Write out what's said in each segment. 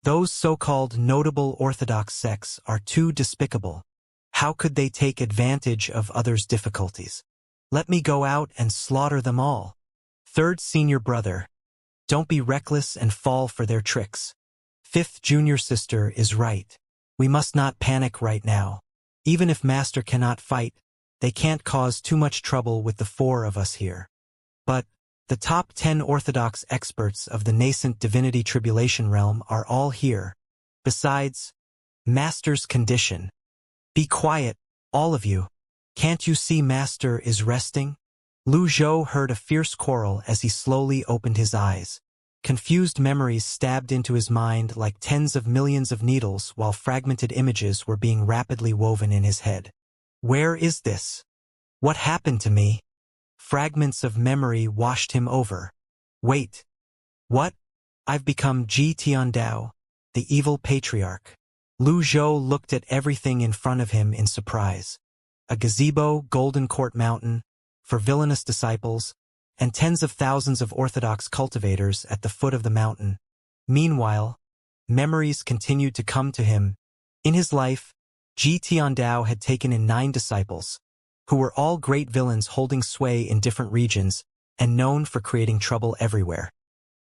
Those so-called notable orthodox sects are too despicable. How could they take advantage of others' difficulties? Let me go out and slaughter them all. Third senior brother. Don't be reckless and fall for their tricks. Fifth junior sister is right. We must not panic right now. Even if Master cannot fight, they can't cause too much trouble with the four of us here. But the top 10 orthodox experts of the nascent divinity tribulation realm are all here. Besides, Master's condition. Be quiet, all of you. Can't you see Master is resting? Lu Zhou heard a fierce quarrel as he slowly opened his eyes. Confused memories stabbed into his mind like tens of millions of needles while fragmented images were being rapidly woven in his head. Where is this? What happened to me? Fragments of memory washed him over. Wait. What? I've become Ji Tiandao, the evil patriarch. Lu Zhou looked at everything in front of him in surprise. A gazebo, Golden Court Mountain, for villainous disciples, and tens of thousands of orthodox cultivators at the foot of the mountain. Meanwhile, memories continued to come to him. In his life, Ji Tiandao had taken in 9 disciples, who were all great villains holding sway in different regions and known for creating trouble everywhere.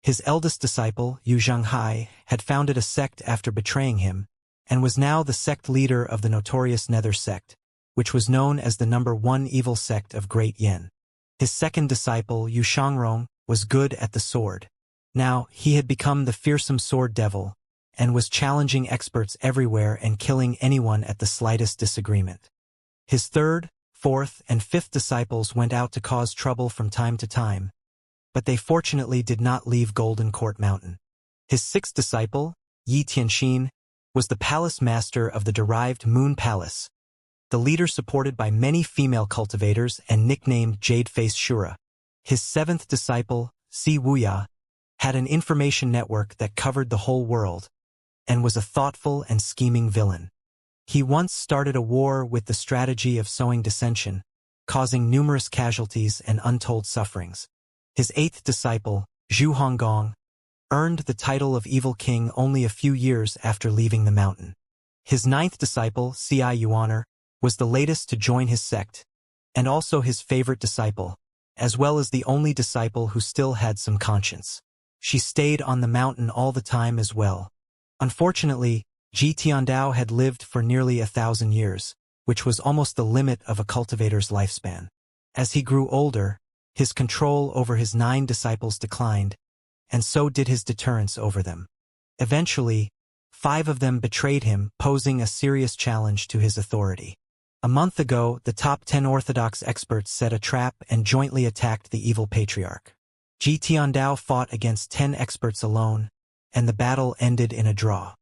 His eldest disciple, Yu Zhanghai, had founded a sect after betraying him, and was now the sect leader of the notorious Nether sect, which was known as the #1 evil sect of Great Yen. His second disciple, Yu Shangrong, was good at the sword. Now, he had become the fearsome sword devil, and was challenging experts everywhere and killing anyone at the slightest disagreement. His third, fourth, and fifth disciples went out to cause trouble from time to time, but they fortunately did not leave Golden Court Mountain. His sixth disciple, Yi Tianxin, was the palace master of the derived Moon Palace, the leader supported by many female cultivators and nicknamed Jade-Faced Shura. His seventh disciple, Si Wuya, had an information network that covered the whole world, and was a thoughtful and scheming villain. He once started a war with the strategy of sowing dissension, causing numerous casualties and untold sufferings. His eighth disciple, Zhu Honggong, earned the title of Evil King only a few years after leaving the mountain. His ninth disciple, C.I. Yuaner, was the latest to join his sect, and also his favorite disciple, as well as the only disciple who still had some conscience. She stayed on the mountain all the time as well. Unfortunately, Ji Tiandao had lived for nearly 1,000 years, which was almost the limit of a cultivator's lifespan. As he grew older, his control over his 9 disciples declined, and so did his deterrence over them. Eventually, 5 of them betrayed him, posing a serious challenge to his authority. A month ago, the top 10 orthodox experts set a trap and jointly attacked the evil patriarch. Ji Tiandao fought against 10 experts alone, and the battle ended in a draw.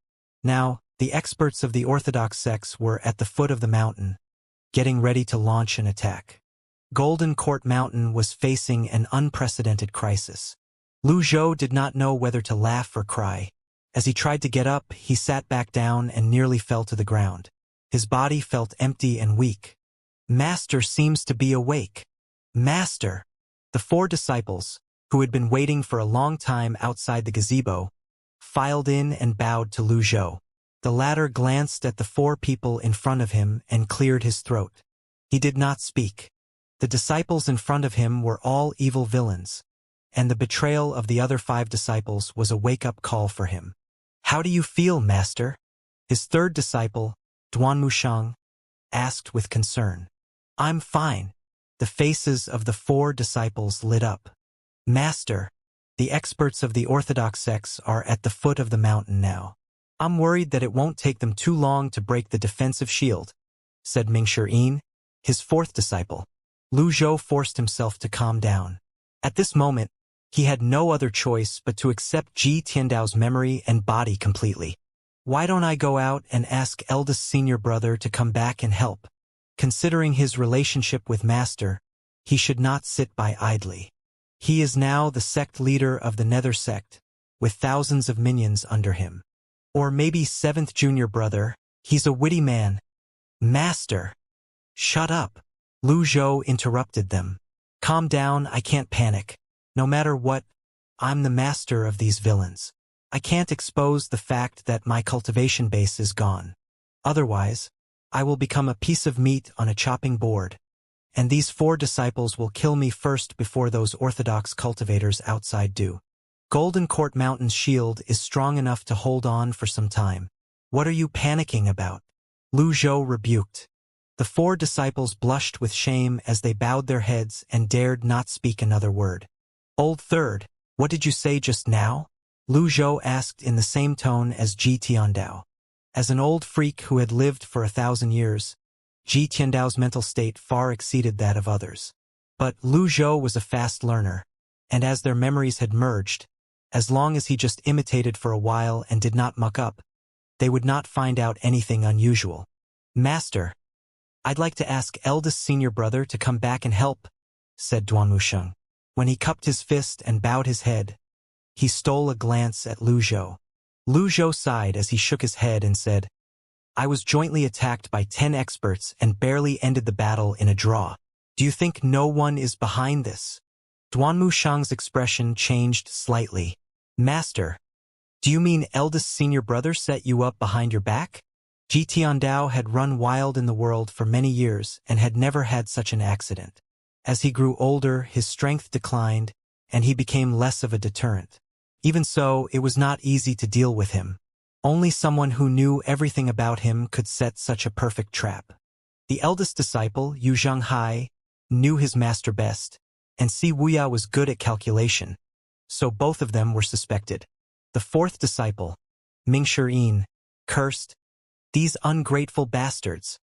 Now, the experts of the orthodox sects were at the foot of the mountain, getting ready to launch an attack. Golden Court Mountain was facing an unprecedented crisis. Lu Zhou did not know whether to laugh or cry. As he tried to get up, he sat back down and nearly fell to the ground. His body felt empty and weak. Master seems to be awake. Master! The 4 disciples, who had been waiting for a long time outside the gazebo, filed in and bowed to Lu Zhou. The latter glanced at the 4 people in front of him and cleared his throat. He did not speak. The disciples in front of him were all evil villains, and the betrayal of the other 5 disciples was a wake-up call for him. How do you feel, Master? His third disciple, Duan Mushang, asked with concern. I'm fine. The faces of the 4 disciples lit up. Master, the experts of the orthodox sects are at the foot of the mountain now. I'm worried that it won't take them too long to break the defensive shield, said Mingshi, his 4th disciple. Lu Zhou forced himself to calm down. At this moment, he had no other choice but to accept Ji Tiandao's memory and body completely. Why don't I go out and ask eldest senior brother to come back and help? Considering his relationship with Master, he should not sit by idly. He is now the sect leader of the Nether sect, with thousands of minions under him. Or maybe 7th junior brother, he's a witty man. Master! Shut up! Lu Zhou interrupted them. Calm down, I can't panic. No matter what, I'm the master of these villains. I can't expose the fact that my cultivation base is gone. Otherwise, I will become a piece of meat on a chopping board. And these 4 disciples will kill me first before those orthodox cultivators outside do. Golden Court Mountain's shield is strong enough to hold on for some time. What are you panicking about? Lu Zhou rebuked. The 4 disciples blushed with shame as they bowed their heads and dared not speak another word. Old Third, what did you say just now? Lu Zhou asked in the same tone as Ji Tiandao. As an old freak who had lived for 1,000 years, Ji Tiandao's mental state far exceeded that of others. But Lu Zhou was a fast learner, and as their memories had merged, as long as he just imitated for a while and did not muck up, they would not find out anything unusual. Master, I'd like to ask eldest senior brother to come back and help, said Duanmusheng. When he cupped his fist and bowed his head, he stole a glance at Lu Zhou. Lu Zhou sighed as he shook his head and said, I was jointly attacked by 10 experts and barely ended the battle in a draw. Do you think no one is behind this? Duanmusheng's expression changed slightly. Master, do you mean eldest senior brother set you up behind your back? Ji Tiandao had run wild in the world for many years and had never had such an accident. As he grew older, his strength declined, and he became less of a deterrent. Even so, it was not easy to deal with him. Only someone who knew everything about him could set such a perfect trap. The eldest disciple, Yu Zhanghai, knew his master best, and Si Wuya was good at calculation, so both of them were suspected. The 4th disciple, Ming Shiyin, cursed, these ungrateful bastards.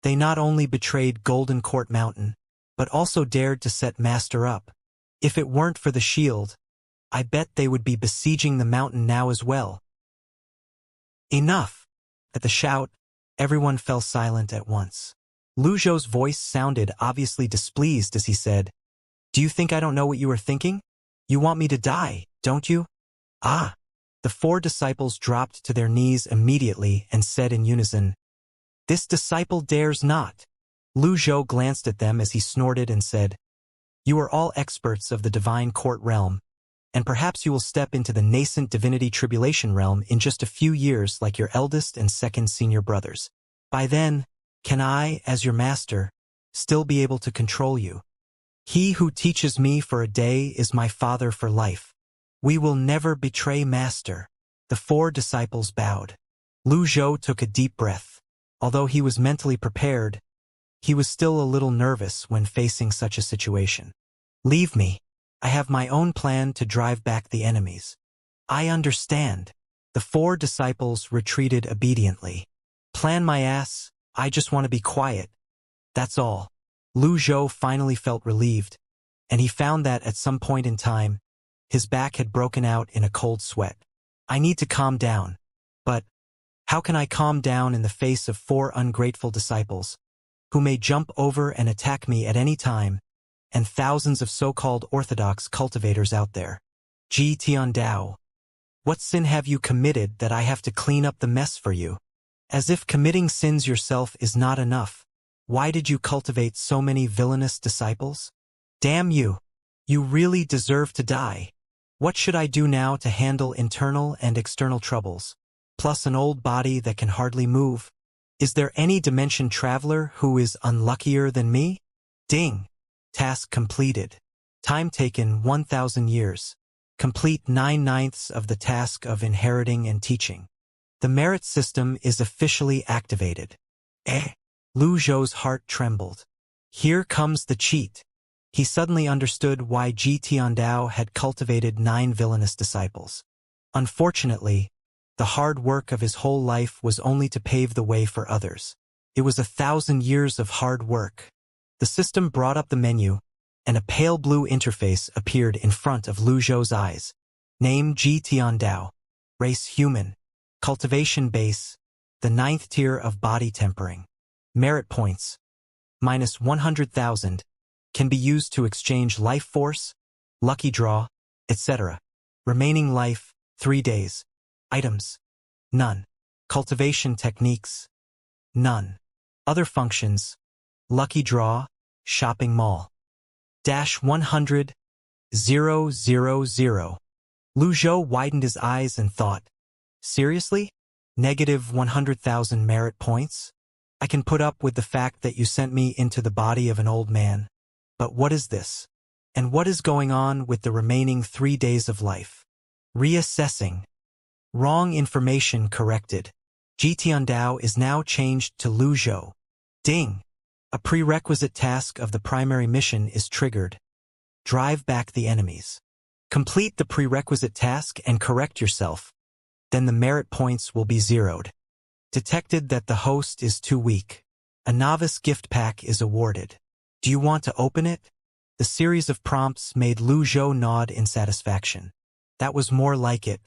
They not only betrayed Golden Court Mountain, but also dared to set Master up. If it weren't for the shield, I bet they would be besieging the mountain now as well. Enough! At the shout, everyone fell silent at once. Lu Zhou's voice sounded obviously displeased as he said, Do you think I don't know what you are thinking? You want me to die, don't you? Ah! The 4 disciples dropped to their knees immediately and said in unison, This disciple dares not. Lu Zhou glanced at them as he snorted and said, You are all experts of the divine court realm, and perhaps you will step into the nascent divinity tribulation realm in just a few years like your eldest and second senior brothers. By then, can I, as your master, still be able to control you? He who teaches me for a day is my father for life. We will never betray master. The 4 disciples bowed. Lu Zhou took a deep breath. Although he was mentally prepared, he was still a little nervous when facing such a situation. Leave me. I have my own plan to drive back the enemies. I understand. The 4 disciples retreated obediently. Plan my ass, I just want to be quiet. That's all. Lu Zhou finally felt relieved, and he found that at some point in time, his back had broken out in a cold sweat. I need to calm down. But how can I calm down in the face of 4 ungrateful disciples, who may jump over and attack me at any time, and thousands of so-called orthodox cultivators out there? Ji Tiandao, what sin have you committed that I have to clean up the mess for you? As if committing sins yourself is not enough, why did you cultivate so many villainous disciples? Damn you! You really deserve to die. What should I do now to handle internal and external troubles, plus an old body that can hardly move? Is there any dimension traveler who is unluckier than me? Ding! Task completed. Time taken 1,000 years. Complete 9/9 of the task of inheriting and teaching. The merit system is officially activated. Lu Zhou's heart trembled. Here comes the cheat. He suddenly understood why Ji Tiandao had cultivated 9 villainous disciples. Unfortunately, the hard work of his whole life was only to pave the way for others. It was 1,000 years of hard work. The system brought up the menu, and a pale blue interface appeared in front of Lu Zhou's eyes. Name Ji Tiandao. Race human. Cultivation base, the 9th tier of body tempering. Merit points, minus 100,000, can be used to exchange life force, lucky draw, etc. Remaining life, 3 days. Items, none. Cultivation techniques, none. Other functions, lucky draw, shopping mall. -100,000. Lu Zhou widened his eyes and thought, seriously? Negative 100,000 merit points? I can put up with the fact that you sent me into the body of an old man. But what is this? And what is going on with the remaining 3 days of life? Reassessing. Wrong information corrected. Tiandao is now changed to Lu Zhou. Ding! A prerequisite task of the primary mission is triggered. Drive back the enemies. Complete the prerequisite task and correct yourself. Then the merit points will be zeroed. Detected that the host is too weak. A novice gift pack is awarded. Do you want to open it? The series of prompts made Lu Zhou nod in satisfaction. That was more like it.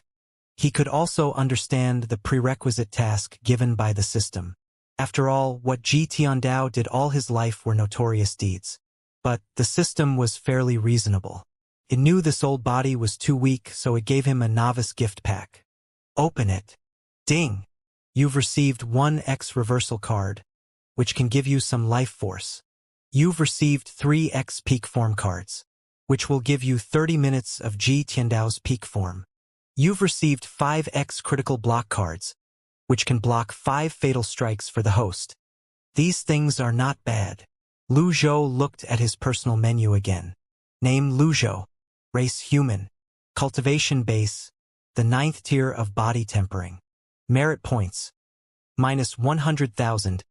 He could also understand the prerequisite task given by the system. After all, what Tiandao did all his life were notorious deeds. But the system was fairly reasonable. It knew this old body was too weak, so it gave him a novice gift pack. Open it. Ding! You've received 1x reversal card, which can give you some life force. You've received 3x peak form cards, which will give you 30 minutes of Tiandao's peak form. You've received 5x critical block cards, which can block 5 fatal strikes for the host. These things are not bad. Lu Zhou looked at his personal menu again. Name Lu Zhou. Race human. Cultivation base. The 9th tier of body tempering. Merit points. Minus 100,000.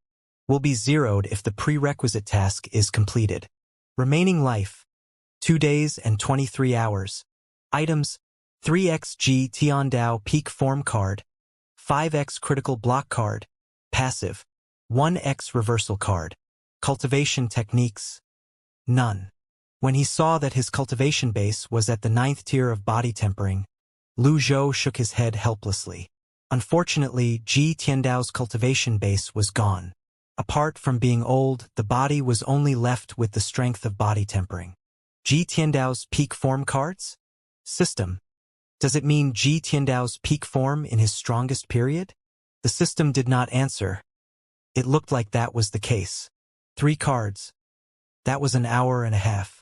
Will be zeroed if the prerequisite task is completed. Remaining life. 2 days and 23 hours. Items. 3x Tiandao peak form card. 5x critical block card. Passive. 1x reversal card. Cultivation techniques. None. When he saw that his cultivation base was at the 9th tier of body tempering, Lu Zhou shook his head helplessly. Unfortunately, Tiandao's cultivation base was gone. Apart from being old, the body was only left with the strength of body tempering. Tiandao's peak form cards? System. Does it mean Tiandao's peak form in his strongest period? The system did not answer. It looked like that was the case. 3 cards. That was an hour and a half.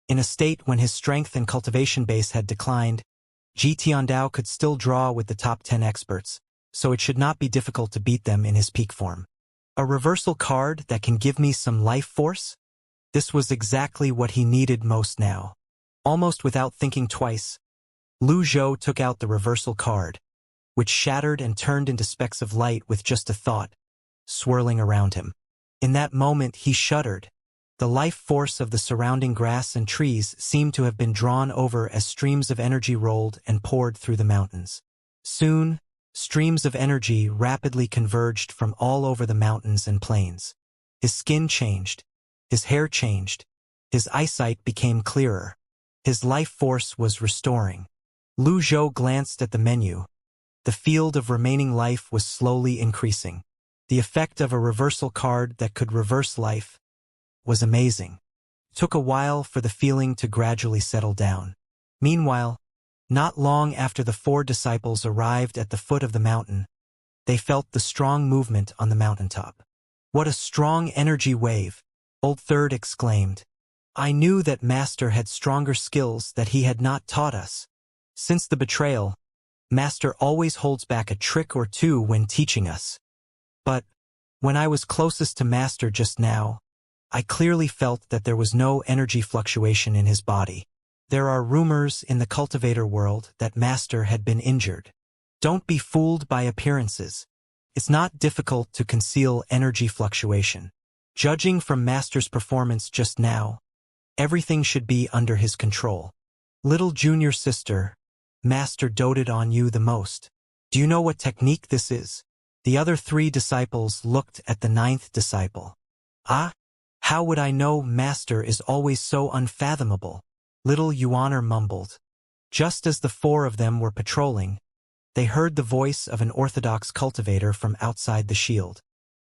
In a state when his strength and cultivation base had declined, Tiandao could still draw with the top 10 experts, so it should not be difficult to beat them in his peak form. A reversal card that can give me some life force? This was exactly what he needed most now. Almost without thinking twice, Lu Zhou took out the reversal card, which shattered and turned into specks of light with just a thought, swirling around him. In that moment he shuddered. The life force of the surrounding grass and trees seemed to have been drawn over as streams of energy rolled and poured through the mountains. Soon, streams of energy rapidly converged from all over the mountains and plains. His skin changed. His hair changed. His eyesight became clearer. His life force was restoring. Lu Zhou glanced at the menu. The field of remaining life was slowly increasing. The effect of a reversal card that could reverse life was amazing. It took a while for the feeling to gradually settle down. Meanwhile, not long after the 4 disciples arrived at the foot of the mountain, they felt the strong movement on the mountaintop. What a strong energy wave! Old Third exclaimed. I knew that Master had stronger skills that he had not taught us. Since the betrayal, Master always holds back a trick or two when teaching us. But, when I was closest to Master just now, I clearly felt that there was no energy fluctuation in his body. There are rumors in the cultivator world that Master had been injured. Don't be fooled by appearances. It's not difficult to conceal energy fluctuation. Judging from Master's performance just now, everything should be under his control. Little junior sister, Master doted on you the most. Do you know what technique this is? The other 3 disciples looked at the 9th disciple. Ah? How would I know? Master is always so unfathomable. Little Yuaner mumbled. Just as the 4 of them were patrolling, they heard the voice of an orthodox cultivator from outside the shield.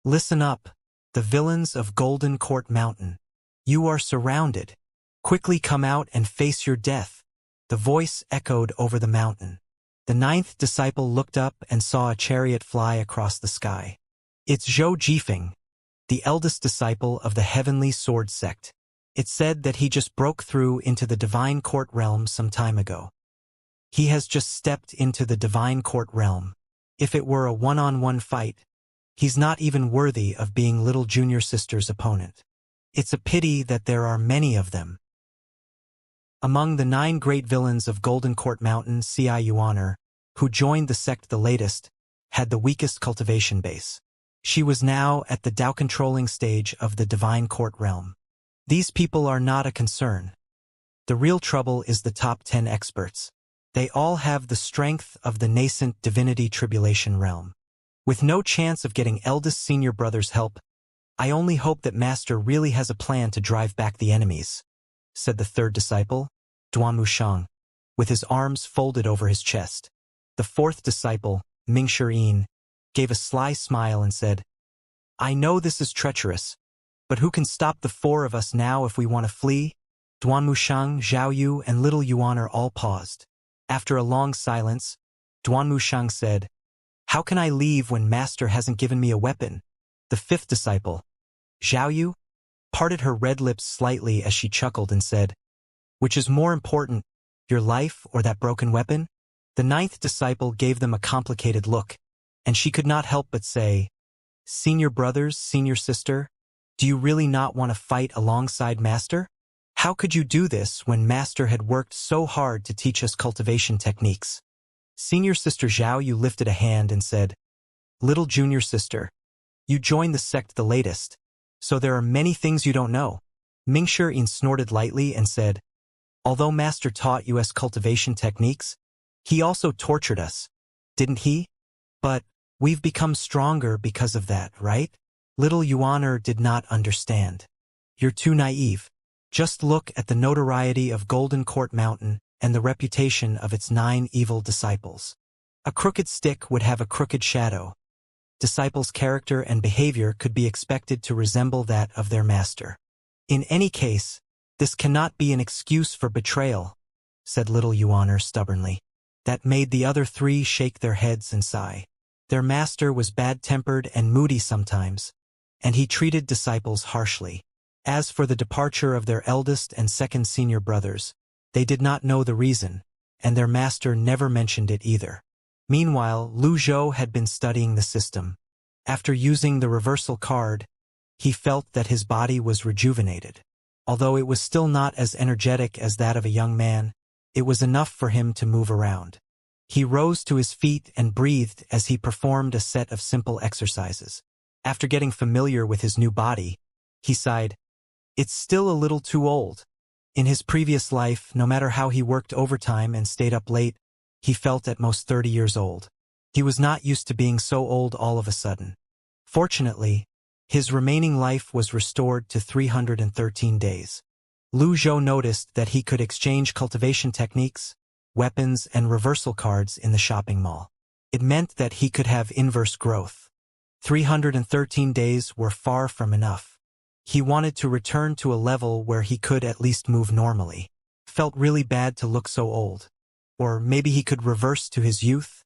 Listen up, the villains of Golden Court Mountain. You are surrounded. Quickly come out and face your death. The voice echoed over the mountain. The 9th disciple looked up and saw a chariot fly across the sky. It's Zhou Jifeng, the eldest disciple of the Heavenly Sword Sect. It said that he just broke through into the Divine Court realm some time ago. He has just stepped into the divine court realm. If it were a one-on-one fight, he's not even worthy of being little junior sister's opponent. It's a pity that there are many of them. Among the 9 great villains of Golden Court Mountain, Xianxia, who joined the sect the latest, had the weakest cultivation base. She was now at the Dao-controlling stage of the divine court realm. These people are not a concern. The real trouble is the top 10 experts. They all have the strength of the nascent divinity tribulation realm. With no chance of getting eldest senior brother's help, I only hope that Master really has a plan to drive back the enemies, said the 3rd disciple, Duanmushang, with his arms folded over his chest. The 4th disciple, Mingxiyin, gave a sly smile and said, I know this is treacherous, but who can stop the 4 of us now if we want to flee? Duanmushang, Zhaoyu, and little Yuan all paused. After a long silence, Duanmushang said, How can I leave when Master hasn't given me a weapon? The 5th disciple, Zhaoyu, parted her red lips slightly as she chuckled and said, Which is more important, your life or that broken weapon? The 9th disciple gave them a complicated look, and she could not help but say, Senior brothers, senior sister, do you really not want to fight alongside Master? How could you do this when Master had worked so hard to teach us cultivation techniques? Senior sister Zhaoyu lifted a hand and said, Little junior sister, you joined the sect the latest, so there are many things you don't know. Mingxiyin snorted lightly and said, Although Master taught us cultivation techniques, he also tortured us, didn't he? But we've become stronger because of that, right? Little Yuan did not understand. You're too naive. Just look at the notoriety of Golden Court Mountain and the reputation of its 9 evil disciples. A crooked stick would have a crooked shadow. Disciples' character and behavior could be expected to resemble that of their master. In any case, this cannot be an excuse for betrayal, said little Yuan stubbornly. That made the other 3 shake their heads and sigh. Their master was bad-tempered and moody sometimes, and he treated disciples harshly. As for the departure of their eldest and 2nd senior brothers, they did not know the reason, and their master never mentioned it either. Meanwhile, Lu Zhou had been studying the system. After using the reversal card, he felt that his body was rejuvenated. Although it was still not as energetic as that of a young man, it was enough for him to move around. He rose to his feet and breathed as he performed a set of simple exercises. After getting familiar with his new body, he sighed, It's still a little too old. In his previous life, no matter how he worked overtime and stayed up late, he felt at most 30 years old. He was not used to being so old all of a sudden. Fortunately, his remaining life was restored to 313 days. Lu Zhou noticed that he could exchange cultivation techniques, weapons, and reversal cards in the shopping mall. It meant that he could have inverse growth. 313 days were far from enough. He wanted to return to a level where he could at least move normally. Felt really bad to look so old. Or maybe he could reverse to his youth?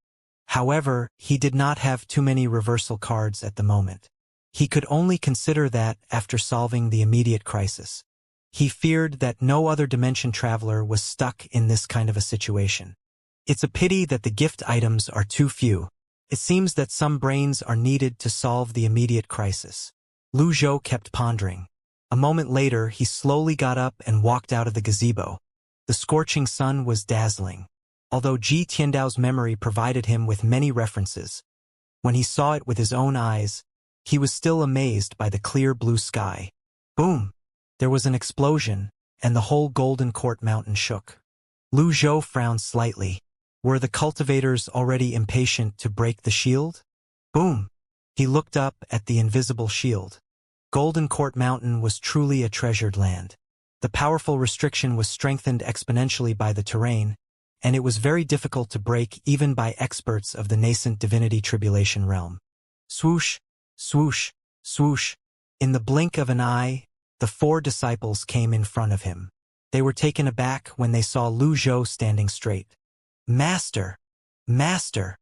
However, he did not have too many reversal cards at the moment. He could only consider that after solving the immediate crisis. He feared that no other dimension traveler was stuck in this kind of a situation. It's a pity that the gift items are too few. It seems that some brains are needed to solve the immediate crisis. Lu Zhou kept pondering. A moment later, he slowly got up and walked out of the gazebo. The scorching sun was dazzling. Although Ji Tiandao's memory provided him with many references, when he saw it with his own eyes, he was still amazed by the clear blue sky. Boom! There was an explosion, and the whole Golden Court Mountain shook. Lu Zhou frowned slightly. Were the cultivators already impatient to break the shield? Boom! He looked up at the invisible shield. Golden Court Mountain was truly a treasured land. The powerful restriction was strengthened exponentially by the terrain, and it was very difficult to break even by experts of the nascent divinity tribulation realm. Swoosh, swoosh, swoosh. In the blink of an eye, the 4 disciples came in front of him. They were taken aback when they saw Lu Zhou standing straight. Master! Master!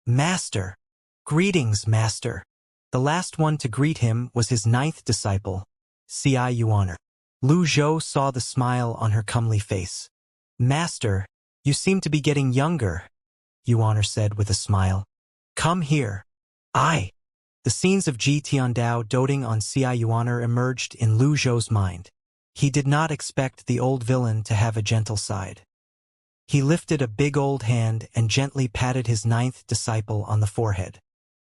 Master! Greetings, Master! The last one to greet him was his 9th disciple, Xianxia. Lu Zhou saw the smile on her comely face. Master, You seem to be getting younger, Yuan said with a smile. Come here. I. The scenes of Ji Tiandao doting on Ci Yuan emerged in Lu Zhou's mind. He did not expect the old villain to have a gentle side. He lifted a big old hand and gently patted his ninth disciple on the forehead.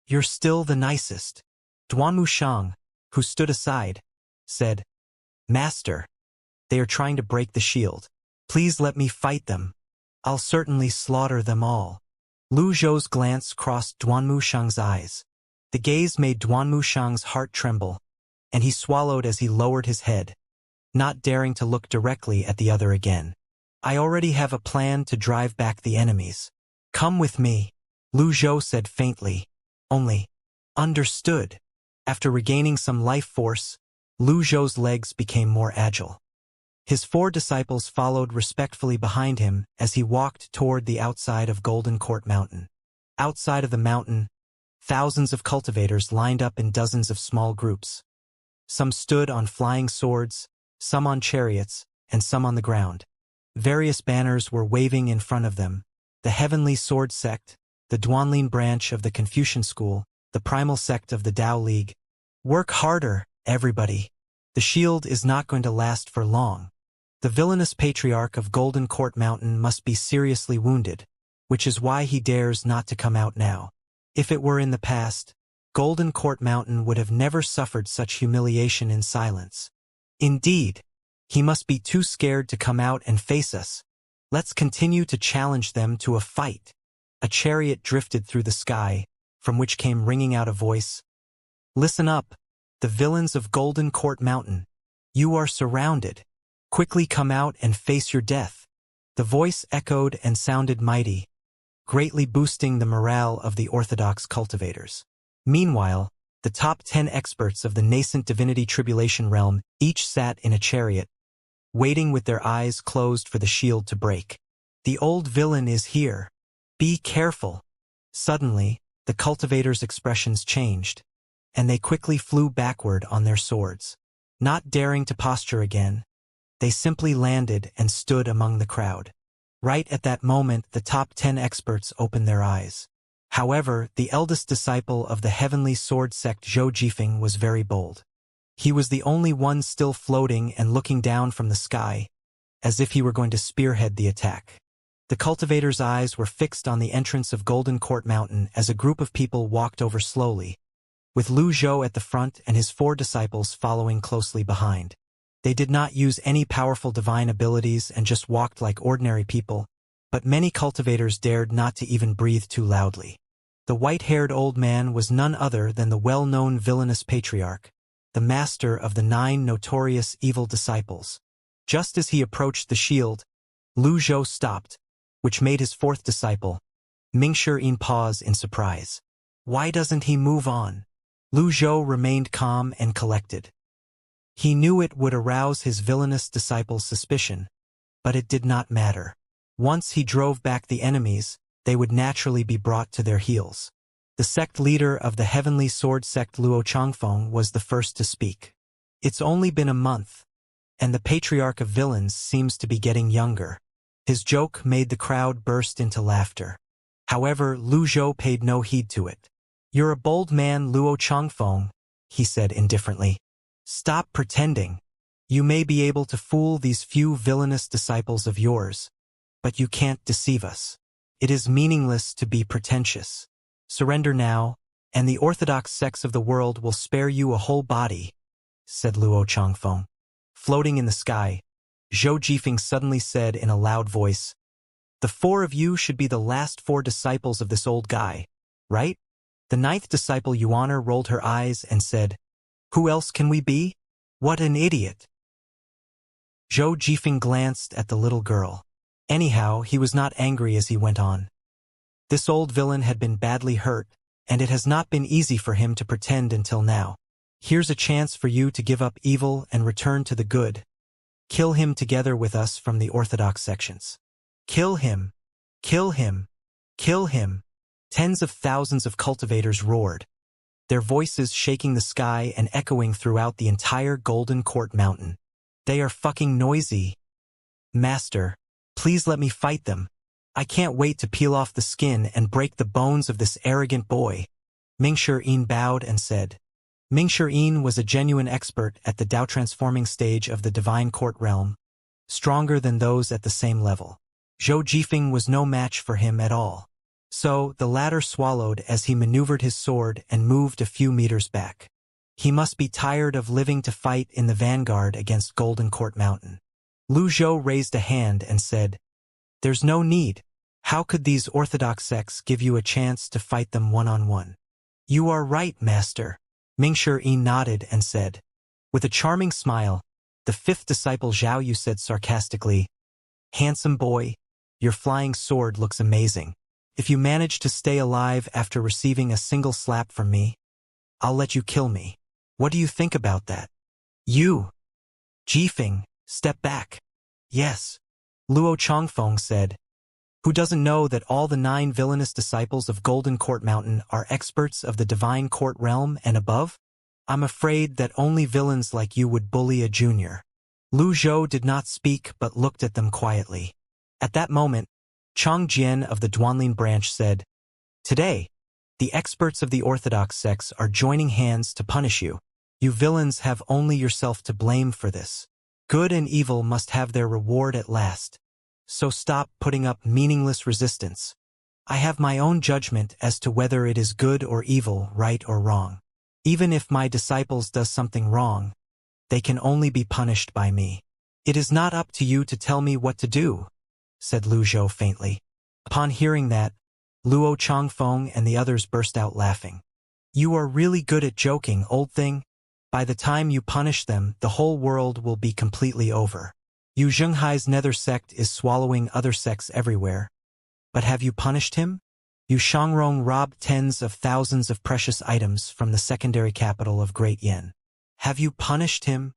You're still the nicest. Duanmu Shang, who stood aside, said, Master, they are trying to break the shield. Please let me fight them. I'll certainly slaughter them all. Lu Zhou's glance crossed Duanmu Shang's eyes. The gaze made Duanmu Shang's heart tremble, and he swallowed as he lowered his head, not daring to look directly at the other again. I already have a plan to drive back the enemies. Come with me, Lu Zhou said faintly. Only. Understood. After regaining some life force, Lu Zhou's legs became more agile. His 4 disciples followed respectfully behind him as he walked toward the outside of Golden Court Mountain. Outside of the mountain, thousands of cultivators lined up in dozens of small groups. Some stood on flying swords, some on chariots, and some on the ground. Various banners were waving in front of them: the Heavenly Sword Sect, the Duanlin branch of the Confucian School, the Primal Sect of the Tao League. Work harder, everybody. The shield is not going to last for long. The villainous Patriarch of Golden Court Mountain must be seriously wounded, which is why he dares not to come out now. If it were in the past, Golden Court Mountain would have never suffered such humiliation in silence. Indeed, he must be too scared to come out and face us. Let's continue to challenge them to a fight. A chariot drifted through the sky, from which came ringing out a voice. Listen up, the villains of Golden Court Mountain. You are surrounded. Quickly come out and face your death. The voice echoed and sounded mighty, greatly boosting the morale of the orthodox cultivators. Meanwhile, the top 10 experts of the nascent divinity tribulation realm each sat in a chariot, waiting with their eyes closed for the shield to break. The old villain is here. Be careful. Suddenly, the cultivators' expressions changed, and they quickly flew backward on their swords. Not daring to posture again, they simply landed and stood among the crowd. Right at that moment, the top 10 experts opened their eyes. However, the eldest disciple of the Heavenly Sword Sect, Zhou Jifeng, was very bold. He was the only one still floating and looking down from the sky, as if he were going to spearhead the attack. The cultivators' eyes were fixed on the entrance of Golden Court Mountain as a group of people walked over slowly, with Lu Zhou at the front and his 4 disciples following closely behind. They did not use any powerful divine abilities and just walked like ordinary people, but many cultivators dared not to even breathe too loudly. The white-haired old man was none other than the well-known villainous Patriarch, the master of the 9 notorious evil disciples. Just as he approached the shield, Lu Zhou stopped, which made his 4th disciple, Mingshi, pause in surprise. Why doesn't he move on? Lu Zhou remained calm and collected. He knew it would arouse his villainous disciples' suspicion, but it did not matter. Once he drove back the enemies, they would naturally be brought to their heels. The sect leader of the Heavenly Sword Sect, Luo Changfeng, was the first to speak. It's only been a month, and the Patriarch of Villains seems to be getting younger. His joke made the crowd burst into laughter. However, Lu Zhou paid no heed to it. You're a bold man, Luo Changfeng, he said indifferently. Stop pretending. You may be able to fool these few villainous disciples of yours, but you can't deceive us. It is meaningless to be pretentious. Surrender now, and the orthodox sects of the world will spare you a whole body, said Luo Changfeng. Floating in the sky, Zhou Jifeng suddenly said in a loud voice, The 4 of you should be the last 4 disciples of this old guy, right? The 9th disciple Yuan rolled her eyes and said, Who else can we be? What an idiot. Zhou Jifeng glanced at the little girl. Anyhow, he was not angry as he went on. This old villain had been badly hurt, and it has not been easy for him to pretend until now. Here's a chance for you to give up evil and return to the good. Kill him together with us from the orthodox sections. Kill him! Kill him! Kill him! Tens of thousands of cultivators roared, their voices shaking the sky and echoing throughout the entire Golden Court Mountain. They are fucking noisy. Master, please let me fight them. I can't wait to peel off the skin and break the bones of this arrogant boy. Ming-Shi bowed and said. Ming-Shi was a genuine expert at the Dao-transforming stage of the divine court realm, stronger than those at the same level. Zhou Jifeng was no match for him at all. So, the latter swallowed as he maneuvered his sword and moved a few meters back. He must be tired of living to fight in the vanguard against Golden Court Mountain. Lu Zhou raised a hand and said, There's no need. How could these orthodox sects give you a chance to fight them one-on-one? You are right, Master. Ming-Shi nodded and said. With a charming smile, the fifth disciple Zhao Yu said sarcastically, Handsome boy, your flying sword looks amazing. If you manage to stay alive after receiving a single slap from me, I'll let you kill me. What do you think about that? You, Jifeng, step back. Yes, Luo Changfeng said. Who doesn't know that all the 9 villainous disciples of Golden Court Mountain are experts of the divine court realm and above? I'm afraid that only villains like you would bully a junior. Lu Zhou did not speak but looked at them quietly. At that moment, Chang Jian of the Duanlin branch said, Today, the experts of the orthodox sects are joining hands to punish you. You villains have only yourself to blame for this. Good and evil must have their reward at last. So stop putting up meaningless resistance. I have my own judgment as to whether it is good or evil, right or wrong. Even if my disciples does something wrong, they can only be punished by me. It is not up to you to tell me what to do, said Lu Zhou faintly. Upon hearing that, Luo Changfeng and the others burst out laughing. You are really good at joking, old thing. By the time you punish them, the whole world will be completely over. Yu Zhenghai's nether sect is swallowing other sects everywhere. But have you punished him? Yu Shangrong robbed tens of thousands of precious items from the secondary capital of Great Yen. Have you punished him?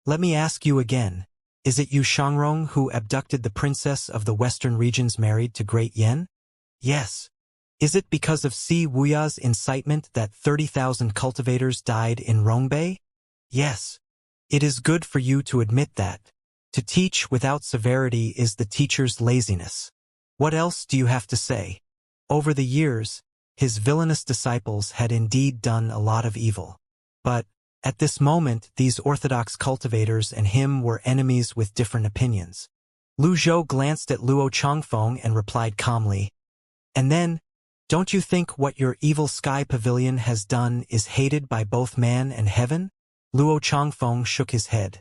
Let me ask you again. Is it Yu Shangrong who abducted the princess of the western regions married to Great Yen? Yes. Is it because of Si Wuya's incitement that 30,000 cultivators died in Rongbei? Yes. It is good for you to admit that. To teach without severity is the teacher's laziness. What else do you have to say? Over the years, his villainous disciples had indeed done a lot of evil. But, at this moment, these orthodox cultivators and him were enemies with different opinions. Lu Zhou glanced at Luo Changfeng and replied calmly, And then, don't you think what your evil sky pavilion has done is hated by both man and heaven? Luo Changfeng shook his head.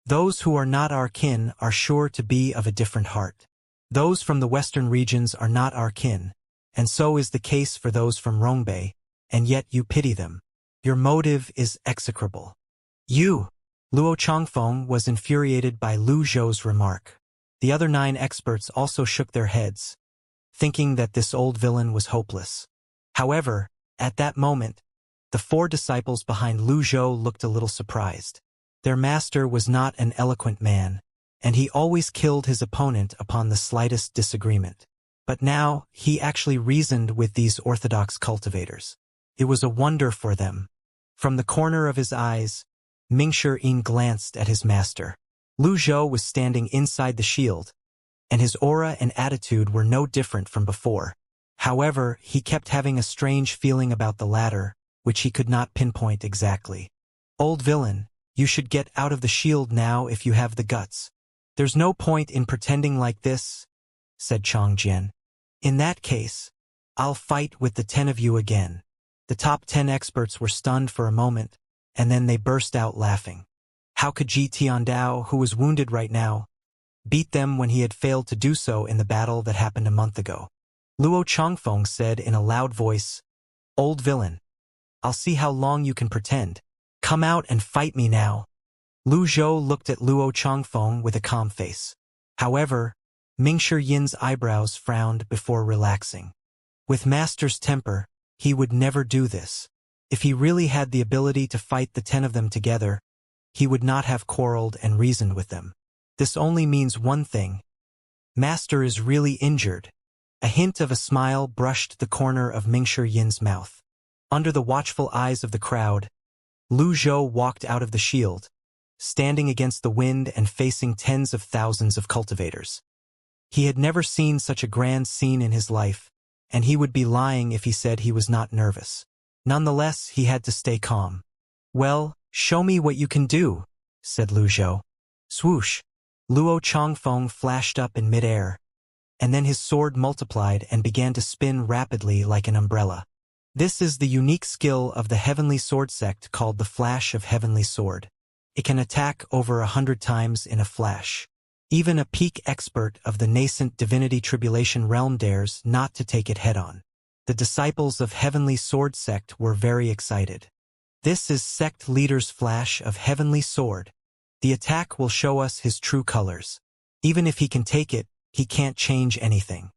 Those who are not our kin are sure to be of a different heart. Those from the western regions are not our kin, and so is the case for those from Rongbei, and yet you pity them. Your motive is execrable. You! Luo Changfeng was infuriated by Lu Zhou's remark. The other 9 experts also shook their heads, thinking that this old villain was hopeless. However, at that moment, the 4 disciples behind Lu Zhou looked a little surprised. Their master was not an eloquent man, and he always killed his opponent upon the slightest disagreement. But now, he actually reasoned with these orthodox cultivators. It was a wonder for them. From the corner of his eyes, Ming-Shi glanced at his master. Lu Zhou was standing inside the shield, and his aura and attitude were no different from before. However, he kept having a strange feeling about the latter, which he could not pinpoint exactly. Old villain, you should get out of the shield now if you have the guts. There's no point in pretending like this, said Chang Jian. In that case, I'll fight with the 10 of you again. The top 10 experts were stunned for a moment, and then they burst out laughing. How could Ji Tiandao, who was wounded right now, beat them when he had failed to do so in the battle that happened a month ago? Luo Changfeng said in a loud voice, Old villain, I'll see how long you can pretend. Come out and fight me now. Lu Zhou looked at Luo Changfeng with a calm face. However, Ming-Shi eyebrows frowned before relaxing. With master's temper, he would never do this. If he really had the ability to fight the 10 of them together, he would not have quarreled and reasoned with them. This only means one thing. Master is really injured. A hint of a smile brushed the corner of Ming-Shi mouth. Under the watchful eyes of the crowd, Lu Zhou walked out of the shield, standing against the wind and facing tens of thousands of cultivators. He had never seen such a grand scene in his life, and he would be lying if he said he was not nervous. Nonetheless, he had to stay calm. "Well, show me what you can do," said Lu Zhou. Swoosh! Luo Chongfeng flashed up in midair, and then his sword multiplied and began to spin rapidly like an umbrella. This is the unique skill of the Heavenly Sword sect called the Flash of Heavenly Sword. It can attack over 100 times in a flash. Even a peak expert of the nascent Divinity Tribulation realm dares not to take it head-on. The disciples of Heavenly Sword sect were very excited. This is sect leader's Flash of Heavenly Sword. The attack will show us his true colors. Even if he can take it, he can't change anything.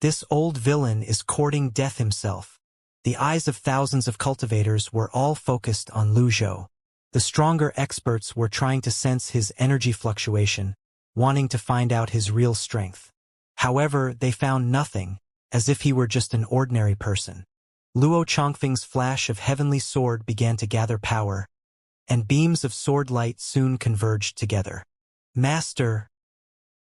This old villain is courting death himself. The eyes of thousands of cultivators were all focused on Lu Zhou. The stronger experts were trying to sense his energy fluctuation, wanting to find out his real strength. However, they found nothing, as if he were just an ordinary person. Luo Chongfeng's Flash of Heavenly Sword began to gather power, and beams of sword light soon converged together. "Master!"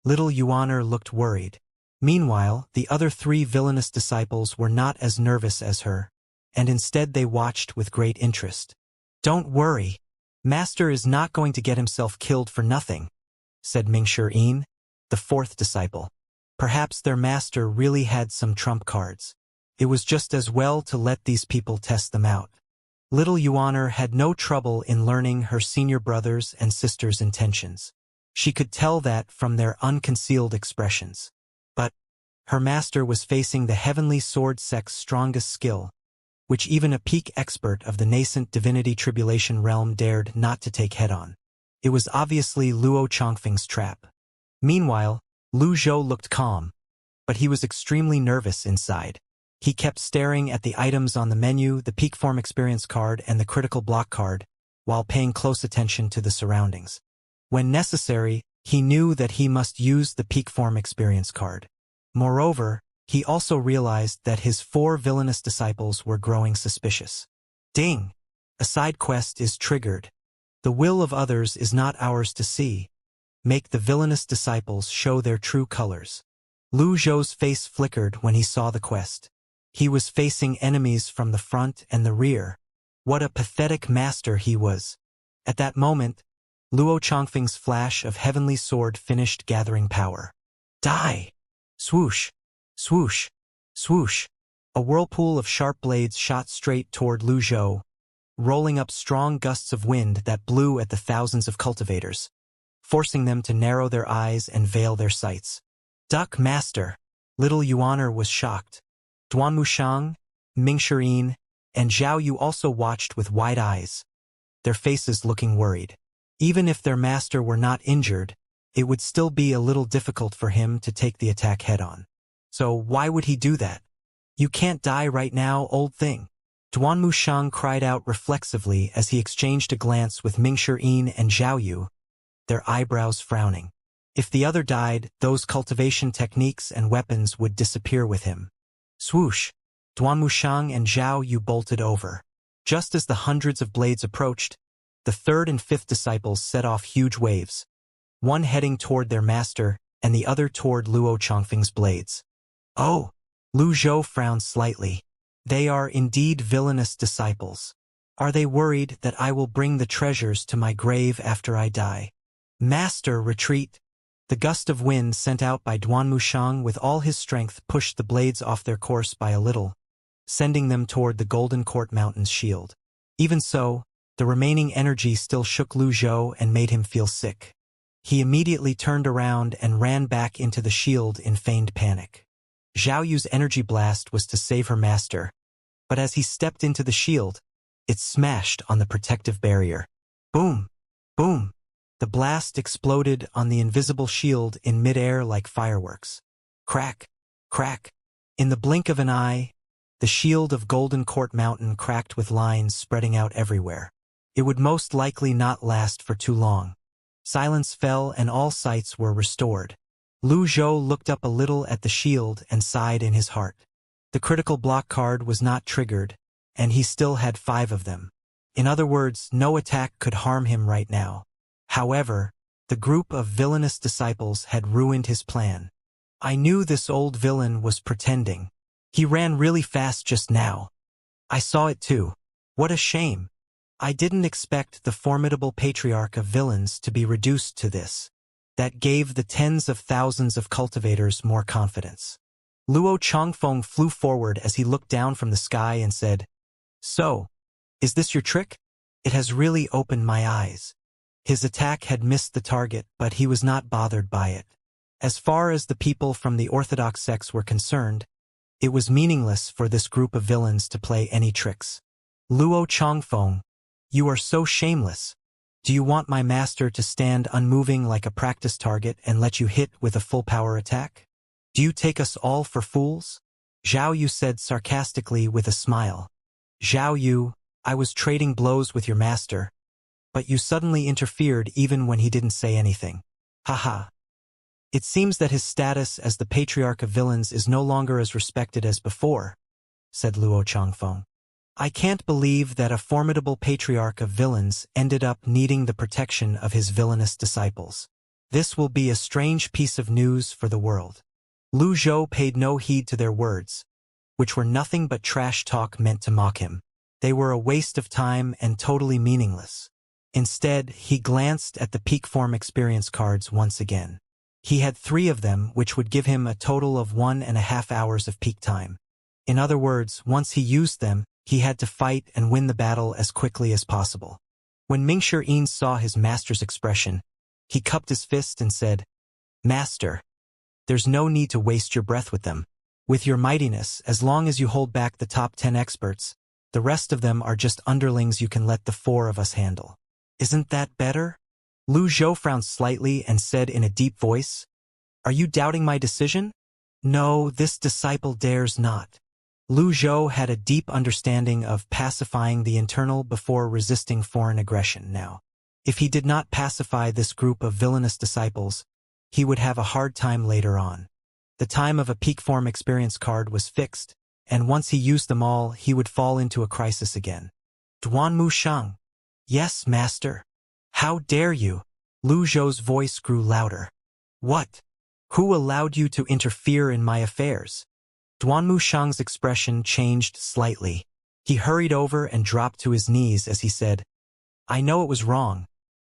Little Yuaner looked worried. Meanwhile, the other 3 villainous disciples were not as nervous as her, and instead they watched with great interest. "Don't worry. Master is not going to get himself killed for nothing," said Mingshi, the 4th disciple. Perhaps their master really had some trump cards. It was just as well to let these people test them out. Little Yuaner had no trouble in learning her senior brothers' and sisters' intentions. She could tell that from their unconcealed expressions. But her master was facing the Heavenly Sword sect's strongest skill, which even a peak expert of the nascent Divinity Tribulation realm dared not to take head-on. It was obviously Luo Chongfeng's trap. Meanwhile, Lu Zhou looked calm, but he was extremely nervous inside. He kept staring at the items on the menu, the peak form experience card and the critical block card, while paying close attention to the surroundings. When necessary, he knew that he must use the peak form experience card. Moreover, he also realized that his 4 villainous disciples were growing suspicious. Ding! A side quest is triggered. The will of others is not ours to see. Make the villainous disciples show their true colors. Lu Zhou's face flickered when he saw the quest. He was facing enemies from the front and the rear. What a pathetic master he was. At that moment, Luo Chongfeng's Flash of Heavenly Sword finished gathering power. Die! Swoosh! Swoosh! Swoosh! A whirlpool of sharp blades shot straight toward Lu Zhou, rolling up strong gusts of wind that blew at the thousands of cultivators, forcing them to narrow their eyes and veil their sights. "Duck, master!" Little Yuaner was shocked. Duanmushang, Mingshi, and Zhao Yu also watched with wide eyes, their faces looking worried. Even if their master were not injured, it would still be a little difficult for him to take the attack head-on. So why would he do that? "You can't die right now, old thing." Duanmushang cried out reflexively as he exchanged a glance with Mingshi and Zhao Yu, their eyebrows frowning. If the other died, those cultivation techniques and weapons would disappear with him. Swoosh! Duanmushang and Zhao Yu bolted over. Just as the hundreds of blades approached, the 3rd and 5th disciples set off huge waves, one heading toward their master and the other toward Luo Chongfeng's blades. "Oh!" Lu Zhou frowned slightly. "They are indeed villainous disciples. Are they worried that I will bring the treasures to my grave after I die?" "Master, retreat!" The gust of wind sent out by Duanmushang with all his strength pushed the blades off their course by a little, sending them toward the Golden Court Mountain's shield. Even so, the remaining energy still shook Lu Zhou and made him feel sick. He immediately turned around and ran back into the shield in feigned panic. Zhao Yu's energy blast was to save her master, but as he stepped into the shield, it smashed on the protective barrier. Boom! Boom! The blast exploded on the invisible shield in midair like fireworks. Crack! Crack! In the blink of an eye, the shield of Golden Court Mountain cracked with lines spreading out everywhere. It would most likely not last for too long. Silence fell and all sights were restored. Lu Zhou looked up a little at the shield and sighed in his heart. The critical block card was not triggered, and he still had 5 of them. In other words, no attack could harm him right now. However, the group of villainous disciples had ruined his plan. I knew this old villain was pretending. He ran really fast just now. I saw it too. What a shame. I didn't expect the formidable patriarch of villains to be reduced to this. That gave the tens of thousands of cultivators more confidence. Luo Changfeng flew forward as he looked down from the sky and said, "So, is this your trick? It has really opened my eyes." His attack had missed the target, but he was not bothered by it. As far as the people from the orthodox sects were concerned, it was meaningless for this group of villains to play any tricks. Luo Changfeng, you are so shameless. Do you want my master to stand unmoving like a practice target and let you hit with a full-power attack? Do you take us all for fools? Zhao Yu said sarcastically with a smile. Zhao Yu, I was trading blows with your master, but you suddenly interfered even when he didn't say anything. Haha. It seems that his status as the patriarch of villains is no longer as respected as before, said Luo Changfeng. I can't believe that a formidable patriarch of villains ended up needing the protection of his villainous disciples. This will be a strange piece of news for the world. Lu Zhou paid no heed to their words, which were nothing but trash talk meant to mock him. They were a waste of time and totally meaningless. Instead, he glanced at the peak form experience cards once again. He had 3 of them, which would give him a total of 1.5 hours of peak time. In other words, once he used them, he had to fight and win the battle as quickly as possible. When Mingshi saw his master's expression, he cupped his fist and said, "Master, there's no need to waste your breath with them. With your mightiness, as long as you hold back the top 10 experts, the rest of them are just underlings you can let the 4 of us handle. Isn't that better?" Lu Zhou frowned slightly and said in a deep voice, "Are you doubting my decision?" "No, this disciple dares not." Lu Zhou had a deep understanding of pacifying the internal before resisting foreign aggression now. If he did not pacify this group of villainous disciples, he would have a hard time later on. The time of a peak form experience card was fixed, and once he used them all, he would fall into a crisis again. Duanmu Shang. Yes, master. How dare you? Lu Zhou's voice grew louder. What? Who allowed you to interfere in my affairs? Duanmu Shang's expression changed slightly. He hurried over and dropped to his knees as he said, "I know it was wrong,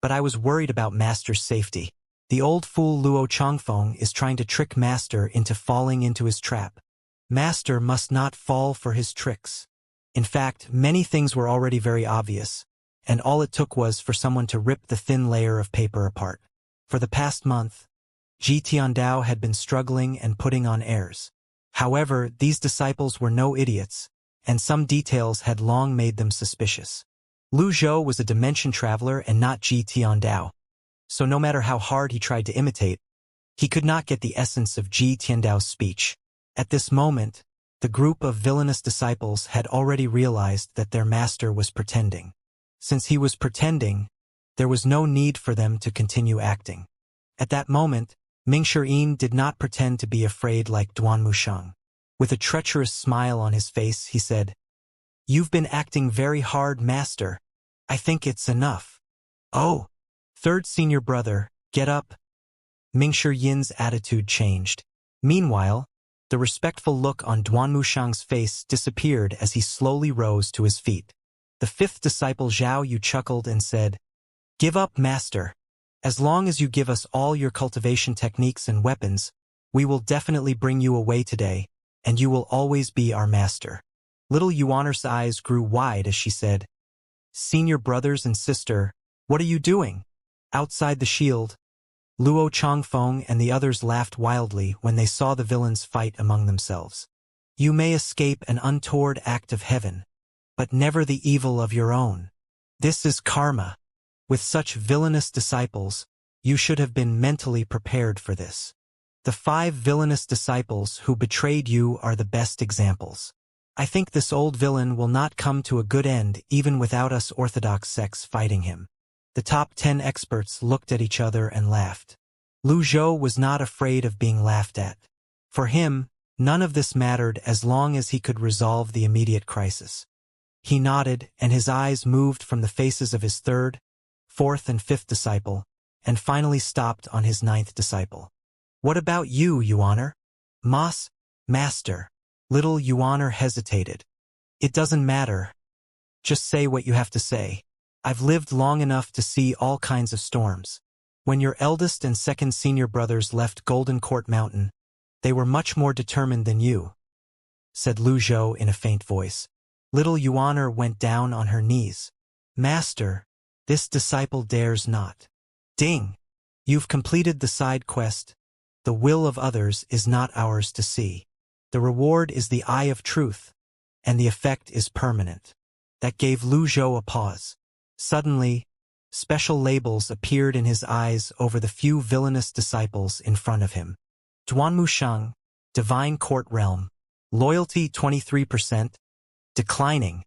but I was worried about Master's safety. The old fool Luo Changfeng is trying to trick Master into falling into his trap. Master must not fall for his tricks." In fact, many things were already very obvious, and all it took was for someone to rip the thin layer of paper apart. For the past month, Ji Tiandao had been struggling and putting on airs. However, these disciples were no idiots, and some details had long made them suspicious. Lu Zhou was a dimension traveler and not Ji Tiandao, so no matter how hard he tried to imitate, he could not get the essence of Ji Tiandao's speech. At this moment, the group of villainous disciples had already realized that their master was pretending. Since he was pretending, there was no need for them to continue acting. At that moment, Mingshi did not pretend to be afraid like Duanmu Shang. With a treacherous smile on his face, he said, "You've been acting very hard, master. I think it's enough." "Oh, third senior brother, get up." Mingshi Yin's attitude changed. Meanwhile, the respectful look on Duanmu Shang's face disappeared as he slowly rose to his feet. The 5th disciple Zhao Yu chuckled and said, "Give up, master. As long as you give us all your cultivation techniques and weapons, we will definitely bring you away today, and you will always be our master." Little Yuaner's eyes grew wide as she said, "Senior brothers and sister, what are you doing?" Outside the shield, Luo Changfeng and the others laughed wildly when they saw the villains fight among themselves. "You may escape an untoward act of heaven, but never the evil of your own. This is karma. With such villainous disciples, you should have been mentally prepared for this. The 5 villainous disciples who betrayed you are the best examples. I think this old villain will not come to a good end even without us orthodox sects fighting him." The top 10 experts looked at each other and laughed. Lu Zhou was not afraid of being laughed at. For him, none of this mattered as long as he could resolve the immediate crisis. He nodded, and his eyes moved from the faces of his 3rd, 4th, and 5th disciple, and finally stopped on his 9th disciple. What about you, Yuaner? Master. Little Yuaner hesitated. It doesn't matter. Just say what you have to say. I've lived long enough to see all kinds of storms. When your eldest and second senior brothers left Golden Court Mountain, they were much more determined than you, said Lu Zhou in a faint voice. Little Yuaner went down on her knees. Master, this disciple dares not. Ding! You've completed the side quest. The will of others is not ours to see. The reward is the eye of truth, and the effect is permanent. That gave Lu Zhou a pause. Suddenly, special labels appeared in his eyes over the few villainous disciples in front of him. Duanmushang, Divine Court Realm. Loyalty 23%. Declining.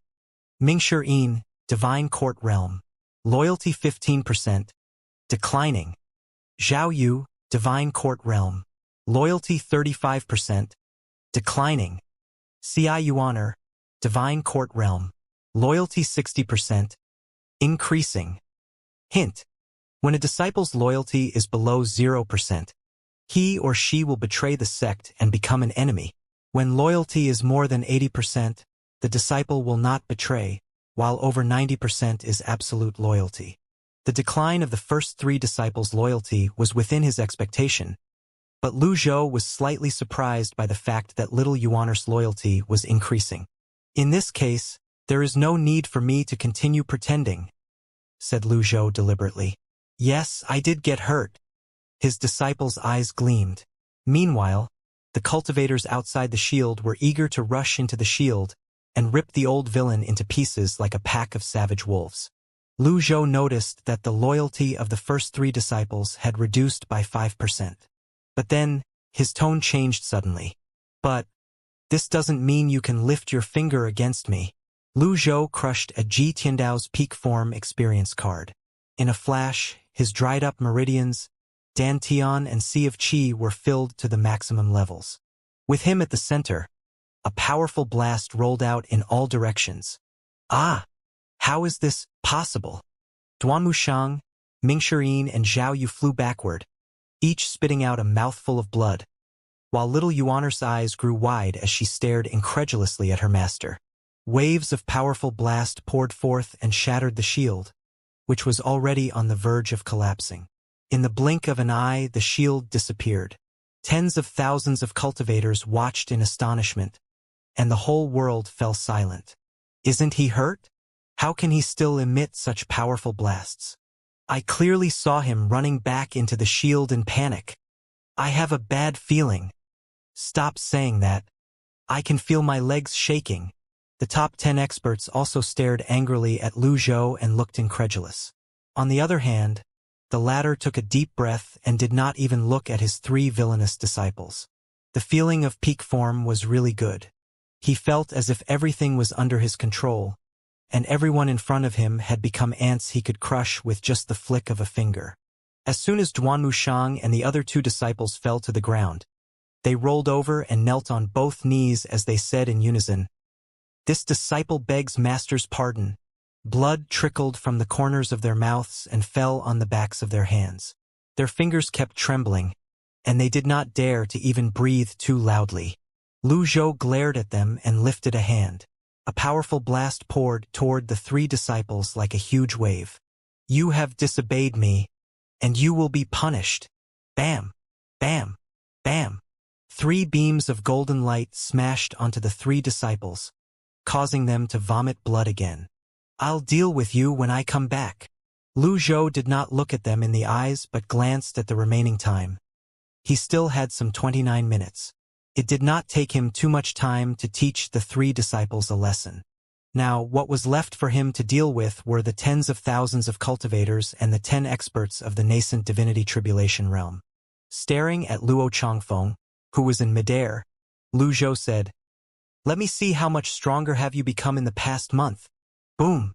Mingshi, Divine Court Realm. Loyalty 15%. Declining. Zhao Yu, Divine Court Realm. Loyalty 35%. Declining. Xi Yuaner, Divine Court Realm. Loyalty 60%. Increasing. Hint. When a disciple's loyalty is below 0%, he or she will betray the sect and become an enemy. When loyalty is more than 80%, the disciple will not betray, while over 90% is absolute loyalty. The decline of the first 3 disciples' loyalty was within his expectation, but Lu Zhou was slightly surprised by the fact that little Yuaner's loyalty was increasing. In this case, there is no need for me to continue pretending, said Lu Zhou deliberately. Yes, I did get hurt. His disciples' eyes gleamed. Meanwhile, the cultivators outside the shield were eager to rush into the shield and rip the old villain into pieces like a pack of savage wolves. Lu Zhou noticed that the loyalty of the first 3 disciples had reduced by 5%. But then, his tone changed suddenly. But, this doesn't mean you can lift your finger against me. Lu Zhou crushed a Ji Tiandao's peak form experience card. In a flash, his dried-up meridians, Dantian and Sea of Qi were filled to the maximum levels. With him at the center, a powerful blast rolled out in all directions. Ah! How is this possible? Duanmushang, Mingshi, and Zhao Yu flew backward, each spitting out a mouthful of blood, while little Yuaner's eyes grew wide as she stared incredulously at her master. Waves of powerful blast poured forth and shattered the shield, which was already on the verge of collapsing. In the blink of an eye, the shield disappeared. Tens of thousands of cultivators watched in astonishment, and the whole world fell silent. Isn't he hurt? How can he still emit such powerful blasts? I clearly saw him running back into the shield in panic. I have a bad feeling. Stop saying that. I can feel my legs shaking. The top 10 experts also stared angrily at Lu Zhou and looked incredulous. On the other hand, the latter took a deep breath and did not even look at his 3 villainous disciples. The feeling of peak form was really good. He felt as if everything was under his control, and everyone in front of him had become ants he could crush with just the flick of a finger. As soon as Duanmushang and the other 2 disciples fell to the ground, they rolled over and knelt on both knees as they said in unison, "This disciple begs Master's pardon." Blood trickled from the corners of their mouths and fell on the backs of their hands. Their fingers kept trembling, and they did not dare to even breathe too loudly. Lu Zhou glared at them and lifted a hand. A powerful blast poured toward the 3 disciples like a huge wave. You have disobeyed me, and you will be punished. Bam! Bam! Bam! 3 beams of golden light smashed onto the 3 disciples, causing them to vomit blood again. I'll deal with you when I come back. Lu Zhou did not look at them in the eyes but glanced at the remaining time. He still had some 29 minutes. It did not take him too much time to teach the 3 disciples a lesson. Now, what was left for him to deal with were the tens of thousands of cultivators and the 10 experts of the nascent divinity tribulation realm. Staring at Luo Changfeng, who was in midair, Lu Zhou said, "Let me see how much stronger have you become in the past month." Boom!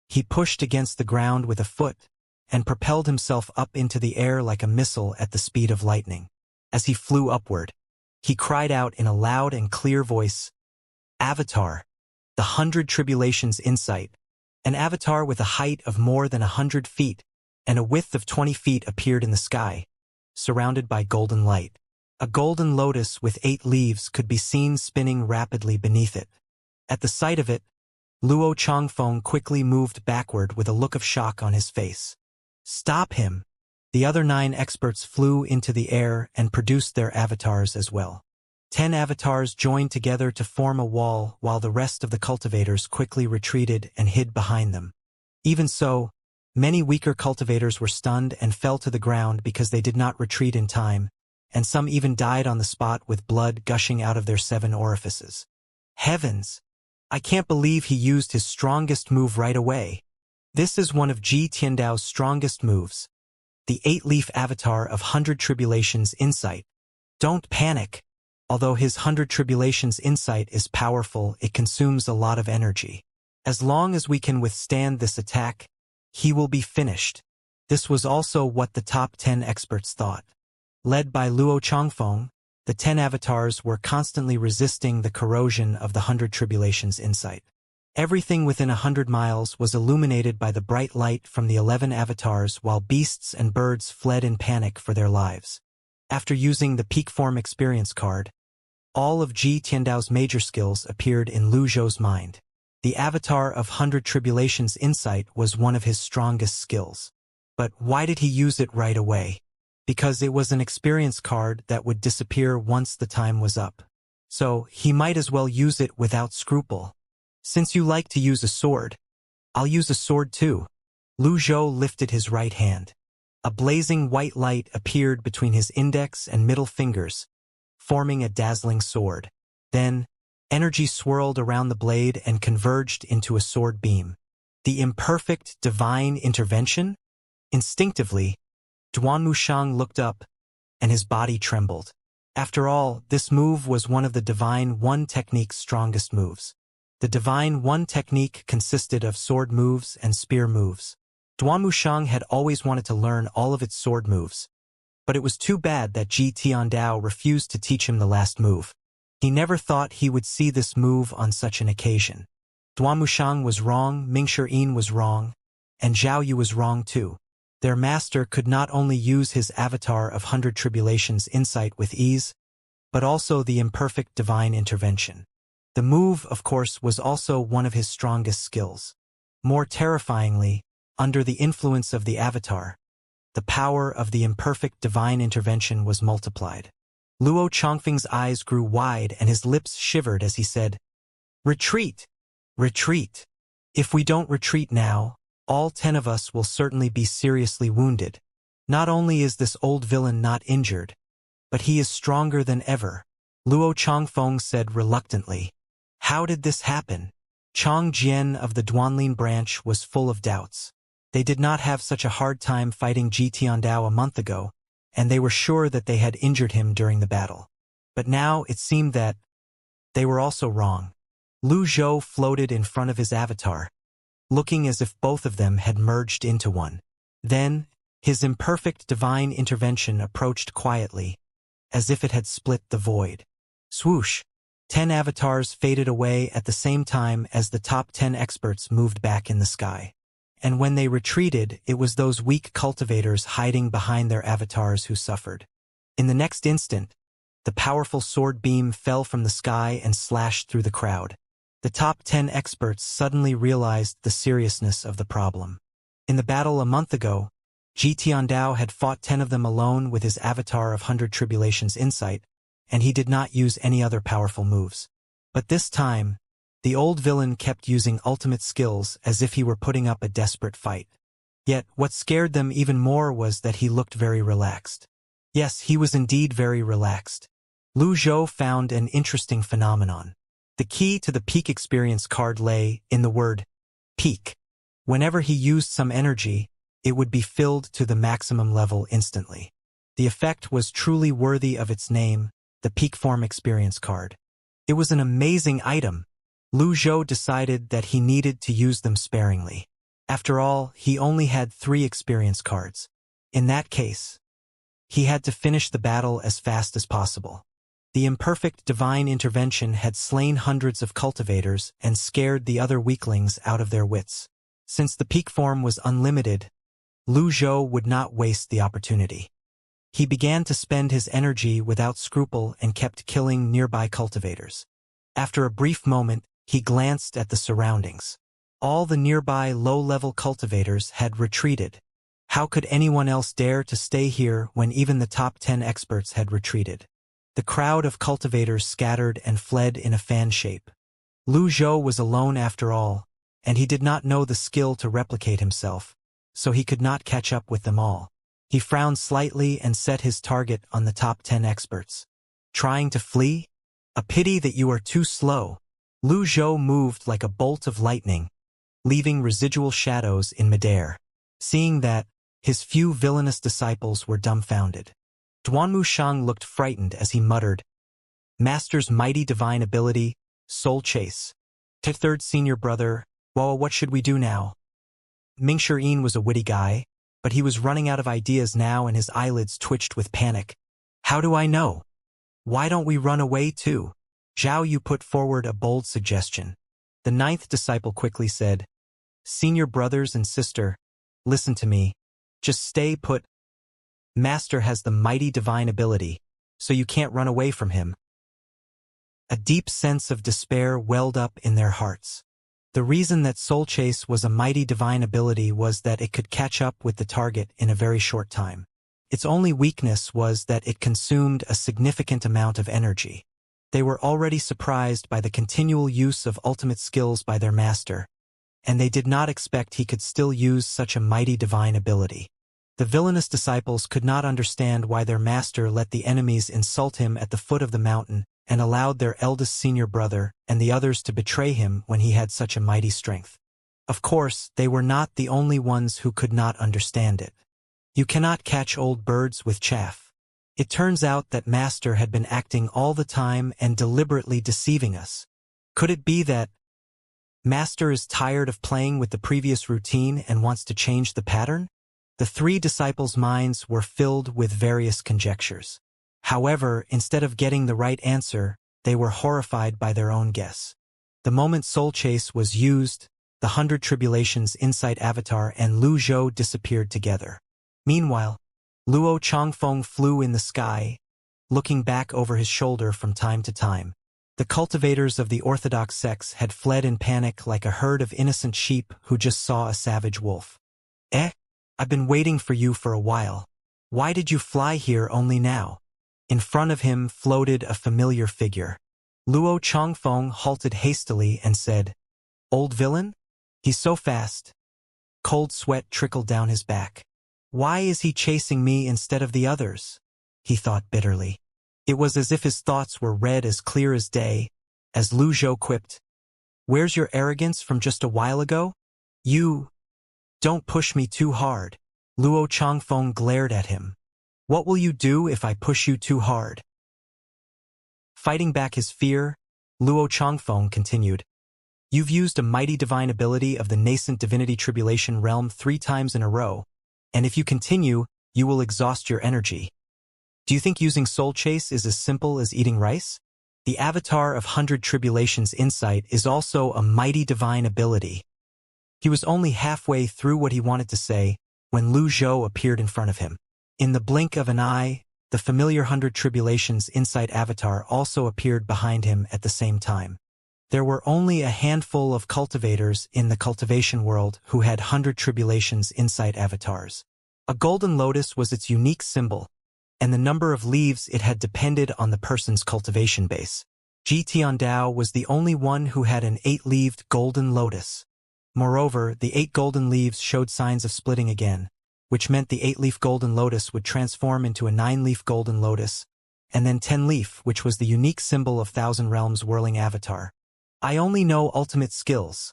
He pushed against the ground with a foot and propelled himself up into the air like a missile at the speed of lightning. As he flew upward, he cried out in a loud and clear voice, "Avatar, the 100 Tribulations Insight." An avatar with a height of more than 100 feet and a width of 20 feet appeared in the sky, surrounded by golden light. A golden lotus with 8 leaves could be seen spinning rapidly beneath it. At the sight of it, Luo Changfeng quickly moved backward with a look of shock on his face. Stop him! The other 9 experts flew into the air and produced their avatars as well. 10 avatars joined together to form a wall while the rest of the cultivators quickly retreated and hid behind them. Even so, many weaker cultivators were stunned and fell to the ground because they did not retreat in time, and some even died on the spot with blood gushing out of their 7 orifices. Heavens! I can't believe he used his strongest move right away. This is one of Ji Tiandao's strongest moves. The 8-leaf avatar of 100 Tribulations Insight. Don't panic. Although his 100 Tribulations Insight is powerful, it consumes a lot of energy. As long as we can withstand this attack, he will be finished. This was also what the top 10 experts thought. Led by Luo Changfeng, the 10 avatars were constantly resisting the corrosion of the 100 Tribulations Insight. Everything within 100 miles was illuminated by the bright light from the 11 avatars while beasts and birds fled in panic for their lives. After using the peak form experience card, all of Ji Tiandao's major skills appeared in Lu Zhou's mind. The avatar of 100 Tribulations Insight was one of his strongest skills. But why did he use it right away? Because it was an experience card that would disappear once the time was up. So he might as well use it without scruple. Since you like to use a sword, I'll use a sword too. Lu Zhou lifted his right hand. A blazing white light appeared between his index and middle fingers, forming a dazzling sword. Then, energy swirled around the blade and converged into a sword beam. The imperfect divine intervention? Instinctively, Duan Mushang looked up, and his body trembled. After all, this move was one of the Divine One technique's strongest moves. The Divine One technique consisted of sword moves and spear moves. Duan Mushang had always wanted to learn all of its sword moves, but it was too bad that Ji Tiandao refused to teach him the last move. He never thought he would see this move on such an occasion. Duan Mushang was wrong, Mingshi Yin was wrong, and Zhao Yu was wrong too. Their master could not only use his avatar of 100 Tribulations Insight with ease, but also the imperfect divine intervention. The move, of course, was also one of his strongest skills. More terrifyingly, under the influence of the avatar, the power of the imperfect divine intervention was multiplied. Luo Changfeng's eyes grew wide and his lips shivered as he said, "Retreat! Retreat! If we don't retreat now, all 10 of us will certainly be seriously wounded. Not only is this old villain not injured, but he is stronger than ever." Luo Changfeng said reluctantly. How did this happen? Chang Jian of the Duanlin branch was full of doubts. They did not have such a hard time fighting Ji Tiandao a month ago, and they were sure that they had injured him during the battle. But now it seemed that they were also wrong. Lu Zhou floated in front of his avatar, looking as if both of them had merged into one. Then, his imperfect divine intervention approached quietly, as if it had split the void. Swoosh! 10 avatars faded away at the same time as the top 10 experts moved back in the sky. And when they retreated, it was those weak cultivators hiding behind their avatars who suffered. In the next instant, the powerful sword beam fell from the sky and slashed through the crowd. The top 10 experts suddenly realized the seriousness of the problem. In the battle a month ago, Ji Tiandao had fought 10 of them alone with his avatar of 100 Tribulations Insight, and he did not use any other powerful moves. But this time, the old villain kept using ultimate skills as if he were putting up a desperate fight. Yet, what scared them even more was that he looked very relaxed. Yes, he was indeed very relaxed. Lu Zhou found an interesting phenomenon. The key to the peak experience card lay in the word peak. Whenever he used some energy, it would be filled to the maximum level instantly. The effect was truly worthy of its name, the peak form experience card. It was an amazing item. Lu Zhou decided that he needed to use them sparingly. After all, he only had 3 experience cards. In that case, he had to finish the battle as fast as possible. The imperfect divine intervention had slain hundreds of cultivators and scared the other weaklings out of their wits. Since the peak form was unlimited, Lu Zhou would not waste the opportunity. He began to spend his energy without scruple and kept killing nearby cultivators. After a brief moment, he glanced at the surroundings. All the nearby low-level cultivators had retreated. How could anyone else dare to stay here when even the top 10 experts had retreated? The crowd of cultivators scattered and fled in a fan shape. Lu Zhou was alone after all, and he did not know the skill to replicate himself, so he could not catch up with them all. He frowned slightly and set his target on the top 10 experts. Trying to flee? A pity that you are too slow. Lu Zhou moved like a bolt of lightning, leaving residual shadows in midair. Seeing that, his few villainous disciples were dumbfounded. Duanmu Shang looked frightened as he muttered, "Master's mighty divine ability, soul chase. To third senior brother, well, what should we do now?" Ming Shirin was a witty guy, but he was running out of ideas now and his eyelids twitched with panic. "How do I know? Why don't we run away too?" Zhao Yu put forward a bold suggestion. The 9th disciple quickly said, "Senior brothers and sister, listen to me. Just stay put. Master has the mighty divine ability, so you can't run away from him." A deep sense of despair welled up in their hearts. The reason that Soul Chase was a mighty divine ability was that it could catch up with the target in a very short time. Its only weakness was that it consumed a significant amount of energy. They were already surprised by the continual use of ultimate skills by their master, and they did not expect he could still use such a mighty divine ability. The villainous disciples could not understand why their master let the enemies insult him at the foot of the mountain and allowed their eldest senior brother and the others to betray him when he had such a mighty strength. Of course, they were not the only ones who could not understand it. You cannot catch old birds with chaff. It turns out that Master had been acting all the time and deliberately deceiving us. Could it be that Master is tired of playing with the previous routine and wants to change the pattern? The 3 disciples' minds were filled with various conjectures. However, instead of getting the right answer, they were horrified by their own guess. The moment Soul Chase was used, the 100 Tribulations Insight Avatar and Lu Zhou disappeared together. Meanwhile, Luo Changfeng flew in the sky, looking back over his shoulder from time to time. The cultivators of the orthodox sects had fled in panic like a herd of innocent sheep who just saw a savage wolf. I've been waiting for you for a while. Why did you fly here only now?" In front of him floated a familiar figure. Luo Changfeng halted hastily and said, "Old villain? He's so fast." Cold sweat trickled down his back. "Why is he chasing me instead of the others?" he thought bitterly. It was as if his thoughts were read as clear as day, as Lu Zhou quipped, "Where's your arrogance from just a while ago? You don't push me too hard." Luo Changfeng glared at him. "What will you do if I push you too hard?" Fighting back his fear, Luo Changfeng continued, "You've used a mighty divine ability of the nascent divinity tribulation realm 3 times in a row, and if you continue, you will exhaust your energy. Do you think using Soul Chase is as simple as eating rice? The avatar of 100 Tribulations Insight is also a mighty divine ability." He was only halfway through what he wanted to say when Lu Zhou appeared in front of him. In the blink of an eye, the familiar 100 Tribulations Insight avatar also appeared behind him at the same time. There were only a handful of cultivators in the cultivation world who had 100 Tribulations Insight avatars. A golden lotus was its unique symbol, and the number of leaves it had depended on the person's cultivation base. Ji Tiandao was the only one who had an 8-leaved golden lotus. Moreover, the 8 golden leaves showed signs of splitting again, which meant the 8-leaf golden lotus would transform into a 9-leaf golden lotus, and then 10-leaf, which was the unique symbol of Thousand Realms whirling avatar. "I only know ultimate skills."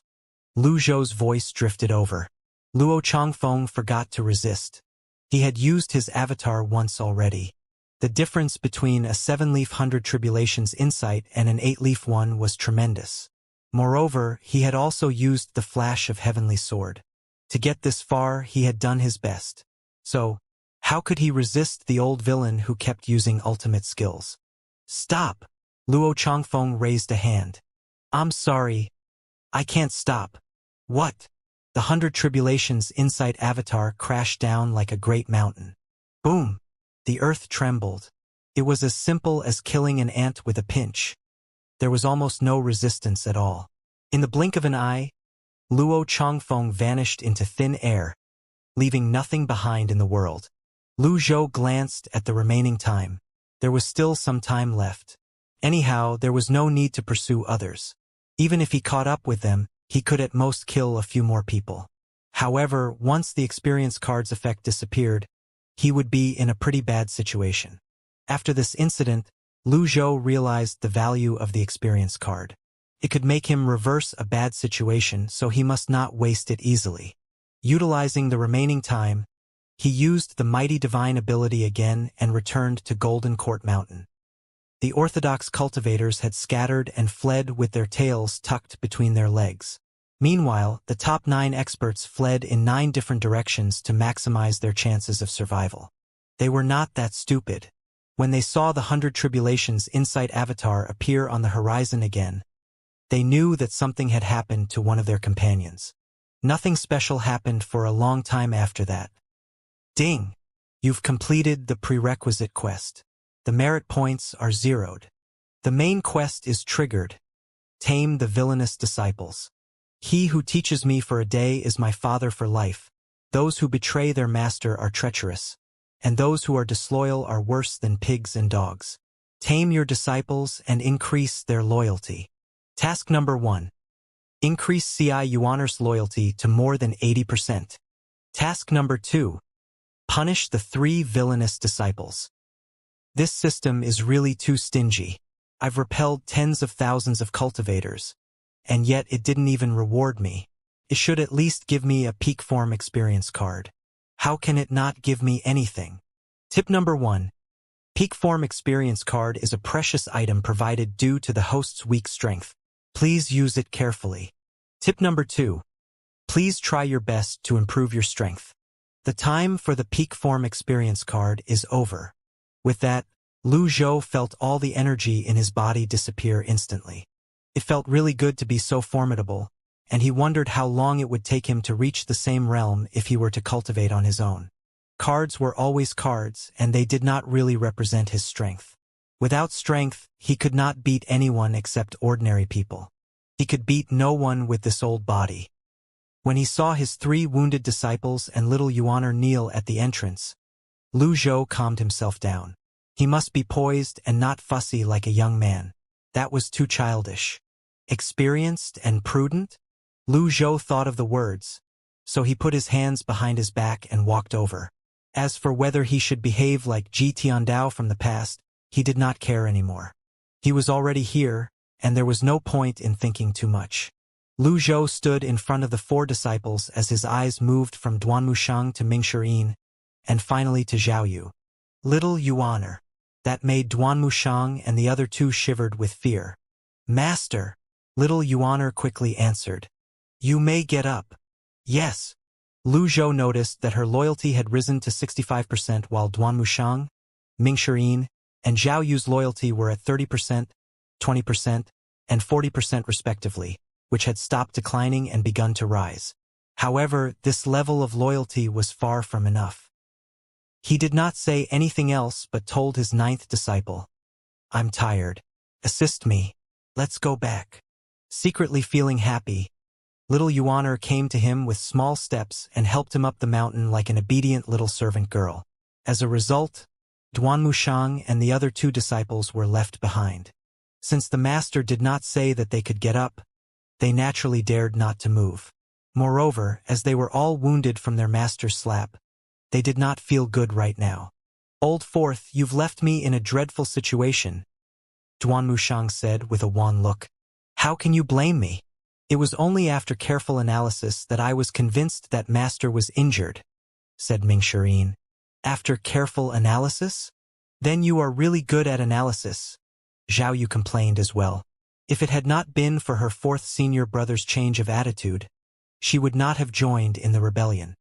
Lu Zhou's voice drifted over. Luo Changfeng forgot to resist. He had used his avatar once already. The difference between a 7-leaf 100 Tribulations Insight and an 8-leaf one was tremendous. Moreover, he had also used the flash of Heavenly Sword. To get this far, he had done his best. So, how could he resist the old villain who kept using ultimate skills? "Stop!" Luo Changfeng raised a hand. "I'm sorry. I can't stop." "What?" The 100 Tribulations Insight avatar crashed down like a great mountain. Boom! The earth trembled. It was as simple as killing an ant with a pinch. There was almost no resistance at all. In the blink of an eye, Luo Chongfeng vanished into thin air, leaving nothing behind in the world. Lu Zhou glanced at the remaining time. There was still some time left. Anyhow, there was no need to pursue others. Even if he caught up with them, he could at most kill a few more people. However, once the experience card's effect disappeared, he would be in a pretty bad situation. After this incident, Lu Zhou realized the value of the experience card. It could make him reverse a bad situation, so he must not waste it easily. Utilizing the remaining time, he used the mighty divine ability again and returned to Golden Court Mountain. The orthodox cultivators had scattered and fled with their tails tucked between their legs. Meanwhile, the top 9 experts fled in 9 different directions to maximize their chances of survival. They were not that stupid. When they saw the 100 Tribulations Insight avatar appear on the horizon again, they knew that something had happened to one of their companions. Nothing special happened for a long time after that. Ding! You've completed the prerequisite quest. The merit points are zeroed. The main quest is triggered. Tame the villainous disciples. He who teaches me for a day is my father for life. Those who betray their master are treacherous, and those who are disloyal are worse than pigs and dogs. Tame your disciples and increase their loyalty. Task number 1. Increase CI Yuaner's loyalty to more than 80%. Task number 2. Punish the 3 villainous disciples. This system is really too stingy. I've repelled tens of thousands of cultivators, and yet it didn't even reward me. It should at least give me a peak form experience card. How can it not give me anything? Tip number 1. Peak form experience card is a precious item provided due to the host's weak strength. Please use it carefully. Tip number 2. Please try your best to improve your strength. The time for the peak form experience card is over. With that, Lu Zhou felt all the energy in his body disappear instantly. It felt really good to be so formidable, and he wondered how long it would take him to reach the same realm if he were to cultivate on his own. Cards were always cards, and they did not really represent his strength. Without strength, he could not beat anyone except ordinary people. He could beat no one with this old body. When he saw his 3 wounded disciples and little Yuaner kneel at the entrance, Lu Zhou calmed himself down. He must be poised and not fussy like a young man. That was too childish. Experienced and prudent? Lu Zhou thought of the words, so he put his hands behind his back and walked over. As for whether he should behave like Ji Tiandao from the past, he did not care anymore. He was already here, and there was no point in thinking too much. Lu Zhou stood in front of the 4 disciples as his eyes moved from Duanmushang to Mingxirin, and finally to Xiaoyu. Little Yuaner. That made Duanmushang and the other 2 shivered with fear. Master, little Yuaner quickly answered. You may get up. Yes. Lu Zhou noticed that her loyalty had risen to 65% while Duanmushang, Mingxirin, and Xiaoyu's loyalty were at 30%, 20%, and 40% respectively, which had stopped declining and begun to rise. However, this level of loyalty was far from enough. He did not say anything else but told his 9th disciple, I'm tired. Assist me. Let's go back. Secretly feeling happy, little Yuaner came to him with small steps and helped him up the mountain like an obedient little servant girl. As a result, Duanmushang and the other 2 disciples were left behind. Since the master did not say that they could get up, they naturally dared not to move. Moreover, as they were all wounded from their master's slap, they did not feel good right now. Old Fourth, you've left me in a dreadful situation, Duanmushang said with a wan look. How can you blame me? It was only after careful analysis that I was convinced that master was injured, said Mingxirin. After careful analysis? Then you are really good at analysis, Xiaoyu complained as well. If it had not been for her 4th senior brother's change of attitude, she would not have joined in the rebellion.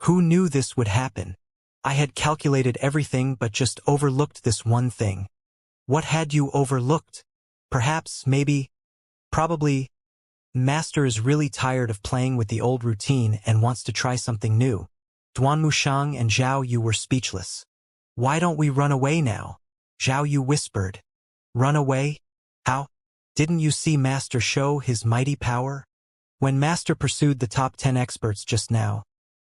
Who knew this would happen? I had calculated everything but just overlooked this one thing. What had you overlooked? Perhaps, maybe, probably, Master is really tired of playing with the old routine and wants to try something new. Duanmushang and Xiaoyu were speechless. Why don't we run away now? Zhao Yu whispered. Run away? How? Didn't you see Master show his mighty power? When Master pursued the top 10 experts just now,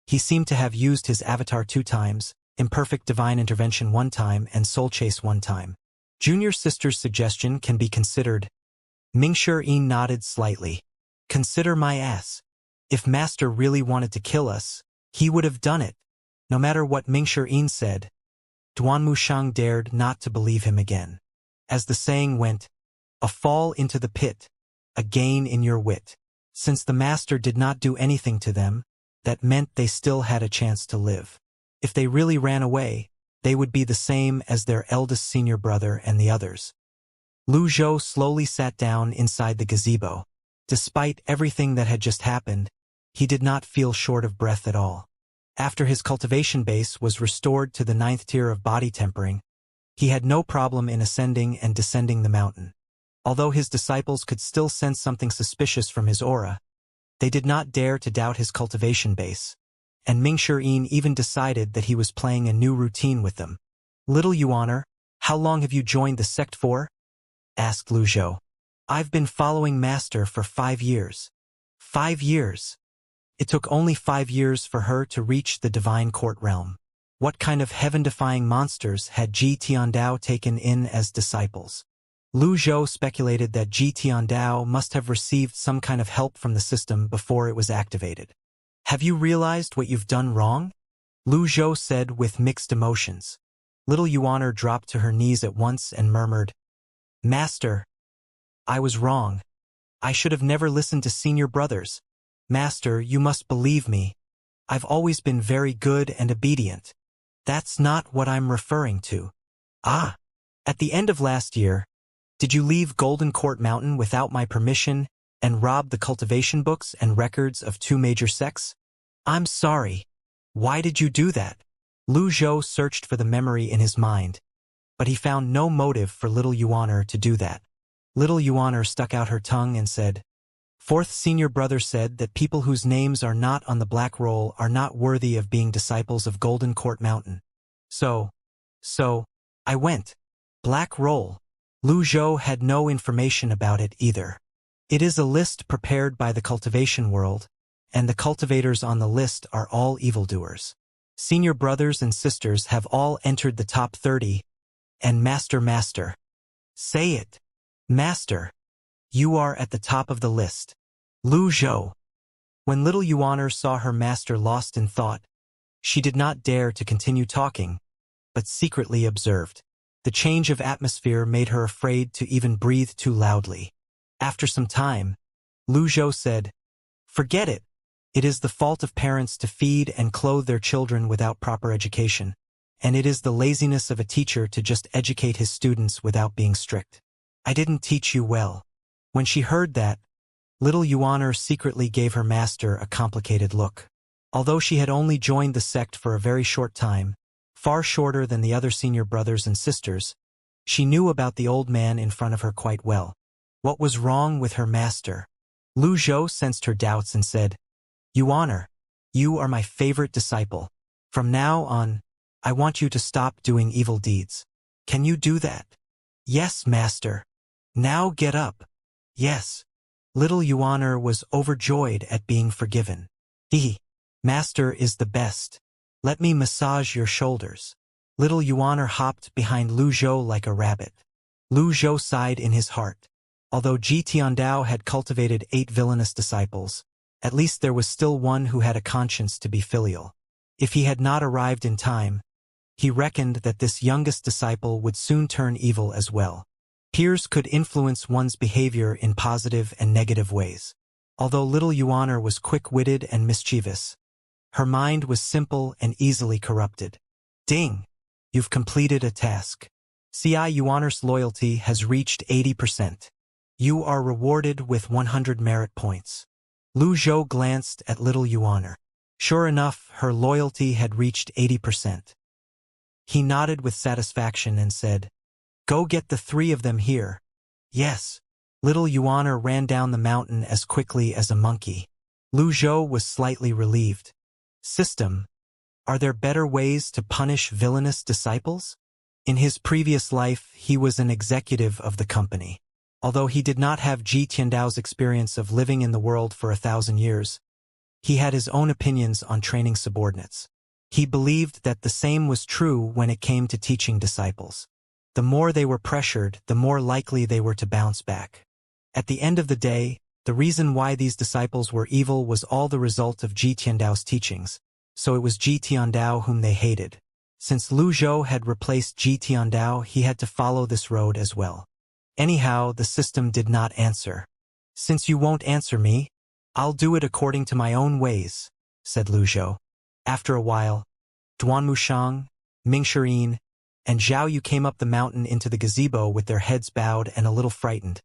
he seemed to have used his avatar 2 times, imperfect divine intervention 1 time, and soul chase 1 time. Junior sister's suggestion can be considered. Mingshi nodded slightly. Consider my ass. If Master really wanted to kill us, he would have done it. No matter what Mingshi said, Duan Mushang dared not to believe him again. As the saying went, a fall into the pit, a gain in your wit. Since the Master did not do anything to them, that meant they still had a chance to live. If they really ran away, they would be the same as their eldest senior brother and the others. Lu Zhou slowly sat down inside the gazebo. Despite everything that had just happened, he did not feel short of breath at all. After his cultivation base was restored to the 9th tier of body tempering, he had no problem in ascending and descending the mountain. Although his disciples could still sense something suspicious from his aura, they did not dare to doubt his cultivation base, and Mingshi even decided that he was playing a new routine with them. Little Yuaner, how long have you joined the sect for? Asked Lu Zhou. I've been following Master for 5 years. 5 years. It took only 5 years for her to reach the divine court realm. What kind of heaven-defying monsters had Ji Tiandao taken in as disciples? Lu Zhou speculated that Ji Tiandao must have received some kind of help from the system before it was activated. Have you realized what you've done wrong? Lu Zhou said with mixed emotions. Little Yuaner dropped to her knees at once and murmured, Master, I was wrong. I should have never listened to senior brothers. Master, you must believe me. I've always been very good and obedient. That's not what I'm referring to. Ah, at the end of last year, did you leave Golden Court Mountain without my permission and rob the cultivation books and records of 2 major sects? I'm sorry. Why did you do that? Lu Zhou searched for the memory in his mind, but he found no motive for Little Yuaner to do that. Little Yuaner stuck out her tongue and said, 4th senior brother said that people whose names are not on the black roll are not worthy of being disciples of Golden Court Mountain. So, I went. Black roll. Lu Zhou had no information about it either. It is a list prepared by the cultivation world, and the cultivators on the list are all evildoers. Senior brothers and sisters have all entered the top 30, and Master. Say it. Master. You are at the top of the list. Lu Zhou. When Little Yuaner saw her master lost in thought, she did not dare to continue talking, but secretly observed. The change of atmosphere made her afraid to even breathe too loudly. After some time, Lu Zhou said, Forget it. It is the fault of parents to feed and clothe their children without proper education, and it is the laziness of a teacher to just educate his students without being strict. I didn't teach you well. When she heard that, Little Yuaner secretly gave her master a complicated look. Although she had only joined the sect for a very short time, far shorter than the other senior brothers and sisters, she knew about the old man in front of her quite well. What was wrong with her master? Lu Zhou sensed her doubts and said, Yuaner, you are my favorite disciple. From now on, I want you to stop doing evil deeds. Can you do that? Yes, master. Now get up. Yes. Little Yuaner was overjoyed at being forgiven. Master is the best. Let me massage your shoulders. Little Yuaner hopped behind Lu Zhou like a rabbit. Lu Zhou sighed in his heart. Although Ji Tiandao had cultivated 8 villainous disciples, at least there was still one who had a conscience to be filial. If he had not arrived in time, he reckoned that this youngest disciple would soon turn evil as well. Peers could influence one's behavior in positive and negative ways. Although Little Yuaner was quick-witted and mischievous, her mind was simple and easily corrupted. Ding! You've completed a task. CI Yuaner's loyalty has reached 80%. You are rewarded with 100 merit points. Lu Zhou glanced at Little Yuaner. Sure enough, her loyalty had reached 80%. He nodded with satisfaction and said, Go get the 3 of them here. Yes. Little Yuaner ran down the mountain as quickly as a monkey. Lu Zhou was slightly relieved. System. Are there better ways to punish villainous disciples? In his previous life, he was an executive of the company. Although he did not have Ji Tiandao's experience of living in the world for 1,000 years, he had his own opinions on training subordinates. He believed that the same was true when it came to teaching disciples. The more they were pressured, the more likely they were to bounce back. At the end of the day, the reason why these disciples were evil was all the result of Ji Tiandao's teachings, so it was Ji Tiandao whom they hated. Since Lu Zhou had replaced Ji Tiandao, he had to follow this road as well. Anyhow, the system did not answer. "Since you won't answer me, I'll do it according to my own ways," said Lu Zhou. After a while, Duan Mushang, Ming Shirin, and Zhao Yu came up the mountain into the gazebo with their heads bowed and a little frightened,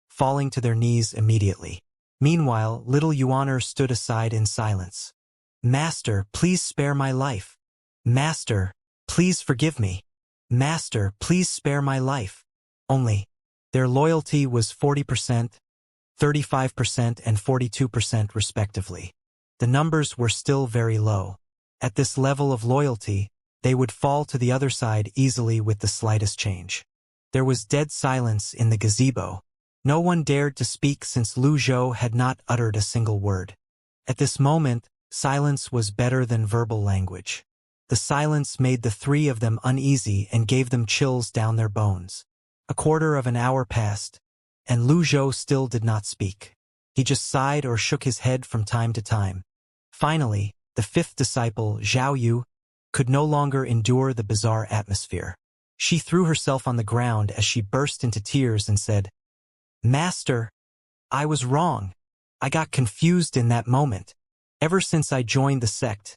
falling to their knees immediately. Meanwhile, little Yuaner stood aside in silence. "Master, please spare my life. Master, please forgive me. Master, please spare my life." Only, their loyalty was 40%, 35% and 42% respectively. The numbers were still very low. At this level of loyalty, they would fall to the other side easily with the slightest change. There was dead silence in the gazebo. No one dared to speak since Lu Zhou had not uttered a single word. At this moment, silence was better than verbal language. The silence made the three of them uneasy and gave them chills down their bones. A quarter of an hour passed, and Lu Zhou still did not speak. He just sighed or shook his head from time to time. Finally, the fifth disciple, Zhao Yu, could no longer endure the bizarre atmosphere. She threw herself on the ground as she burst into tears and said, "Master, I was wrong. I got confused in that moment. Ever since I joined the sect,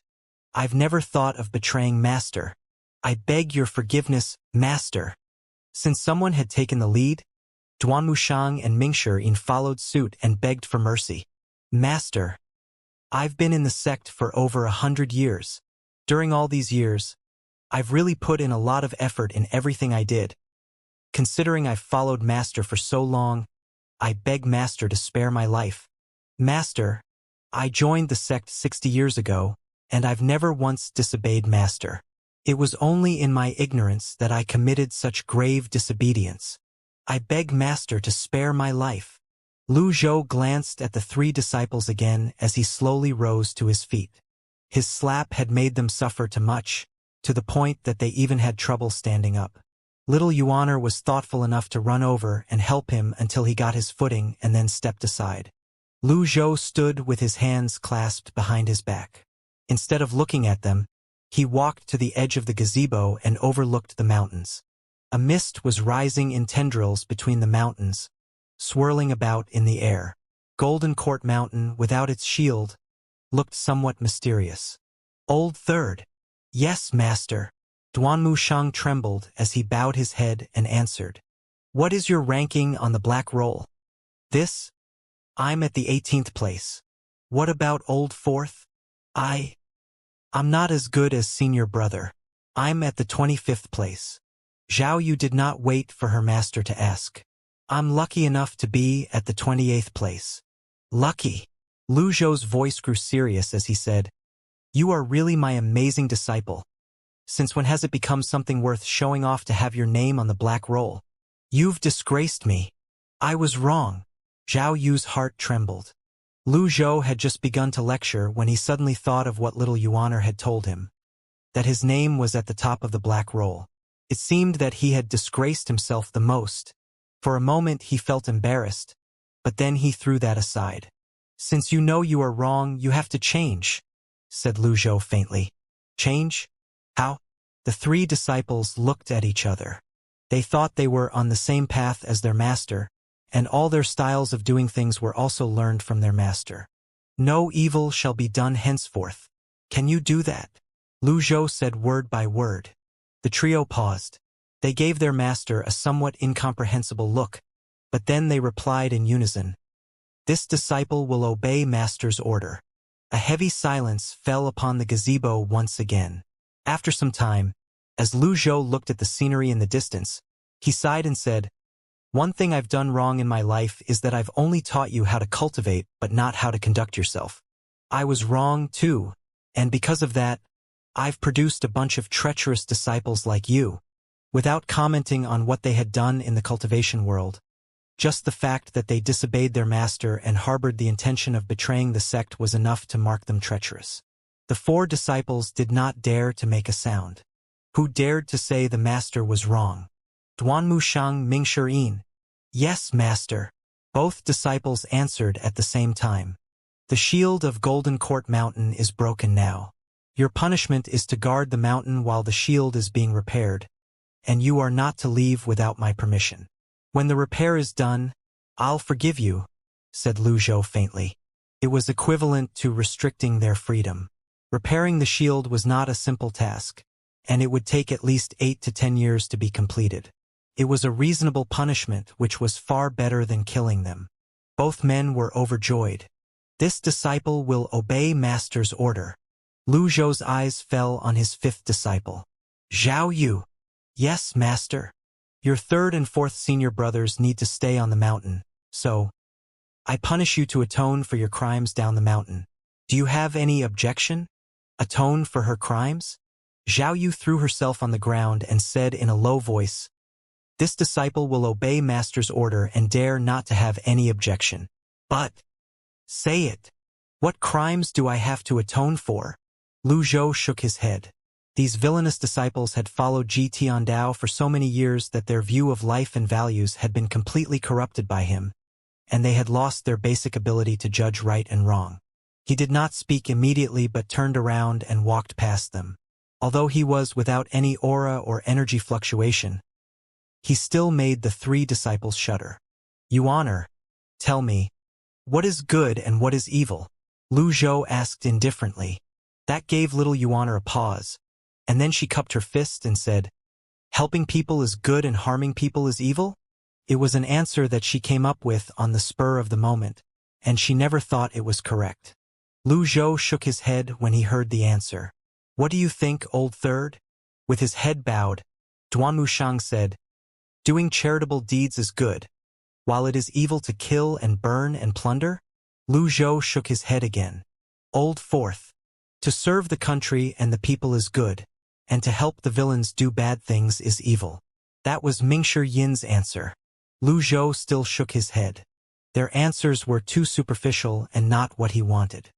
I've never thought of betraying Master. I beg your forgiveness, Master." Since someone had taken the lead, Duan Mushang and Ming Shirin followed suit and begged for mercy. "Master, I've been in the sect for over 100 years. During all these years, I've really put in a lot of effort in everything I did. Considering I've followed Master for so long, I beg Master to spare my life. Master, I joined the sect 60 years ago, and I've never once disobeyed Master. It was only in my ignorance that I committed such grave disobedience. I beg Master to spare my life." Lu Zhou glanced at the three disciples again as he slowly rose to his feet. His slap had made them suffer too much, to the point that they even had trouble standing up. Little Yuaner was thoughtful enough to run over and help him until he got his footing and then stepped aside. Lu Zhou stood with his hands clasped behind his back. Instead of looking at them, he walked to the edge of the gazebo and overlooked the mountains. A mist was rising in tendrils between the mountains, swirling about in the air. Golden Court Mountain, without its shield, looked somewhat mysterious. "Old Third." "Yes, Master." Duan Mushang trembled as he bowed his head and answered. "What is your ranking on the black roll?" "This? I'm at the 18th place." "What about Old Fourth?" I'm not as good as Senior Brother. I'm at the 25th place." Zhao Yu did not wait for her master to ask. "I'm lucky enough to be at the 28th place." "Lucky?" Lu Zhou's voice grew serious as he said, "You are really my amazing disciple. Since when has it become something worth showing off to have your name on the black roll? You've disgraced me." "I was wrong." Zhao Yu's heart trembled. Lu Zhou had just begun to lecture when he suddenly thought of what little Yuaner had told him, that his name was at the top of the black roll. It seemed that he had disgraced himself the most. For a moment he felt embarrassed, but then he threw that aside. "Since you know you are wrong, you have to change," said Lu Zhou faintly. "Change? How?" The three disciples looked at each other. They thought they were on the same path as their master, and all their styles of doing things were also learned from their master. "No evil shall be done henceforth. Can you do that?" Lu Zhou said word by word. The trio paused. They gave their master a somewhat incomprehensible look, but then they replied in unison, "This disciple will obey Master's order." A heavy silence fell upon the gazebo once again. After some time, as Lu Zhou looked at the scenery in the distance, he sighed and said, "One thing I've done wrong in my life is that I've only taught you how to cultivate but not how to conduct yourself. I was wrong, too, and because of that, I've produced a bunch of treacherous disciples like you. Without commenting on what they had done in the cultivation world, just the fact that they disobeyed their master and harbored the intention of betraying the sect was enough to mark them treacherous. The 4 disciples did not dare to make a sound. Who dared to say the master was wrong? Duanmu Shang Mingshi. Yes, master. Both disciples answered at the same time. The shield of Golden Court Mountain is broken now. Your punishment is to guard the mountain while the shield is being repaired, and you are not to leave without my permission. When the repair is done, I'll forgive you, said Lu Zhou faintly. It was equivalent to restricting their freedom. Repairing the shield was not a simple task, and it would take at least 8 to 10 years to be completed. It was a reasonable punishment which was far better than killing them. Both men were overjoyed. This disciple will obey master's order. Lu Zhou's eyes fell on his 5th disciple. Zhao Yu. Yes, master. Your 3rd and 4th senior brothers need to stay on the mountain, so I punish you to atone for your crimes down the mountain. Do you have any objection? Atone for her crimes? Zhao Yu threw herself on the ground and said in a low voice, This disciple will obey master's order and dare not to have any objection. But, say it. What crimes do I have to atone for? Lu Zhou shook his head. These villainous disciples had followed Ji Tiandao for so many years that their view of life and values had been completely corrupted by him, and they had lost their basic ability to judge right and wrong. He did not speak immediately but turned around and walked past them. Although he was without any aura or energy fluctuation, he still made the 3 disciples shudder. You honor, tell me, what is good and what is evil? Lu Zhou asked indifferently. That gave little Yuan a pause, and then she cupped her fist and said, Helping people is good and harming people is evil? It was an answer that she came up with on the spur of the moment, and she never thought it was correct. Lu Zhou shook his head when he heard the answer. What do you think, old third? With his head bowed, Duanmu Shang said, Doing charitable deeds is good, while it is evil to kill and burn and plunder? Lu Zhou shook his head again. Old fourth. To serve the country and the people is good, and to help the villains do bad things is evil. That was Mingshi Yin's answer. Lu Zhou still shook his head. Their answers were too superficial and not what he wanted.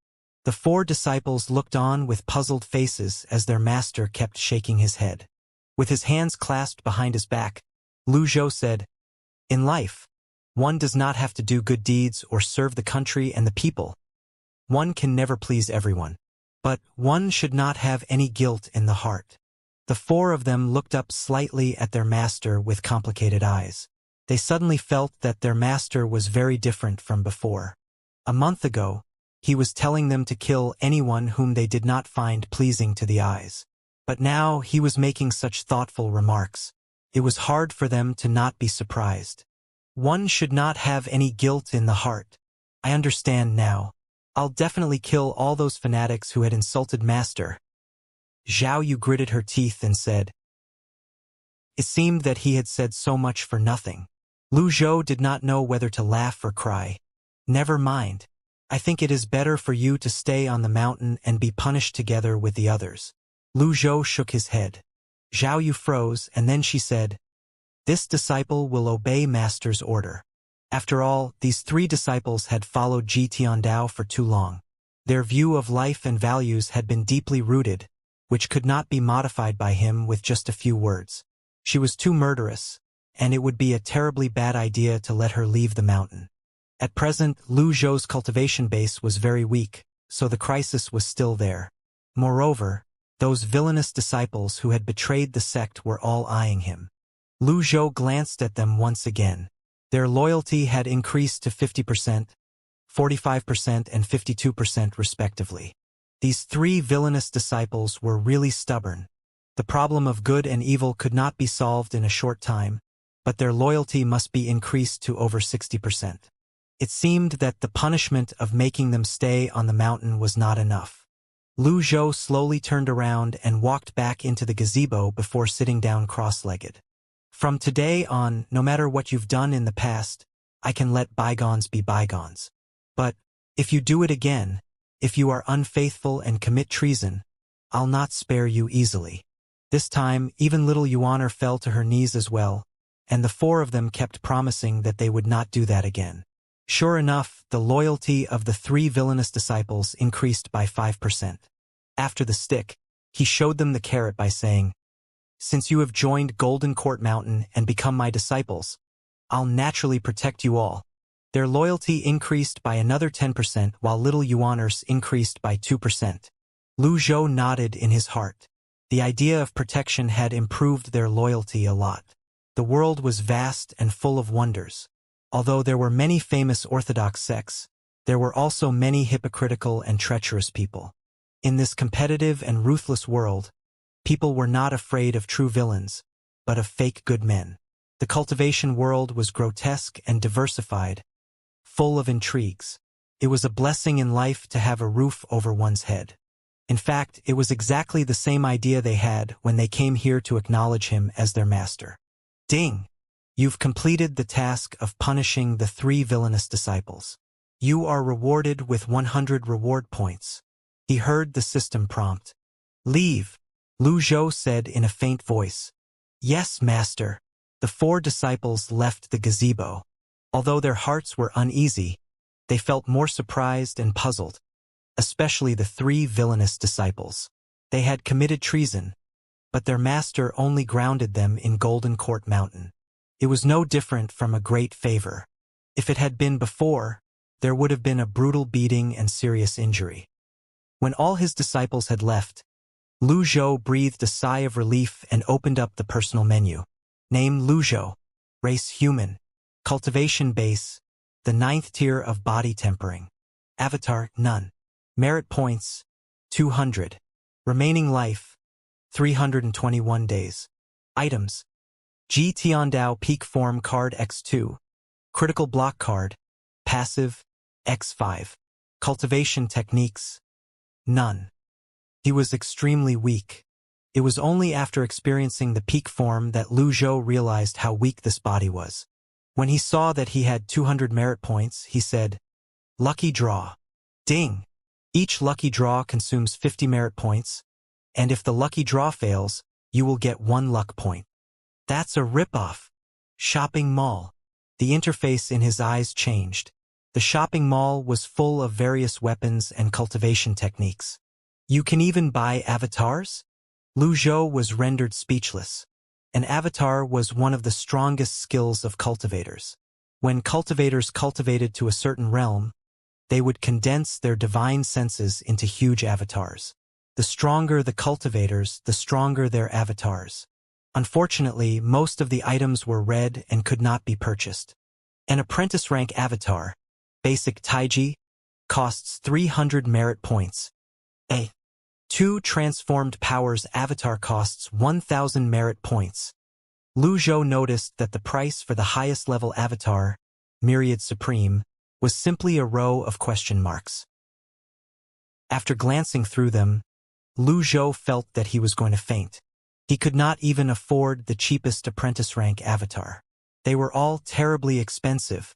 The 4 disciples looked on with puzzled faces as their master kept shaking his head. With his hands clasped behind his back, Lu Zhou said, In life, one does not have to do good deeds or serve the country and the people. One can never please everyone. But one should not have any guilt in the heart. The 4 of them looked up slightly at their master with complicated eyes. They suddenly felt that their master was very different from before. A month ago, he was telling them to kill anyone whom they did not find pleasing to the eyes. But now he was making such thoughtful remarks. It was hard for them to not be surprised. One should not have any guilt in the heart. I understand now. I'll definitely kill all those fanatics who had insulted Master. Zhao Yu gritted her teeth and said. It seemed that he had said so much for nothing. Lu Zhou did not know whether to laugh or cry. Never mind. I think it is better for you to stay on the mountain and be punished together with the others. Lu Zhou shook his head. Zhao Yu froze, and then she said, This disciple will obey Master's order. After all, these 3 disciples had followed Ji Tiandao for too long. Their view of life and values had been deeply rooted, which could not be modified by him with just a few words. She was too murderous, and it would be a terribly bad idea to let her leave the mountain. At present, Lu Zhou's cultivation base was very weak, so the crisis was still there. Moreover, those villainous disciples who had betrayed the sect were all eyeing him. Lu Zhou glanced at them once again. Their loyalty had increased to 50%, 45% and 52% respectively. These 3 villainous disciples were really stubborn. The problem of good and evil could not be solved in a short time, but their loyalty must be increased to over 60%. It seemed that the punishment of making them stay on the mountain was not enough. Lu Zhou slowly turned around and walked back into the gazebo before sitting down cross-legged. From today on, no matter what you've done in the past, I can let bygones be bygones. But, if you do it again, if you are unfaithful and commit treason, I'll not spare you easily. This time, even little Yuaner fell to her knees as well, and the four of them kept promising that they would not do that again. Sure enough, the loyalty of the three villainous disciples increased by 5%. After the stick, he showed them the carrot by saying, "Since you have joined Golden Court Mountain and become my disciples, I'll naturally protect you all." Their loyalty increased by another 10% while little Yuaners increased by 2%. Lu Zhou nodded in his heart. The idea of protection had improved their loyalty a lot. The world was vast and full of wonders. Although there were many famous Orthodox sects, there were also many hypocritical and treacherous people. In this competitive and ruthless world, people were not afraid of true villains, but of fake good men. The cultivation world was grotesque and diversified, full of intrigues. It was a blessing in life to have a roof over one's head. In fact, it was exactly the same idea they had when they came here to acknowledge him as their master. Ding! You've completed the task of punishing the three villainous disciples. You are rewarded with 100 reward points. He heard the system prompt. Leave, Lu Zhou said in a faint voice. Yes, master. The four disciples left the gazebo. Although their hearts were uneasy, they felt more surprised and puzzled. Especially the three villainous disciples. They had committed treason, but their master only grounded them in Golden Court Mountain. It was no different from a great favor. If it had been before, there would have been a brutal beating and serious injury. When all his disciples had left, Lu Zhou breathed a sigh of relief and opened up the personal menu. Name Lu Zhou. Race human. Cultivation base, the 9th tier of body tempering. Avatar, none. Merit points, 200. Remaining life, 321 days. Items. Ji Tiandao Peak Form Card X2. Critical Block Card. Passive, X5. Cultivation Techniques. None. He was extremely weak. It was only after experiencing the peak form that Lu Zhou realized how weak this body was. When he saw that he had 200 merit points, he said, Lucky draw. Ding! Each lucky draw consumes 50 merit points, and if the lucky draw fails, you will get 1 luck point. That's a ripoff. Shopping mall. The interface in his eyes changed. The shopping mall was full of various weapons and cultivation techniques. You can even buy avatars? Lu Zhou was rendered speechless. An avatar was one of the strongest skills of cultivators. When cultivators cultivated to a certain realm, they would condense their divine senses into huge avatars. The stronger the cultivators, the stronger their avatars. Unfortunately, most of the items were red and could not be purchased. An apprentice rank avatar, basic Taiji, costs 300 merit points. A 2 transformed powers avatar costs 1,000 merit points. Lu Zhou noticed that the price for the highest level avatar, Myriad Supreme, was simply a row of question marks. After glancing through them, Lu Zhou felt that he was going to faint. He could not even afford the cheapest apprentice rank avatar. They were all terribly expensive.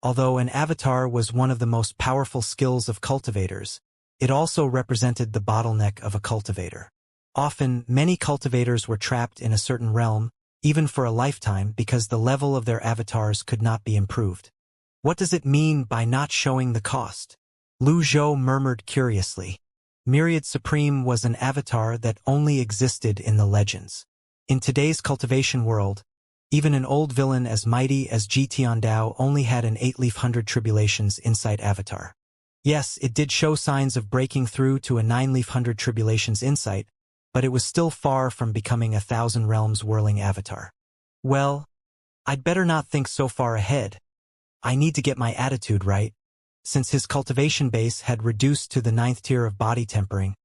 Although an avatar was one of the most powerful skills of cultivators, it also represented the bottleneck of a cultivator. Often, many cultivators were trapped in a certain realm, even for a lifetime, because the level of their avatars could not be improved. What does it mean by not showing the cost? Lu Zhou murmured curiously. Myriad Supreme was an avatar that only existed in the legends. In today's cultivation world, even an old villain as mighty as Ji Tiandao only had an 8-leaf 100 Tribulations Insight avatar. Yes, it did show signs of breaking through to a 9-leaf 100 Tribulations Insight, but it was still far from becoming a 1,000 Realms whirling avatar. Well, I'd better not think so far ahead. I need to get my attitude right. Since his cultivation base had reduced to the 9th tier of body tempering,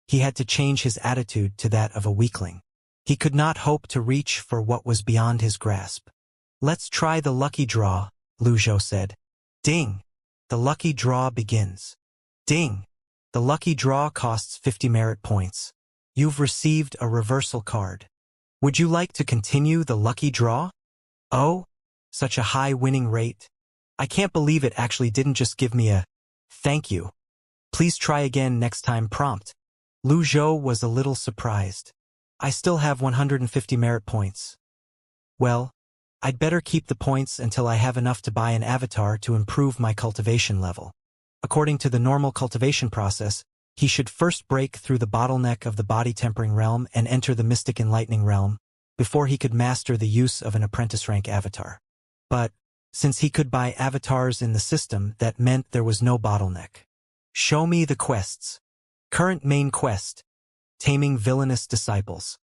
he had to change his attitude to that of a weakling. He could not hope to reach for what was beyond his grasp. Let's try the lucky draw, Lu Zhou said. Ding! The lucky draw begins. Ding! The lucky draw costs 50 merit points. You've received a reversal card. Would you like to continue the lucky draw? Oh, such a high winning rate. I can't believe it actually didn't just give me a thank you. Please try again next time prompt. Lu Zhou was a little surprised. I still have 150 merit points. Well, I'd better keep the points until I have enough to buy an avatar to improve my cultivation level. According to the normal cultivation process, he should first break through the bottleneck of the body tempering realm and enter the mystic enlightening realm, before he could master the use of an apprentice rank avatar. But, since he could buy avatars in the system, that meant there was no bottleneck. Show me the quests. Current main quest: Taming Villainous Disciples.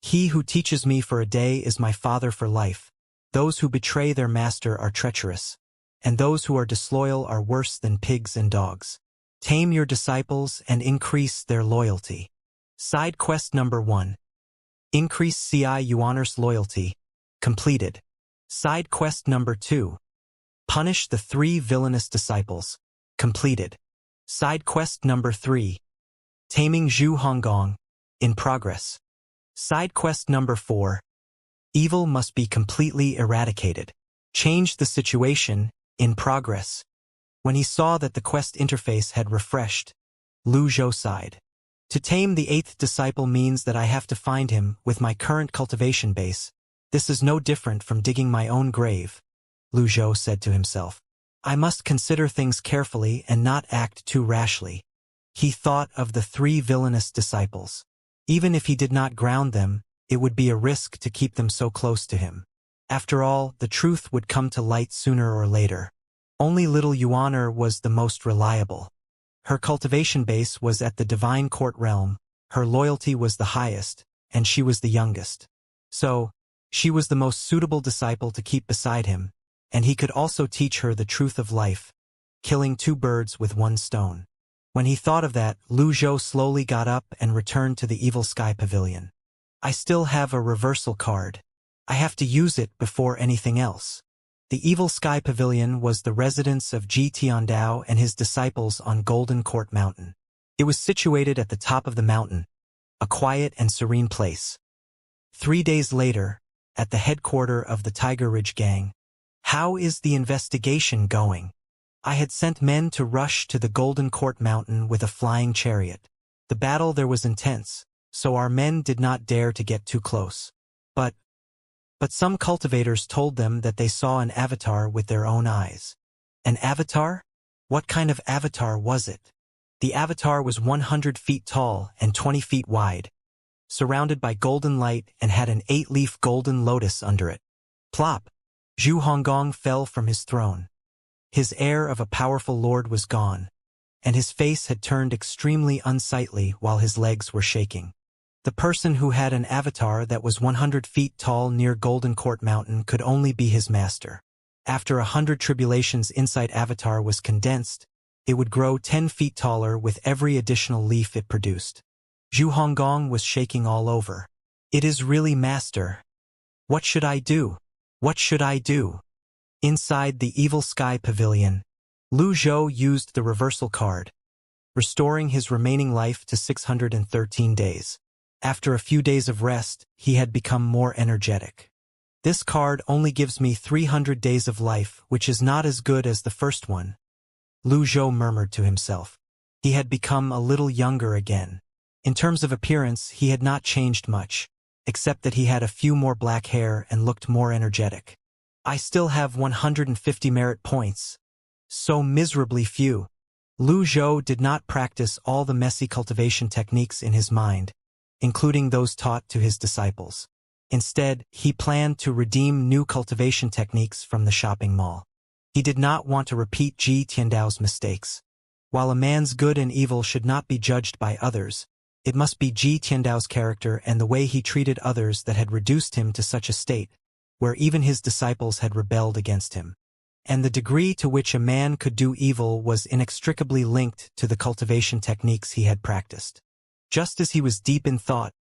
He who teaches me for a day is my father for life. Those who betray their master are treacherous, and those who are disloyal are worse than pigs and dogs. Tame your disciples and increase their loyalty. Side quest number 1. Increase CI Yuaner's loyalty. Completed. Side quest number 2. Punish the 3 villainous disciples. Completed. Side quest number 3. Taming Zhu Honggong. In progress. Side quest number 4. Evil must be completely eradicated. Change the situation. In progress. When he saw that the quest interface had refreshed, Lu Zhou sighed. To tame the 8th disciple means that I have to find him with my current cultivation base. This is no different from digging my own grave, Lu Zhou said to himself. I must consider things carefully and not act too rashly. He thought of the 3 villainous disciples. Even if he did not ground them, it would be a risk to keep them so close to him. After all, the truth would come to light sooner or later. Only little Yuaner was the most reliable. Her cultivation base was at the Divine Court realm, her loyalty was the highest, and she was the youngest. So, she was the most suitable disciple to keep beside him, and he could also teach her the truth of life, killing 2 birds with 1 stone. When he thought of that, Lu Zhou slowly got up and returned to the Evil Sky Pavilion. I still have a reversal card. I have to use it before anything else. The Evil Sky Pavilion was the residence of Ji Tiandao and his disciples on Golden Court Mountain. It was situated at the top of the mountain, a quiet and serene place. 3 days later, at the headquarters of the Tiger Ridge Gang. How is the investigation going? I had sent men to rush to the Golden Court Mountain with a flying chariot. The battle there was intense, so our men did not dare to get too close. But some cultivators told them that they saw an avatar with their own eyes. An avatar? What kind of avatar was it? The avatar was 100 feet tall and 20 feet wide, surrounded by golden light and had an 8-leaf golden lotus under it. Plop! Zhu Honggong fell from his throne. His air of a powerful lord was gone, and his face had turned extremely unsightly while his legs were shaking. The person who had an avatar that was 100 feet tall near Golden Court Mountain could only be his master. After 100 tribulations, Insight Avatar was condensed. It would grow 10 feet taller with every additional leaf it produced. Zhu Honggong was shaking all over. It is really master. What should I do? What should I do? Inside the Evil Sky Pavilion, Lu Zhou used the reversal card, restoring his remaining life to 613 days. After a few days of rest, he had become more energetic. This card only gives me 300 days of life, which is not as good as the first one, Lu Zhou murmured to himself. He had become a little younger again. In terms of appearance, he had not changed much, except that he had a few more black hair and looked more energetic. I still have 150 merit points. So miserably few. Lu Zhou did not practice all the messy cultivation techniques in his mind, including those taught to his disciples. Instead, he planned to redeem new cultivation techniques from the shopping mall. He did not want to repeat Ji Tiandao's mistakes. While a man's good and evil should not be judged by others, it must be Ji Tiandao's character and the way he treated others that had reduced him to such a state, where even his disciples had rebelled against him. And the degree to which a man could do evil was inextricably linked to the cultivation techniques he had practiced. Just as he was deep in thought,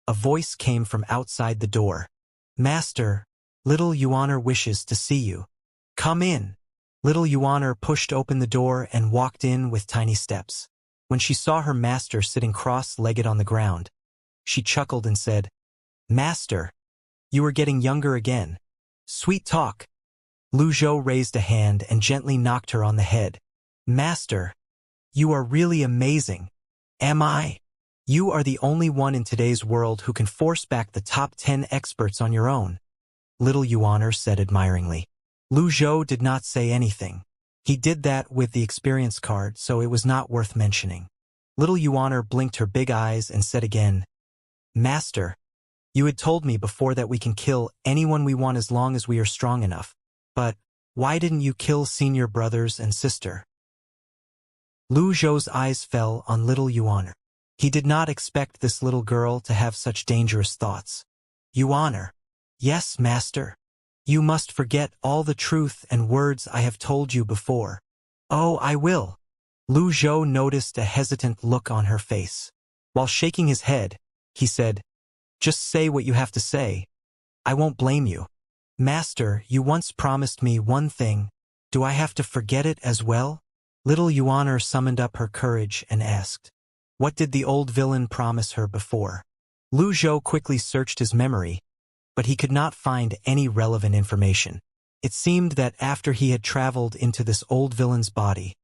a voice came from outside the door. Master, little Yuaner wishes to see you. Come in. Little Yuaner pushed open the door and walked in with tiny steps. When she saw her master sitting cross-legged on the ground, she chuckled and said, Master, you are getting younger again. Sweet talk. Lu Zhou raised a hand and gently knocked her on the head. Master, you are really amazing. Am I? You are the only one in today's world who can force back the top 10 experts on your own, little Yuan said admiringly. Lu Zhou did not say anything. He did that with the experience card, so it was not worth mentioning. Little Yuan blinked her big eyes and said again, Master, you had told me before that we can kill anyone we want as long as we are strong enough. But why didn't you kill senior brothers and sister? Lu Zhou's eyes fell on little Yuan. He did not expect this little girl to have such dangerous thoughts. Yuan, yes, master. You must forget all the truth and words I have told you before. Oh, I will. Lu Zhou noticed a hesitant look on her face. While shaking his head, he said, Just say what you have to say. I won't blame you. Master, you once promised me one thing. Do I have to forget it as well? Little Yuan summoned up her courage and asked, What did the old villain promise her before? Lu Zhou quickly searched his memory, but he could not find any relevant information. It seemed that after he had traveled into this old villain's body,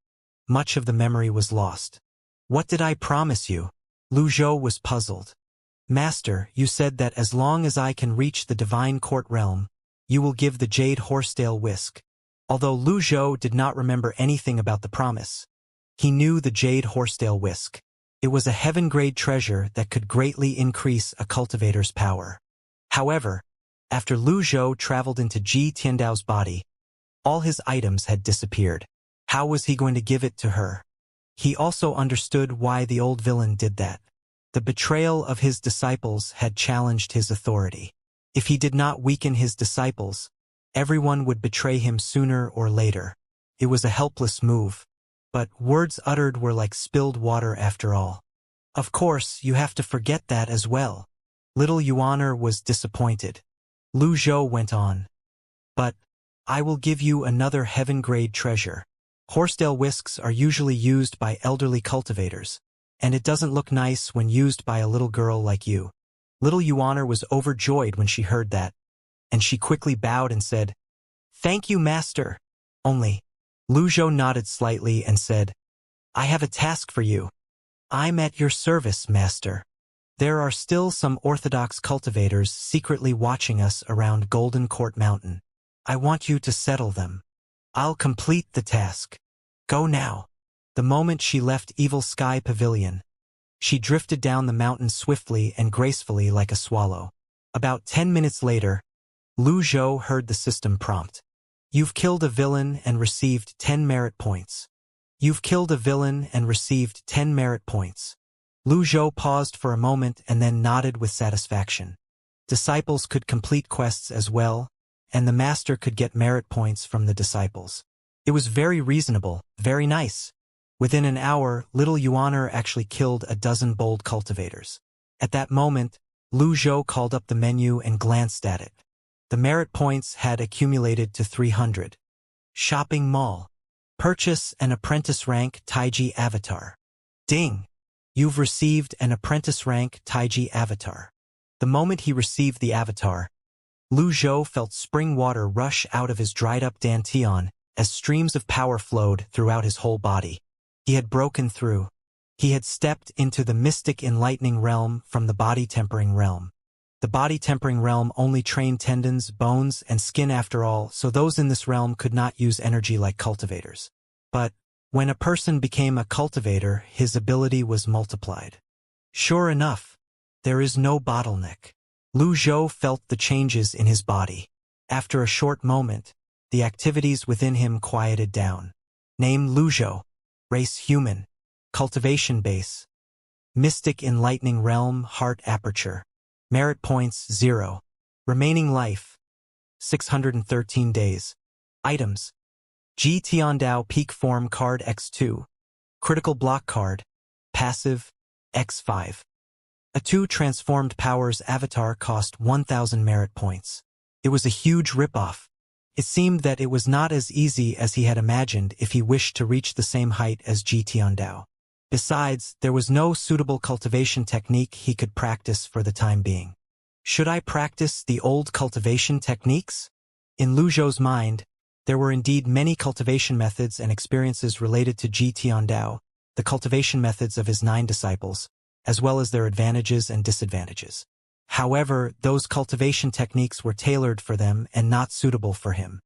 much of the memory was lost. What did I promise you? Lu Zhou was puzzled. Master, you said that as long as I can reach the divine court realm, you will give the jade horsetail whisk. Although Lu Zhou did not remember anything about the promise, he knew the jade horsetail whisk. It was a heaven-grade treasure that could greatly increase a cultivator's power. However, after Lu Zhou traveled into Ji Tiandao's body, all his items had disappeared. How was he going to give it to her? He also understood why the old villain did that. The betrayal of his disciples had challenged his authority. If he did not weaken his disciples, everyone would betray him sooner or later. It was a helpless move. But words uttered were like spilled water after all. Of course, you have to forget that as well. Little Yuan was disappointed. Lu Zhou went on. But I will give you another heaven-grade treasure. Horsetail whisks are usually used by elderly cultivators, and it doesn't look nice when used by a little girl like you. Little Yuan was overjoyed when she heard that, and she quickly bowed and said, Thank you, master. Only, Lu Zhou nodded slightly and said, I have a task for you. I'm at your service, master. There are still some orthodox cultivators secretly watching us around Golden Court Mountain. I want you to settle them. I'll complete the task. Go now. The moment she left Evil Sky Pavilion, she drifted down the mountain swiftly and gracefully like a swallow. About 10 minutes later, Lu Zhou heard the system prompt. You've killed a villain and received 10 merit points. You've killed a villain and received 10 merit points. Lu Zhou paused for a moment and then nodded with satisfaction. Disciples could complete quests as well, and the master could get merit points from the disciples. It was very reasonable, very nice. Within an hour, little Yuan actually killed a dozen bold cultivators. At that moment, Lu Zhou called up the menu and glanced at it. The merit points had accumulated to 300. Shopping mall. Purchase an apprentice rank Taiji avatar. Ding! You've received an apprentice rank Taiji avatar. The moment he received the avatar, Lu Zhou felt spring water rush out of his dried-up dantian as streams of power flowed throughout his whole body. He had broken through. He had stepped into the mystic enlightening realm from the body-tempering realm. The body-tempering realm only trained tendons, bones, and skin after all, so those in this realm could not use energy like cultivators. But when a person became a cultivator, his ability was multiplied. Sure enough, there is no bottleneck. Lu Zhou felt the changes in his body. After a short moment, the activities within him quieted down. Name Lu Zhou. Race human. Cultivation base. Mystic enlightening realm, heart aperture. Merit points 0. Remaining life 613 days. Items. Ji Tiandao Peak Form Card X2. Critical Block Card. Passive X5. A 2 Transformed Powers avatar cost 1,000 merit points. It was a huge ripoff. It seemed that it was not as easy as he had imagined if he wished to reach the same height as Ji Tiandao. Besides, there was no suitable cultivation technique he could practice for the time being. Should I practice the old cultivation techniques? In Lu Zhou's mind, there were indeed many cultivation methods and experiences related to Ji Tiandao, the cultivation methods of his 9 disciples, as well as their advantages and disadvantages. However, those cultivation techniques were tailored for them and not suitable for him.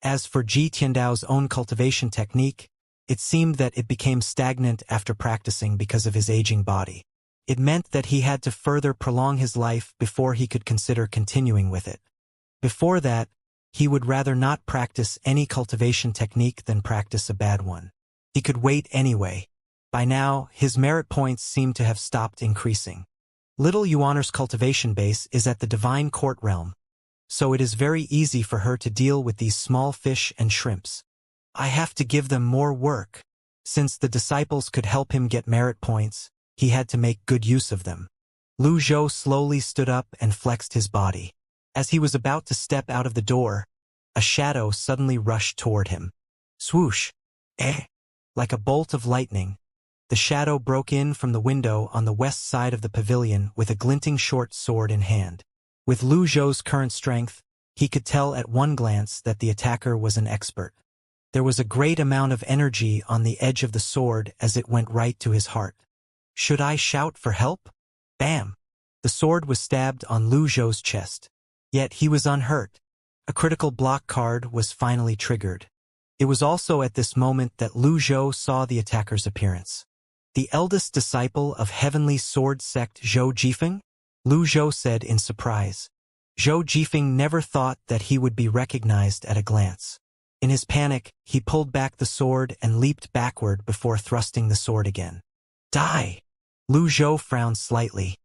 As for Ji Tiandao's own cultivation technique, it seemed that it became stagnant after practicing because of his aging body. It meant that he had to further prolong his life before he could consider continuing with it. Before that, he would rather not practice any cultivation technique than practice a bad one. He could wait anyway. By now, his merit points seemed to have stopped increasing. Little Yuaner's cultivation base is at the Divine Court realm, so it is very easy for her to deal with these small fish and shrimps. I have to give them more work. Since the disciples could help him get merit points, he had to make good use of them. Lu Zhou slowly stood up and flexed his body. As he was about to step out of the door, a shadow suddenly rushed toward him. Swoosh! Like a bolt of lightning, the shadow broke in from the window on the west side of the pavilion with a glinting short sword in hand. With Lu Zhou's current strength, he could tell at one glance that the attacker was an expert. There was a great amount of energy on the edge of the sword as it went right to his heart. Should I shout for help? Bam! The sword was stabbed on Lu Zhou's chest. Yet he was unhurt. A critical block card was finally triggered. It was also at this moment that Lu Zhou saw the attacker's appearance. The eldest disciple of Heavenly Sword Sect Zhou Jifeng? Lu Zhou said in surprise. Zhou Jifeng never thought that he would be recognized at a glance. In his panic, he pulled back the sword and leaped backward before thrusting the sword again. Die! Lu Zhou frowned slightly.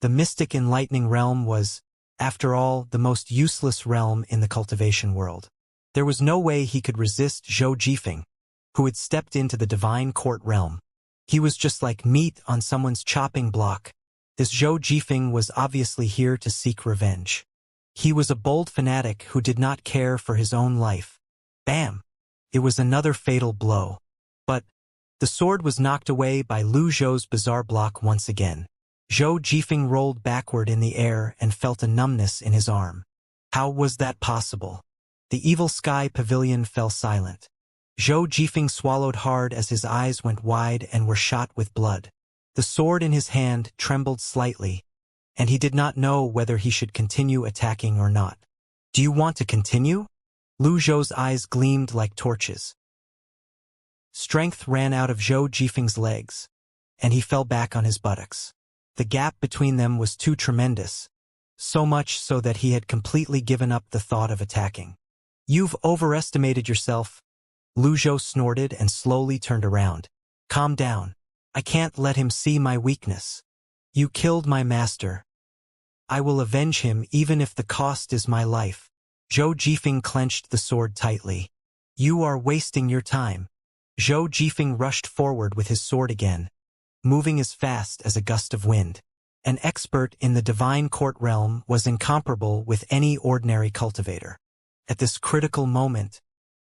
The mystic enlightening realm was, after all, the most useless realm in the cultivation world. There was no way he could resist Zhou Jifeng, who had stepped into the Divine Court realm. He was just like meat on someone's chopping block. This Zhou Jifeng was obviously here to seek revenge. He was a bold fanatic who did not care for his own life. Bam! It was another fatal blow. But the sword was knocked away by Lu Zhou's bizarre block once again. Zhou Jifeng rolled backward in the air and felt a numbness in his arm. How was that possible? The evil sky pavilion fell silent. Zhou Jifeng swallowed hard as his eyes went wide and were shot with blood. The sword in his hand trembled slightly, and he did not know whether he should continue attacking or not. Do you want to continue? Lu Zhou's eyes gleamed like torches. Strength ran out of Zhou Jifeng's legs, and he fell back on his buttocks. The gap between them was too tremendous, so much so that he had completely given up the thought of attacking. You've overestimated yourself. Lu Zhou snorted and slowly turned around. Calm down. I can't let him see my weakness. You killed my master. I will avenge him even if the cost is my life. Zhou Jifeng clenched the sword tightly. You are wasting your time. Zhou Jifeng rushed forward with his sword again, moving as fast as a gust of wind. An expert in the Divine Court realm was incomparable with any ordinary cultivator. At this critical moment,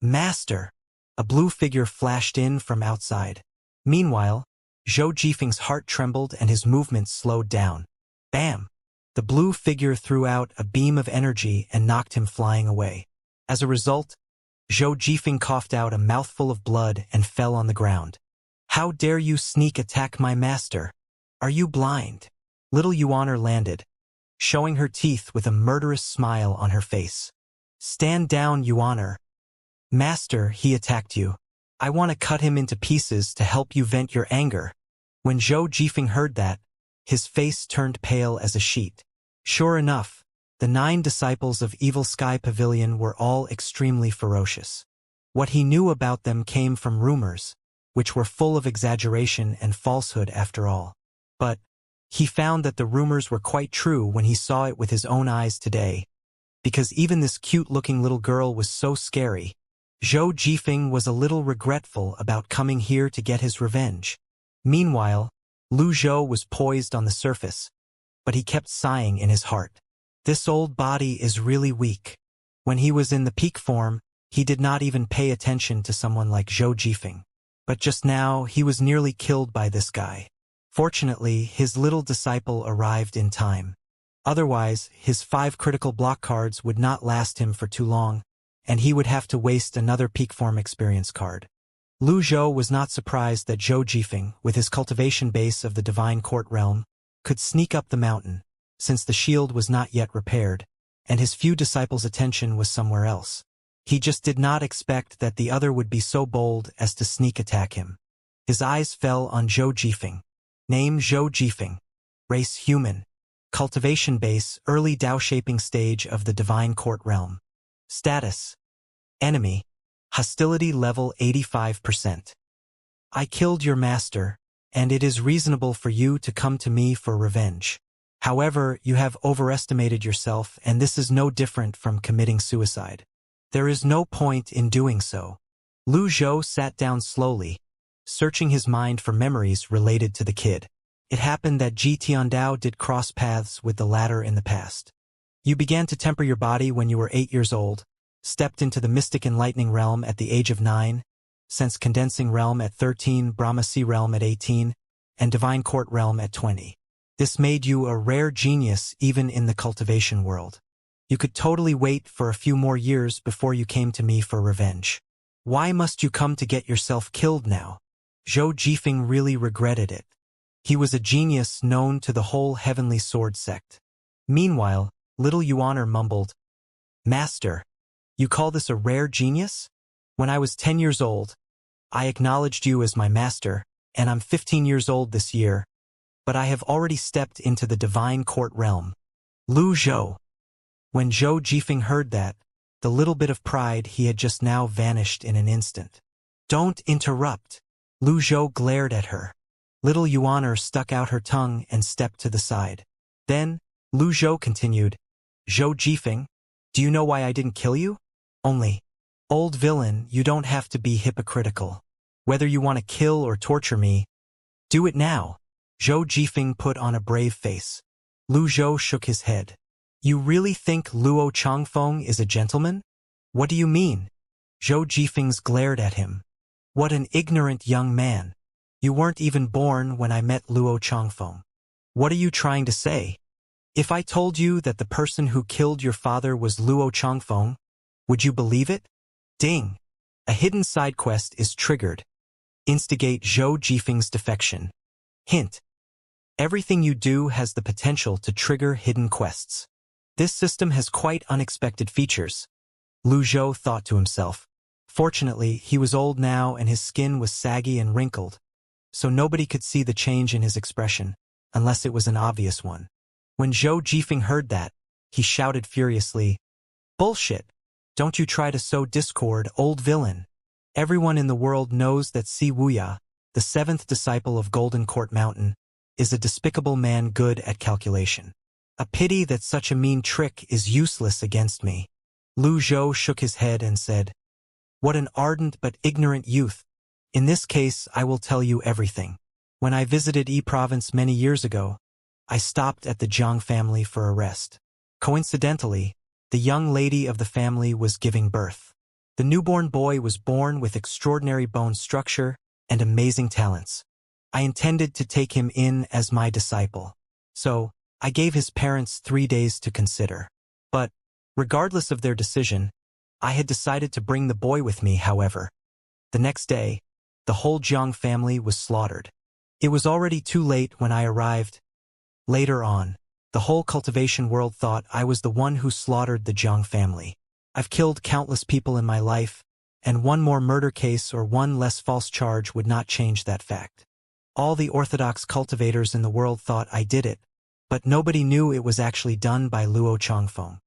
Master! A blue figure flashed in from outside. Meanwhile, Zhou Jifeng's heart trembled and his movements slowed down. Bam! The blue figure threw out a beam of energy and knocked him flying away. As a result, Zhou Jifeng coughed out a mouthful of blood and fell on the ground. How dare you sneak attack my master? Are you blind? Little Yuaner landed, showing her teeth with a murderous smile on her face. Stand down, Yuaner. Master, he attacked you. I want to cut him into pieces to help you vent your anger. When Zhou Jifeng heard that, his face turned pale as a sheet. Sure enough, the 9 disciples of Evil Sky Pavilion were all extremely ferocious. What he knew about them came from rumors, which were full of exaggeration and falsehood after all. But he found that the rumors were quite true when he saw it with his own eyes today, because even this cute-looking little girl was so scary. Zhou Jifeng was a little regretful about coming here to get his revenge. Meanwhile, Lu Zhou was poised on the surface, but he kept sighing in his heart. This old body is really weak. When he was in the peak form, he did not even pay attention to someone like Zhou Jifeng. But just now, he was nearly killed by this guy. Fortunately, his little disciple arrived in time. Otherwise, his 5 critical block cards would not last him for too long, and he would have to waste another peak form experience card. Lu Zhou was not surprised that Zhou Jifeng, with his cultivation base of the divine court realm, could sneak up the mountain, since the shield was not yet repaired, and his few disciples' attention was somewhere else. He just did not expect that the other would be so bold as to sneak attack him. His eyes fell on Zhou Jifeng. Name Zhou Jifeng. Race human. Cultivation base, early Dao-shaping stage of the divine court realm. Status. Enemy. Hostility level 85%. I killed your master, and it is reasonable for you to come to me for revenge. However, you have overestimated yourself, and this is no different from committing suicide. There is no point in doing so. Lu Zhou sat down slowly, searching his mind for memories related to the kid. It happened that Ji Tiandao did cross paths with the latter in the past. You began to temper your body when you were 8 years old, stepped into the mystic enlightening realm at the age of 9, sense condensing realm at 13, Brahmasi realm at 18, and divine court realm at 20. This made you a rare genius even in the cultivation world. You could totally wait for a few more years before you came to me for revenge. Why must you come to get yourself killed now? Zhou Jifeng really regretted it. He was a genius known to the whole heavenly sword sect. Meanwhile, little Yuaner mumbled, Master, you call this a rare genius? When I was 10 years old, I acknowledged you as my master, and I'm 15 years old this year, but I have already stepped into the divine court realm. Lu Zhou. When Zhou Jifeng heard that, the little bit of pride he had just now vanished in an instant. Don't interrupt. Lu Zhou glared at her. Little Yuaner stuck out her tongue and stepped to the side. Then, Lu Zhou continued, Zhou Jifeng, do you know why I didn't kill you? Only, old villain, you don't have to be hypocritical. Whether you want to kill or torture me, do it now. Zhou Jifeng put on a brave face. Lu Zhou shook his head. You really think Luo Changfeng is a gentleman? What do you mean? Zhou Jifeng glared at him. What an ignorant young man. You weren't even born when I met Luo Changfeng. What are you trying to say? If I told you that the person who killed your father was Luo Changfeng, would you believe it? Ding! A hidden side quest is triggered. Instigate Zhou Jifeng's defection. Hint. Everything you do has the potential to trigger hidden quests. This system has quite unexpected features. Lu Zhou thought to himself. Fortunately, he was old now and his skin was saggy and wrinkled, so nobody could see the change in his expression, unless it was an obvious one. When Zhou Jifeng heard that, he shouted furiously, Bullshit! Don't you try to sow discord, old villain. Everyone in the world knows that Si Wuya, the 7th disciple of Golden Court Mountain, is a despicable man good at calculation. A pity that such a mean trick is useless against me. Lu Zhou shook his head and said, What an ardent but ignorant youth. In this case, I will tell you everything. When I visited Yi Province many years ago, I stopped at the Jiang family for a rest. Coincidentally, the young lady of the family was giving birth. The newborn boy was born with extraordinary bone structure and amazing talents. I intended to take him in as my disciple, so I gave his parents 3 days to consider. But, regardless of their decision, I had decided to bring the boy with me, however. The next day, the whole Jiang family was slaughtered. It was already too late when I arrived. Later on, the whole cultivation world thought I was the one who slaughtered the Jiang family. I've killed countless people in my life, and one more murder case or one less false charge would not change that fact. All the orthodox cultivators in the world thought I did it, but nobody knew it was actually done by Luo Changfeng.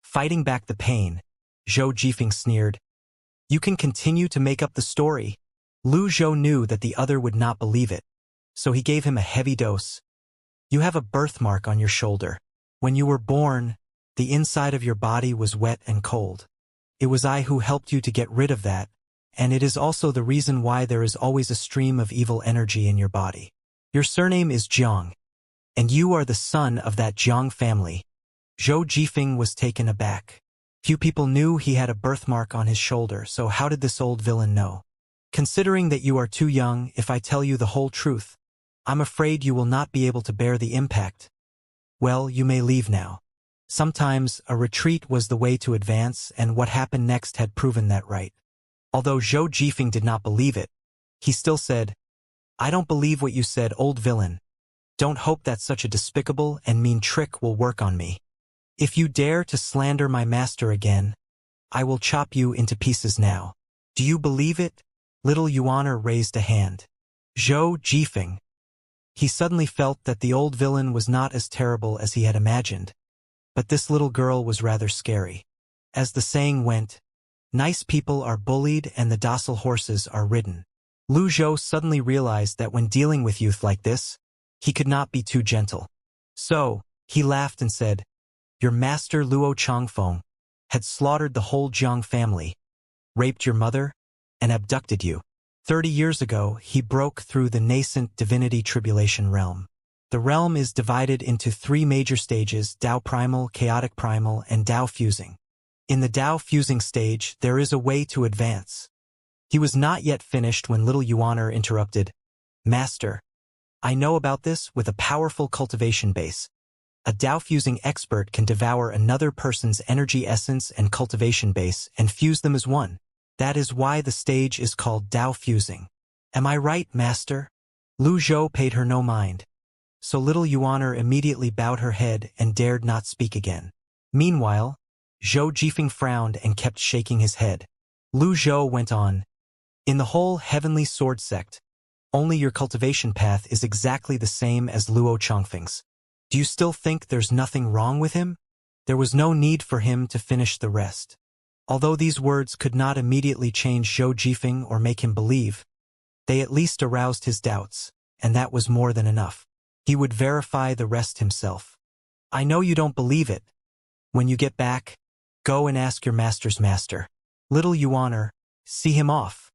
Fighting back the pain, Zhou Jifeng sneered, You can continue to make up the story. Lu Zhou knew that the other would not believe it, so he gave him a heavy dose. You have a birthmark on your shoulder. When you were born, the inside of your body was wet and cold. It was I who helped you to get rid of that, and it is also the reason why there is always a stream of evil energy in your body. Your surname is Jiang, and you are the son of that Jiang family. Zhou Jifeng was taken aback. Few people knew he had a birthmark on his shoulder, so how did this old villain know? Considering that you are too young, if I tell you the whole truth, I'm afraid you will not be able to bear the impact. Well, you may leave now. Sometimes a retreat was the way to advance, and what happened next had proven that right. Although Zhou Jifeng did not believe it, He still said, "I don't believe what you said, old villain. Don't hope that such a despicable and mean trick will work on me. If you dare to slander my master again, I will chop you into pieces now. Do you believe it?" Little Yuan raised a hand. Zhou Jifeng. He suddenly felt that the old villain was not as terrible as he had imagined, but this little girl was rather scary. As the saying went, nice people are bullied and the docile horses are ridden. Lu Zhou suddenly realized that when dealing with youth like this, he could not be too gentle. So, he laughed and said, "Your master Luo Changfeng had slaughtered the whole Jiang family, raped your mother, and abducted you. 30 years ago, he broke through the nascent divinity tribulation realm. The realm is divided into 3 major stages: Dao Primal, Chaotic Primal, and Dao Fusing. In the Dao Fusing stage, there is a way to advance." He was not yet finished when little Yuaner interrupted, "Master, I know about this with a powerful cultivation base. A Dao Fusing expert can devour another person's energy essence and cultivation base and fuse them as one. That is why the stage is called Dao Fusing. Am I right, Master?" Lu Zhou paid her no mind. So little Yuaner immediately bowed her head and dared not speak again. Meanwhile, Zhou Jifeng frowned and kept shaking his head. Lu Zhou went on, "In the whole Heavenly Sword sect, only your cultivation path is exactly the same as Luo Changfeng's. Do you still think there's nothing wrong with him? There was no need for him to finish the rest." Although these words could not immediately change Zhou Jifeng or make him believe, they at least aroused his doubts, and that was more than enough. He would verify the rest himself. "I know you don't believe it. When you get back, go and ask your master's master. Little Yuaner, see him off,"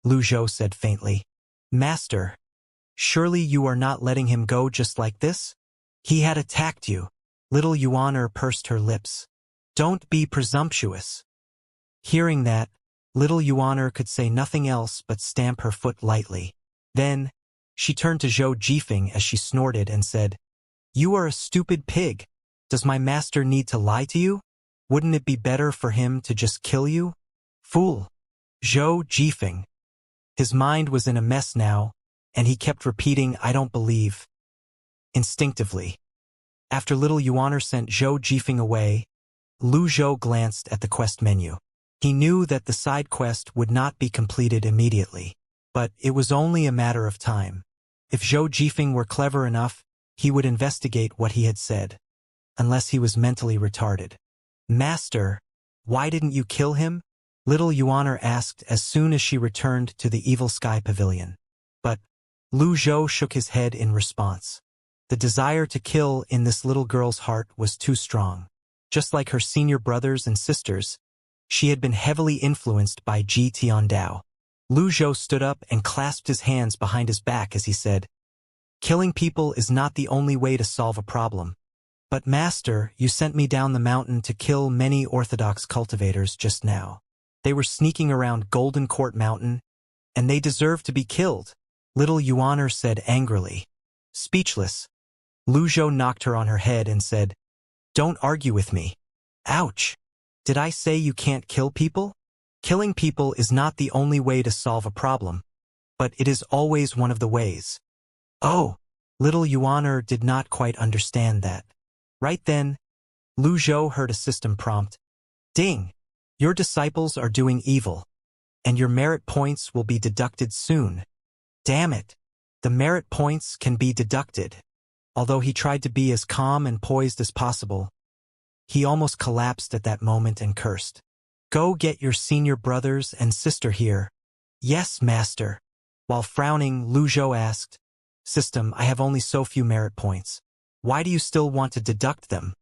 Lu Zhou said faintly. "Master, surely you are not letting him go just like this? He had attacked you." Little Yuaner pursed her lips. "Don't be presumptuous." Hearing that, little Yuaner could say nothing else but stamp her foot lightly. Then, she turned to Zhou Jifeng as she snorted and said, "You are a stupid pig. Does my master need to lie to you? Wouldn't it be better for him to just kill you? Fool." Zhou Jifeng. His mind was in a mess now, and he kept repeating, "I don't believe." Instinctively. After little Yuaner sent Zhou Jifeng away, Lu Zhou glanced at the quest menu. He knew that the side quest would not be completed immediately, but it was only a matter of time. If Zhou Jifeng were clever enough, he would investigate what he had said, unless he was mentally retarded. "Master, why didn't you kill him?" Little Yuaner asked as soon as she returned to the Evil Sky Pavilion. But Lu Zhou shook his head in response. The desire to kill in this little girl's heart was too strong. Just like her senior brothers and sisters, she had been heavily influenced by Ji Tiandao. Lu Zhou stood up and clasped his hands behind his back as he said, "Killing people is not the only way to solve a problem. But Master, you sent me down the mountain to kill many orthodox cultivators just now. They were sneaking around Golden Court Mountain, and they deserve to be killed," little Yuaner said angrily. Speechless, Lu Zhou knocked her on her head and said, "Don't argue with me." "Ouch! Did I say you can't kill people? Killing people is not the only way to solve a problem, but it is always one of the ways." "Oh!" Little Yuaner did not quite understand that. Right then, Lu Zhou heard a system prompt. "Ding! Your disciples are doing evil, and your merit points will be deducted soon." Damn it! The merit points can be deducted. Although he tried to be as calm and poised as possible, he almost collapsed at that moment and cursed. "Go get your senior brothers and sister here." "Yes, Master." While frowning, Lu Zhou asked, "System, I have only so few merit points. Why do you still want to deduct them?"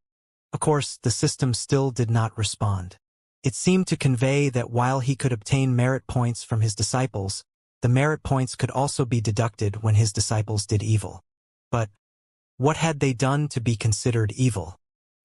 Of course, the system still did not respond. It seemed to convey that while he could obtain merit points from his disciples, the merit points could also be deducted when his disciples did evil. But what had they done to be considered evil?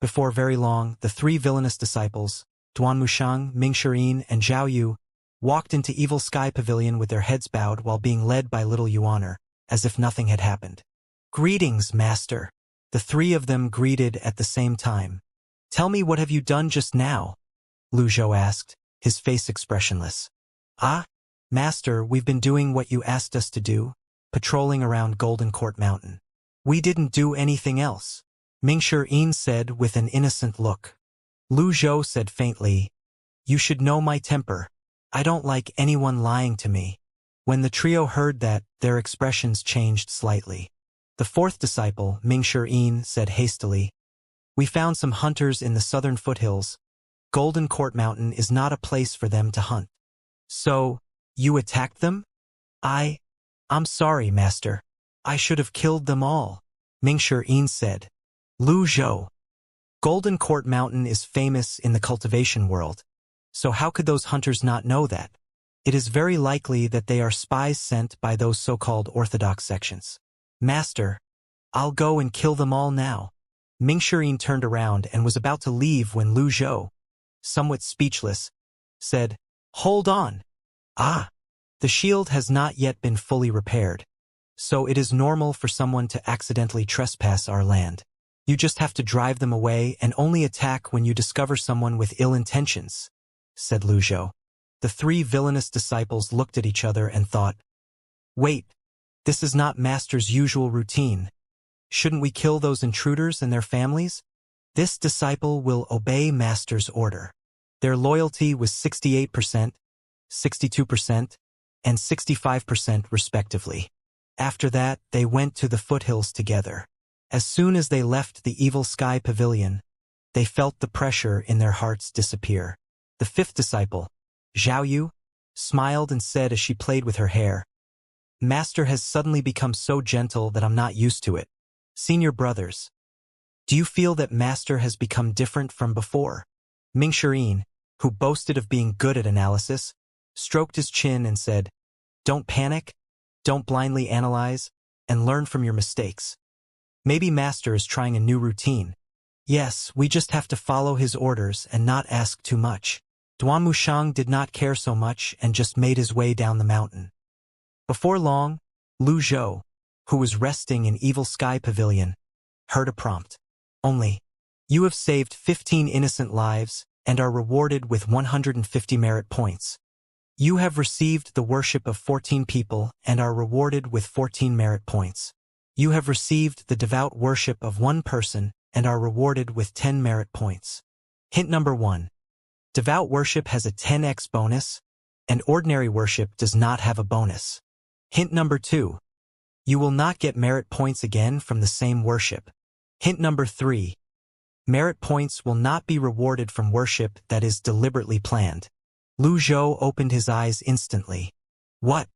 Before very long, the 3 villainous disciples, Duan Mushang, Ming Shirin, and Zhao Yu, walked into Evil Sky Pavilion with their heads bowed while being led by little Yuaner, as if nothing had happened. "Greetings, Master." The 3 of them greeted at the same time. "Tell me, what have you done just now?" Lu Zhou asked, his face expressionless. "Ah, Master, we've been doing what you asked us to do, patrolling around Golden Court Mountain. We didn't do anything else, Mingshi said with an innocent look. Lu Zhou said faintly, you should know my temper. I don't like anyone lying to me. When the trio heard that, their expressions changed slightly. The fourth disciple, Mingshi said hastily, we found some hunters in the southern foothills. Golden Court Mountain is not a place for them to hunt. So, you attacked them? I'm sorry, Master. I should have killed them all, Mingshi said. Lu Zhou. Golden Court Mountain is famous in the cultivation world. So how could those hunters not know that? It is very likely that they are spies sent by those so-called orthodox sections. Master, I'll go and kill them all now. Mingshi turned around and was about to leave when Lu Zhou, somewhat speechless, said, hold on. The shield has not yet been fully repaired, so it is normal for someone to accidentally trespass our land. You just have to drive them away and only attack when you discover someone with ill intentions, said Lu Zhou. The three villainous disciples looked at each other and thought, wait, this is not Master's usual routine. Shouldn't we kill those intruders and their families? This disciple will obey Master's order. Their loyalty was 68%, 62%, and 65% respectively. After that, they went to the foothills together. As soon as they left the evil sky pavilion, they felt the pressure in their hearts disappear. The fifth disciple, Xiaoyu, smiled and said as she played with her hair, Master has suddenly become so gentle that I'm not used to it. Senior brothers, do you feel that Master has become different from before? Mingshi, who boasted of being good at analysis, stroked his chin and said, don't panic, don't blindly analyze, and learn from your mistakes. Maybe Master is trying a new routine. Yes, we just have to follow his orders and not ask too much. Duan Mushang did not care so much and just made his way down the mountain. Before long, Lu Zhou, who was resting in Evil Sky Pavilion, heard a prompt. Only, you have saved 15 innocent lives and are rewarded with 150 merit points. You have received the worship of 14 people and are rewarded with 14 merit points. You have received the devout worship of one person and are rewarded with 10 merit points. Hint number 1. Devout worship has a 10x bonus, and ordinary worship does not have a bonus. Hint number 2. You will not get merit points again from the same worship. Hint number 3. Merit points will not be rewarded from worship that is deliberately planned. Lu Zhou opened his eyes instantly. What?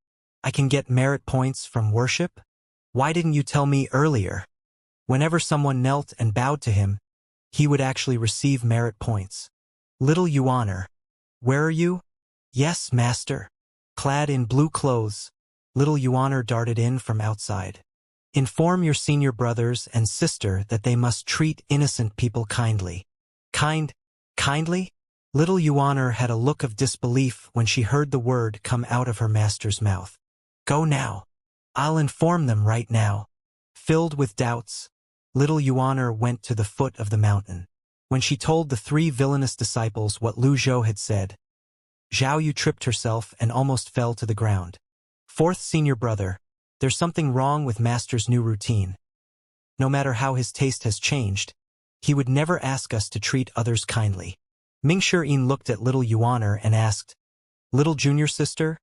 I can get merit points from worship? Why didn't you tell me earlier? Whenever someone knelt and bowed to him, he would actually receive merit points. Little Yuaner, where are you? Yes, Master. Clad in blue clothes, little Yuaner darted in from outside. Inform your senior brothers and sister that they must treat innocent people kindly. Kindly? Little Yuaner had a look of disbelief when she heard the word come out of her master's mouth. Go now. I'll inform them right now. Filled with doubts, little Yuaner went to the foot of the mountain. When she told the three villainous disciples what Lu Zhou had said, Xiaoyu tripped herself and almost fell to the ground. Fourth senior brother, there's something wrong with Master's new routine. No matter how his taste has changed, he would never ask us to treat others kindly. Mingshi looked at little Yuaner and asked, Little junior sister,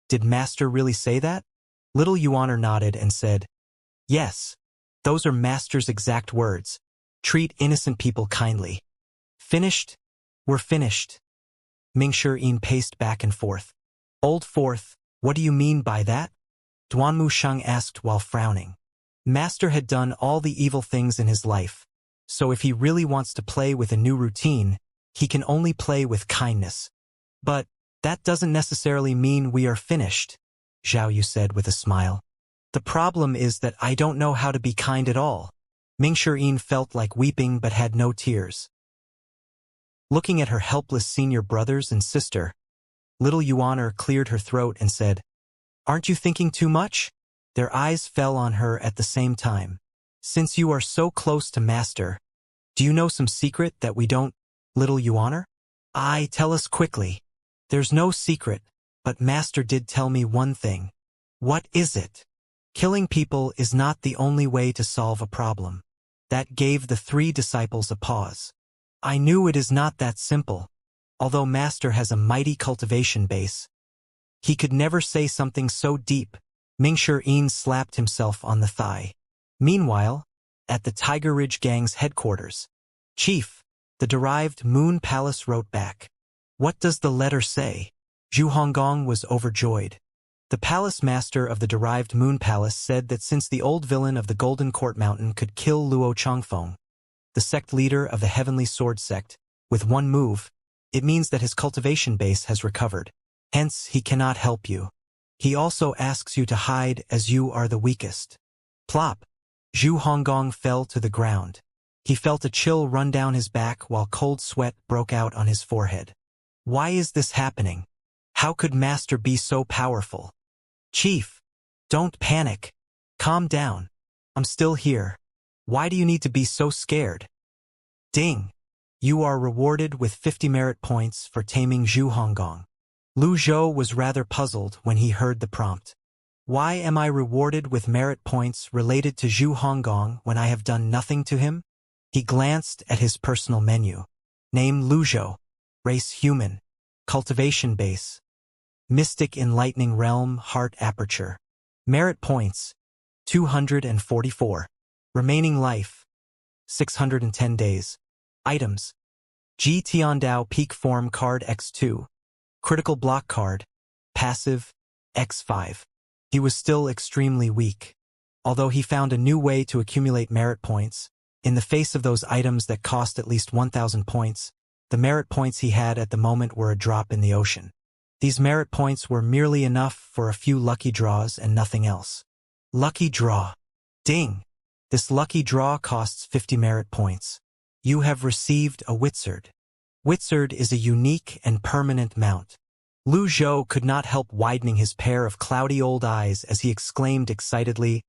did Master really say that? Little Yuaner nodded and said, Yes, those are Master's exact words. Treat innocent people kindly. Finished? We're finished. Mingshi paced back and forth. Old Fourth, what do you mean by that? Duan Mushang asked while frowning. Master had done all the evil things in his life, so if he really wants to play with a new routine, he can only play with kindness. But that doesn't necessarily mean we are finished, Xiaoyu said with a smile. The problem is that I don't know how to be kind at all. Mingshi felt like weeping but had no tears. Looking at her helpless senior brothers and sister, little Yuaner cleared her throat and said, Aren't you thinking too much? Their eyes fell on her at the same time. Since you are so close to Master, do you know some secret that we don't, little Yuaner? Tell us quickly. There's no secret, But Master did tell me one thing. What is it? Killing people is not the only way to solve a problem. That gave the 3 disciples a pause. I knew it is not that simple. Although Master has a mighty cultivation base, he could never say something so deep. Mingshi slapped himself on the thigh. Meanwhile, at the Tiger Ridge Gang's headquarters, Chief, the derived Moon Palace wrote back. What does the letter say? Zhu Honggong was overjoyed. The palace master of the derived Moon Palace said that since the old villain of the Golden Court Mountain could kill Luo Changfeng, the sect leader of the Heavenly Sword sect, with one move, it means that his cultivation base has recovered. Hence, he cannot help you. He also asks you to hide as you are the weakest. Plop! Zhu Honggong fell to the ground. He felt a chill run down his back while cold sweat broke out on his forehead. Why is this happening? How could Master be so powerful? Chief, don't panic. Calm down. I'm still here. Why do you need to be so scared? Ding! You are rewarded with 50 merit points for taming Zhu Honggong. Lu Zhou was rather puzzled when he heard the prompt. Why am I rewarded with merit points related to Zhu Honggong when I have done nothing to him? He glanced at his personal menu. Name Lu Zhou. Race human. Cultivation base. Mystic Enlightening Realm Heart Aperture. Merit points 244. Remaining life 610 days. Items. Ji Tiandao Peak Form Card X2. Critical Block Card. Passive X5. He was still extremely weak. Although he found a new way to accumulate merit points, in the face of those items that cost at least 1,000 points, the merit points he had at the moment were a drop in the ocean. These merit points were merely enough for a few lucky draws and nothing else. Lucky draw. Ding! This lucky draw costs 50 merit points. You have received a Wizard. Wizard is a unique and permanent mount. Lu Zhou could not help widening his pair of cloudy old eyes as he exclaimed excitedly,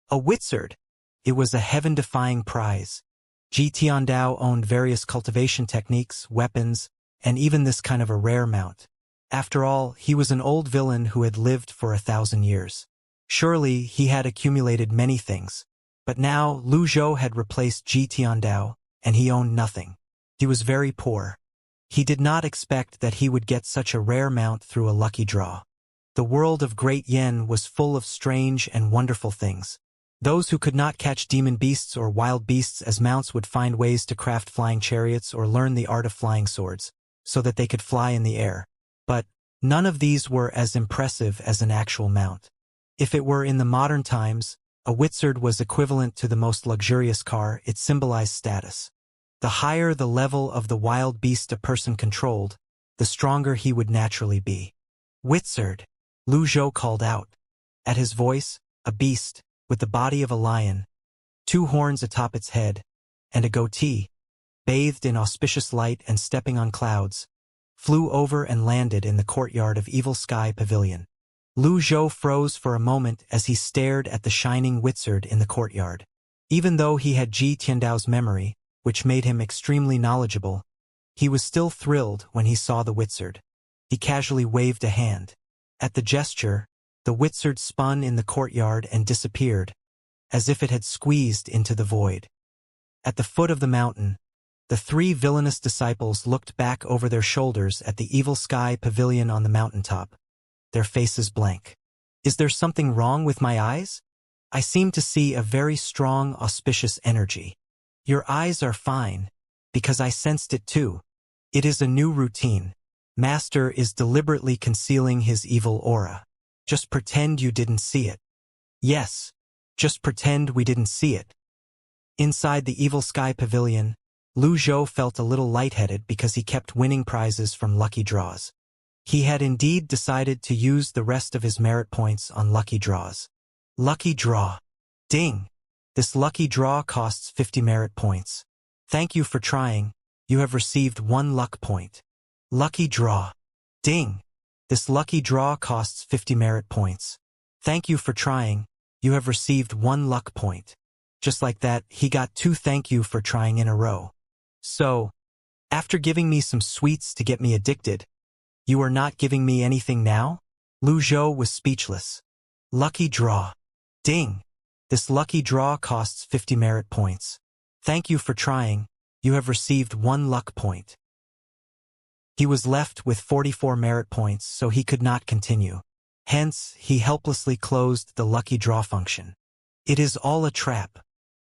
a Wizard! It was a heaven-defying prize. Ji Tiandao owned various cultivation techniques, weapons, and even this kind of a rare mount. After all, he was an old villain who had lived for 1,000 years. Surely, he had accumulated many things. But now, Lu Zhou had replaced Ji Tiandao, and he owned nothing. He was very poor. He did not expect that he would get such a rare mount through a lucky draw. The world of Great Yen was full of strange and wonderful things. Those who could not catch demon beasts or wild beasts as mounts would find ways to craft flying chariots or learn the art of flying swords, so that they could fly in the air. But none of these were as impressive as an actual mount. If it were in the modern times, a Wizard was equivalent to the most luxurious car. It symbolized status. The higher the level of the wild beast a person controlled, the stronger he would naturally be. Wizard! Lu Zhou called out. At his voice, a beast, with the body of a lion, 2 horns atop its head, and a goatee, bathed in auspicious light and stepping on clouds, flew over and landed in the courtyard of Evil Sky Pavilion. Lu Zhou froze for a moment as he stared at the shining Wizard in the courtyard. Even though he had Ji Tiandao's memory, which made him extremely knowledgeable, he was still thrilled when he saw the Wizard. He casually waved a hand. At the gesture, the Wizard spun in the courtyard and disappeared, as if it had squeezed into the void. At the foot of the mountain, the 3 villainous disciples looked back over their shoulders at the Evil Sky Pavilion on the mountaintop, their faces blank. Is there something wrong with my eyes? I seem to see a very strong, auspicious energy. Your eyes are fine, because I sensed it too. It is a new routine. Master is deliberately concealing his evil aura. Just pretend you didn't see it. Yes, just pretend we didn't see it. Inside the Evil Sky Pavilion, Lu Zhou felt a little lightheaded because he kept winning prizes from lucky draws. He had indeed decided to use the rest of his merit points on lucky draws. Lucky draw. Ding! This lucky draw costs 50 merit points. Thank you for trying. You have received 1 luck point. Lucky draw. Ding! This lucky draw costs 50 merit points. Thank you for trying. You have received 1 luck point. Just like that, he got 2 thank you for trying in a row. So, after giving me some sweets to get me addicted, You are not giving me anything now? Lu Zhou was speechless. Lucky draw. Ding! This lucky draw costs 50 merit points. Thank you for trying. You have received 1 luck point. He was left with 44 merit points, so he could not continue. Hence, he helplessly closed the lucky draw function. It is all a trap.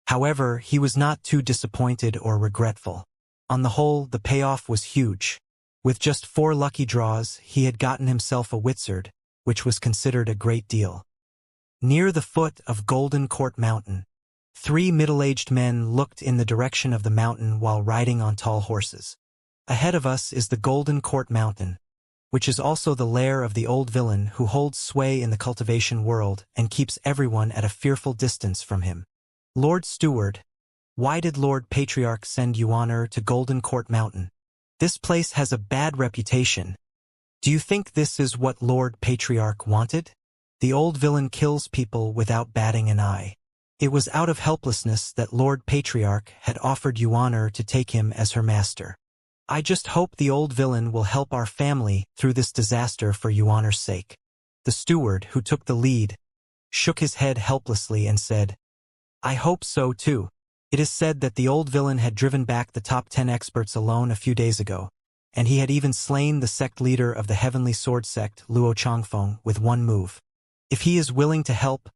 However, he was not too disappointed or regretful. On the whole, the payoff was huge. With just 4 lucky draws, he had gotten himself a wizard, which was considered a great deal. Near the foot of Golden Court Mountain, 3 middle-aged men looked in the direction of the mountain while riding on tall horses. Ahead of us is the Golden Court Mountain, which is also the lair of the old villain who holds sway in the cultivation world and keeps everyone at a fearful distance from him. Lord Steward, why did Lord Patriarch send Yuaner to Golden Court Mountain? This place has a bad reputation. Do you think this is what Lord Patriarch wanted? The old villain kills people without batting an eye. It was out of helplessness that Lord Patriarch had offered Yuaner to take him as her master. I just hope the old villain will help our family through this disaster for Yuaner's sake. The steward, who took the lead, shook his head helplessly and said, I hope so too. It is said that the old villain had driven back the top 10 experts alone a few days ago, and he had even slain the sect leader of the Heavenly Sword sect, Luo Changfeng, with 1 move. If he is willing to help,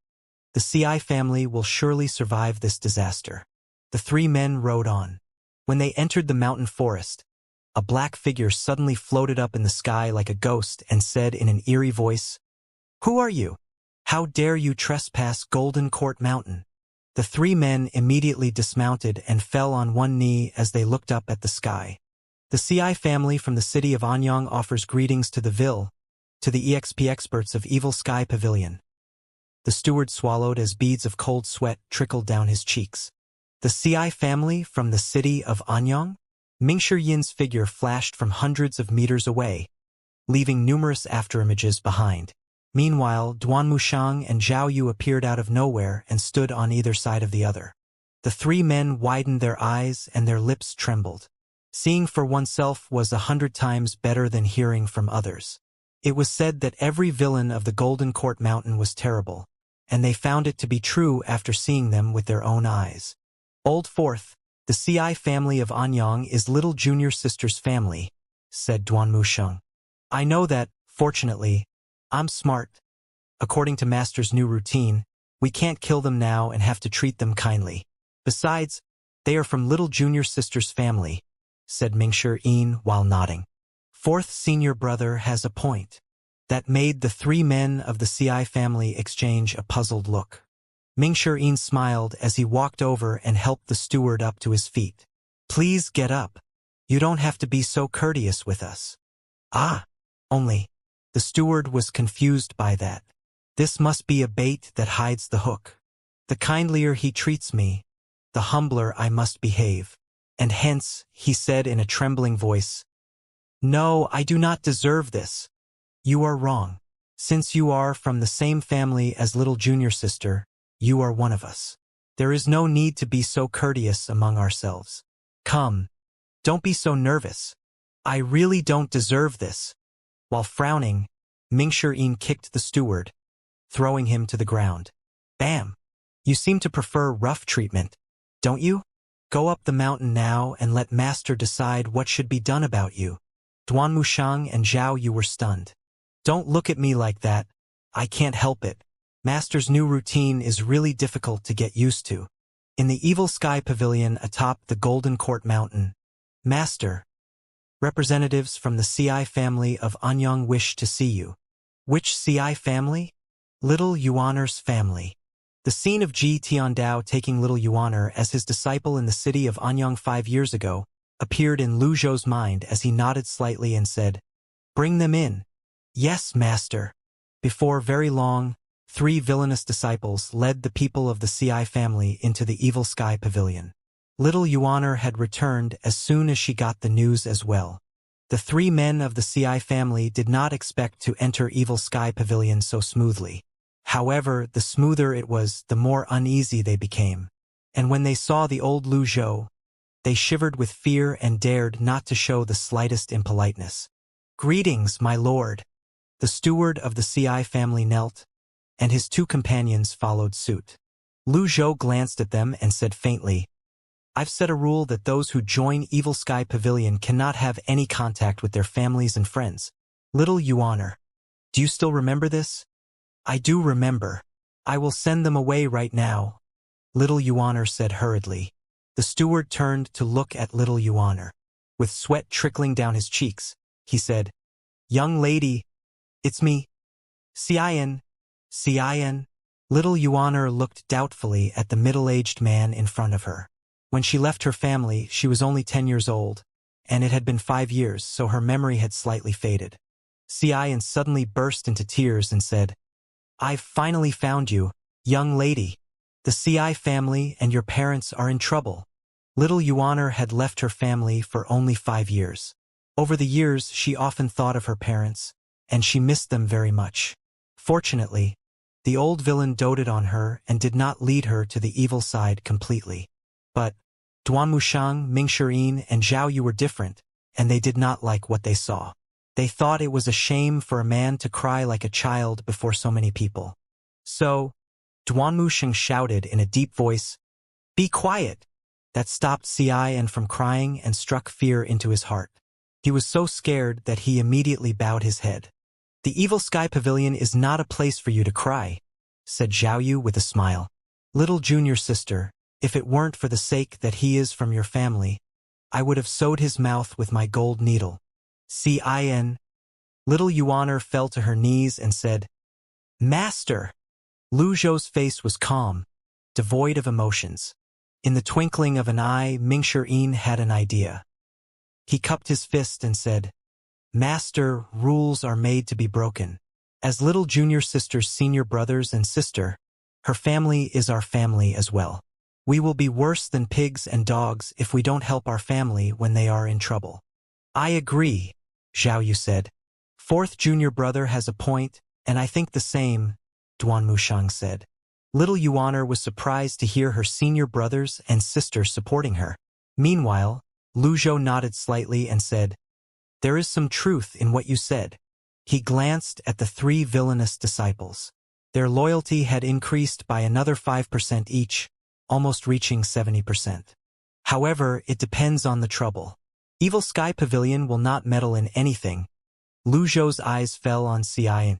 the Ci family will surely survive this disaster. The 3 men rode on. When they entered the mountain forest, a black figure suddenly floated up in the sky like a ghost and said in an eerie voice, Who are you? How dare you trespass Golden Court Mountain? The 3 men immediately dismounted and fell on one knee as they looked up at the sky. The Ci family from the city of Anyang offers greetings to the Vil, to the EXP experts of Evil Sky Pavilion. The steward swallowed as beads of cold sweat trickled down his cheeks. The Ci family from the city of Anyang? Mingshi Yin's figure flashed from hundreds of meters away, leaving numerous afterimages behind. Meanwhile, Duan Mushang and Zhao Yu appeared out of nowhere and stood on either side of the other. The 3 men widened their eyes and their lips trembled. Seeing for oneself was 100 times better than hearing from others. It was said that every villain of the Golden Court Mountain was terrible, and they found it to be true after seeing them with their own eyes. Old Fourth, the Ci family of Anyang is little junior sister's family, said Duan Musheng. I know that, fortunately, I'm smart. According to Master's new routine, we can't kill them now and have to treat them kindly. Besides, they are from little junior sister's family, said Mingshi Yin while nodding. 4th senior brother has a point. That made the 3 men of the Ci family exchange a puzzled look. Mingshi Yin smiled as he walked over and helped the steward up to his feet. Please get up. You don't have to be so courteous with us. Ah, only. The steward was confused by that. This must be a bait that hides the hook. The kindlier he treats me, the humbler I must behave. And hence, he said in a trembling voice, No, I do not deserve this. You are wrong. Since you are from the same family as little junior sister, you are one of us. There is no need to be so courteous among ourselves. Come, don't be so nervous. I really don't deserve this. While frowning, Mingshi Yin kicked the steward, throwing him to the ground. Bam! You seem to prefer rough treatment, don't you? Go up the mountain now and let Master decide what should be done about you. Duan Mushang and Zhao Yu were stunned. Don't look at me like that. I can't help it. Master's new routine is really difficult to get used to. In the Evil Sky Pavilion atop the Golden Court Mountain, Master, representatives from the Ci family of Anyang wish to see you. Which Ci family? Little Yuaner's family. The scene of Ji Tiandao taking little Yuaner as his disciple in the city of Anyang 5 years ago appeared in Lu Zhou's mind as he nodded slightly and said, Bring them in. Yes, Master. Before very long, 3 villainous disciples led the people of the Ci family into the Evil Sky Pavilion. Little Yuaner had returned as soon as she got the news as well. The 3 men of the Ci family did not expect to enter Evil Sky Pavilion so smoothly. However, the smoother it was, the more uneasy they became. And when they saw the old Lu Zhou, they shivered with fear and dared not to show the slightest impoliteness. Greetings, my lord. The steward of the Ci family knelt, and his two companions followed suit. Lu Zhou glanced at them and said faintly, I've set a rule that those who join Evil Sky Pavilion cannot have any contact with their families and friends. Little Yuaner, do you still remember this? I do remember. I will send them away right now, Little Yuaner said hurriedly. The steward turned to look at Little Yuaner. With sweat trickling down his cheeks, he said, Young lady, it's me. Xian. Little Yuaner looked doubtfully at the middle-aged man in front of her. When she left her family, she was only 10 years old, and it had been 5 years, so her memory had slightly faded. Xian suddenly burst into tears and said, I've finally found you, young lady. The Ci family and your parents are in trouble. Little Yuaner had left her family for only 5 years. Over the years, she often thought of her parents, and she missed them very much. Fortunately, the old villain doted on her and did not lead her to the evil side completely. But Duanmushang, Mingxirin, and Zhao Yu were different, and they did not like what they saw. They thought it was a shame for a man to cry like a child before so many people. So, Duanmushang shouted in a deep voice, Be quiet! That stopped Xian from crying and struck fear into his heart. He was so scared that he immediately bowed his head. The Evil Sky Pavilion is not a place for you to cry, said Zhao Yu with a smile. Little junior sister, if it weren't for the sake that he is from your family, I would have sewed his mouth with my gold needle. Cin. Little Yuaner fell to her knees and said, Master! Lu Zhou's face was calm, devoid of emotions. In the twinkling of an eye, Mingxirin had an idea. He cupped his fist and said, Master, rules are made to be broken. As little junior sister's senior brothers and sister, her family is our family as well. We will be worse than pigs and dogs if we don't help our family when they are in trouble. I agree, Zhao Yu said. Fourth junior brother has a point, and I think the same, Duanmushang said. Little Yuaner was surprised to hear her senior brothers and sister supporting her. Meanwhile, Lu Zhou nodded slightly and said, There is some truth in what you said. He glanced at the 3 villainous disciples. Their loyalty had increased by another 5% each, almost reaching 70%. However, it depends on the trouble. Evil Sky Pavilion will not meddle in anything. Lu Zhou's eyes fell on Xian.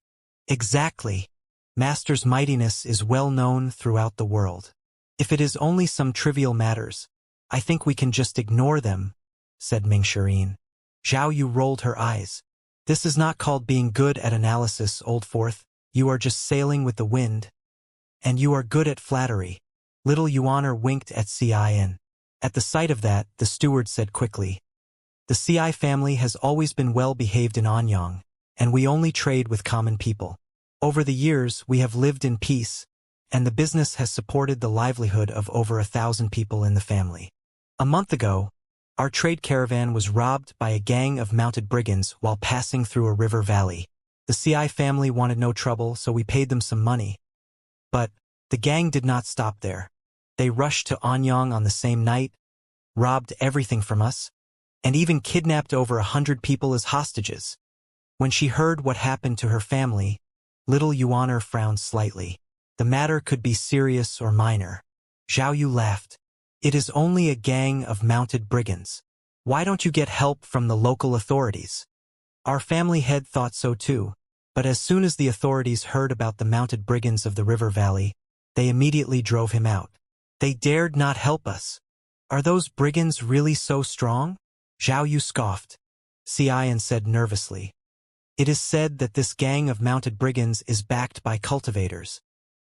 Exactly. Master's mightiness is well known throughout the world. If it is only some trivial matters, I think we can just ignore them, said Mingxirin. Zhao Yu rolled her eyes. This is not called being good at analysis, old fourth. You are just sailing with the wind. And you are good at flattery. Little Yuaner winked at Xian. At the sight of that, the steward said quickly, The Ci family has always been well behaved in Anyang, and we only trade with common people. Over the years, we have lived in peace, and the business has supported the livelihood of over 1,000 people in the family. A month ago, our trade caravan was robbed by a gang of mounted brigands while passing through a river valley. The Ci family wanted no trouble, so we paid them some money. But the gang did not stop there. They rushed to Anyang on the same night, robbed everything from us, and even kidnapped over 100 people as hostages. When she heard what happened to her family, Little Yuaner frowned slightly. The matter could be serious or minor. Zhao Yu laughed. It is only a gang of mounted brigands. Why don't you get help from the local authorities? Our family head thought so too, but as soon as the authorities heard about the mounted brigands of the river valley, they immediately drove him out. They dared not help us. Are those brigands really so strong? Zhao Yu scoffed. Xian said nervously. It is said that this gang of mounted brigands is backed by cultivators.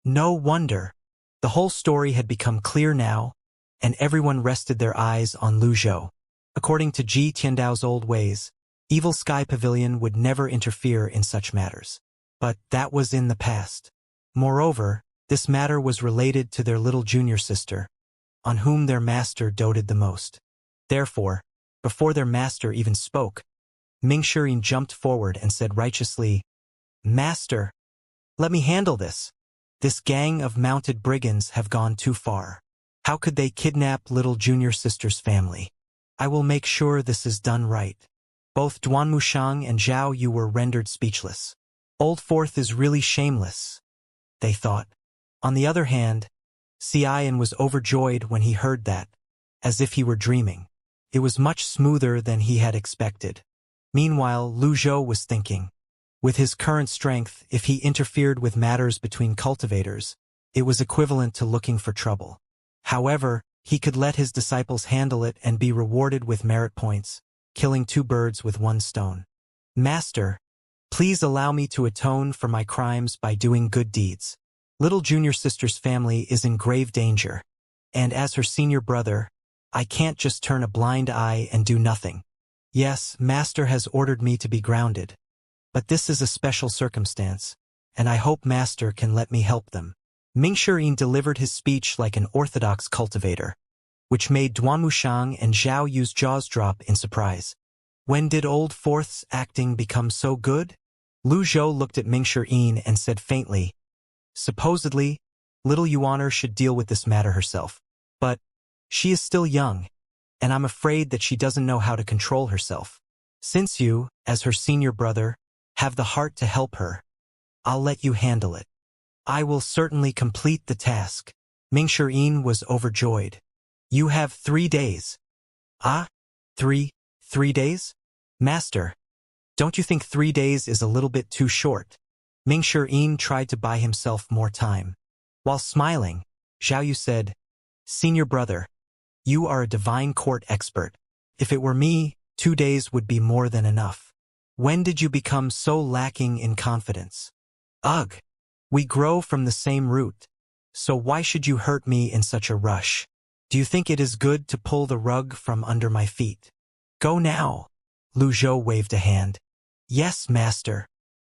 No wonder. The whole story had become clear now, and everyone rested their eyes on Lu Zhou. According to Ji Tiandao's old ways, Evil Sky Pavilion would never interfere in such matters. But that was in the past. Moreover, this matter was related to their little junior sister, on whom their master doted the most. Therefore, before their master even spoke, Mingxirin jumped forward and said righteously, Master, let me handle this. This gang of mounted brigands have gone too far. How could they kidnap little junior sister's family? I will make sure this is done right. Both Duanmushang and Zhao Yu were rendered speechless. Old Fourth is really shameless, they thought. On the other hand, Xian was overjoyed when he heard that, as if he were dreaming. It was much smoother than he had expected. Meanwhile, Lu Zhou was thinking. With his current strength, if he interfered with matters between cultivators, it was equivalent to looking for trouble. However, he could let his disciples handle it and be rewarded with merit points, killing two birds with one stone. Master, please allow me to atone for my crimes by doing good deeds. Little junior sister's family is in grave danger, and as her senior brother, I can't just turn a blind eye and do nothing. Yes, Master has ordered me to be grounded. But this is a special circumstance, and I hope Master can let me help them. Mingxirin delivered his speech like an orthodox cultivator, which made Duanmushang and Zhao Yu's jaws drop in surprise. When did Old Fourth's acting become so good? Lu Zhou looked at Mingxirin and said faintly, supposedly, little Yuaner should deal with this matter herself. But she is still young, and I'm afraid that she doesn't know how to control herself. Since you, as her senior brother, have the heart to help her, I'll let you handle it. I will certainly complete the task. Mingxirin was overjoyed. You have 3 days. Ah? 3 days? Master, don't you think 3 days is a little bit too short? Mingxirin tried to buy himself more time. While smiling, Zhao Yu said, Senior brother, you are a divine court expert. If it were me, 2 days would be more than enough. When did you become so lacking in confidence? Ugh! We grow from the same root. So why should you hurt me in such a rush? Do you think it is good to pull the rug from under my feet? Go now. Lu Zhou waved a hand. Yes, master.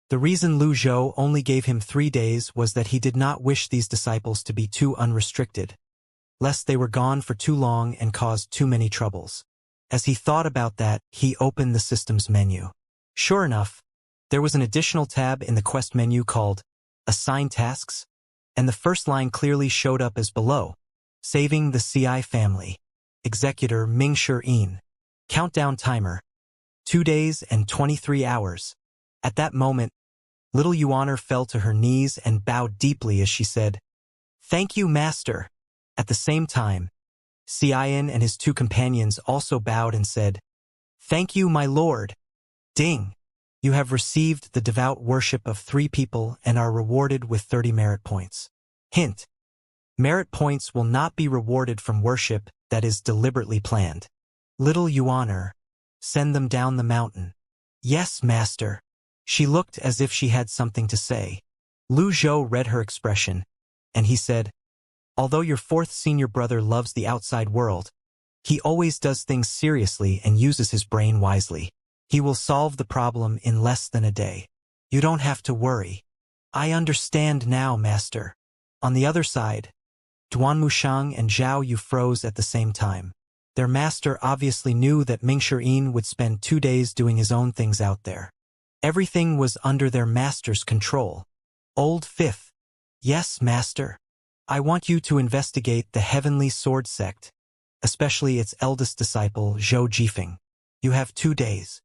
The reason Lu Zhou only gave him 3 days was that he did not wish these disciples to be too unrestricted, lest they were gone for too long and caused too many troubles. As he thought about that, he opened the system's menu. Sure enough, there was an additional tab in the quest menu called Assign Tasks, and the first line clearly showed up as below. Saving the CI family. Executor Mingxirin. Countdown timer. 2 days and 23 hours. At that moment, little Yuaner fell to her knees and bowed deeply as she said, Thank you, Master. At the same time, Xian and his 2 companions also bowed and said, Thank you, my lord. Ding! You have received the devout worship of 3 people and are rewarded with 30 merit points. Hint: merit points will not be rewarded from worship that is deliberately planned. Little Yuaner, send them down the mountain. Yes, master. She looked as if she had something to say. Lu Zhou read her expression, and he said, Although your 4th senior brother loves the outside world, he always does things seriously and uses his brain wisely. He will solve the problem in less than a day. You don't have to worry. I understand now, master. On the other side, Duanmushang and Zhao Yu froze at the same time. Their master obviously knew that Mingxirin would spend 2 days doing his own things out there. Everything was under their master's control. Old Fifth. Yes, master. I want you to investigate the Heavenly Sword Sect, especially its eldest disciple, Zhou Jifeng. You have 2 days.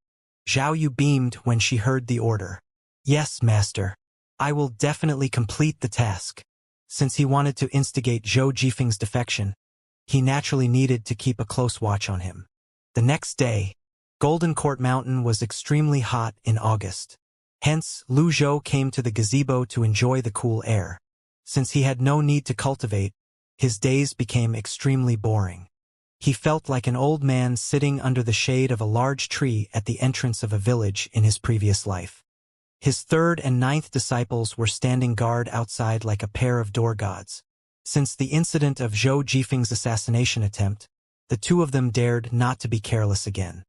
Zhao Yu beamed when she heard the order. Yes, master. I will definitely complete the task. Since he wanted to instigate Zhou Jifeng's defection, he naturally needed to keep a close watch on him. The next day, Golden Court Mountain was extremely hot in August. Hence, Lu Zhou came to the gazebo to enjoy the cool air. Since he had no need to cultivate, his days became extremely boring. He felt like an old man sitting under the shade of a large tree at the entrance of a village in his previous life. His 3rd and 9th disciples were standing guard outside like a pair of door gods. Since the incident of Zhou Jifeng's assassination attempt, the 2 of them dared not to be careless again.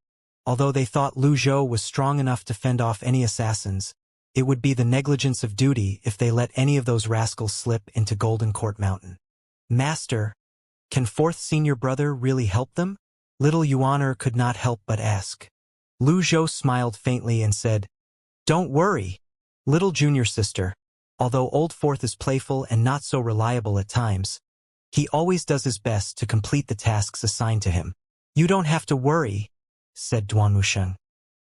Although they thought Lu Zhou was strong enough to fend off any assassins, it would be the negligence of duty if they let any of those rascals slip into Golden Court Mountain. Master, can 4th senior brother really help them? Little Yuaner could not help but ask. Lu Zhou smiled faintly and said, Don't worry, little junior sister. Although Old Fourth is playful and not so reliable at times, he always does his best to complete the tasks assigned to him. You don't have to worry, said Duanmusheng.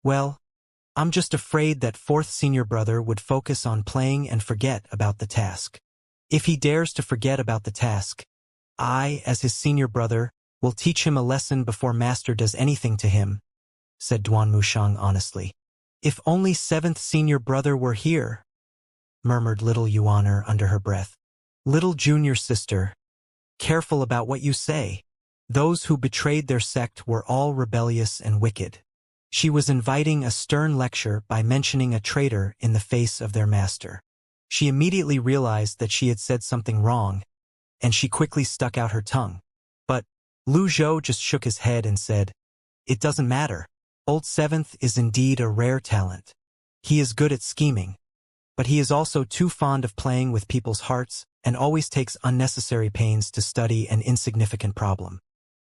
Well, I'm just afraid that fourth senior brother would focus on playing and forget about the task. If he dares to forget about the task, I, as his senior brother, will teach him a lesson before master does anything to him, said Duan Mushang honestly. If only seventh senior brother were here, murmured little Yuaner under her breath. Little junior sister, careful about what you say. Those who betrayed their sect were all rebellious and wicked. She was inviting a stern lecture by mentioning a traitor in the face of their master. She immediately realized that she had said something wrong, and she quickly stuck out her tongue. But Lu Zhou just shook his head and said, "It doesn't matter. Old Seventh is indeed a rare talent. He is good at scheming, but he is also too fond of playing with people's hearts and always takes unnecessary pains to study an insignificant problem.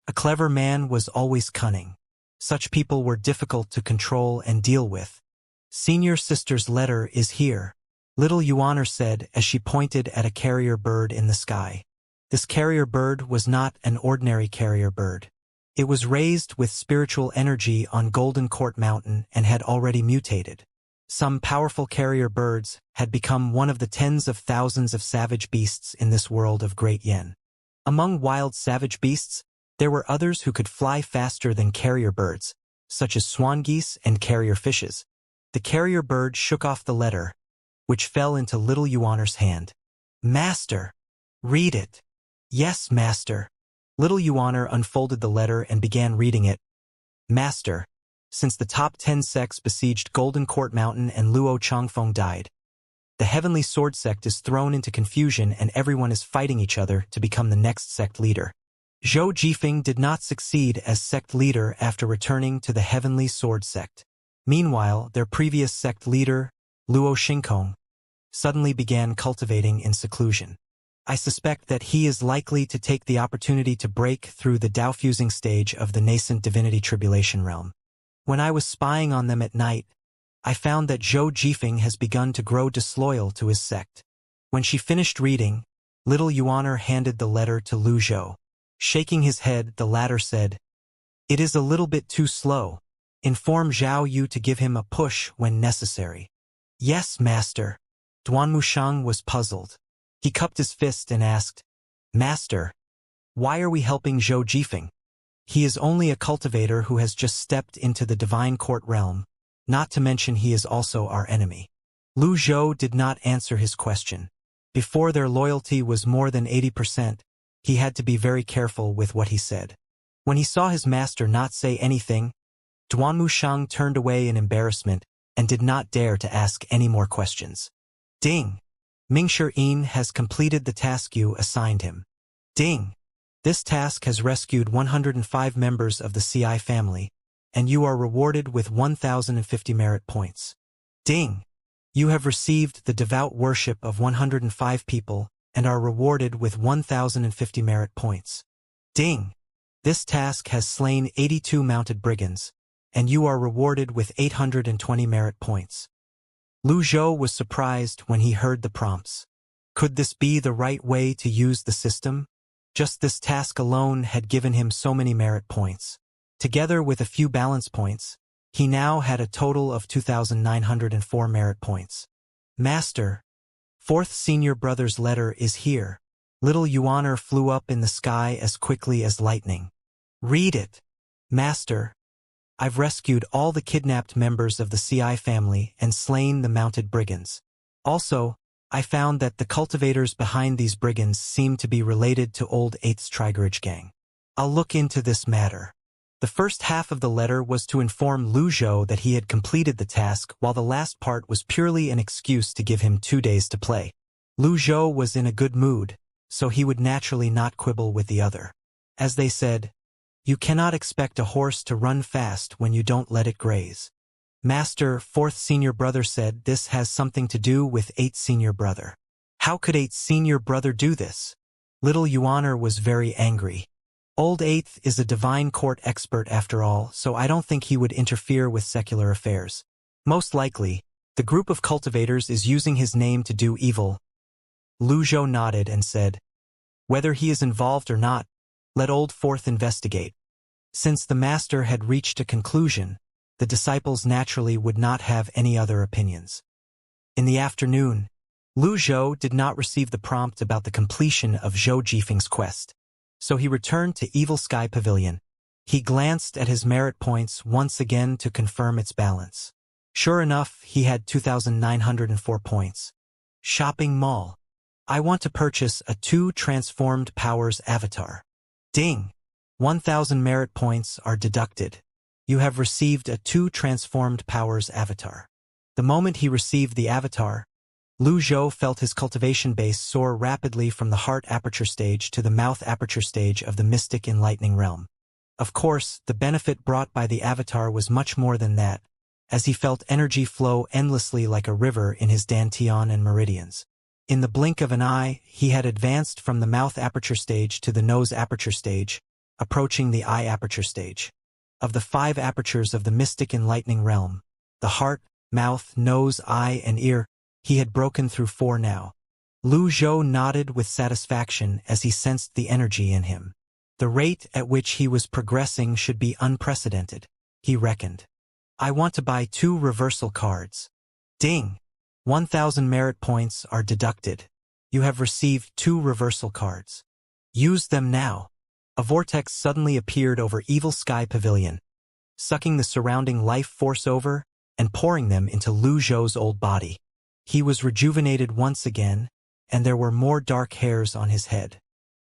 A clever man was always cunning. Such people were difficult to control and deal with. Senior sister's letter is here," little Yuaner said as she pointed at a carrier bird in the sky. This carrier bird was not an ordinary carrier bird. It was raised with spiritual energy on Golden Court Mountain and had already mutated. Some powerful carrier birds had become one of the tens of thousands of savage beasts in this world of Great Yen. Among wild savage beasts, there were others who could fly faster than carrier birds, such as swan geese and carrier fishes. The carrier bird shook off the letter, which fell into little Yuaner's hand. "Master, read it." "Yes, master." Little Yuaner unfolded the letter and began reading it. "Master, since the top 10 sects besieged Golden Court Mountain and Luo Changfeng died, the Heavenly Sword sect is thrown into confusion and everyone is fighting each other to become the next sect leader. Zhou Jifeng did not succeed as sect leader after returning to the Heavenly Sword sect. Meanwhile, their previous sect leader, Luo Xingkong, suddenly began cultivating in seclusion. I suspect that he is likely to take the opportunity to break through the Dao-fusing stage of the nascent divinity tribulation realm. When I was spying on them at night, I found that Zhou Jifeng has begun to grow disloyal to his sect." When she finished reading, little Yuaner handed the letter to Lu Zhou. Shaking his head, the latter said, "It is a little bit too slow. Inform Zhao Yu to give him a push when necessary." "Yes, master." Duan Mushang was puzzled. He cupped his fist and asked, "Master, why are we helping Zhou Jifeng? He is only a cultivator who has just stepped into the divine court realm, not to mention he is also our enemy." Lu Zhou did not answer his question. Before their loyalty was more than 80%, he had to be very careful with what he said. When he saw his master not say anything, Duan Mushang turned away in embarrassment and did not dare to ask any more questions. "Ding! Mingshi Yin has completed the task you assigned him. Ding! This task has rescued 105 members of the CI family, and you are rewarded with 1,050 merit points. Ding! You have received the devout worship of 105 people and are rewarded with 1,050 merit points. Ding! This task has slain 82 mounted brigands, and you are rewarded with 820 merit points." Lu Zhou was surprised when he heard the prompts. Could this be the right way to use the system? Just this task alone had given him so many merit points. Together with a few balance points, he now had a total of 2,904 merit points. "Master, fourth senior brother's letter is here." Little Yuaner flew up in the sky as quickly as lightning. "Read it." "Master, I've rescued all the kidnapped members of the CI family and slain the mounted brigands. Also, I found that the cultivators behind these brigands seem to be related to old 8th Trigarage gang. I'll look into this matter." The first half of the letter was to inform Lu Zhou that he had completed the task, while the last part was purely an excuse to give him 2 days to play. Lu Zhou was in a good mood, so he would naturally not quibble with the other. As they said, "You cannot expect a horse to run fast when you don't let it graze." Master, fourth senior brother said this has something to do with 8th senior brother. How could 8th senior brother do this? Little Yuaner was very angry. Old 8th is a divine court expert after all, so I don't think he would interfere with secular affairs. Most likely, the group of cultivators is using his name to do evil. Lu Zhou nodded and said, "Whether he is involved or not, let old fourth investigate." Since the master had reached a conclusion, the disciples naturally would not have any other opinions. In the afternoon, Lu Zhou did not receive the prompt about the completion of Zhou Jifeng's quest, so he returned to Evil Sky Pavilion. He glanced at his merit points once again to confirm its balance. Sure enough, he had 2,904 points. Shopping Mall. I want to purchase a 2 transformed powers avatar. Ding! 1,000 merit points are deducted. You have received a 2 transformed powers avatar. The moment he received the avatar, Lu Zhou felt his cultivation base soar rapidly from the heart aperture stage to the mouth aperture stage of the mystic enlightening realm. Of course, the benefit brought by the avatar was much more than that, as he felt energy flow endlessly like a river in his dantian and meridians. In the blink of an eye, he had advanced from the mouth aperture stage to the nose aperture stage, approaching the eye aperture stage. Of the 5 apertures of the mystic enlightening realm, the heart, mouth, nose, eye, and ear, he had broken through 4 now. Lu Zhou nodded with satisfaction as he sensed the energy in him. The rate at which he was progressing should be unprecedented, he reckoned. I want to buy 2 reversal cards. Ding! 1,000 merit points are deducted. You have received 2 reversal cards. Use them now. A vortex suddenly appeared over Evil Sky Pavilion, sucking the surrounding life force over and pouring them into Lu Zhou's old body. He was rejuvenated once again, and there were more dark hairs on his head.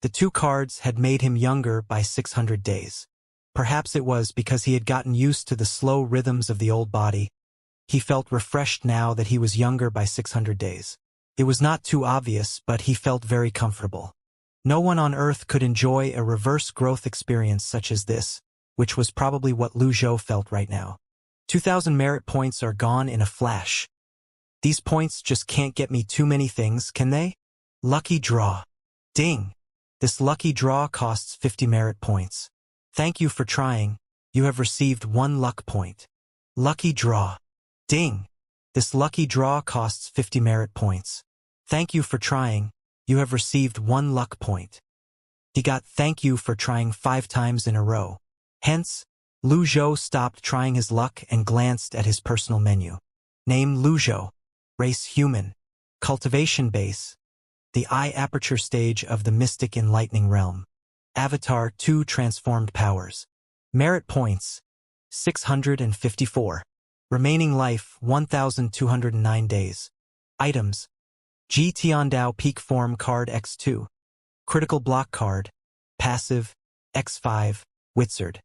The 2 cards had made him younger by 600 days. Perhaps it was because he had gotten used to the slow rhythms of the old body. He felt refreshed now that he was younger by 600 days. It was not too obvious, but he felt very comfortable. No one on Earth could enjoy a reverse growth experience such as this, which was probably what Lu Zhou felt right now. 2,000 merit points are gone in a flash. These points just can't get me too many things, can they? Lucky draw. Ding! This lucky draw costs 50 merit points. Thank you for trying. You have received 1 luck point. Lucky draw. Ding! This lucky draw costs 50 merit points. Thank you for trying. You have received 1 luck point. He got thank you for trying 5 times in a row. Hence, Lu Zhou stopped trying his luck and glanced at his personal menu. Name Lu Zhou. Race human. Cultivation base. The eye aperture stage of the mystic enlightening realm. Avatar 2 transformed powers. Merit points 654. Remaining life 1,209 days. Items. Ji Tiandao Peak Form Card X2. Critical Block Card. Passive. X5. Wizard.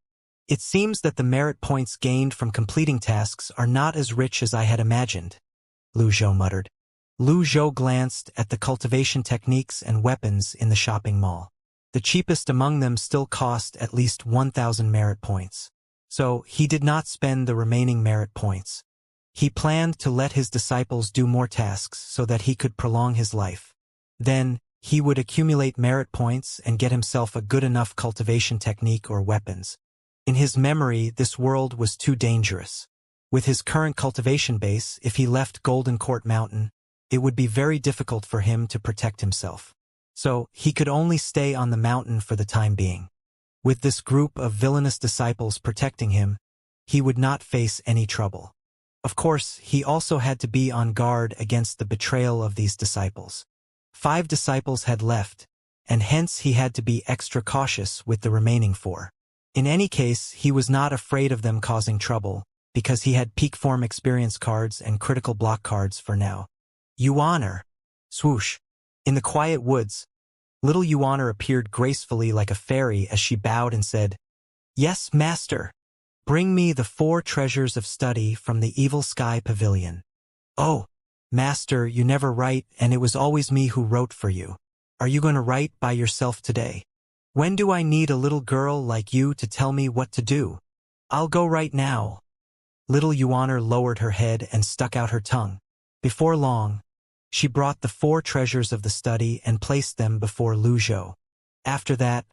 It seems that the merit points gained from completing tasks are not as rich as I had imagined, Lu Zhou muttered. Lu Zhou glanced at the cultivation techniques and weapons in the shopping mall. The cheapest among them still cost at least 1,000 merit points. So he did not spend the remaining merit points. He planned to let his disciples do more tasks so that he could prolong his life. Then, he would accumulate merit points and get himself a good enough cultivation technique or weapons. In his memory, this world was too dangerous. With his current cultivation base, if he left Golden Court Mountain, it would be very difficult for him to protect himself. So, he could only stay on the mountain for the time being. With this group of villainous disciples protecting him, he would not face any trouble. Of course, he also had to be on guard against the betrayal of these disciples. 5 disciples had left, and hence he had to be extra cautious with the remaining 4. In any case, he was not afraid of them causing trouble, because he had peak form experience cards and critical block cards for now. Yuaner. Swoosh. In the quiet woods, little Yuaner appeared gracefully like a fairy as she bowed and said, "Yes, master. Bring me the 4 treasures of study from the Evil Sky Pavilion." "Oh, master, you never write, and it was always me who wrote for you. Are you going to write by yourself today? When do I need a little girl like you to tell me what to do? I'll go right now." Little Yuaner lowered her head and stuck out her tongue. Before long, she brought the 4 treasures of the study and placed them before Lu Zhou. After that,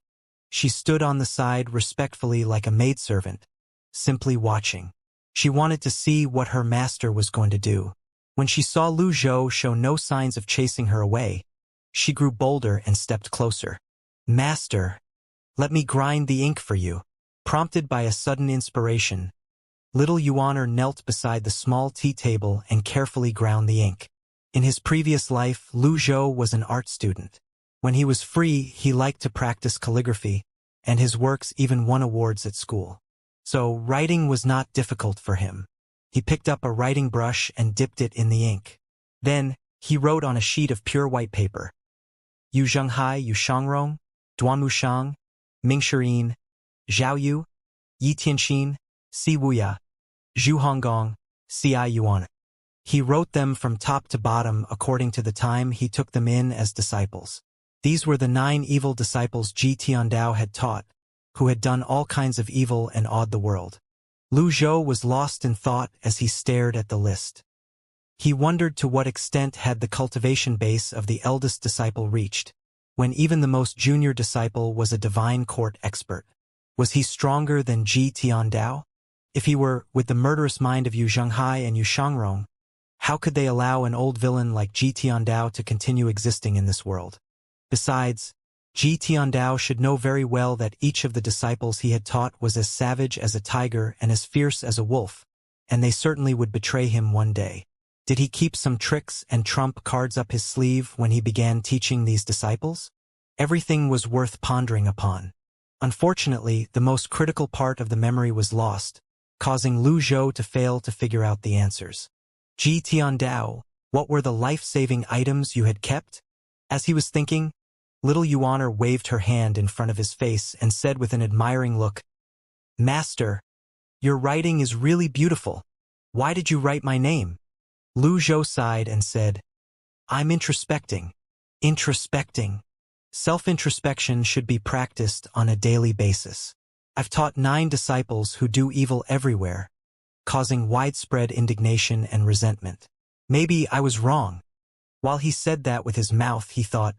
she stood on the side respectfully like a maidservant, simply watching. She wanted to see what her master was going to do. When she saw Lu Zhou show no signs of chasing her away, she grew bolder and stepped closer. "Master, let me grind the ink for you." Prompted by a sudden inspiration, Little Yuaner knelt beside the small tea table and carefully ground the ink. In his previous life, Lu Zhou was an art student. When he was free, he liked to practice calligraphy, and his works even won awards at school. So writing was not difficult for him. He picked up a writing brush and dipped it in the ink. Then, he wrote on a sheet of pure white paper. Yu Zhenghai Yu Shangrong, Duanmu Shang, Mingxirin, Zhao Yu, Yi Tianxin, Si Wuya, Zhu Honggong, Ci Yuan. He wrote them from top to bottom according to the time he took them in as disciples. These were the 9 evil disciples Ji Tiandao had taught, who had done all kinds of evil and awed the world. Lu Zhou was lost in thought as he stared at the list. He wondered to what extent had the cultivation base of the eldest disciple reached, when even the most junior disciple was a divine court expert. Was he stronger than Ji Tiandao? If he were, with the murderous mind of Yu Zhenghai and Yu Shangrong, how could they allow an old villain like Ji Tiandao to continue existing in this world? Besides, Ji Tiandao should know very well that each of the disciples he had taught was as savage as a tiger and as fierce as a wolf, and they certainly would betray him one day. Did he keep some tricks and trump cards up his sleeve when he began teaching these disciples? Everything was worth pondering upon. Unfortunately, the most critical part of the memory was lost, causing Lu Zhou to fail to figure out the answers. Ji Tiandao, what were the life-saving items you had kept? As he was thinking, little Yuaner waved her hand in front of his face and said with an admiring look, "Master, your writing is really beautiful. Why did you write my name?" Lu Zhou sighed and said, "I'm introspecting. Introspecting. Self-introspection should be practiced on a daily basis. I've taught 9 disciples who do evil everywhere, causing widespread indignation and resentment. Maybe I was wrong." While he said that with his mouth, he thought,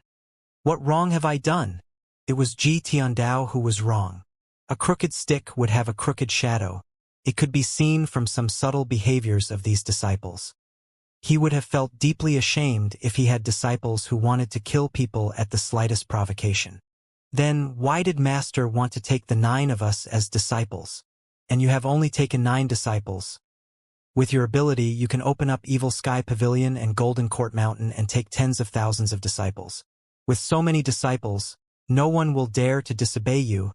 "What wrong have I done?" It was Ji Tiandao who was wrong. A crooked stick would have a crooked shadow. It could be seen from some subtle behaviors of these disciples. He would have felt deeply ashamed if he had disciples who wanted to kill people at the slightest provocation. Then why did Master want to take the 9 of us as disciples? And you have only taken 9 disciples. With your ability, you can open up Evil Sky Pavilion and Golden Court Mountain and take tens of thousands of disciples. With so many disciples, no one will dare to disobey you,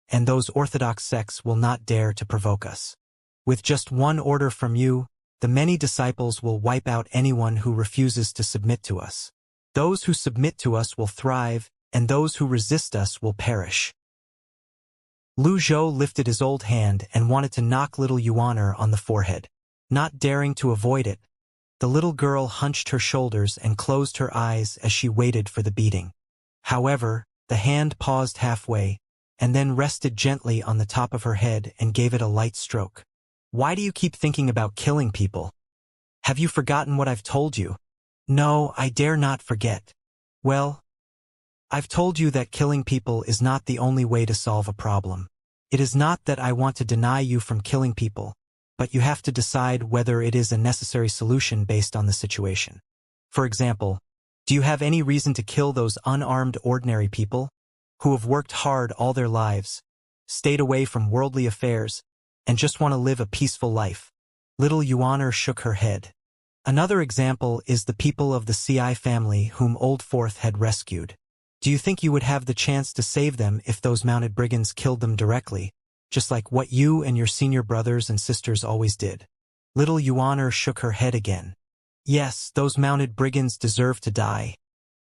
and those orthodox sects will not dare to provoke us. With just one order from you, the many disciples will wipe out anyone who refuses to submit to us. Those who submit to us will thrive, and those who resist us will perish." Lu Zhou lifted his old hand and wanted to knock little Yuaner on the forehead. Not daring to avoid it, the little girl hunched her shoulders and closed her eyes as she waited for the beating. However, the hand paused halfway, and then rested gently on the top of her head and gave it a light stroke. "Why do you keep thinking about killing people? Have you forgotten what I've told you?" "No, I dare not forget." "Well, I've told you that killing people is not the only way to solve a problem. It is not that I want to deny you from killing people, but you have to decide whether it is a necessary solution based on the situation. For example, do you have any reason to kill those unarmed ordinary people who have worked hard all their lives, stayed away from worldly affairs, and just want to live a peaceful life?" Little Yuaner shook her head. Another example is the people of the Ci family whom Old Fourth had rescued. Do you think you would have the chance to save them if those mounted brigands killed them directly, just like what you and your senior brothers and sisters always did? Little Yuaner shook her head again. Yes, those mounted brigands deserved to die,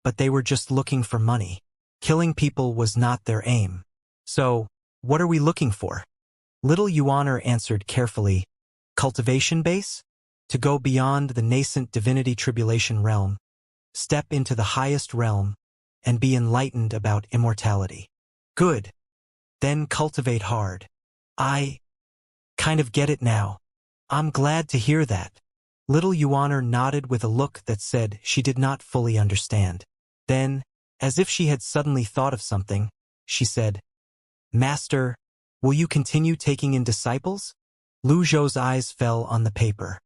but they were just looking for money. Killing people was not their aim. So, what are we looking for? Little Yuaner answered carefully, "Cultivation base? To go beyond the nascent divinity tribulation realm, step into the highest realm, and be enlightened about immortality." "Good. Then cultivate hard." "I kind of get it now. I'm glad to hear that." Little Yuaner nodded with a look that said she did not fully understand. Then, as if she had suddenly thought of something, she said, "Master, will you continue taking in disciples?" Lu Zhou's eyes fell on the paper.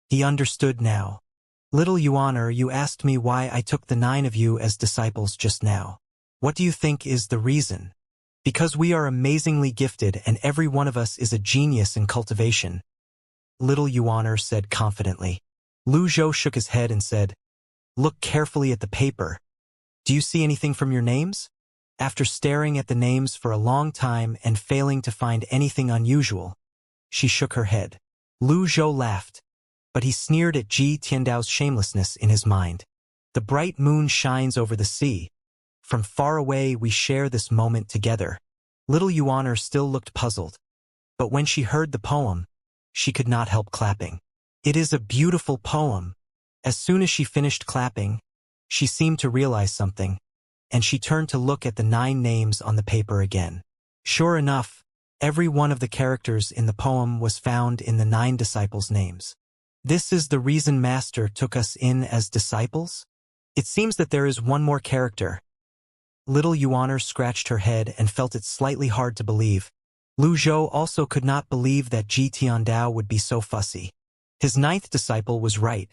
He understood now. "Little Yuaner, you asked me why I took the 9 of you as disciples just now. What do you think is the reason?" Because we are amazingly gifted and every one of us is a genius in cultivation, little Yuaner said confidently. Lu Zhou shook his head and said, "Look carefully at the paper. Do you see anything from your names?" After staring at the names for a long time and failing to find anything unusual, she shook her head. Lu Zhou laughed, but he sneered at Ji Tiandao's shamelessness in his mind. The bright moon shines over the sea. From far away we share this moment together. Little Yuaner still looked puzzled, but when she heard the poem, she could not help clapping. It is a beautiful poem. As soon as she finished clapping, she seemed to realize something, and she turned to look at the 9 names on the paper again. Sure enough, every one of the characters in the poem was found in the 9 disciples' names. This is the reason Master took us in as disciples? It seems that there is one more character. Little Yuaner scratched her head and felt it slightly hard to believe. Lu Zhou also could not believe that Ji Tiandao would be so fussy. His 9th disciple was right,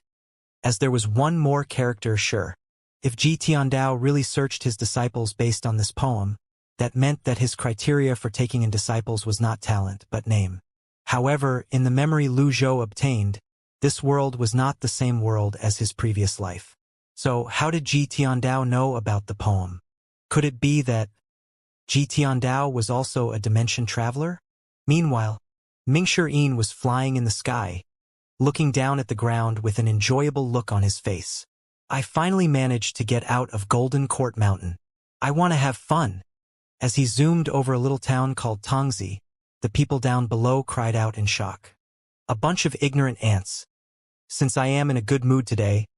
as there was one more character sure. If Ji Tiandao really searched his disciples based on this poem, that meant that his criteria for taking in disciples was not talent, but name. However, in the memory Lu Zhou obtained, this world was not the same world as his previous life. So how did Ji Tiandao know about the poem? Could it be that Ji Tiandao was also a dimension traveler? Meanwhile, Mingshi was flying in the sky, looking down at the ground with an enjoyable look on his face. I finally managed to get out of Golden Court Mountain. I want to have fun. As he zoomed over a little town called Tongzi, the people down below cried out in shock. A bunch of ignorant ants. Since I am in a good mood today,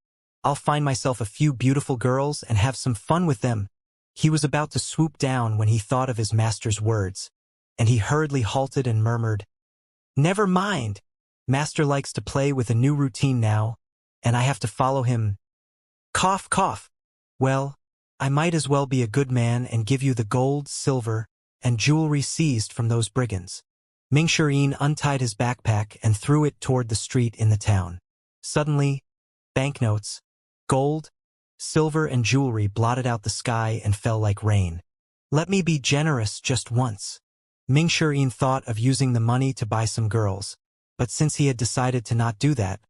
I'll find myself a few beautiful girls and have some fun with them. He was about to swoop down when he thought of his master's words, and he hurriedly halted and murmured, "Never mind. Master likes to play with a new routine now, and I have to follow him." Cough, cough. Well, I might as well be a good man and give you the gold, silver, and jewelry seized from those brigands. Mingshi untied his backpack and threw it toward the street in the town. Suddenly, banknotes, gold, silver and jewelry blotted out the sky and fell like rain. Let me be generous just once. Mingshi thought of using the money to buy some girls, but since he had decided to not do that,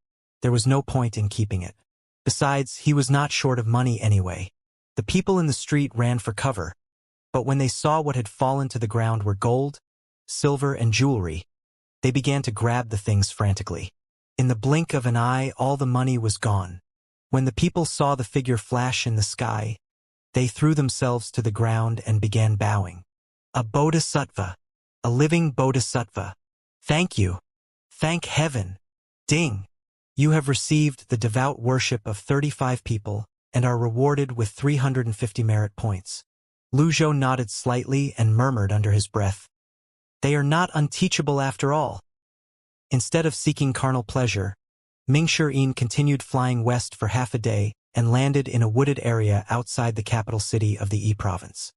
there was no point in keeping it. Besides, he was not short of money anyway. The people in the street ran for cover, but when they saw what had fallen to the ground were gold, silver, and jewelry, they began to grab the things frantically. In the blink of an eye, all the money was gone. When the people saw the figure flash in the sky, they threw themselves to the ground and began bowing. A bodhisattva, a living bodhisattva. Thank you. Thank heaven. Ding. You have received the devout worship of 35 people and are rewarded with 350 merit points. Lu Zhou nodded slightly and murmured under his breath, "They are not unteachable after all." Instead of seeking carnal pleasure, Mingshi continued flying west for half a day and landed in a wooded area outside the capital city of the province.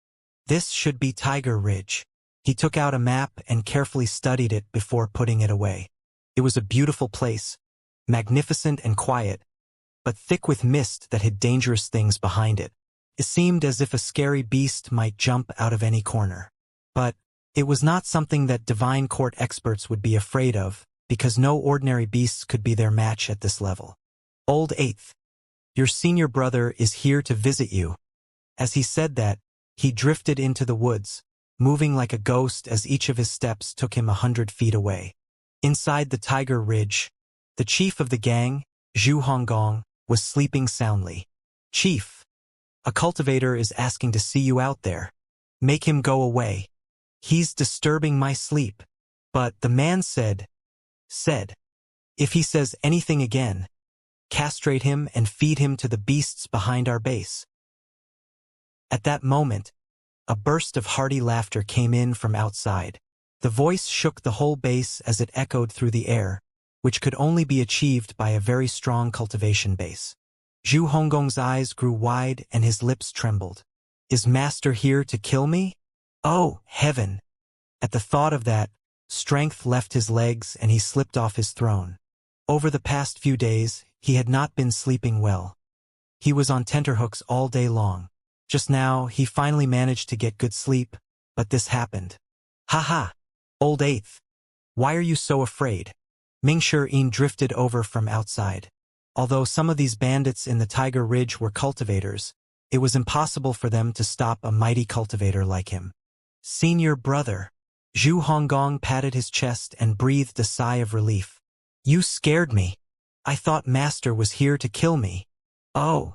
This should be Tiger Ridge. He took out a map and carefully studied it before putting it away. It was a beautiful place, magnificent and quiet, but thick with mist that hid dangerous things behind it. It seemed as if a scary beast might jump out of any corner. But it was not something that divine court experts would be afraid of, because no ordinary beasts could be their match at this level. Old Eighth, your senior brother is here to visit you. As he said that, he drifted into the woods, moving like a ghost as each of his steps took him 100 feet away. Inside the Tiger Ridge, the chief of the gang, Zhu Honggong, was sleeping soundly. "Chief, a cultivator is asking to see you out there. Make him go away. He's disturbing my sleep." But the man said, "If he says anything again, castrate him and feed him to the beasts behind our base." At that moment, a burst of hearty laughter came in from outside. The voice shook the whole base as it echoed through the air, which could only be achieved by a very strong cultivation base. Zhu Honggong's eyes grew wide and his lips trembled. "Is Master here to kill me? Oh, heaven!" At the thought of that, strength left his legs and he slipped off his throne. Over the past few days, he had not been sleeping well. He was on tenterhooks all day long. Just now, he finally managed to get good sleep, but this happened. Haha, old eighth. Why are you so afraid? Ming-Shi drifted over from outside. Although some of these bandits in the Tiger Ridge were cultivators, it was impossible for them to stop a mighty cultivator like him. Senior brother. Zhu Honggong patted his chest and breathed a sigh of relief. You scared me. I thought Master was here to kill me. Oh,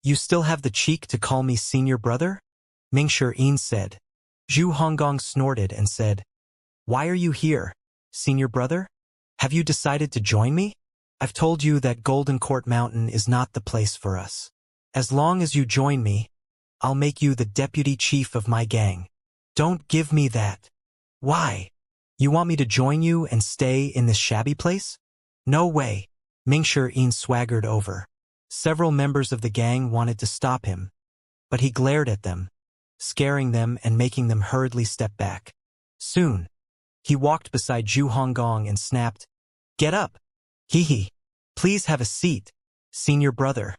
you still have the cheek to call me senior brother? Ming-Shi said. Zhu Honggong snorted and said, Why are you here, senior brother? Have you decided to join me? I've told you that Golden Court Mountain is not the place for us. As long as you join me, I'll make you the deputy chief of my gang. Don't give me that. Why? You want me to join you and stay in this shabby place? No way. Ming-Shi swaggered over. Several members of the gang wanted to stop him, but he glared at them, scaring them and making them hurriedly step back. Soon, he walked beside Zhu Honggong and snapped, Get up! Hee. Please have a seat, senior brother.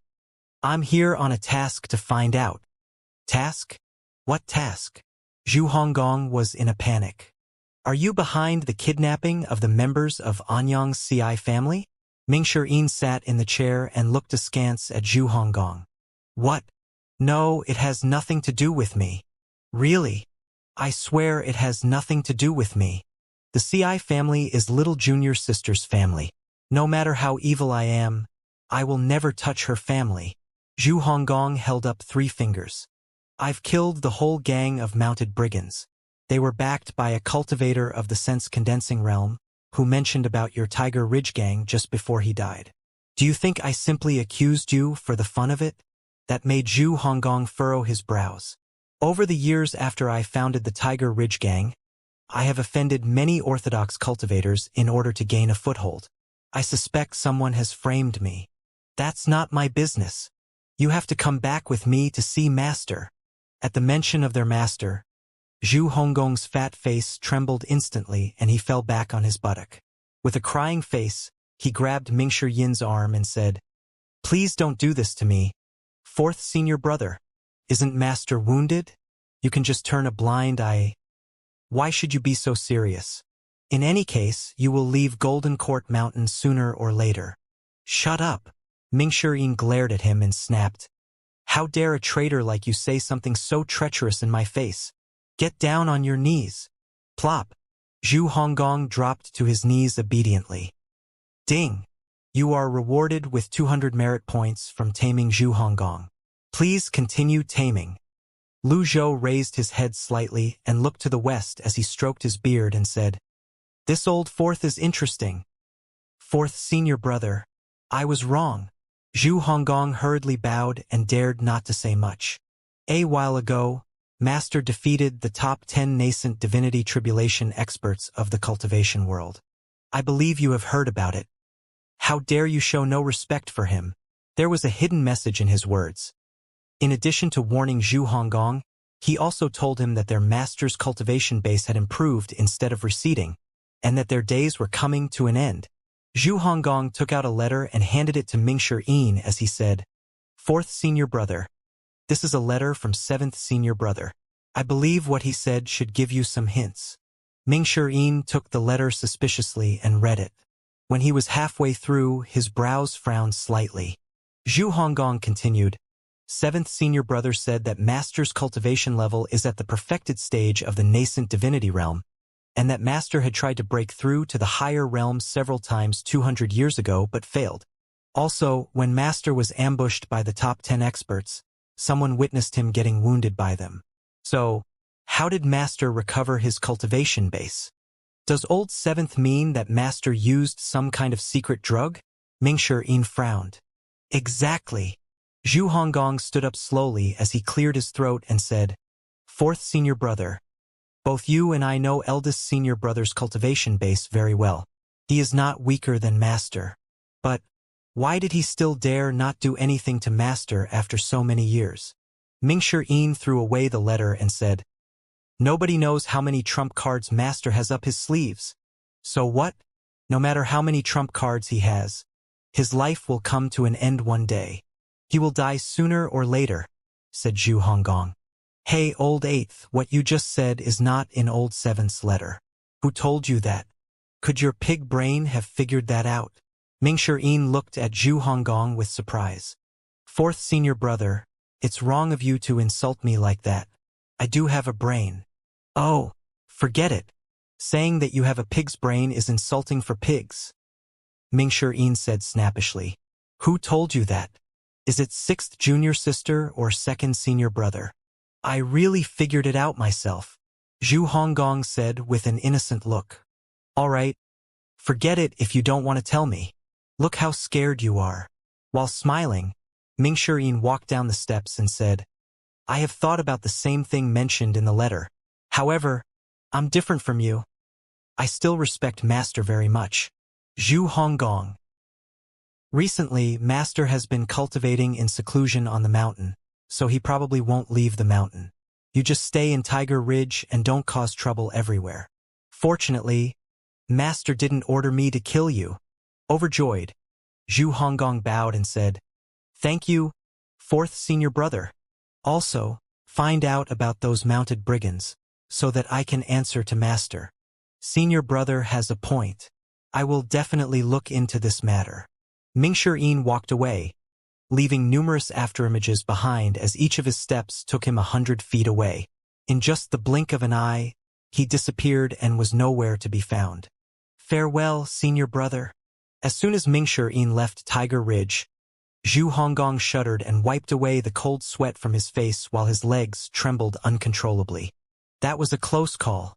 I'm here on a task to find out. Task? What task? Zhu Honggong was in a panic. Are you behind the kidnapping of the members of Anyang's CI family? Ming-Shi sat in the chair and looked askance at Zhu Honggong. What? No, it has nothing to do with me. Really? I swear it has nothing to do with me. The CI family is little junior sister's family. No matter how evil I am, I will never touch her family. Zhu Honggong held up 3 fingers. I've killed the whole gang of mounted brigands. They were backed by a cultivator of the sense-condensing realm, who mentioned about your Tiger Ridge gang just before he died. Do you think I simply accused you for the fun of it? That made Zhu Honggong furrow his brows. Over the years after I founded the Tiger Ridge gang, I have offended many orthodox cultivators in order to gain a foothold. I suspect someone has framed me. That's not my business. You have to come back with me to see Master. At the mention of their master, Zhu Honggong's fat face trembled instantly and he fell back on his buttock. With a crying face, he grabbed Ming-Shi's arm and said, Please don't do this to me. 4th senior brother. Isn't Master wounded? You can just turn a blind eye. Why should you be so serious? In any case, you will leave Golden Court Mountain sooner or later. Shut up. Ming-Shi glared at him and snapped. How dare a traitor like you say something so treacherous in my face? Get down on your knees. Plop. Zhu Honggong dropped to his knees obediently. Ding. You are rewarded with 200 merit points from taming Zhu Honggong. Please continue taming. Lu Zhou raised his head slightly and looked to the west as he stroked his beard and said, This old 4th is interesting. 4th senior brother. I was wrong. Zhu Honggong hurriedly bowed and dared not to say much. A while ago, Master defeated the top 10 nascent divinity tribulation experts of the cultivation world. I believe you have heard about it. How dare you show no respect for him? There was a hidden message in his words. In addition to warning Zhu Honggong, he also told him that their master's cultivation base had improved instead of receding, and that their days were coming to an end. Zhu Honggong took out a letter and handed it to Ming-Shi as he said, 4th senior brother. This is a letter from 7th senior brother. I believe what he said should give you some hints. Ming-Shi took the letter suspiciously and read it. When he was halfway through, his brows frowned slightly. Zhu Honggong continued, 7th senior brother said that Master's cultivation level is at the perfected stage of the nascent divinity realm, and that Master had tried to break through to the higher realms several times 200 years ago but failed. Also, when Master was ambushed by the top 10 experts, someone witnessed him getting wounded by them. So, how did Master recover his cultivation base? Does old 7th mean that Master used some kind of secret drug? Ming-Shi frowned. Exactly. Zhu Honggong stood up slowly as he cleared his throat and said, 4th senior brother. Both you and I know eldest senior brother's cultivation base very well. He is not weaker than Master. But, why did he still dare not do anything to Master after so many years? Ming-Shi threw away the letter and said, Nobody knows how many trump cards Master has up his sleeves. So what? No matter how many trump cards he has, his life will come to an end one day. He will die sooner or later, said Zhu Honggong. Hey, old eighth, what you just said is not in old seventh's letter. Who told you that? Could your pig brain have figured that out? Mingshi looked at Zhu Honggong with surprise. Fourth senior brother, it's wrong of you to insult me like that. I do have a brain. Oh, forget it. Saying that you have a pig's brain is insulting for pigs. Mingshi said snappishly. Who told you that? Is it sixth junior sister or second senior brother? I really figured it out myself, Zhu Honggong said with an innocent look. All right, forget it if you don't want to tell me. Look how scared you are. While smiling, Mingshi walked down the steps and said, I have thought about the same thing mentioned in the letter. However, I'm different from you. I still respect Master very much. Zhu Honggong. Recently, Master has been cultivating in seclusion on the mountain, so he probably won't leave the mountain. You just stay in Tiger Ridge and don't cause trouble everywhere. Fortunately, Master didn't order me to kill you. Overjoyed, Zhu Honggong bowed and said, Thank you, fourth senior brother. Also, find out about those mounted brigands, so that I can answer to Master. Senior brother has a point. I will definitely look into this matter. Mingshi walked away, leaving numerous afterimages behind as each of his steps took him 100 feet away. In just the blink of an eye, he disappeared and was nowhere to be found. Farewell, senior brother. As soon as Mingshi left Tiger Ridge, Zhu Honggong shuddered and wiped away the cold sweat from his face while his legs trembled uncontrollably. That was a close call.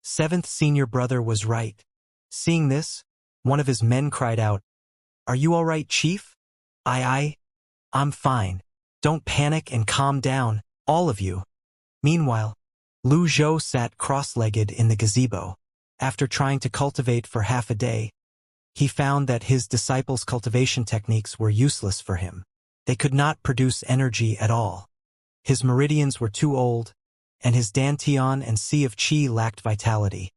Seventh senior brother was right. Seeing this, one of his men cried out, Are you all right, Chief? Aye, I'm fine. Don't panic and calm down, all of you. Meanwhile, Lu Zhou sat cross-legged in the gazebo. After trying to cultivate for half a day, he found that his disciples' cultivation techniques were useless for him. They could not produce energy at all. His meridians were too old, and his dantian and sea of qi lacked vitality,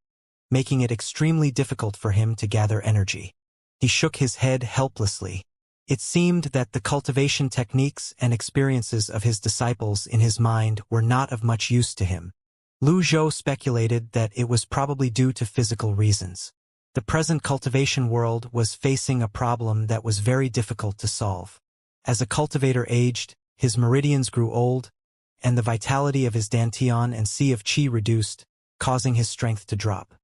making it extremely difficult for him to gather energy. He shook his head helplessly. It seemed that the cultivation techniques and experiences of his disciples in his mind were not of much use to him. Lu Zhou speculated that it was probably due to physical reasons. The present cultivation world was facing a problem that was very difficult to solve. As a cultivator aged, his meridians grew old, and the vitality of his dantian and sea of qi reduced, causing his strength to drop.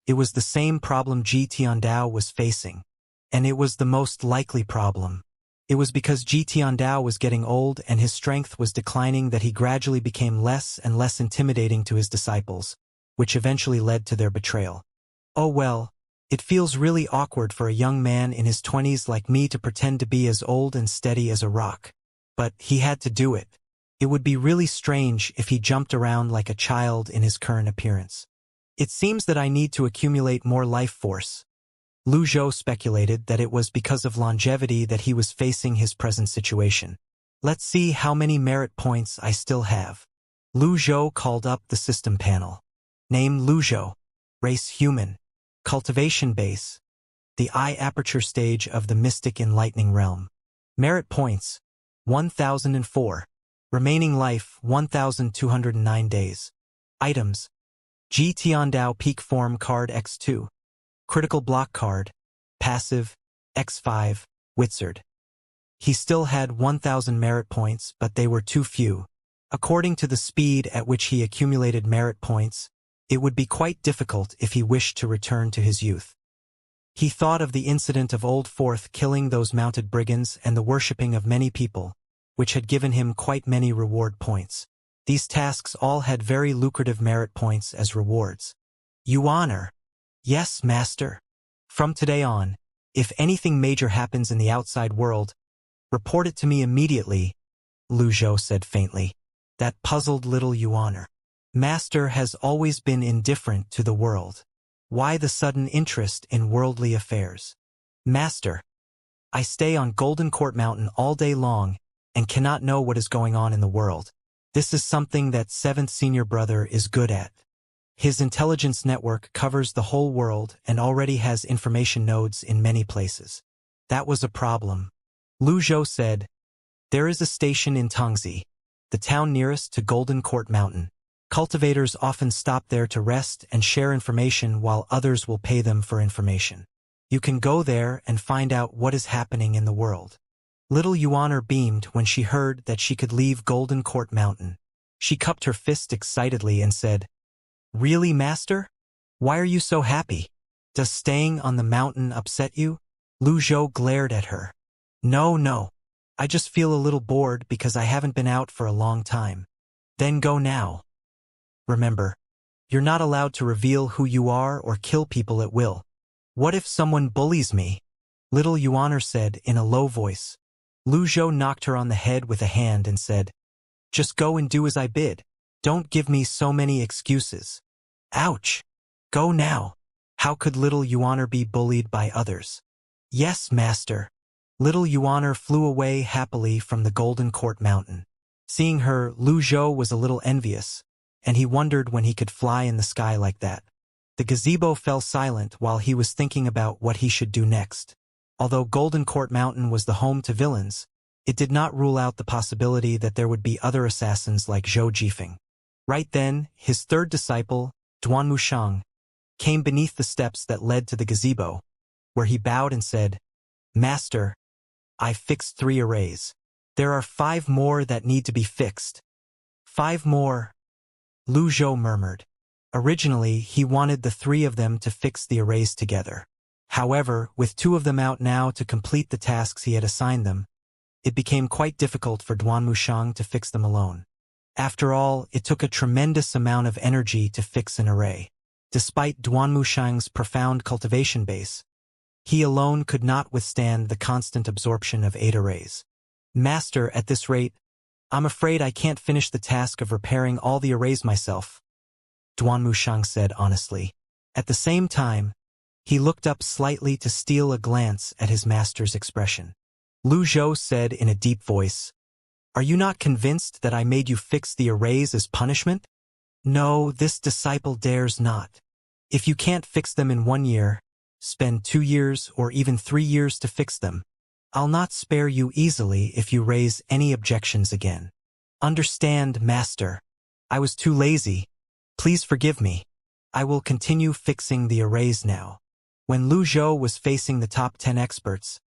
It was the same problem Ji Tiandao was facing, and it was the most likely problem. It was because Ji Tiandao was getting old and his strength was declining that he gradually became less and less intimidating to his disciples, which eventually led to their betrayal. Oh well, it feels really awkward for a young man in his 20s like me to pretend to be as old and steady as a rock. But he had to do it. It would be really strange if he jumped around like a child in his current appearance. It seems that I need to accumulate more life force. Lu Zhou speculated that it was because of longevity that he was facing his present situation. Let's see how many merit points I still have. Lu Zhou called up the system panel. Name Lu Zhou. Race human. Cultivation base. The eye aperture stage of the mystic enlightening realm. Merit points. 1004. Remaining life 1209 days. Items. Ji Tiandao Peak Form Card X2. Critical Block Card. Passive. X5. Wizard. He still had 1000 merit points, but they were too few. According to the speed at which he accumulated merit points, it would be quite difficult if he wished to return to his youth. He thought of the incident of Old Fourth killing those mounted brigands and the worshipping of many people, which had given him quite many reward points. These tasks all had very lucrative merit points as rewards. You honor. Yes, Master. From today on, if anything major happens in the outside world, report it to me immediately, Lu Zhou said faintly. That puzzled little Yuaner. Master has always been indifferent to the world. Why the sudden interest in worldly affairs? Master, I stay on Golden Court Mountain all day long and cannot know what is going on in the world. This is something that 7th senior brother is good at. His intelligence network covers the whole world and already has information nodes in many places. That was a problem. Lu Zhou said, there is a station in Tongzi. the town nearest to Golden Court Mountain. Cultivators often stop there to rest and share information while others will pay them for information. You can go there and find out what is happening in the world. Little Yuaner beamed when she heard that she could leave Golden Court Mountain. She cupped her fist excitedly and said, "Really, Master? Why are you so happy? Does staying on the mountain upset you?" Lu Zhou glared at her. No. I just feel a little bored because I haven't been out for a long time." "Then go now. Remember, you're not allowed to reveal who you are or kill people at will." "What if someone bullies me?" Little Yuaner said in a low voice. Lu Zhou knocked her on the head with a hand and said, "Just go and do as I bid. Don't give me so many excuses." "Ouch! Go now." How could little Yuaner be bullied by others? "Yes, Master." Little Yuaner flew away happily from the Golden Court Mountain. Seeing her, Lu Zhou was a little envious, and he wondered when he could fly in the sky like that. The gazebo fell silent while he was thinking about what he should do next. Although Golden Court Mountain was the home to villains, it did not rule out the possibility that there would be other assassins like Zhou Jifeng. Right then, his third disciple, Duan Mushang, came beneath the steps that led to the gazebo, where he bowed and said, "Master, I fixed 3 arrays. There are 5 more that need to be fixed." "5 more?" Lu Zhou murmured. Originally, he wanted the 3 of them to fix the arrays together. However, with 2 of them out now to complete the tasks he had assigned them, it became quite difficult for Duan Mushang to fix them alone. After all, it took a tremendous amount of energy to fix an array. Despite Duan Mushang's profound cultivation base, he alone could not withstand the constant absorption of 8 arrays. "Master, at this rate, I'm afraid I can't finish the task of repairing all the arrays myself," Duan Mushang said honestly. At the same time, he looked up slightly to steal a glance at his master's expression. Lu Zhou said in a deep voice, "Are you not convinced that I made you fix the arrays as punishment?" "No, this disciple dares not. If you can't fix them in 1 year, spend 2 years or even 3 years to fix them. I'll not spare you easily if you raise any objections again." "Understand, Master. I was too lazy. Please forgive me. I will continue fixing the arrays now." When Lu Zhou was facing the top 10 experts,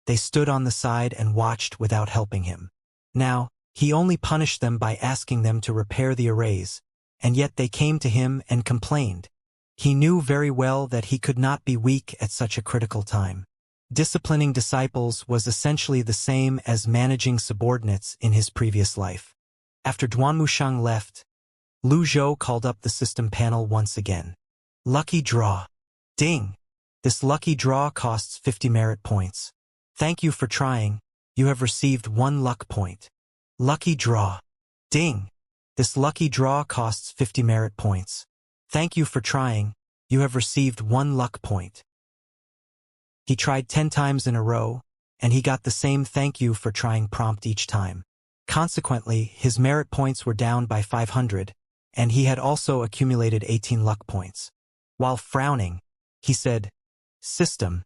they stood on the side and watched without helping him. Now, he only punished them by asking them to repair the arrays, and yet they came to him and complained. He knew very well that he could not be weak at such a critical time. Disciplining disciples was essentially the same as managing subordinates in his previous life. After Duan Mushang left, Lu Zhou called up the system panel once again. "Lucky draw. Ding! This lucky draw costs 50 merit points. Thank you for trying. You have received 1 luck point." "Lucky draw. Ding! This lucky draw costs 50 merit points. Thank you for trying. You have received 1 luck point." He tried 10 times in a row, and he got the same "thank you for trying" prompt each time. Consequently, his merit points were down by 500, and he had also accumulated 18 luck points. While frowning, he said, "System,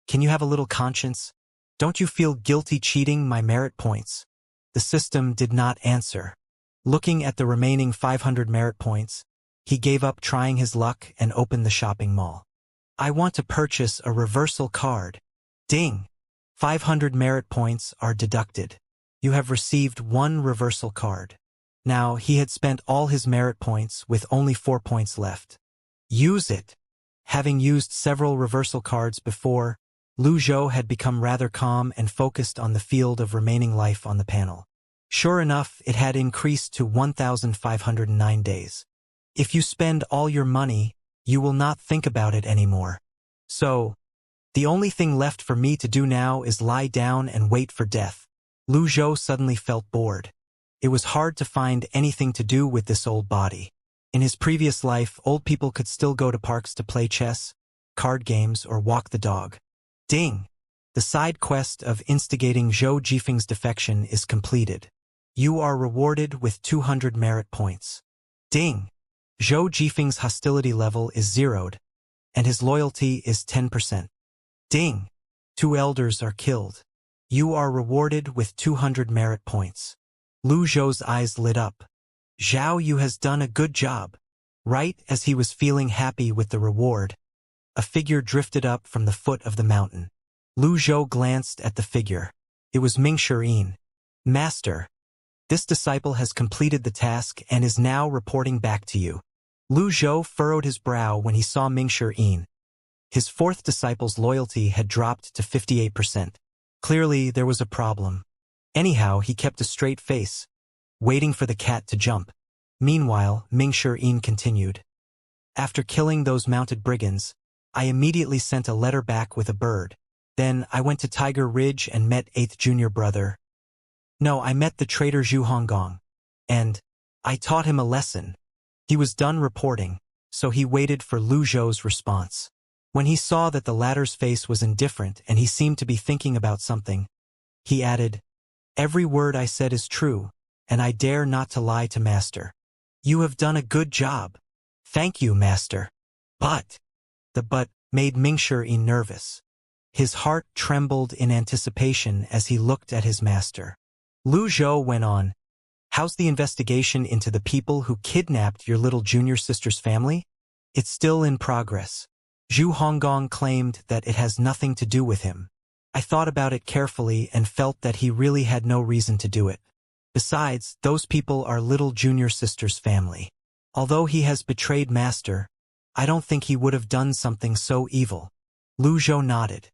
can you have a little conscience? Don't you feel guilty cheating my merit points?" The system did not answer. Looking at the remaining 500 merit points, he gave up trying his luck and opened the shopping mall. "I want to purchase a reversal card." Ding! 500 merit points are deducted. You have received 1 reversal card. Now, he had spent all his merit points with only 4 points left. Use it! Having used several reversal cards before, Lu Zhou had become rather calm and focused on the field of remaining life on the panel. Sure enough, it had increased to 1,509 days. If you spend all your money, you will not think about it anymore. So, the only thing left for me to do now is lie down and wait for death. Lu Zhou suddenly felt bored. It was hard to find anything to do with this old body. In his previous life, old people could still go to parks to play chess, card games, or walk the dog. Ding! The side quest of instigating Zhou Jifeng's defection is completed. You are rewarded with 200 merit points. Ding! Zhou Jifeng's hostility level is zeroed, and his loyalty is 10%. Ding! 2 elders are killed. You are rewarded with 200 merit points. Lu Zhou's eyes lit up. Zhao Yu has done a good job. Right as he was feeling happy with the reward, a figure drifted up from the foot of the mountain. Lu Zhou glanced at the figure. It was Ming-Shi. Master, this disciple has completed the task and is now reporting back to you. Lu Zhou furrowed his brow when he saw Ming-Shi. His fourth disciple's loyalty had dropped to 58%. Clearly, there was a problem. Anyhow, he kept a straight face, waiting for the cat to jump. Meanwhile, Ming-Shi continued. After killing those mounted brigands, I immediately sent a letter back with a bird. Then I went to Tiger Ridge and met 8th junior brother. No, I met the traitor Zhu Honggong. And I taught him a lesson. He was done reporting, so he waited for Lu Zhou's response. When he saw that the latter's face was indifferent and he seemed to be thinking about something, he added, "Every word I said is true, and I dare not to lie to Master. You have done a good job. Thank you, Master." But the "but" made Ming-Shi nervous. His heart trembled in anticipation as he looked at his master. Lu Zhou went on, "How's the investigation into the people who kidnapped your little junior sister's family? It's still in progress. Zhu Honggong claimed that it has nothing to do with him. I thought about it carefully and felt that he really had no reason to do it. Besides, those people are little junior sister's family. Although he has betrayed Master, I don't think he would have done something so evil." Lu Zhou nodded.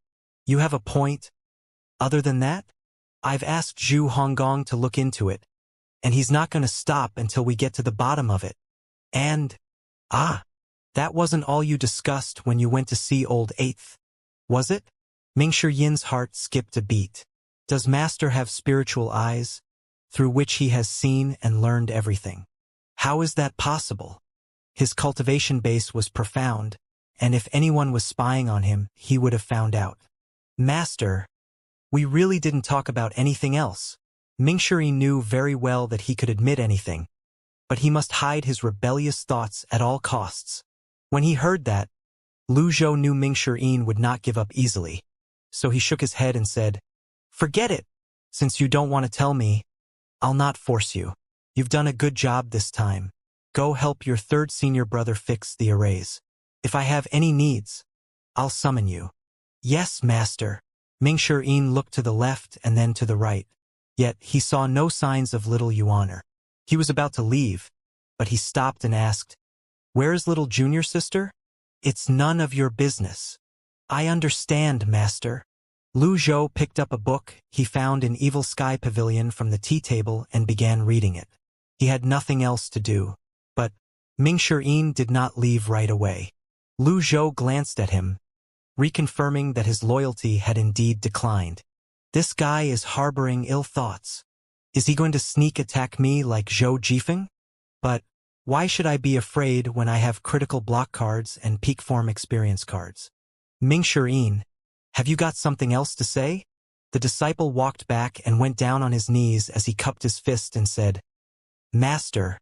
"You have a point. Other than that, I've asked Zhu Honggong to look into it, and he's not going to stop until we get to the bottom of it. And, that wasn't all you discussed when you went to see old 8th, was it?" Ming-Shi's heart skipped a beat. Does Master have spiritual eyes, through which he has seen and learned everything? How is that possible? His cultivation base was profound, and if anyone was spying on him, he would have found out. "Master, we really didn't talk about anything else." Ming-Shi knew very well that he could admit anything, but he must hide his rebellious thoughts at all costs. When he heard that, Lu Zhou knew Ming-Shi would not give up easily, so he shook his head and said, "Forget it. Since you don't want to tell me, I'll not force you. You've done a good job this time. Go help your third senior brother fix the arrays. If I have any needs, I'll summon you." "Yes, Master." Ming-Shi looked to the left and then to the right, yet he saw no signs of little Yuaner. He was about to leave, but he stopped and asked, "Where is little junior sister?" "It's none of your business." "I understand, Master." Lu Zhou picked up a book he found in Evil Sky Pavilion from the tea table and began reading it. He had nothing else to do. But Ming-Shi did not leave right away. Lu Zhou glanced at him, reconfirming that his loyalty had indeed declined. This guy is harboring ill thoughts. Is he going to sneak attack me like Zhou Jifeng? But why should I be afraid when I have critical block cards and peak form experience cards? Ming-Shi, have you got something else to say? The disciple walked back and went down on his knees as he cupped his fist and said, "Master,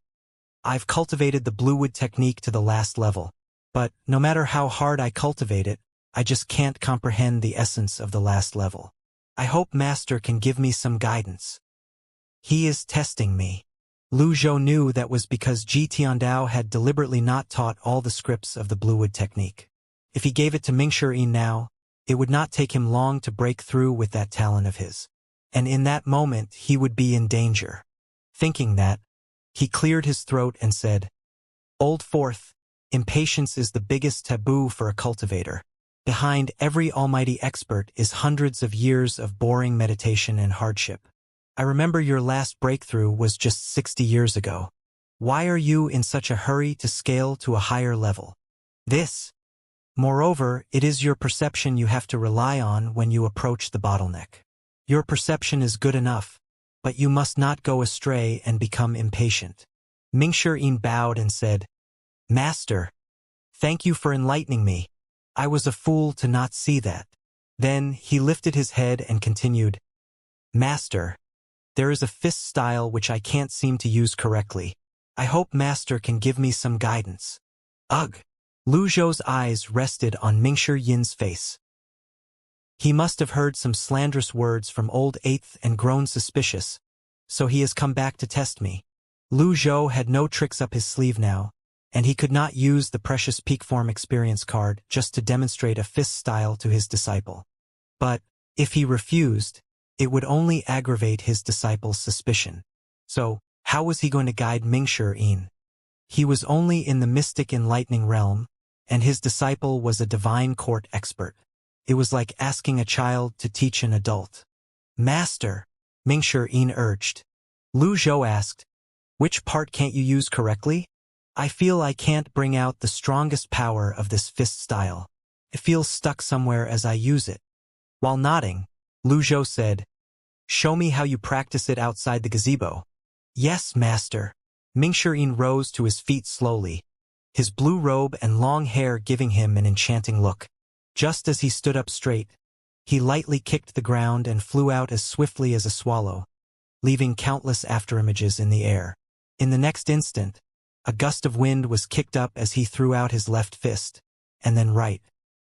I've cultivated the Bluewood technique to the last level, but no matter how hard I cultivate it, I just can't comprehend the essence of the last level. I hope Master can give me some guidance." He is testing me. Lu Zhou knew that was because Ji Tiandao had deliberately not taught all the scripts of the Bluewood technique. If he gave it to Ming-Shi now, it would not take him long to break through with that talent of his. And in that moment, he would be in danger. Thinking that, he cleared his throat and said, "Old Fourth, impatience is the biggest taboo for a cultivator. Behind every almighty expert is hundreds of years of boring meditation and hardship. I remember your last breakthrough was just 60 years ago. Why are you in such a hurry to scale to a higher level? Moreover, it is your perception you have to rely on when you approach the bottleneck. Your perception is good enough, but you must not go astray and become impatient." Ming-Shi bowed and said, "Master, thank you for enlightening me. I was a fool to not see that." Then he lifted his head and continued, "Master, there is a fist style which I can't seem to use correctly. I hope Master can give me some guidance." "Ugh." Lu Zhou's eyes rested on Ming-Shi's face. He must have heard some slanderous words from old 8th and grown suspicious, So he has come back to test me. Lu Zhou had no tricks up his sleeve now, and he could not use the precious peak form experience card just to demonstrate a fist style to his disciple. But, if he refused, it would only aggravate his disciple's suspicion. So, how was he going to guide Mingshi? He was only in the mystic enlightening realm, and his disciple was a divine court expert. It was like asking a child to teach an adult. Master, Mingshi urged. Lu Zhou asked, which part can't you use correctly? I feel I can't bring out the strongest power of this fist style. It feels stuck somewhere as I use it. While nodding, Lu Zhou said, show me how you practice it outside the gazebo. Yes, master. Mingshi rose to his feet slowly, his blue robe and long hair giving him an enchanting look. Just as he stood up straight, he lightly kicked the ground and flew out as swiftly as a swallow, leaving countless afterimages in the air. In the next instant, a gust of wind was kicked up as he threw out his left fist, and then right.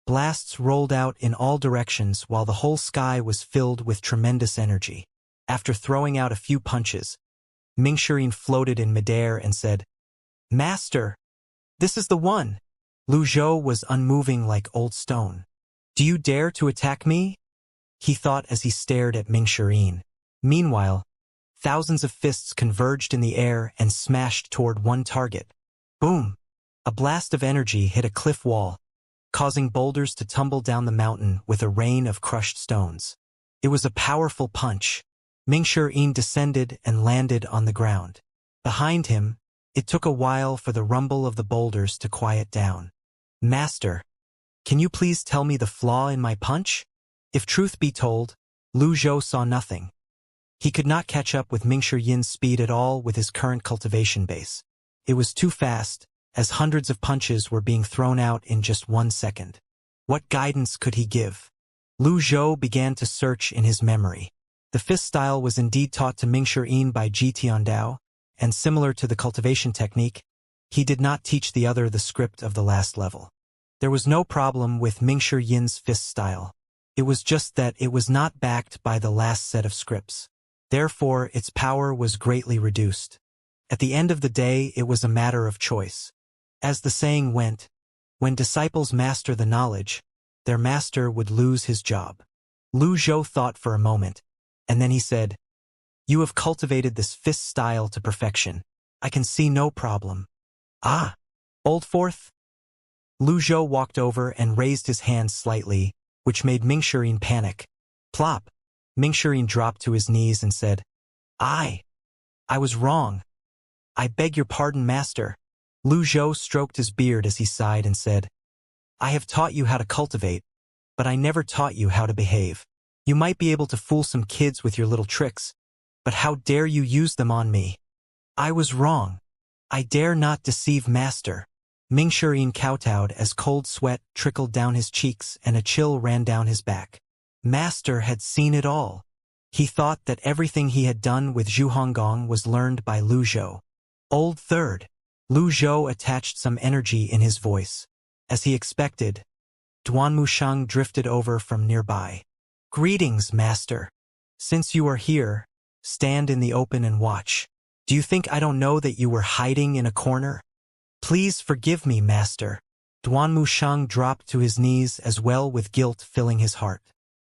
Blasts rolled out in all directions while the whole sky was filled with tremendous energy. After throwing out a few punches, Mingshi floated in midair and said, Master, this is the one. Lu Zhou was unmoving like old stone. Do you dare to attack me? He thought as he stared at Mingshi. Meanwhile, thousands of fists converged in the air and smashed toward one target. Boom! A blast of energy hit a cliff wall, causing boulders to tumble down the mountain with a rain of crushed stones. It was a powerful punch. Mingshi descended and landed on the ground. Behind him, it took a while for the rumble of the boulders to quiet down. Master, can you please tell me the flaw in my punch? If truth be told, Lu Zhou saw nothing. He could not catch up with Mingshi speed at all with his current cultivation base. It was too fast, as hundreds of punches were being thrown out in just 1 second. What guidance could he give? Lu Zhou began to search in his memory. The fist style was indeed taught to Mingshi by Ji Tiandao, and similar to the cultivation technique, he did not teach the other the script of the last level. There was no problem with Mingshi fist style. It was just that it was not backed by the last set of scripts. Therefore, its power was greatly reduced. At the end of the day, it was a matter of choice. As the saying went, when disciples master the knowledge, their master would lose his job. Lu Zhou thought for a moment, and then he said, you have cultivated this fist style to perfection. I can see no problem. Ah, Old Fourth? Lu Zhou walked over and raised his hand slightly, which made Mingshi panic. Plop! Mingshi dropped to his knees and said, I was wrong. I beg your pardon, master. Lu Zhou stroked his beard as he sighed and said, I have taught you how to cultivate, but I never taught you how to behave. You might be able to fool some kids with your little tricks, but how dare you use them on me? I was wrong. I dare not deceive master. Mingshi kowtowed as cold sweat trickled down his cheeks and a chill ran down his back. Master had seen it all. He thought that everything he had done with Zhu Honggong was learned by Lu Zhou. Old Third. Lu Zhou attached some energy in his voice. As he expected, Duanmusheng drifted over from nearby. Greetings, master. Since you are here, stand in the open and watch. Do you think I don't know that you were hiding in a corner? Please forgive me, master. Duanmusheng dropped to his knees as well with guilt filling his heart.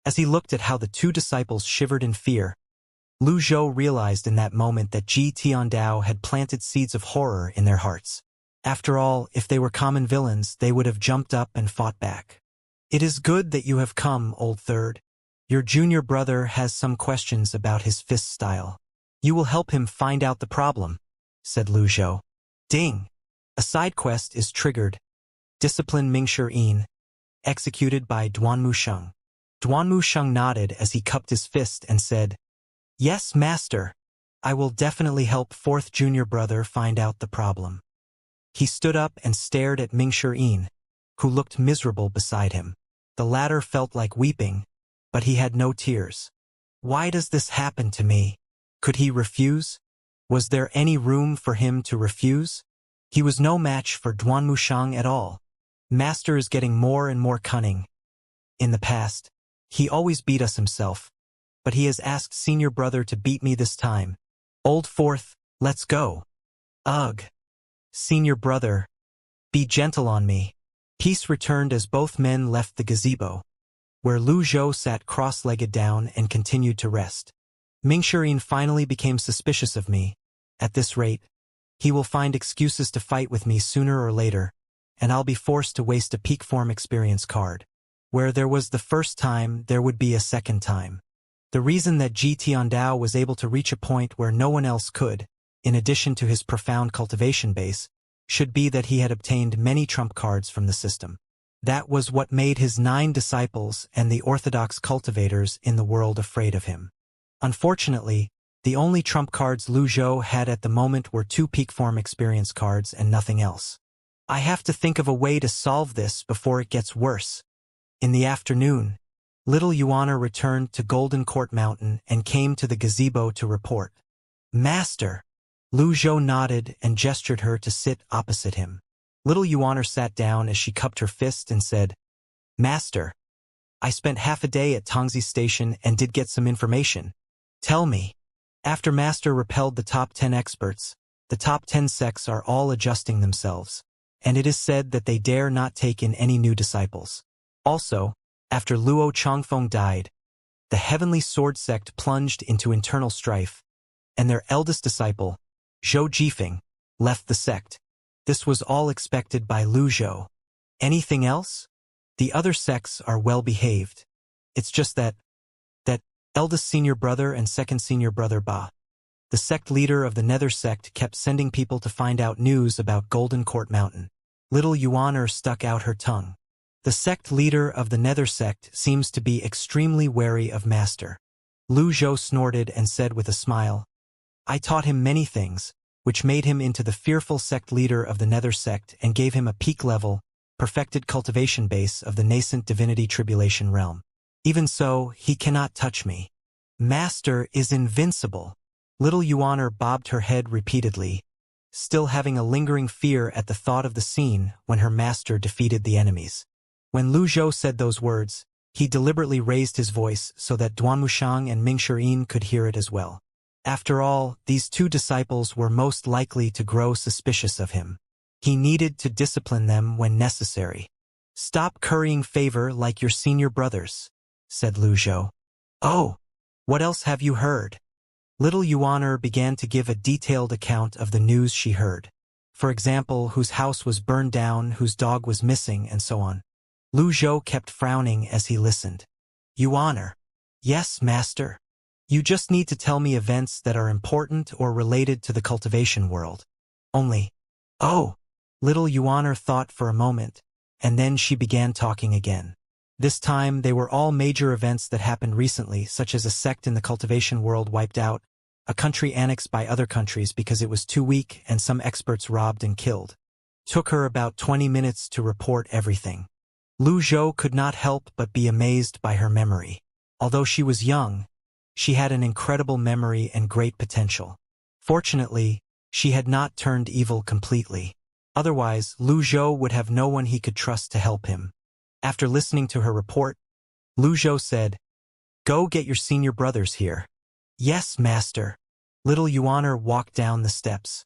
As he looked at how the two disciples shivered in fear, Lu Zhou realized in that moment that Ji Tiandao had planted seeds of horror in their hearts. After all, if they were common villains, they would have jumped up and fought back. It is good that you have come, Old Third. Your junior brother has some questions about his fist style. You will help him find out the problem, said Lu Zhou. Ding! A side quest is triggered. Discipline Mingshi, executed by Duanmusheng. Duanmusheng nodded as he cupped his fist and said, Yes, master. I will definitely help fourth junior brother find out the problem. He stood up and stared at Mingshi, who looked miserable beside him. The latter felt like weeping, but he had no tears. Why does this happen to me? Could he refuse? Was there any room for him to refuse? He was no match for Duanmusheng at all. Master is getting more and more cunning. In the past, he always beat us himself, but he has asked senior brother to beat me this time. Old Fourth, let's go. Ugh. Senior brother, be gentle on me. Peace returned as both men left the gazebo, where Lu Zhou sat cross-legged down and continued to rest. Mingxirin finally became suspicious of me. At this rate, he will find excuses to fight with me sooner or later, and I'll be forced to waste a peak form experience card. Where there was the first time, there would be a second time. The reason that Ji Tiandao was able to reach a point where no one else could, in addition to his profound cultivation base, should be that he had obtained many trump cards from the system. That was what made his 9 disciples and the orthodox cultivators in the world afraid of him. Unfortunately, the only trump cards Lu Zhou had at the moment were 2 peak form experience cards and nothing else. I have to think of a way to solve this before it gets worse. In the afternoon, little Yuana returned to Golden Court Mountain and came to the gazebo to report. Master! Lu Zhou nodded and gestured her to sit opposite him. Little Yuana sat down as she cupped her fist and said, Master, I spent half a day at Tongzi Station and did get some information. Tell me. After Master repelled the top 10 experts, the top 10 sects are all adjusting themselves, and it is said that they dare not take in any new disciples. Also, after Luo Chongfeng died, the Heavenly Sword sect plunged into internal strife, and their eldest disciple, Zhou Jifeng, left the sect. This was all expected by Lu Zhou. Anything else? The other sects are well behaved. It's just that eldest senior brother and second senior brother Ba, the sect leader of the Nether sect, kept sending people to find out news about Golden Court Mountain. Little Yuaner stuck out her tongue. The sect leader of the Nether sect seems to be extremely wary of Master. Lu Zhou snorted and said with a smile, I taught him many things, which made him into the fearful sect leader of the Nether sect and gave him a peak level, perfected cultivation base of the nascent divinity tribulation realm. Even so, he cannot touch me. Master is invincible. Little Yuaner bobbed her head repeatedly, still having a lingering fear at the thought of the scene when her master defeated the enemies. When Lu Zhou said those words, he deliberately raised his voice so that Duanmushang and Mingxirin could hear it as well. After all, these 2 disciples were most likely to grow suspicious of him. He needed to discipline them when necessary. Stop currying favor like your senior brothers, said Lu Zhou. Oh, what else have you heard? Little Yuaner began to give a detailed account of the news she heard. For example, whose house was burned down, whose dog was missing, and so on. Lu Zhou kept frowning as he listened. Yuaner. Yes, master. You just need to tell me events that are important or related to the cultivation world. Only. Oh. Little Yuaner thought for a moment, and then she began talking again. This time, they were all major events that happened recently, such as a sect in the cultivation world wiped out, a country annexed by other countries because it was too weak, and some experts robbed and killed. Took her about 20 minutes to report everything. Lu Zhou could not help but be amazed by her memory. Although she was young, she had an incredible memory and great potential. Fortunately, she had not turned evil completely. Otherwise, Lu Zhou would have no one he could trust to help him. After listening to her report, Lu Zhou said, Go get your senior brothers here. Yes, master. Little Yuaner walked down the steps.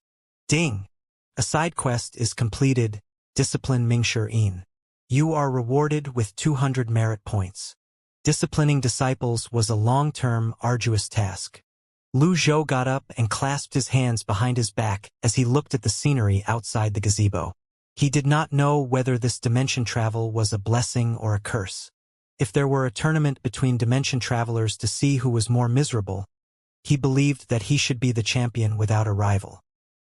Ding! A side quest is completed. Discipline Mingxirin. You are rewarded with 200 merit points. Disciplining disciples was a long-term, arduous task. Lu Zhou got up and clasped his hands behind his back as he looked at the scenery outside the gazebo. He did not know whether this dimension travel was a blessing or a curse. If there were a tournament between dimension travelers to see who was more miserable, he believed that he should be the champion without a rival.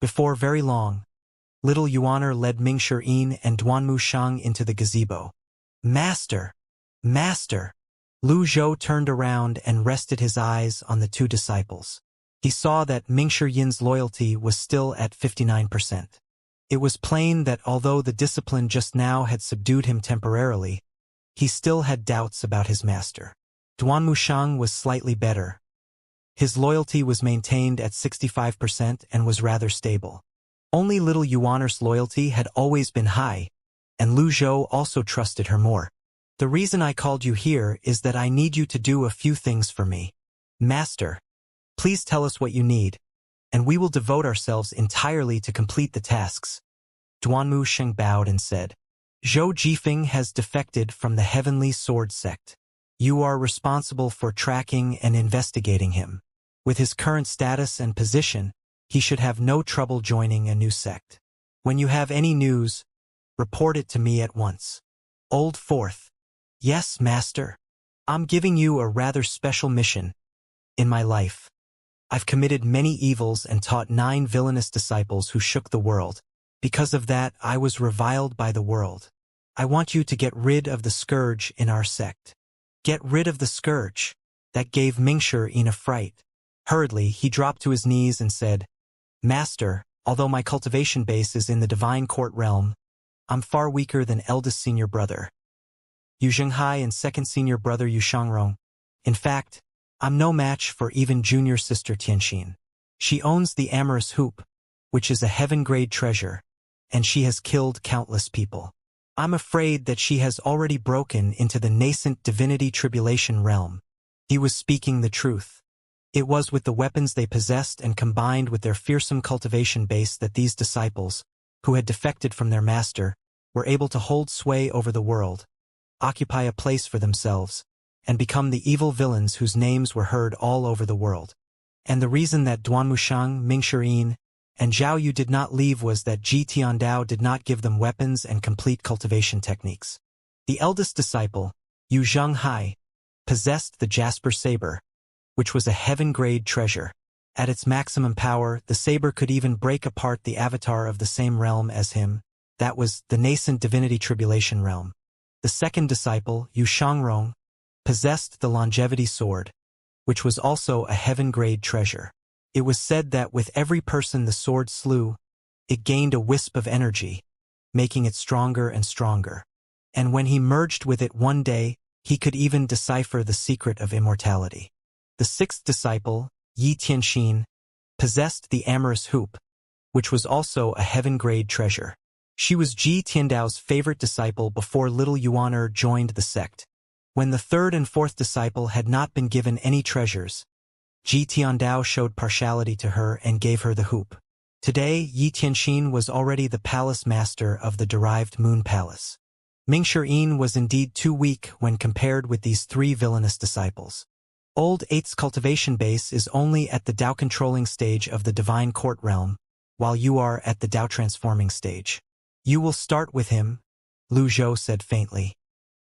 Before very long, little Yuaner led Mingxirin and Duanmushang into the gazebo. Master! Master! Lu Zhou turned around and rested his eyes on the 2 disciples. He saw that Mingxiyin's loyalty was still at 59%. It was plain that although the discipline just now had subdued him temporarily, he still had doubts about his master. Duanmushang was slightly better. His loyalty was maintained at 65% and was rather stable. Only little Yuaner's loyalty had always been high, and Lu Zhou also trusted her more. The reason I called you here is that I need you to do a few things for me. Master, please tell us what you need. and we will devote ourselves entirely to complete the tasks. Duanmu Sheng bowed and said, Zhou Jifeng has defected from the Heavenly Sword sect. You are responsible for tracking and investigating him. With his current status and position, he should have no trouble joining a new sect. When you have any news, report it to me at once. Old Fourth. Yes, Master. I'm giving you a rather special mission. In my life, I've committed many evils and taught 9 villainous disciples who shook the world. Because of that, I was reviled by the world. I want you to get rid of the scourge in our sect. Get rid of the scourge. That gave Mingshi a fright. Hurriedly, he dropped to his knees and said, Master, although my cultivation base is in the divine court realm, I'm far weaker than eldest senior brother Yu Zhenghai and second senior brother Yu Shangrong. In fact, I'm no match for even junior sister Tianxin. She owns the amorous hoop, which is a heaven-grade treasure, and she has killed countless people. I'm afraid that she has already broken into the nascent divinity tribulation realm. He was speaking the truth. It was with the weapons they possessed and combined with their fearsome cultivation base that these disciples, who had defected from their master, were able to hold sway over the world, occupy a place for themselves, and become the evil villains whose names were heard all over the world. And the reason that Duanmushang, Mingshi, and Zhao Yu did not leave was that Ji Tiandao did not give them weapons and complete cultivation techniques. The eldest disciple, Yu Zhenghai, possessed the Jasper Saber, which was a heaven-grade treasure. At its maximum power, the saber could even break apart the avatar of the same realm as him. That was the nascent divinity tribulation realm. The second disciple, Yu Shangrong, possessed the longevity sword, which was also a heaven-grade treasure. It was said that with every person the sword slew, it gained a wisp of energy, making it stronger and stronger. And when he merged with it one day, he could even decipher the secret of immortality. The sixth disciple, Yi Tianxin, possessed the amorous hoop, which was also a heaven-grade treasure. She was Ji Tiandao's favorite disciple before little Yuaner joined the sect. When the third and fourth disciple had not been given any treasures, Ji Tiandao showed partiality to her and gave her the hoop. Today, Yi Tianxin was already the palace master of the derived Moon Palace. Mingshi was indeed too weak when compared with these 3 villainous disciples. Old Eight's cultivation base is only at the Dao-controlling stage of the divine court realm, while you are at the Dao-transforming stage. You will start with him, Lu Zhou said faintly.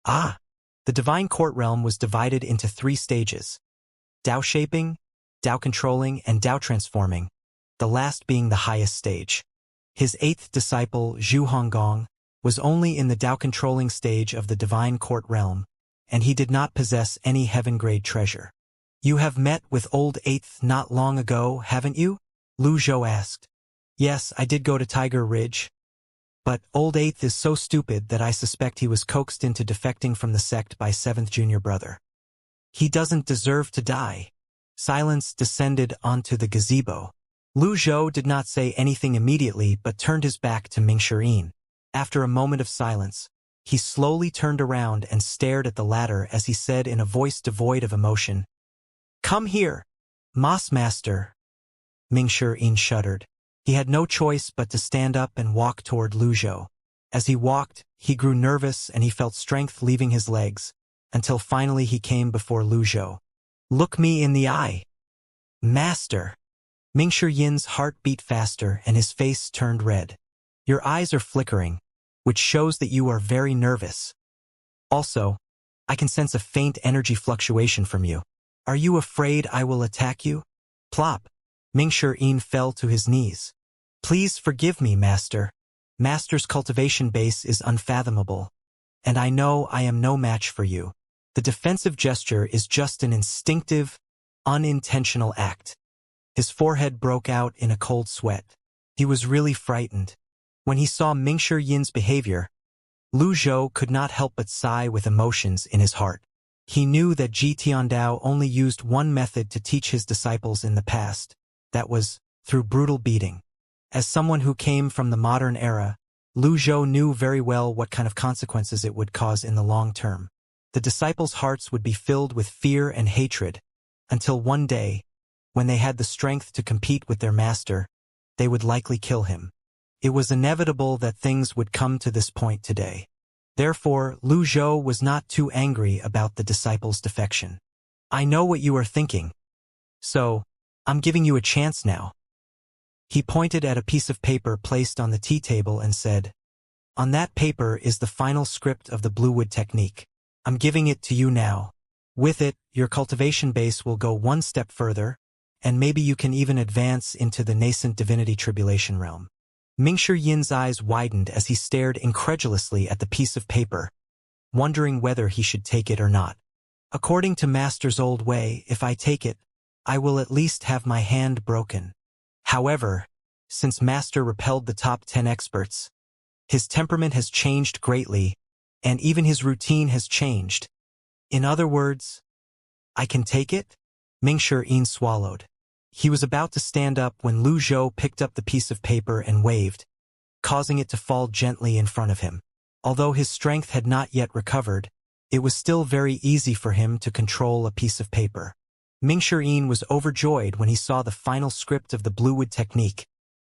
Ah! The divine court realm was divided into 3 stages: Dao-shaping, Dao-controlling, and Dao-transforming, the last being the highest stage. His 8th disciple, Zhu Honggong, was only in the Dao-controlling stage of the divine court realm, and he did not possess any heaven-grade treasure. You have met with Old Eighth not long ago, haven't you? Lu Zhou asked. Yes, I did go to Tiger Ridge. But Old Eighth is so stupid that I suspect he was coaxed into defecting from the sect by 7th junior brother. He doesn't deserve to die. Silence descended onto the gazebo. Lu Zhou did not say anything immediately but turned his back to Mingshi. After a moment of silence, he slowly turned around and stared at the latter as he said in a voice devoid of emotion, Come here, Moss Master. Mingshi shuddered. He had no choice but to stand up and walk toward Lu Zhou. As he walked, he grew nervous and he felt strength leaving his legs, until finally he came before Lu Zhou. Look me in the eye. Master. Mingshi heart beat faster and his face turned red. Your eyes are flickering, which shows that you are very nervous. Also, I can sense a faint energy fluctuation from you. Are you afraid I will attack you? Plop. Mingshi fell to his knees. Please forgive me, Master. Master's cultivation base is unfathomable, and I know I am no match for you. The defensive gesture is just an instinctive, unintentional act. His forehead broke out in a cold sweat. He was really frightened. When he saw Mingshi behavior, Lu Zhou could not help but sigh with emotions in his heart. He knew that Ji Tiandao only used one method to teach his disciples in the past. That was through brutal beating. As someone who came from the modern era, Lu Zhou knew very well what kind of consequences it would cause in the long term. The disciples' hearts would be filled with fear and hatred, until one day, when they had the strength to compete with their master, they would likely kill him. It was inevitable that things would come to this point today. Therefore, Lu Zhou was not too angry about the disciples' defection. I know what you are thinking. So, I'm giving you a chance now. He pointed at a piece of paper placed on the tea table and said, on that paper is the final script of the Bluewood technique. I'm giving it to you now. With it, your cultivation base will go one step further, and maybe you can even advance into the nascent divinity tribulation realm. Mingshi Yin's eyes widened as he stared incredulously at the piece of paper, wondering whether he should take it or not. According to Master's old way, if I take it, I will at least have my hand broken. However, since Master repelled the top 10 experts, his temperament has changed greatly, and even his routine has changed. In other words, I can take it? Mingshi Yin swallowed. He was about to stand up when Lu Zhou picked up the piece of paper and waved, causing it to fall gently in front of him. Although his strength had not yet recovered, it was still very easy for him to control a piece of paper. Mingshi Yin was overjoyed when he saw the final script of the Bluewood technique,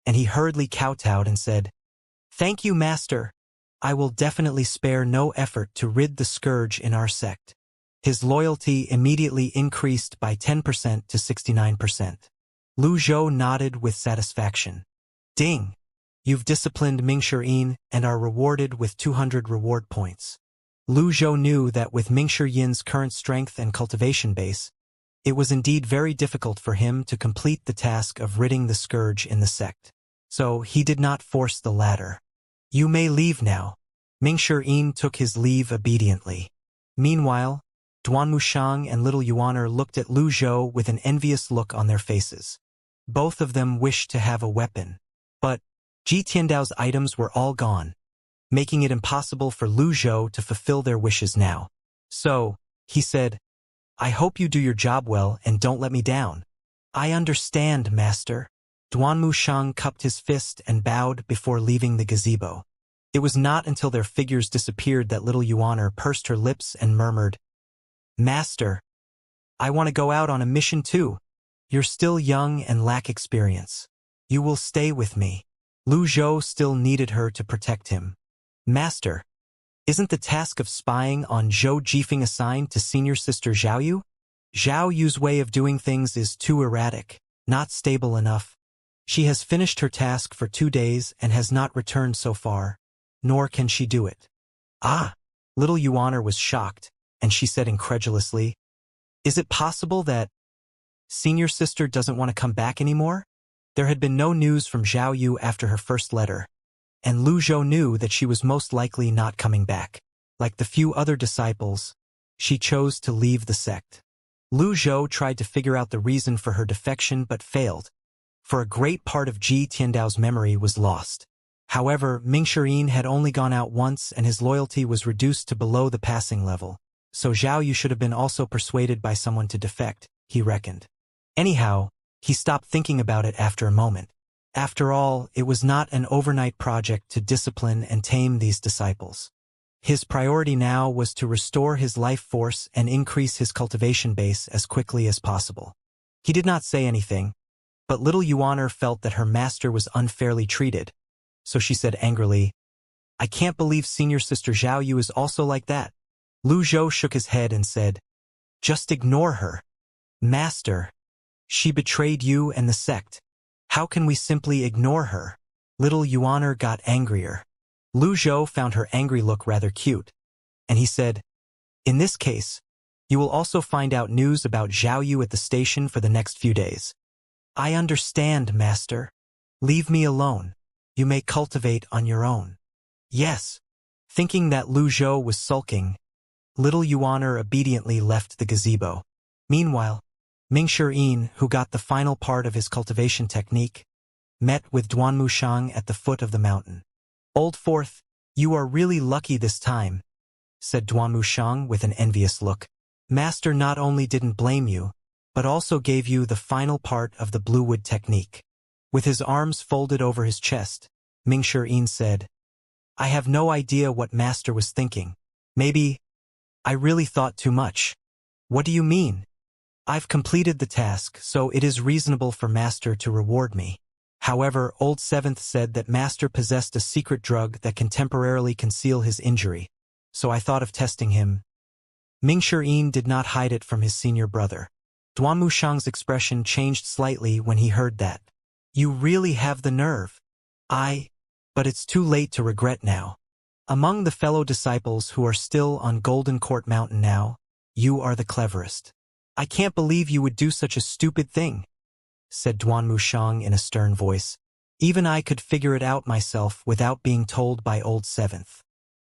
and he hurriedly kowtowed and said, "Thank you, Master. I will definitely spare no effort to rid the scourge in our sect." His loyalty immediately increased by 10% to 69%. Lu Zhou nodded with satisfaction. Ding! You've disciplined Mingshi Yin and are rewarded with 200 reward points. Lu Zhou knew that with Mingshi Yin's current strength and cultivation base, it was indeed very difficult for him to complete the task of ridding the scourge in the sect. So he did not force the latter. You may leave now. Mingshi Yin took his leave obediently. Meanwhile, Duan Wuxiang and Little Yuaner looked at Lu Zhou with an envious look on their faces. Both of them wished to have a weapon. But Ji Tiandao's items were all gone, making it impossible for Lu Zhou to fulfill their wishes now. So, he said, I hope you do your job well and don't let me down. I understand, Master. Duan Wuxiang cupped his fist and bowed before leaving the gazebo. It was not until their figures disappeared that Little Yuaner pursed her lips and murmured, Master, I want to go out on a mission too. You're still young and lack experience. You will stay with me. Lu Zhou still needed her to protect him. Master, isn't the task of spying on Zhou Jifeng assigned to senior sister Zhao Yu? Zhao Yu's way of doing things is too erratic, not stable enough. She has finished her task for 2 days and has not returned so far, nor can she do it. Ah! Little Yuaner was shocked, and she said incredulously, Is it possible that senior sister doesn't want to come back anymore? There had been no news from Zhao Yu after her first letter, and Lu Zhou knew that she was most likely not coming back. Like the few other disciples, she chose to leave the sect. Lu Zhou tried to figure out the reason for her defection but failed, for a great part of Ji Tiandao's memory was lost. However, Mingshi Yin had only gone out once and his loyalty was reduced to below the passing level, so Zhao Yu should have been also persuaded by someone to defect, he reckoned. Anyhow, he stopped thinking about it after a moment. After all, it was not an overnight project to discipline and tame these disciples. His priority now was to restore his life force and increase his cultivation base as quickly as possible. He did not say anything, but Little Yuaner felt that her master was unfairly treated, so she said angrily, I can't believe senior sister Zhao Yu is also like that. Lu Zhou shook his head and said, Just ignore her. Master, she betrayed you and the sect. How can we simply ignore her? Little Yuaner got angrier. Lu Zhou found her angry look rather cute, and he said, In this case, you will also find out news about Zhao Yu at the station for the next few days. I understand, Master. Leave me alone. You may cultivate on your own. Yes. Thinking that Lu Zhou was sulking, Little Yuaner obediently left the gazebo. Meanwhile, Mingshi Yin, who got the final part of his cultivation technique, met with Duan Wuxiang at the foot of the mountain. Old Fourth, you are really lucky this time, said Duan Wuxiang with an envious look. Master not only didn't blame you, but also gave you the final part of the Bluewood technique. With his arms folded over his chest, Mingshi Yin said, I have no idea what Master was thinking. Maybe I really thought too much. What do you mean? I've completed the task, so it is reasonable for Master to reward me. However, Old Seventh said that Master possessed a secret drug that can temporarily conceal his injury, so I thought of testing him. Mingshi did not hide it from his senior brother. Duan Mushang's expression changed slightly when he heard that. You really have the nerve. But it's too late to regret now. Among the fellow disciples who are still on Golden Court Mountain now, you are the cleverest. I can't believe you would do such a stupid thing, said Duan Mushang in a stern voice. Even I could figure it out myself without being told by Old Seventh.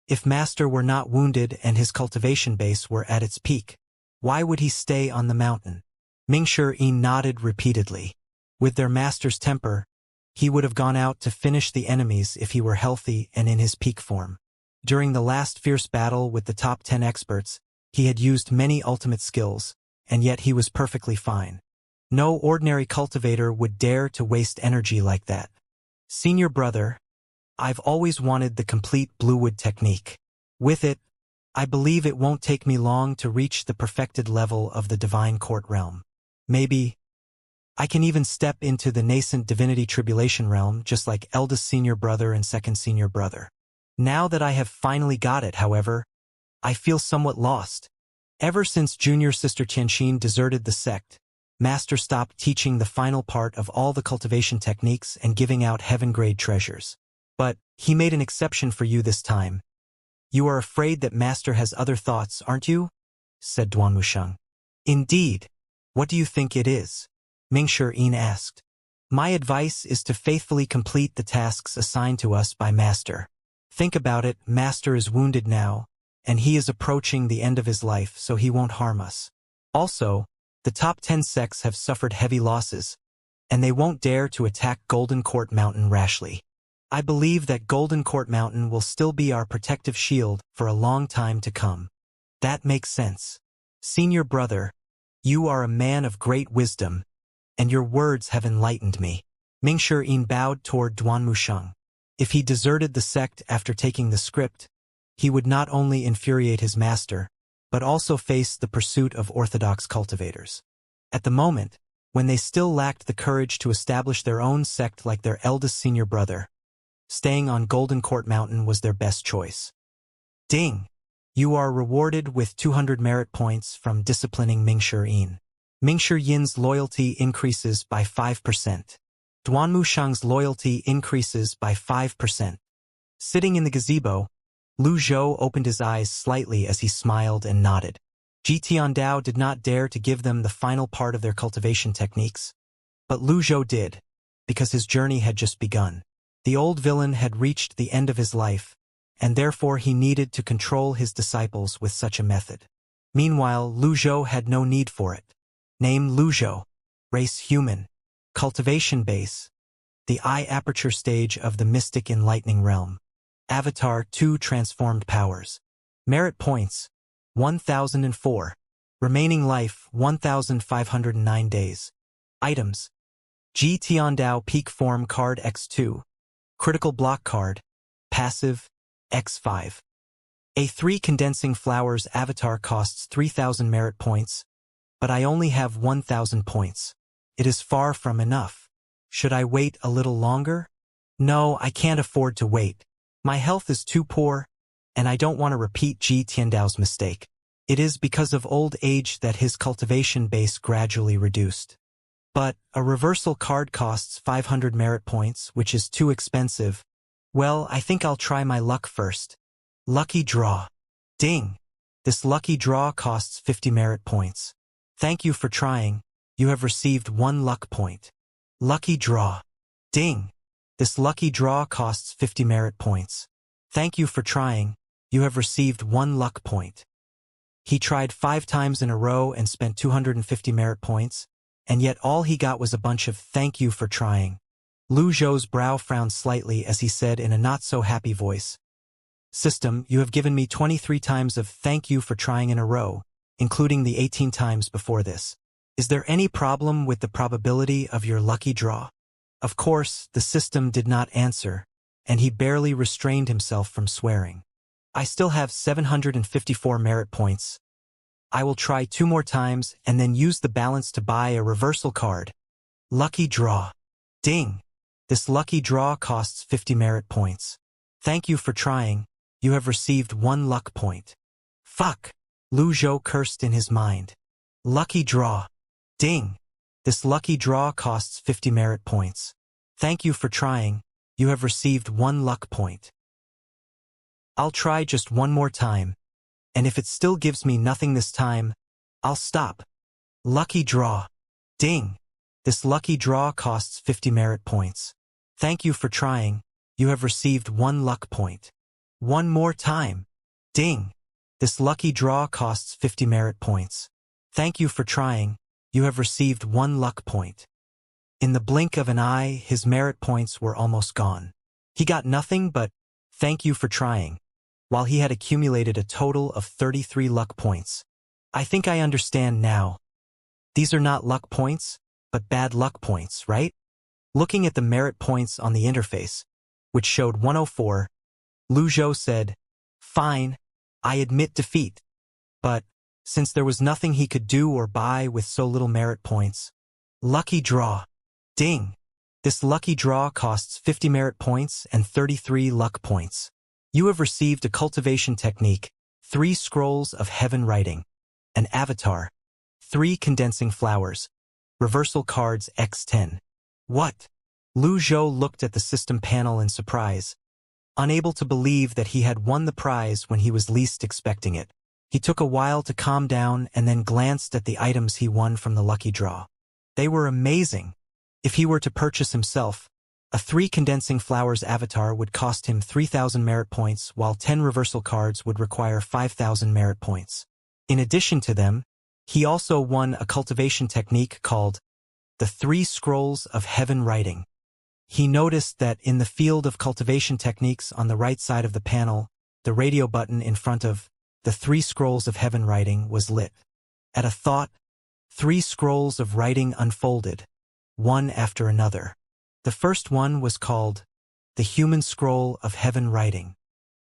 If Master were not wounded and his cultivation base were at its peak, why would he stay on the mountain? Mingshi nodded repeatedly. With their master's temper, he would have gone out to finish the enemies if he were healthy and in his peak form. During the last fierce battle with the top 10 experts, he had used many ultimate skills, and yet he was perfectly fine. No ordinary cultivator would dare to waste energy like that. Senior brother, I've always wanted the complete Bluewood technique. With it, I believe it won't take me long to reach the perfected level of the Divine Court realm. Maybe I can even step into the nascent Divinity Tribulation realm just like eldest senior brother and second senior brother. Now that I have finally got it, however, I feel somewhat lost. Ever since junior sister Xianxia deserted the sect, Master stopped teaching the final part of all the cultivation techniques and giving out heaven-grade treasures. But he made an exception for you this time. You are afraid that Master has other thoughts, aren't you? Said Duan Mushang. Indeed. What do you think it is? Mingshi asked. My advice is to faithfully complete the tasks assigned to us by Master. Think about it, Master is wounded now, and he is approaching the end of his life, so he won't harm us. Also, the top 10 sects have suffered heavy losses, and they won't dare to attack Golden Court Mountain rashly. I believe that Golden Court Mountain will still be our protective shield for a long time to come. That makes sense. Senior brother, you are a man of great wisdom, and your words have enlightened me. Mingshi bowed toward Duan Mushang. If he deserted the sect after taking the script, he would not only infuriate his master, but also face the pursuit of orthodox cultivators. At the moment, when they still lacked the courage to establish their own sect like their eldest senior brother, staying on Golden Court Mountain was their best choice. Ding! You are rewarded with 200 merit points from disciplining Mingshi. Mingshi loyalty increases by 5%. Duan Mushang's loyalty increases by 5%. Sitting in the gazebo, Lu Zhou opened his eyes slightly as he smiled and nodded. Ji Tiandao did not dare to give them the final part of their cultivation techniques, but Lu Zhou did, because his journey had just begun. The old villain had reached the end of his life, and therefore he needed to control his disciples with such a method. Meanwhile, Lu Zhou had no need for it. Name Lu Zhou. Race human. Cultivation base. The eye aperture stage of the mystic enlightening realm. Avatar 2 transformed powers. Merit points 1004. Remaining life 1509 days. Items. Ji Tiandao Peak Form Card X2. Critical Block Card. Passive X5. A3 Condensing Flowers Avatar costs 3000 merit points, but I only have 1000 points. It is far from enough. Should I wait a little longer? No, I can't afford to wait. My health is too poor, and I don't want to repeat Ji Tiandao's mistake. It is because of old age that his cultivation base gradually reduced. But a reversal card costs 500 merit points, which is too expensive. Well, I think I'll try my luck first. Lucky draw. Ding! This lucky draw costs 50 merit points. Thank you for trying. You have received 1 luck point. Lucky draw. Ding! This lucky draw costs 50 merit points. Thank you for trying. You have received 1 luck point. He tried 5 times in a row and spent 250 merit points, and yet all he got was a bunch of thank you for trying. Lu Zhou's brow frowned slightly as he said in a not-so-happy voice, System, you have given me 23 times of thank you for trying in a row, including the 18 times before this. Is there any problem with the probability of your lucky draw? Of course, the system did not answer, and he barely restrained himself from swearing. I still have 754 merit points. I will try 2 more times and then use the balance to buy a reversal card. Lucky draw. Ding! This lucky draw costs 50 merit points. Thank you for trying. You have received 1 luck point. Fuck! Lu Zhou cursed in his mind. Lucky draw. Ding! This lucky draw costs 50 merit points. Thank you for trying. You have received 1 luck point. I'll try just 1 more time. And if it still gives me nothing this time, I'll stop. Lucky draw. Ding! This lucky draw costs 50 merit points. Thank you for trying. You have received 1 luck point. 1 more time. Ding! This lucky draw costs 50 merit points. Thank you for trying. You have received 1 luck point. In the blink of an eye, his merit points were almost gone. He got nothing but, thank you for trying, while he had accumulated a total of 33 luck points. I think I understand now. These are not luck points, but bad luck points, right? Looking at the merit points on the interface, which showed 104, Lu Zhou said, fine, I admit defeat. But, since there was nothing he could do or buy with so little merit points, lucky draw. Ding! This lucky draw costs 50 merit points and 33 luck points. You have received a cultivation technique, 3 scrolls of heaven writing, an avatar, 3 condensing flowers, reversal cards x10. What? Lu Zhou looked at the system panel in surprise, unable to believe that he had won the prize when he was least expecting it. He took a while to calm down and then glanced at the items he won from the lucky draw. They were amazing. If he were to purchase himself, a 3 condensing flowers avatar would cost him 3,000 merit points, while 10 reversal cards would require 5,000 merit points. In addition to them, he also won a cultivation technique called the 3 Scrolls of Heaven Writing. He noticed that in the field of cultivation techniques on the right side of the panel, the radio button in front of the 3 Scrolls of Heaven Writing was lit. At a thought, 3 scrolls of writing unfolded, one after another. The first one was called the Human Scroll of Heaven Writing.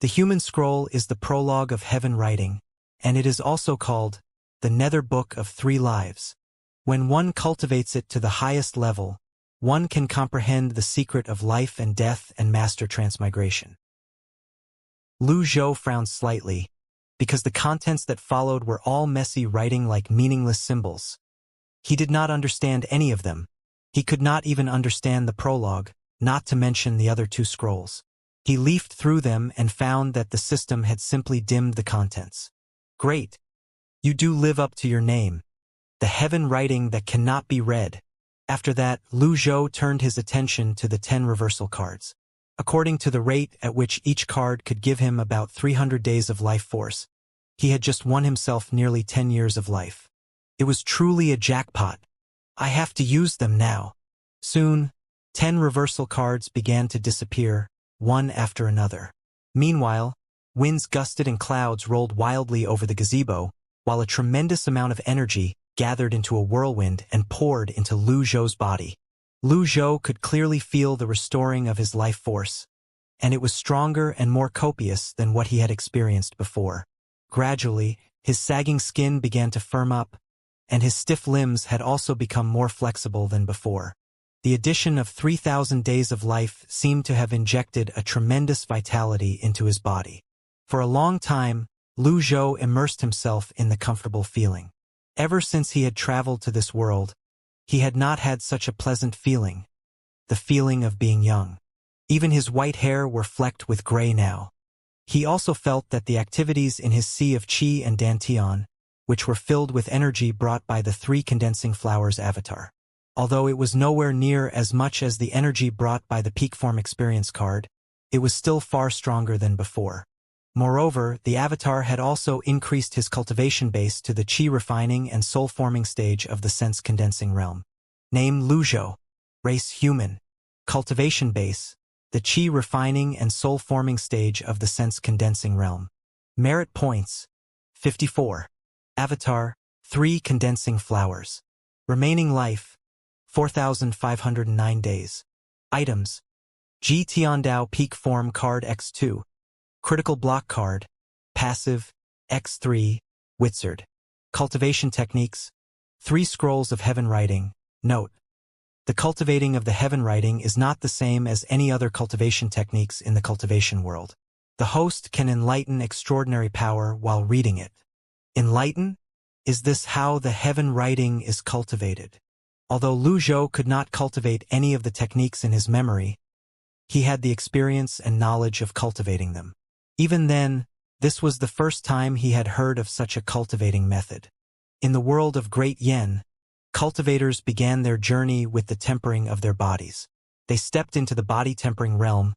The Human Scroll is the prologue of Heaven Writing, and it is also called the Nether Book of 3 Lives. When one cultivates it to the highest level, one can comprehend the secret of life and death and master transmigration. Lu Zhou frowned slightly, because the contents that followed were all messy writing like meaningless symbols. He did not understand any of them. He could not even understand the prologue, not to mention the other 2 scrolls. He leafed through them and found that the system had simply dimmed the contents. Great. You do live up to your name. The heaven writing that cannot be read. After that, Lu Zhou turned his attention to the 10 reversal cards. According to the rate at which each card could give him about 300 days of life force, he had just won himself nearly 10 years of life. It was truly a jackpot. I have to use them now. Soon, 10 reversal cards began to disappear, one after another. Meanwhile, winds gusted and clouds rolled wildly over the gazebo, while a tremendous amount of energy gathered into a whirlwind and poured into Lu Zhou's body. Lu Zhou could clearly feel the restoring of his life force, and it was stronger and more copious than what he had experienced before. Gradually, his sagging skin began to firm up, and his stiff limbs had also become more flexible than before. The addition of 3,000 days of life seemed to have injected a tremendous vitality into his body. For a long time, Lu Zhou immersed himself in the comfortable feeling. Ever since he had traveled to this world, he had not had such a pleasant feeling, the feeling of being young. Even his white hair were flecked with gray now. He also felt that the activities in his sea of qi and dantian, which were filled with energy brought by the 3 condensing flowers avatar. Although it was nowhere near as much as the energy brought by the peak form experience card, it was still far stronger than before. Moreover, the avatar had also increased his cultivation base to the qi refining and soul forming stage of the sense condensing realm. Name Lu Zhou. Race human. Cultivation base, the qi refining and soul forming stage of the sense condensing realm. Merit points, 54. Avatar, 3 condensing flowers. Remaining life, 4,509 days. Items. Ji Tiandao Peak Form Card X2. Critical Block Card. Passive, X3, Wizard. Cultivation techniques. 3 scrolls of heaven writing. Note: the cultivating of the heaven writing is not the same as any other cultivation techniques in the cultivation world. The host can enlighten extraordinary power while reading it. Enlighten? Is this how the heaven writing is cultivated? Although Lu Zhou could not cultivate any of the techniques in his memory, he had the experience and knowledge of cultivating them. Even then, this was the first time he had heard of such a cultivating method. In the world of Great Yen, cultivators began their journey with the tempering of their bodies. They stepped into the body tempering realm,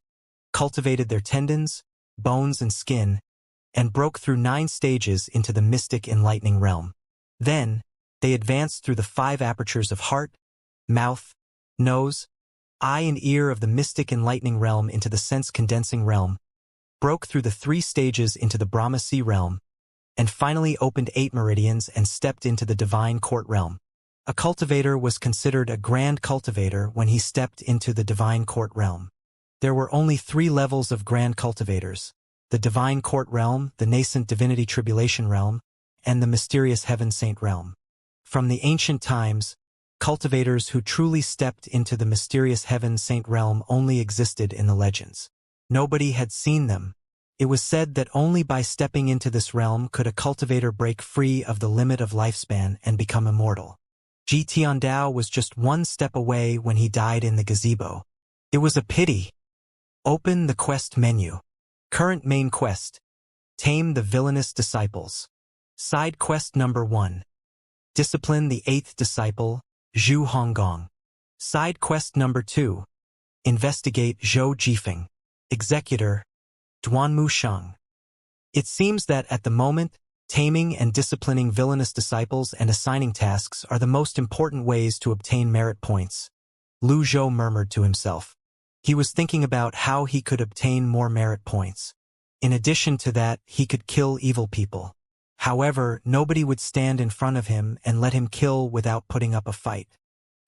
cultivated their tendons, bones and skin, and broke through 9 stages into the mystic enlightening realm. Then, they advanced through the 5 apertures of heart, mouth, nose, eye and ear of the mystic enlightening realm into the sense condensing realm, broke through the 3 stages into the Brahmasi realm, and finally opened 8 meridians and stepped into the divine court realm. A cultivator was considered a grand cultivator when he stepped into the divine court realm. There were only 3 levels of grand cultivators: the divine court realm, the nascent divinity tribulation realm, and the mysterious heaven saint realm. From the ancient times, cultivators who truly stepped into the mysterious heaven saint realm only existed in the legends. Nobody had seen them. It was said that only by stepping into this realm could a cultivator break free of the limit of lifespan and become immortal. Ji Tiandao was just 1 step away when he died in the gazebo. It was a pity. Open the quest menu. Current main quest: Tame the villainous disciples. Side quest number 1. Discipline the 8th disciple, Zhu Honggong. Side quest number 2. Investigate Zhou Jifeng. Executor, Duanmu Shang. It seems that at the moment, taming and disciplining villainous disciples and assigning tasks are the most important ways to obtain merit points. Lu Zhou murmured to himself. He was thinking about how he could obtain more merit points. In addition to that, he could kill evil people. However, nobody would stand in front of him and let him kill without putting up a fight.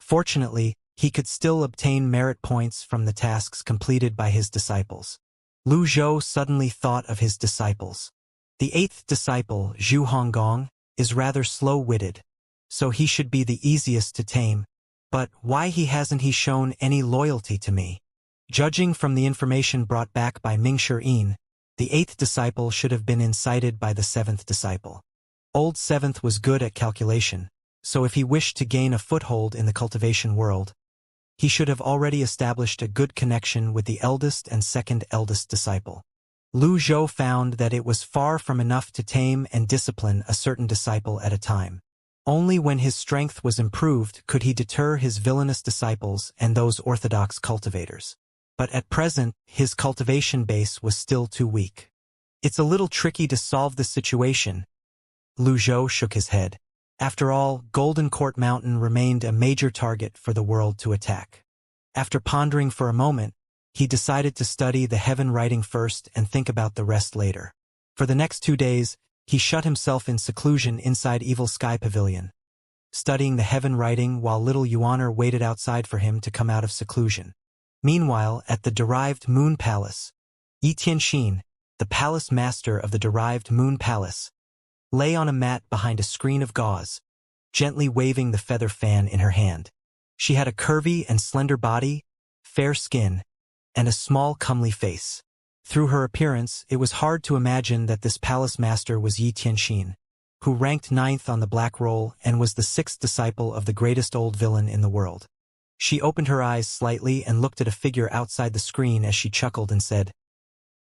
Fortunately, he could still obtain merit points from the tasks completed by his disciples. Lu Zhou suddenly thought of his disciples. The 8th disciple, Zhu Honggong, is rather slow-witted, so he should be the easiest to tame. But why hasn't he shown any loyalty to me? Judging from the information brought back by Ming Shiyin, the 8th disciple should have been incited by the 7th disciple. Old 7th was good at calculation, so if he wished to gain a foothold in the cultivation world, he should have already established a good connection with the eldest and 2nd eldest disciple. Lu Zhou found that it was far from enough to tame and discipline a certain disciple at a time. Only when his strength was improved could he deter his villainous disciples and those orthodox cultivators. But at present, his cultivation base was still too weak. It's a little tricky to solve this situation. Lu Zhou shook his head. After all, Golden Court Mountain remained a major target for the world to attack. After pondering for a moment, he decided to study the heaven writing first and think about the rest later. For the next 2 days, he shut himself in seclusion inside Evil Sky Pavilion, studying the heaven writing while little Yuaner waited outside for him to come out of seclusion. Meanwhile, at the Derived Moon Palace, Yi Tianxin, the palace master of the Derived Moon Palace, lay on a mat behind a screen of gauze, gently waving the feather fan in her hand. She had a curvy and slender body, fair skin, and a small comely face. Through her appearance, it was hard to imagine that this palace master was Yi Tianxin, who ranked 9th on the black roll and was the 6th disciple of the greatest old villain in the world. She opened her eyes slightly and looked at a figure outside the screen as she chuckled and said,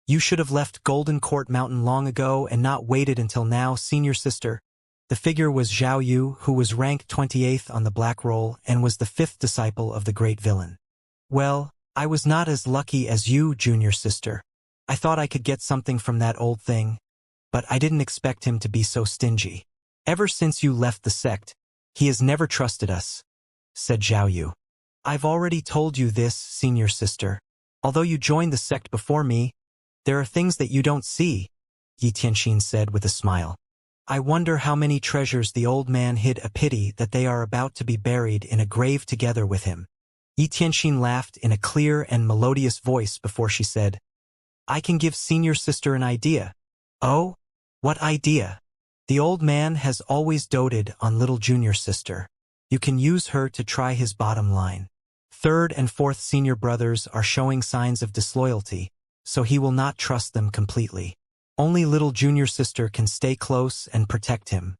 "You should have left Golden Court Mountain long ago and not waited until now, senior sister." The figure was Zhao Yu, who was ranked 28th on the black roll and was the 5th disciple of the great villain. "Well, I was not as lucky as you, junior sister. I thought I could get something from that old thing, but I didn't expect him to be so stingy. Ever since you left the sect, he has never trusted us," said Zhao Yu. "I've already told you this, senior sister. Although you joined the sect before me, there are things that you don't see," Yi Tianxin said with a smile. "I wonder how many treasures the old man hid. A pity that they are about to be buried in a grave together with him." Yi Tianxin laughed in a clear and melodious voice before she said, "I can give senior sister an idea." "Oh? What idea?" The old man has always doted on little junior sister. You can use her to try his bottom line. Third and fourth senior brothers are showing signs of disloyalty, so he will not trust them completely. Only little junior sister can stay close and protect him.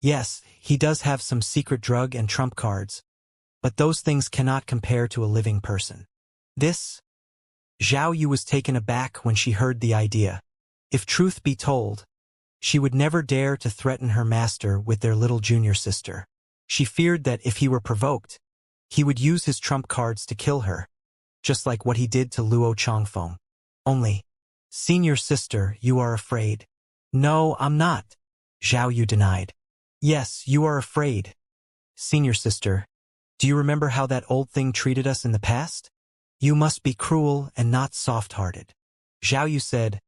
Yes, he does have some secret drug and trump cards, but those things cannot compare to a living person. This? Zhao Yu was taken aback when she heard the idea. If truth be told, she would never dare to threaten her master with their little junior sister. She feared that if he were provoked, he would use his trump cards to kill her, just like what he did to Luo Chongfeng. Only, senior sister, you are afraid. No, I'm not, Zhao Yu denied. Yes, you are afraid. Senior sister, do you remember how that old thing treated us in the past? You must be cruel and not soft-hearted. Zhao Yu said,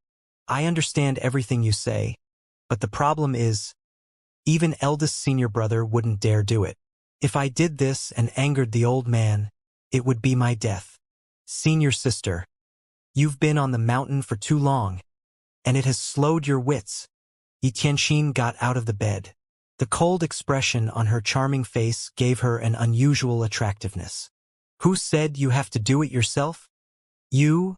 I understand everything you say, but the problem is, even eldest senior brother wouldn't dare do it. If I did this and angered the old man, it would be my death. Senior sister, you've been on the mountain for too long, and it has slowed your wits. Yi Tianxin got out of the bed. The cold expression on her charming face gave her an unusual attractiveness. Who said you have to do it yourself? You?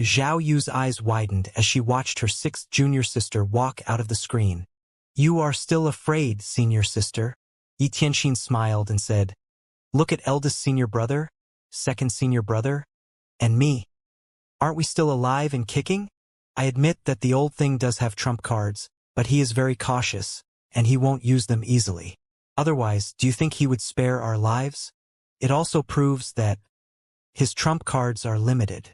Zhao Yu's eyes widened as she watched her sixth junior sister walk out of the screen. You are still afraid, senior sister? Yi Tianxin smiled and said, look at eldest senior brother, second senior brother, and me. Aren't we still alive and kicking? I admit that the old thing does have trump cards, but he is very cautious, and he won't use them easily. Otherwise, do you think he would spare our lives? It also proves that his trump cards are limited.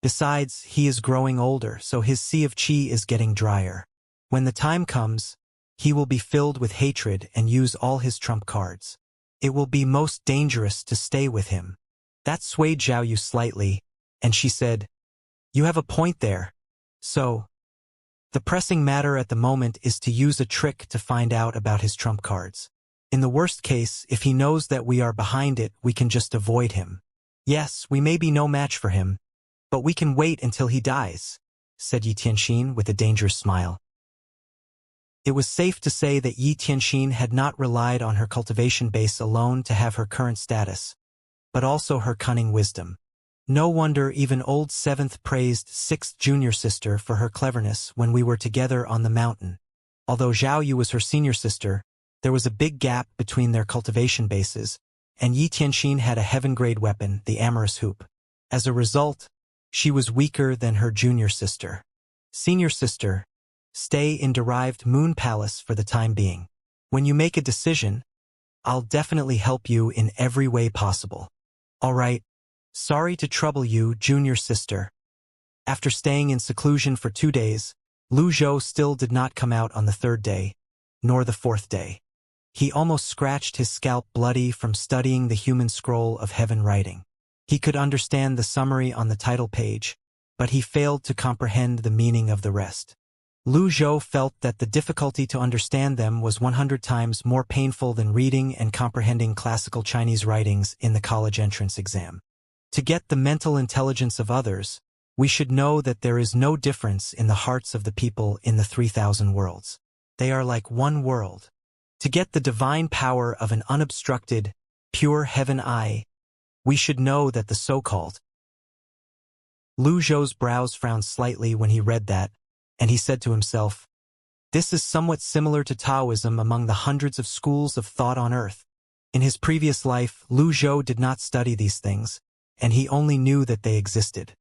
Besides, he is growing older, so his sea of qi is getting drier. When the time comes, he will be filled with hatred and use all his trump cards. It will be most dangerous to stay with him. That swayed Zhao Yu slightly, and she said, you have a point there. So, the pressing matter at the moment is to use a trick to find out about his trump cards. In the worst case, if he knows that we are behind it, we can just avoid him. Yes, we may be no match for him, but we can wait until he dies, said Yi Tianxin with a dangerous smile. It was safe to say that Yi Tianxin had not relied on her cultivation base alone to have her current status, but also her cunning wisdom. No wonder even old seventh praised sixth junior sister for her cleverness when we were together on the mountain. Although Zhao Yu was her senior sister, there was a big gap between their cultivation bases, and Yi Tianxin had a heaven-grade weapon, the amorous hoop. As a result, she was weaker than her junior sister. Senior sister, stay in derived Moon Palace for the time being. When you make a decision, I'll definitely help you in every way possible. All right. Sorry to trouble you, junior sister. After staying in seclusion for 2 days, Lu Zhou still did not come out on the third day, nor the fourth day. He almost scratched his scalp bloody from studying the human scroll of heaven writing. He could understand the summary on the title page, but he failed to comprehend the meaning of the rest. Lu Zhou felt that the difficulty to understand them was 100 times more painful than reading and comprehending classical Chinese writings in the college entrance exam. To get the mental intelligence of others, we should know that there is no difference in the hearts of the people in the 3,000 worlds. They are like one world. To get the divine power of an unobstructed, pure heaven eye, we should know that the so-called. Lu Zhou's brows frowned slightly when he read that, and he said to himself, this is somewhat similar to Taoism among the hundreds of schools of thought on earth. In his previous life, Lu Zhou did not study these things, and he only knew that they existed.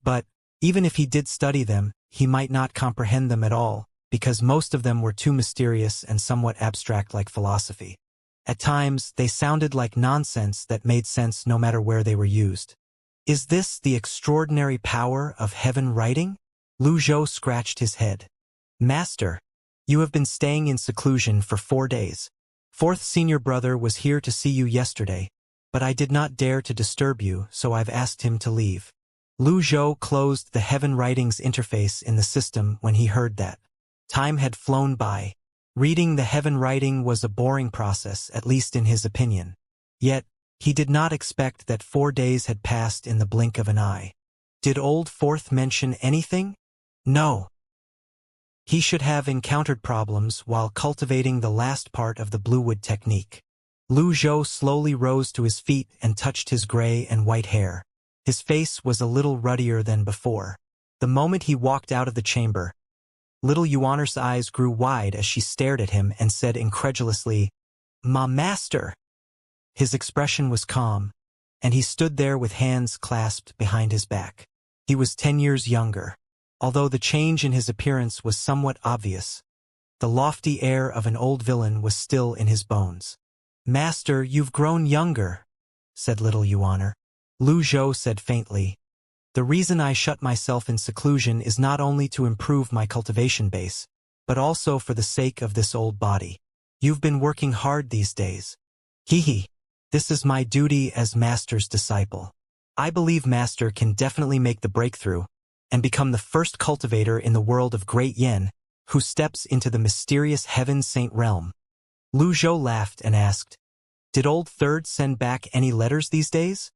But, even if he did study them, he might not comprehend them at all, because most of them were too mysterious and somewhat abstract like philosophy. At times, they sounded like nonsense that made sense no matter where they were used. Is this the extraordinary power of heaven writing? Lu Zhou scratched his head. Master, you have been staying in seclusion for 4 days. Fourth senior brother was here to see you yesterday, but I did not dare to disturb you, so I've asked him to leave. Lu Zhou closed the heaven writings interface in the system when he heard that. Time had flown by. Reading the heaven writing was a boring process, at least in his opinion. Yet, he did not expect that 4 days had passed in the blink of an eye. Did old fourth mention anything? No. He should have encountered problems while cultivating the last part of the bluewood technique. Lu Zhou slowly rose to his feet and touched his gray and white hair. His face was a little ruddier than before. The moment he walked out of the chamber, little Yuaner's eyes grew wide as she stared at him and said incredulously, "Ma master!" His expression was calm, and he stood there with hands clasped behind his back. He was 10 years younger. Although the change in his appearance was somewhat obvious, the lofty air of an old villain was still in his bones. "Master, you've grown younger," said little Yuaner. Lu Zhou said faintly, "The reason I shut myself in seclusion is not only to improve my cultivation base, but also for the sake of this old body. You've been working hard these days." "Hee. This is my duty as Master's disciple. I believe Master can definitely make the breakthrough and become the first cultivator in the world of Great Yen who steps into the mysterious Heaven Saint realm." Lu Zhou laughed and asked, "Did Old Third send back any letters these days?"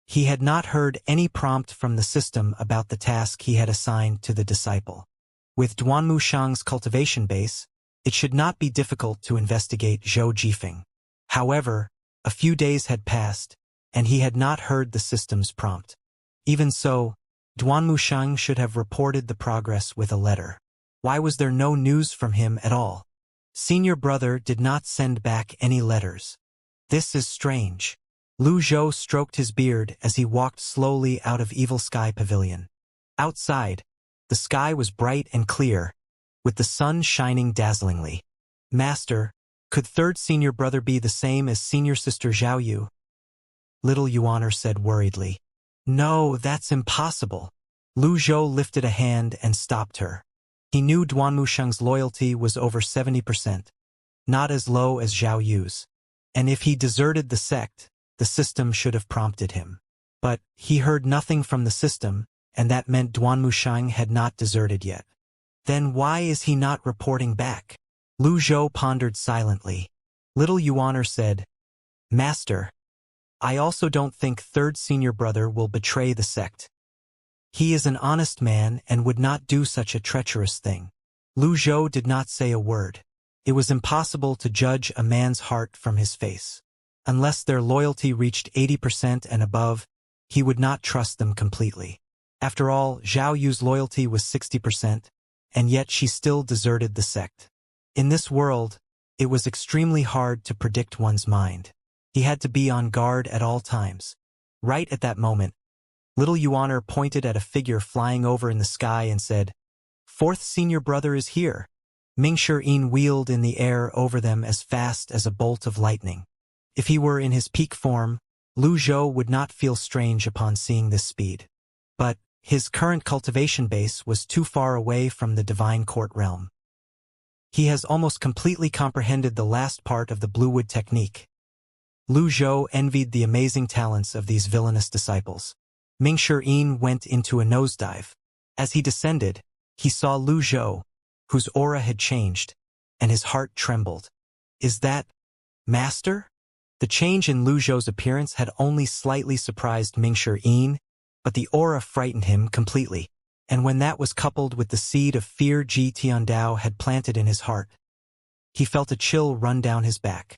He had not heard any prompt from the system about the task he had assigned to the disciple. With Duanmu Shang's cultivation base, it should not be difficult to investigate Zhou Jifeng. However, a few days had passed, and he had not heard the system's prompt. Even so, Duanmu Shang should have reported the progress with a letter. Why was there no news from him at all? Senior brother did not send back any letters. This is strange. Lu Zhou stroked his beard as he walked slowly out of Evil Sky Pavilion. Outside, the sky was bright and clear, with the sun shining dazzlingly. "Master, could third senior brother be the same as senior sister Zhao Yu?" Little Yuaner said worriedly. "No, that's impossible." Lu Zhou lifted a hand and stopped her. He knew Duanmu Shang's loyalty was over 70%, not as low as Zhao Yu's. And if he deserted the sect, the system should have prompted him. But he heard nothing from the system, and that meant Duanmu Shang had not deserted yet. Then why is he not reporting back? Lu Zhou pondered silently. Little Yuaner said, "Master, I also don't think third senior brother will betray the sect. He is an honest man and would not do such a treacherous thing." Lu Zhou did not say a word. It was impossible to judge a man's heart from his face. Unless their loyalty reached 80% and above, he would not trust them completely. After all, Zhao Yu's loyalty was 60%, and yet she still deserted the sect. In this world, it was extremely hard to predict one's mind. He had to be on guard at all times. Right at that moment, little Yuaner pointed at a figure flying over in the sky and said, "Fourth senior brother is here." Mingshi wheeled in the air over them as fast as a bolt of lightning. If he were in his peak form, Lu Zhou would not feel strange upon seeing this speed. But his current cultivation base was too far away from the divine court realm. He has almost completely comprehended the last part of the bluewood technique. Lu Zhou envied the amazing talents of these villainous disciples. Mingshi went into a nosedive. As he descended, he saw Lu Zhou, whose aura had changed, and his heart trembled. "Is that Master?" The change in Lu Zhou's appearance had only slightly surprised Mingshi, but the aura frightened him completely. And when that was coupled with the seed of fear Ji Tiandao had planted in his heart, he felt a chill run down his back.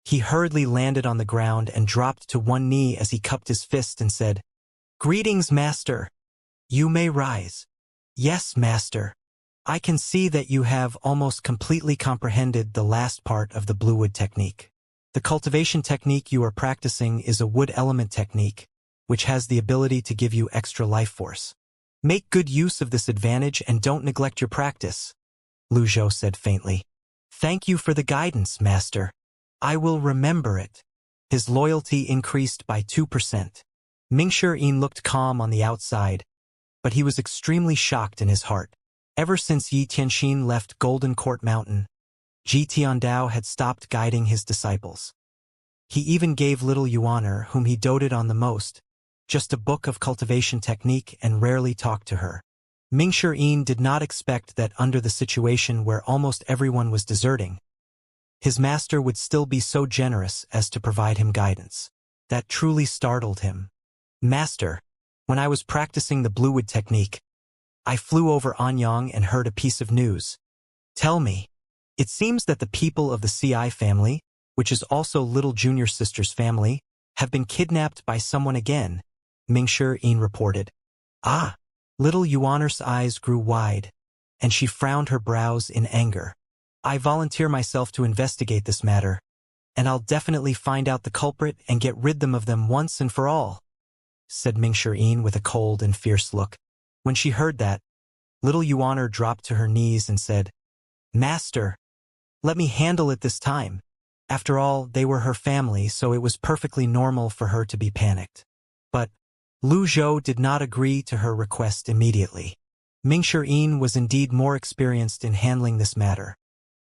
He hurriedly landed on the ground and dropped to one knee as he cupped his fist and said, "Greetings, Master. You may rise." "Yes, Master. I can see that you have almost completely comprehended the last part of the bluewood technique. The cultivation technique you are practicing is a wood element technique, which has the ability to give you extra life force. Make good use of this advantage and don't neglect your practice," Lu Zhou said faintly. "Thank you for the guidance, Master. I will remember it." His loyalty increased by 2%. Mingshi looked calm on the outside, but he was extremely shocked in his heart. Ever since Yi Tianxin left Golden Court Mountain, Ji Tiandao had stopped guiding his disciples. He even gave little Yuaner, whom he doted on the most, just a book of cultivation technique and rarely talked to her. Mingshi did not expect that under the situation where almost everyone was deserting, his master would still be so generous as to provide him guidance. That truly startled him. "Master, when I was practicing the bluewood technique, I flew over Anyang and heard a piece of news. Tell me. It seems that the people of the Ci family, which is also little junior sister's family, have been kidnapped by someone again, Mingshi reported. Ah! Little Yuaner's eyes grew wide, and she frowned her brows in anger. I volunteer myself to investigate this matter, and I'll definitely find out the culprit and get rid of them once and for all, said Mingshi with a cold and fierce look. When she heard that, little Yuaner dropped to her knees and said, Master, let me handle it this time. After all, they were her family, so it was perfectly normal for her to be panicked. But Lu Zhou did not agree to her request immediately. Mingshi was indeed more experienced in handling this matter,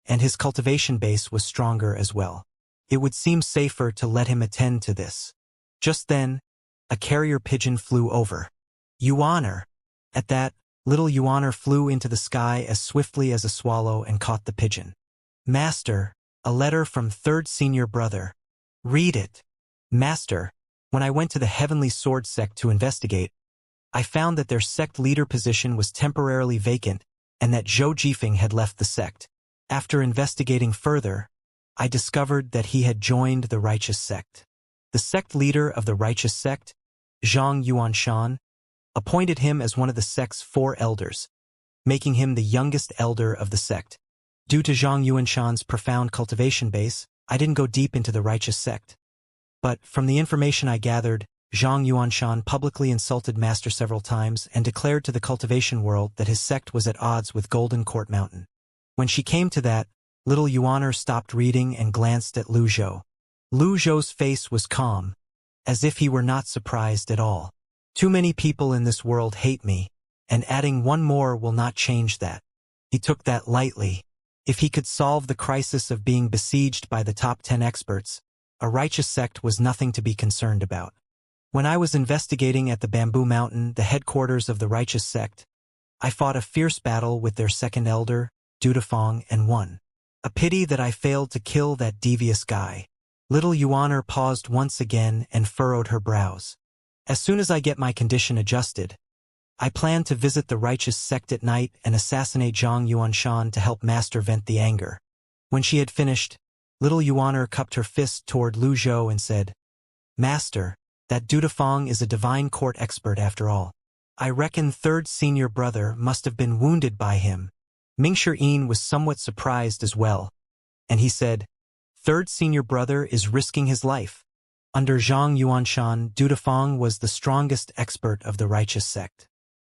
and his cultivation base was stronger as well. It would seem safer to let him attend to this. Just then, a carrier pigeon flew over. Yuaner! At that, little Yuaner flew into the sky as swiftly as a swallow and caught the pigeon. Master, a letter from third senior brother. Read it. Master, when I went to the Heavenly Sword sect to investigate, I found that their sect leader position was temporarily vacant and that Zhou Jifeng had left the sect. After investigating further, I discovered that he had joined the righteous sect. The sect leader of the righteous sect, Zhang Yuanshan, appointed him as one of the sect's 4 elders, making him the youngest elder of the sect. Due to Zhang Yuanshan's profound cultivation base, I didn't go deep into the righteous sect. But from the information I gathered, Zhang Yuanshan publicly insulted Master several times and declared to the cultivation world that his sect was at odds with Golden Court Mountain. When she came to that, little Yuaner stopped reading and glanced at Lu Zhou. Lu Zhou's face was calm, as if he were not surprised at all. Too many people in this world hate me, and adding one more will not change that. He took that lightly. If he could solve the crisis of being besieged by the top 10 experts, a righteous sect was nothing to be concerned about. When I was investigating at the Bamboo Mountain, the headquarters of the righteous sect, I fought a fierce battle with their second elder, Dudafeng, and won. A pity that I failed to kill that devious guy. Little Yuaner paused once again and furrowed her brows. As soon as I get my condition adjusted, I plan to visit the righteous sect at night and assassinate Zhang Yuanshan to help Master vent the anger. When she had finished, little Yuaner cupped her fist toward Lu Zhou and said, Master, that Dudafeng is a divine court expert after all. I reckon third senior brother must have been wounded by him. Mingshi was somewhat surprised as well, and he said, Third senior brother is risking his life. Under Zhang Yuanshan, Dudafeng was the strongest expert of the righteous sect.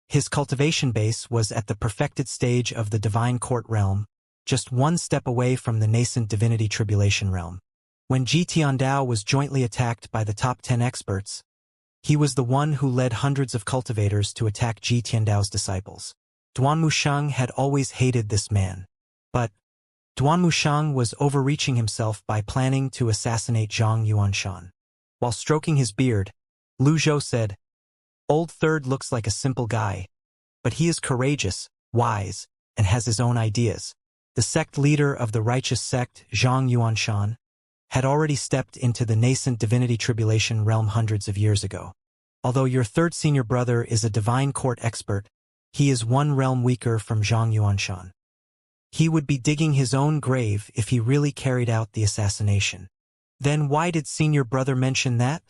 His cultivation base was at the perfected stage of the divine court realm, just one step away from the nascent divinity tribulation realm. When Ji Tiandao was jointly attacked by the top 10 experts, he was the one who led hundreds of cultivators to attack Ji Tiandao's disciples. Duan Mushang had always hated this man. But Duan Mushang was overreaching himself by planning to assassinate Zhang Yuanshan. While stroking his beard, Lu Zhou said, Old Third looks like a simple guy, but he is courageous, wise, and has his own ideas. The sect leader of the righteous sect, Zhang Yuanshan, had already stepped into the nascent divinity tribulation realm hundreds of years ago. Although your third senior brother is a divine court expert, he is one realm weaker from Zhang Yuanshan. He would be digging his own grave if he really carried out the assassination. Then why did senior brother mention that?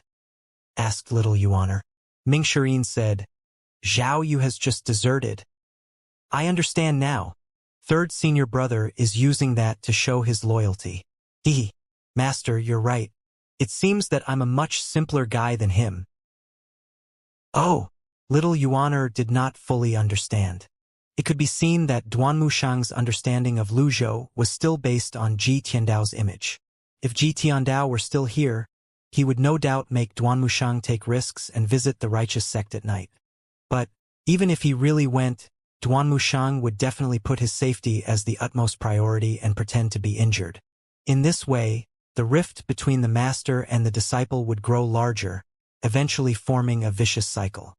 Asked little Yuaner. Mingshi said, Zhao Yu has just deserted. I understand now. Third senior brother is using that to show his loyalty. Hee. Master, you're right. It seems that I'm a much simpler guy than him. Oh, little Yuaner did not fully understand. It could be seen that Duan Mushang's understanding of Lu Zhou was still based on Ji Tiandao's image. If Ji Tiandao were still here, he would no doubt make Duan Mushang take risks and visit the righteous sect at night. But even if he really went, Duan Mushang would definitely put his safety as the utmost priority and pretend to be injured. In this way, the rift between the master and the disciple would grow larger, eventually forming a vicious cycle.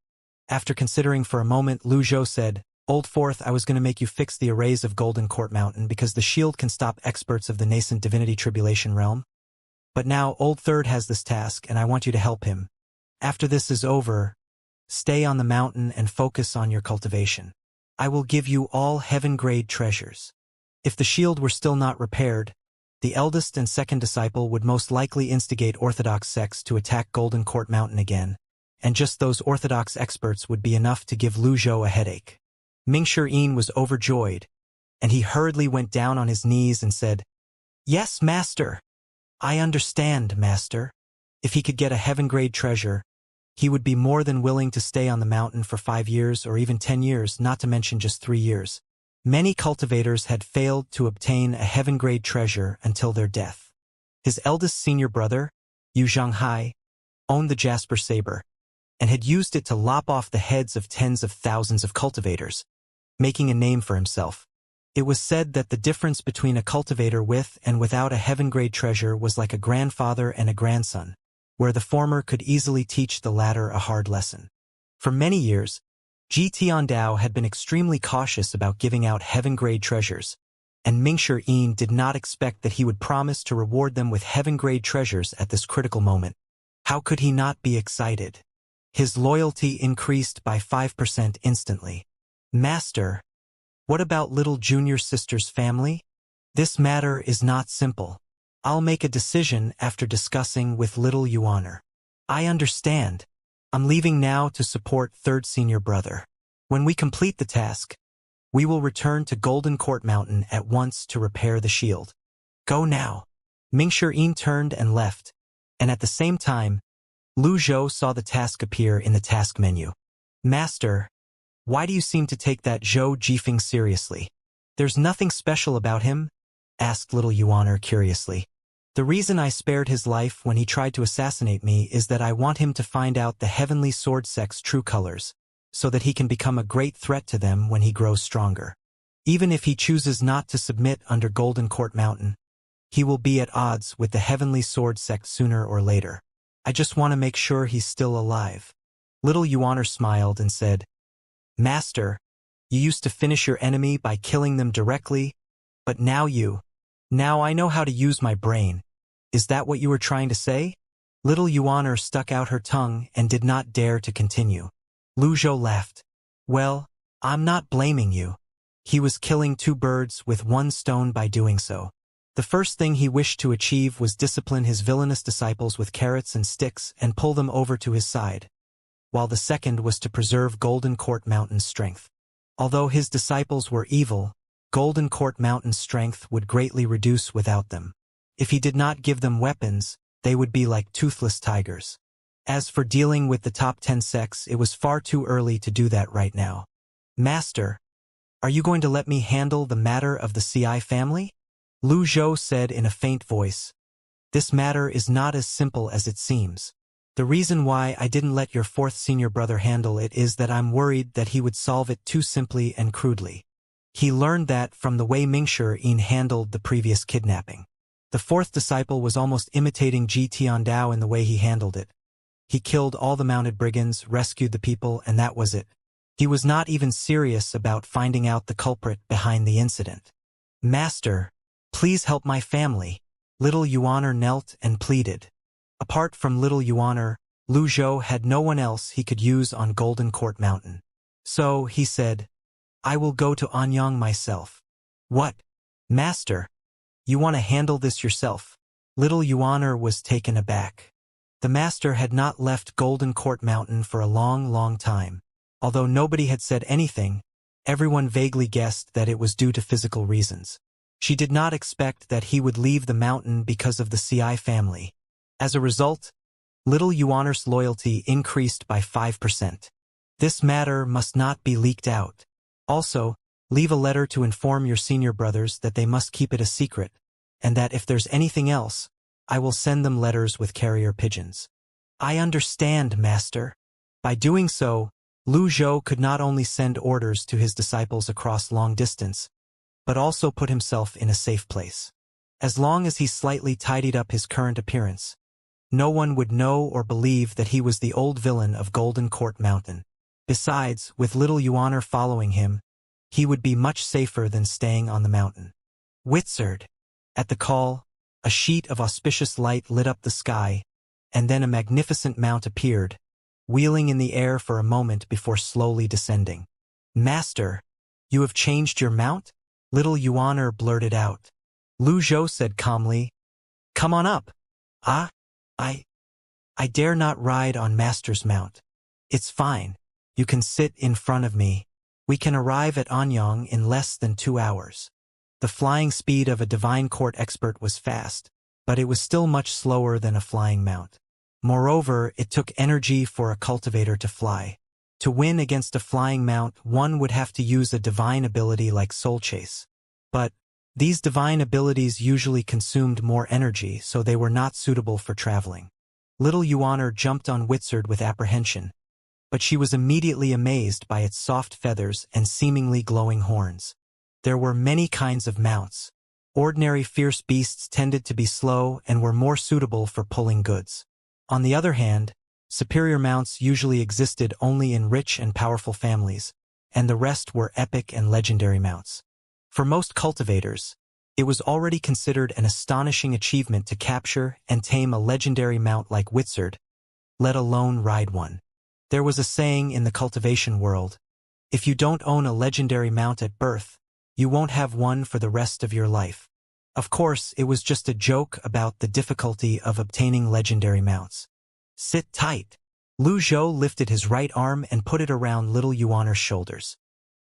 After considering for a moment, Lu Zhou said, Old Fourth, I was going to make you fix the arrays of Golden Court Mountain because the shield can stop experts of the nascent divinity tribulation realm. But now Old Third has this task and I want you to help him. After this is over, stay on the mountain and focus on your cultivation. I will give you all heaven-grade treasures. If the shield were still not repaired, the eldest and second disciple would most likely instigate Orthodox sects to attack Golden Court Mountain again, and just those Orthodox experts would be enough to give Lu Zhou a headache. Mingshi was overjoyed, and he hurriedly went down on his knees and said, "Yes, Master. I understand, Master." If he could get a heaven-grade treasure, he would be more than willing to stay on the mountain for 5 years or even 10 years, not to mention just 3 years. Many cultivators had failed to obtain a heaven-grade treasure until their death. His eldest senior brother, Yu Zhanghai, owned the Jasper Saber, and had used it to lop off the heads of tens of thousands of cultivators, making a name for himself. It was said that the difference between a cultivator with and without a heaven-grade treasure was like a grandfather and a grandson, where the former could easily teach the latter a hard lesson. For many years, Ji Tiandao had been extremely cautious about giving out heaven-grade treasures, and Mingshi did not expect that he would promise to reward them with heaven-grade treasures at this critical moment. How could he not be excited? His loyalty increased by 5% instantly. "Master, what about little junior sister's family? This matter is not simple. I'll make a decision after discussing with little Yuaner." "I understand. I'm leaving now to support third senior brother. When we complete the task, we will return to Golden Court Mountain at once to repair the shield. Go now." Mingshi turned and left, and at the same time, Lu Zhou saw the task appear in the task menu. "Master, why do you seem to take that Zhou Jifeng seriously?" "There's nothing special about him?" asked little Yuaner curiously. "The reason I spared his life when he tried to assassinate me is that I want him to find out the Heavenly Sword sect's true colors, so that he can become a great threat to them when he grows stronger. Even if he chooses not to submit under Golden Court Mountain, he will be at odds with the Heavenly Sword sect sooner or later. I just want to make sure he's still alive." Little Yuaner smiled and said, "Master, you used to finish your enemy by killing them directly, but now I know how to use my brain. Is that what you were trying to say?" Little Yuaner stuck out her tongue and did not dare to continue. Lu Zhou laughed. "Well, I'm not blaming you. He was killing 2 birds with 1 stone by doing so. The first thing he wished to achieve was discipline his villainous disciples with carrots and sticks and pull them over to his side, while the second was to preserve Golden Court Mountain's strength. Although his disciples were evil, Golden Court Mountain's strength would greatly reduce without them. If he did not give them weapons, they would be like toothless tigers. As for dealing with the top 10 sects, it was far too early to do that right now. "Master, are you going to let me handle the matter of the Ci family?" Lu Zhou said in a faint voice. "This matter is not as simple as it seems. The reason why I didn't let your 4th senior brother handle it is that I'm worried that he would solve it too simply and crudely. He learned that from the way Mingshi handled the previous kidnapping. The 4th disciple was almost imitating Ji Tiandao in the way he handled it. He killed all the mounted brigands, rescued the people, and that was it. He was not even serious about finding out the culprit behind the incident. "Master, please help my family." Little Yuaner knelt and pleaded. Apart from little Yuaner, Lu Zhou had no one else he could use on Golden Court Mountain. So, he said, "I will go to Anyang myself." "What? Master? You want to handle this yourself?" Little Yuaner was taken aback. The master had not left Golden Court Mountain for a long time. Although nobody had said anything, everyone vaguely guessed that it was due to physical reasons. She did not expect that he would leave the mountain because of the Ci family. As a result, little Yuaner's loyalty increased by 5%. This matter must not be leaked out. Also, leave a letter to inform your senior brothers that they must keep it a secret, and that if there's anything else, I will send them letters with carrier pigeons. "I understand, Master." By doing so, Lu Zhou could not only send orders to his disciples across long distance, but also put himself in a safe place. As long as he slightly tidied up his current appearance, no one would know or believe that he was the old villain of Golden Court Mountain. Besides, with little Yuaner following him, he would be much safer than staying on the mountain. Wizard! At the call, a sheet of auspicious light lit up the sky, and then a magnificent mount appeared, wheeling in the air for a moment before slowly descending. "Master, You have changed your mount? Little Yuaner blurted out. Lu Zhou said calmly, Come on up. Ah, I dare not ride on Master's mount. It's fine. You can sit in front of me. We can arrive at Anyang in less than 2 hours. The flying speed of a divine court expert was fast, but it was still much slower than a flying mount. Moreover, it took energy for a cultivator to fly. To win against a flying mount, one would have to use a divine ability like Soul Chase. But these divine abilities usually consumed more energy, so they were not suitable for traveling. Little Yuaner jumped on Witzard with apprehension, but she was immediately amazed by its soft feathers and seemingly glowing horns. There were many kinds of mounts. Ordinary fierce beasts tended to be slow and were more suitable for pulling goods. On the other hand, superior mounts usually existed only in rich and powerful families, and the rest were epic and legendary mounts. For most cultivators, it was already considered an astonishing achievement to capture and tame a legendary mount like Witzard, let alone ride one. There was a saying in the cultivation world, if you don't own a legendary mount at birth, you won't have one for the rest of your life. Of course, it was just a joke about the difficulty of obtaining legendary mounts. Sit tight. Lu Zhou lifted his right arm and put it around little Yuaner's shoulders.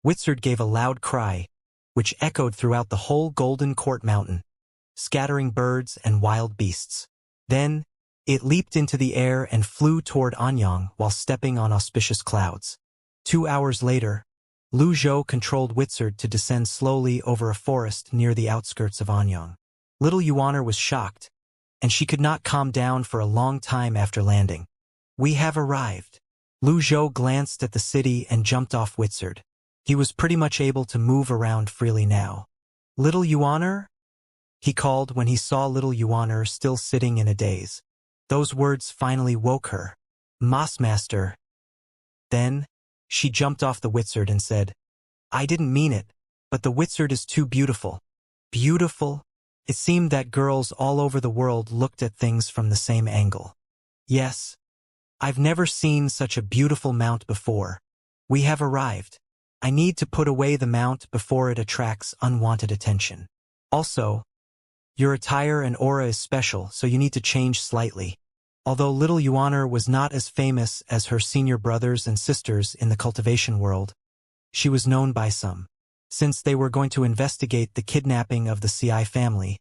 Witzard gave a loud cry, which echoed throughout the whole Golden Court Mountain, scattering birds and wild beasts. Then, it leaped into the air and flew toward Anyang while stepping on auspicious clouds. 2 hours later, Lu Zhou controlled Witzard to descend slowly over a forest near the outskirts of Anyang. Little Yuaner was shocked, and she could not calm down for a long time after landing. We have arrived. Lu Zhou glanced at the city and jumped off Witzard. He was pretty much able to move around freely now. Little Yuaner? He called when he saw little Yuaner still sitting in a daze. Those words finally woke her. Master. Then, she jumped off the Witzard and said, I didn't mean it, but the Witzard is too beautiful. Beautiful? It seemed that girls all over the world looked at things from the same angle. Yes. I've never seen such a beautiful mount before. We have arrived. I need to put away the mount before it attracts unwanted attention. Also, your attire and aura is special, so you need to change slightly. Although little Yuaner was not as famous as her senior brothers and sisters in the cultivation world, she was known by some. Since they were going to investigate the kidnapping of the Ci family,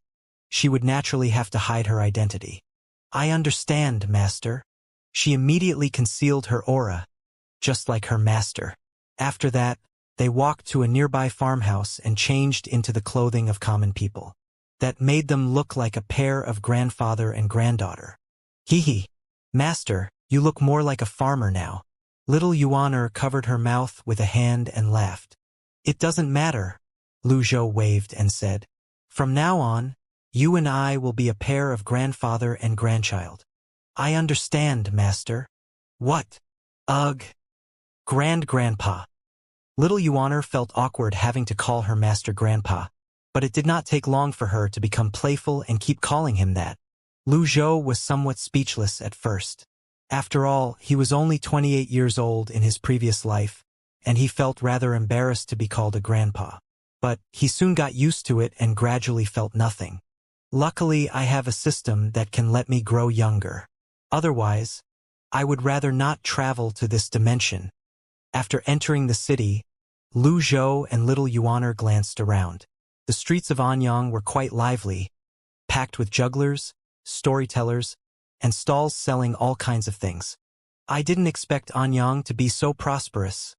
she would naturally have to hide her identity. I understand, Master. She immediately concealed her aura, just like her master. After that, they walked to a nearby farmhouse and changed into the clothing of common people. That made them look like a pair of grandfather and granddaughter. Hee. Master, you look more like a farmer now. Little Yuaner covered her mouth with a hand and laughed. It doesn't matter, Lu Zhou waved and said. From now on, you and I will be a pair of grandfather and grandchild. I understand, Master. What? Ugh. Grandpa. Little Yuaner felt awkward having to call her master Grandpa, but it did not take long for her to become playful and keep calling him that. Lu Zhou was somewhat speechless at first. After all, he was only 28 years old in his previous life, and he felt rather embarrassed to be called a grandpa. But he soon got used to it and gradually felt nothing. Luckily, I have a system that can let me grow younger. Otherwise, I would rather not travel to this dimension. After entering the city, Lu Zhou and little Yuaner glanced around. The streets of Anyang were quite lively, packed with jugglers, storytellers, and stalls selling all kinds of things. I didn't expect Anyang to be so prosperous,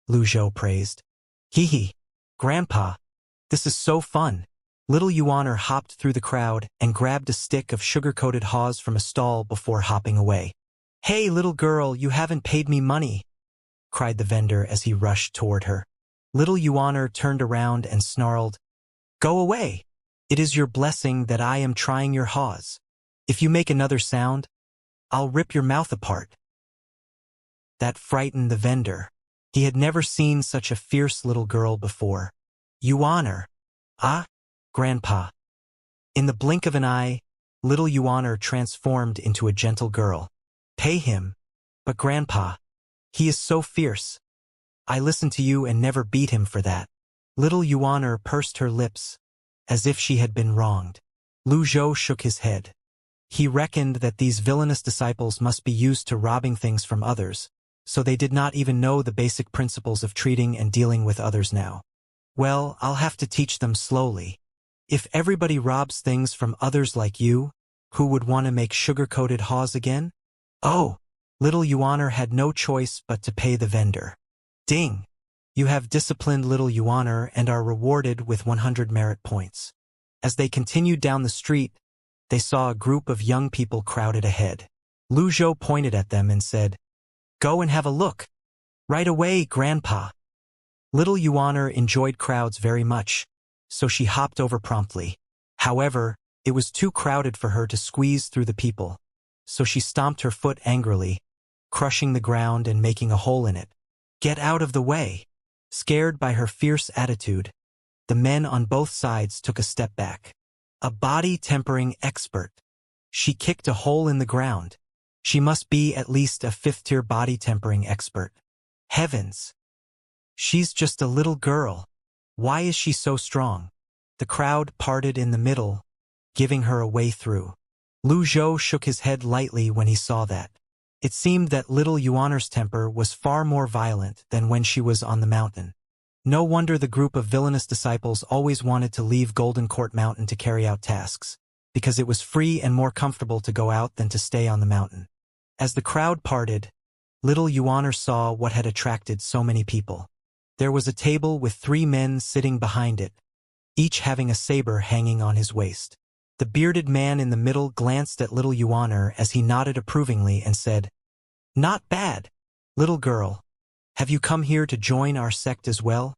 Lu Zhou praised. Hee. Grandpa, this is so fun. Little Yuaner hopped through the crowd and grabbed a stick of sugar-coated haws from a stall before hopping away. Hey, little girl, you haven't paid me money, cried the vendor as he rushed toward her. Little Yuaner turned around and snarled, Go away! It is your blessing that I am trying your haws. If you make another sound, I'll rip your mouth apart. That frightened the vendor. He had never seen such a fierce little girl before. Yuaner. Ah, Grandpa. In the blink of an eye, little Yuaner transformed into a gentle girl. Pay him. But Grandpa, he is so fierce. I listened to you and never beat him for that. Little Yuaner pursed her lips, as if she had been wronged. Lu Zhou shook his head. He reckoned that these villainous disciples must be used to robbing things from others, so they did not even know the basic principles of treating and dealing with others now. Well, I'll have to teach them slowly. If everybody robs things from others like you, who would want to make sugar-coated haws again? Oh! Little Yuaner had no choice but to pay the vendor. Ding! You have disciplined Little Yuaner and are rewarded with 100 merit points. As they continued down the street, they saw a group of young people crowded ahead. Lu Zhou pointed at them and said, "Go and have a look. Right away, Grandpa." Little Yuaner enjoyed crowds very much, so she hopped over promptly. However, it was too crowded for her to squeeze through the people, so she stomped her foot angrily, crushing the ground and making a hole in it. "Get out of the way." Scared by her fierce attitude, the men on both sides took a step back. A body-tempering expert. She kicked a hole in the ground. She must be at least a 5th-tier body-tempering expert. Heavens! She's just a little girl. Why is she so strong? The crowd parted in the middle, giving her a way through. Lu Zhou shook his head lightly when he saw that. It seemed that Little Yuaner's temper was far more violent than when she was on the mountain. No wonder the group of villainous disciples always wanted to leave Golden Court Mountain to carry out tasks, because it was free and more comfortable to go out than to stay on the mountain. As the crowd parted, Little Yuaner saw what had attracted so many people. There was a table with 3 men sitting behind it, each having a saber hanging on his waist. The bearded man in the middle glanced at Little Yuaner as he nodded approvingly and said, "Not bad. Little girl, have you come here to join our sect as well?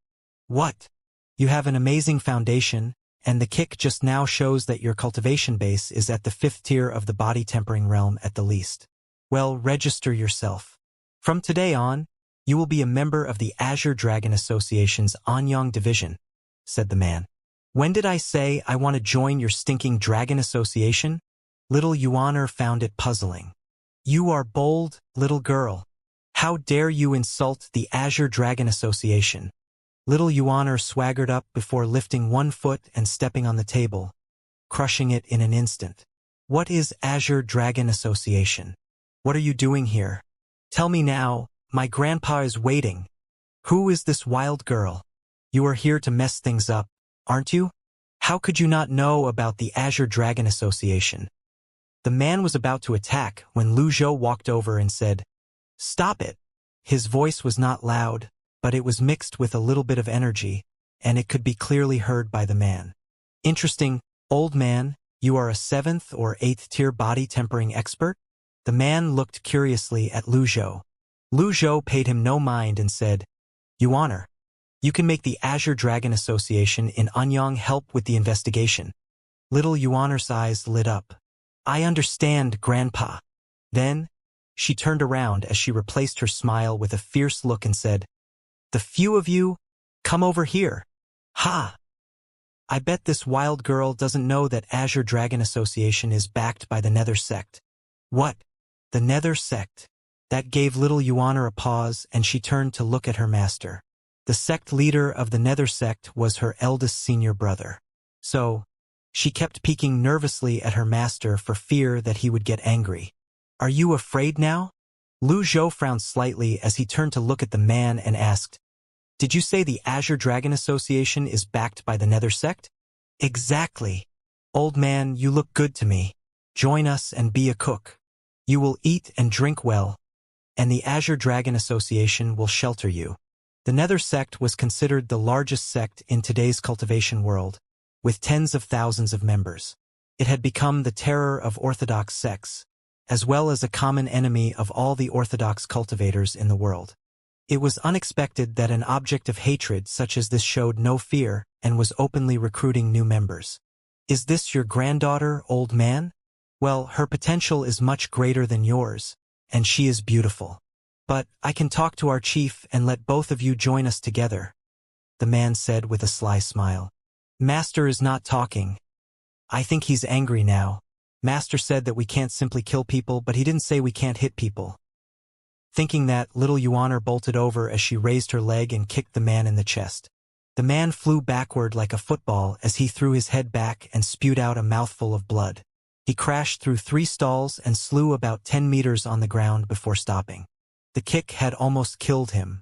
What? You have an amazing foundation, and the kick just now shows that your cultivation base is at the 5th tier of the body-tempering realm at the least. Well, register yourself. From today on, you will be a member of the Azure Dragon Association's Anyang Division," said the man. "When did I say I want to join your stinking dragon association?" Little Yuaner found it puzzling. "You are bold, little girl. How dare you insult the Azure Dragon Association?" Little Yuaner swaggered up before lifting one foot and stepping on the table, crushing it in an instant. "What is Azure Dragon Association? What are you doing here? Tell me now, my grandpa is waiting. Who is this wild girl? You are here to mess things up, aren't you? How could you not know about the Azure Dragon Association?" The man was about to attack when Lu Zhou walked over and said, "Stop it." His voice was not loud, but it was mixed with a little bit of energy, and it could be clearly heard by the man. "Interesting, old man, you are a 7th or 8th tier body tempering expert?" The man looked curiously at Lu Zhou. Lu Zhou paid him no mind and said, "Yuaner, you can make the Azure Dragon Association in Anyang help with the investigation." Little Yuaner's eyes lit up. "I understand, Grandpa." Then, she turned around as she replaced her smile with a fierce look and said, "The few of you, come over here." Ha! I bet this wild girl doesn't know that Azure Dragon Association is backed by the Nether Sect. What? The Nether Sect? That gave Little Yuaner a pause, and she turned to look at her master. The sect leader of the Nether Sect was her eldest senior brother. So, she kept peeking nervously at her master for fear that he would get angry. "Are you afraid now?" Lu Zhou frowned slightly as he turned to look at the man and asked, "Did you say the Azure Dragon Association is backed by the Nether Sect?" "Exactly. Old man, you look good to me. Join us and be a cook. You will eat and drink well, and the Azure Dragon Association will shelter you." The Nether Sect was considered the largest sect in today's cultivation world, with tens of thousands of members. It had become the terror of orthodox sects, as well as a common enemy of all the orthodox cultivators in the world. It was unexpected that an object of hatred such as this showed no fear and was openly recruiting new members. "Is this your granddaughter, old man? Well, her potential is much greater than yours, and she is beautiful. But I can talk to our chief and let both of you join us together," the man said with a sly smile. "Master is not talking. I think he's angry now. Master said that we can't simply kill people, but he didn't say we can't hit people." Thinking that, Little Yuaner bolted over as she raised her leg and kicked the man in the chest. The man flew backward like a football as he threw his head back and spewed out a mouthful of blood. He crashed through 3 stalls and slew about 10 meters on the ground before stopping. The kick had almost killed him.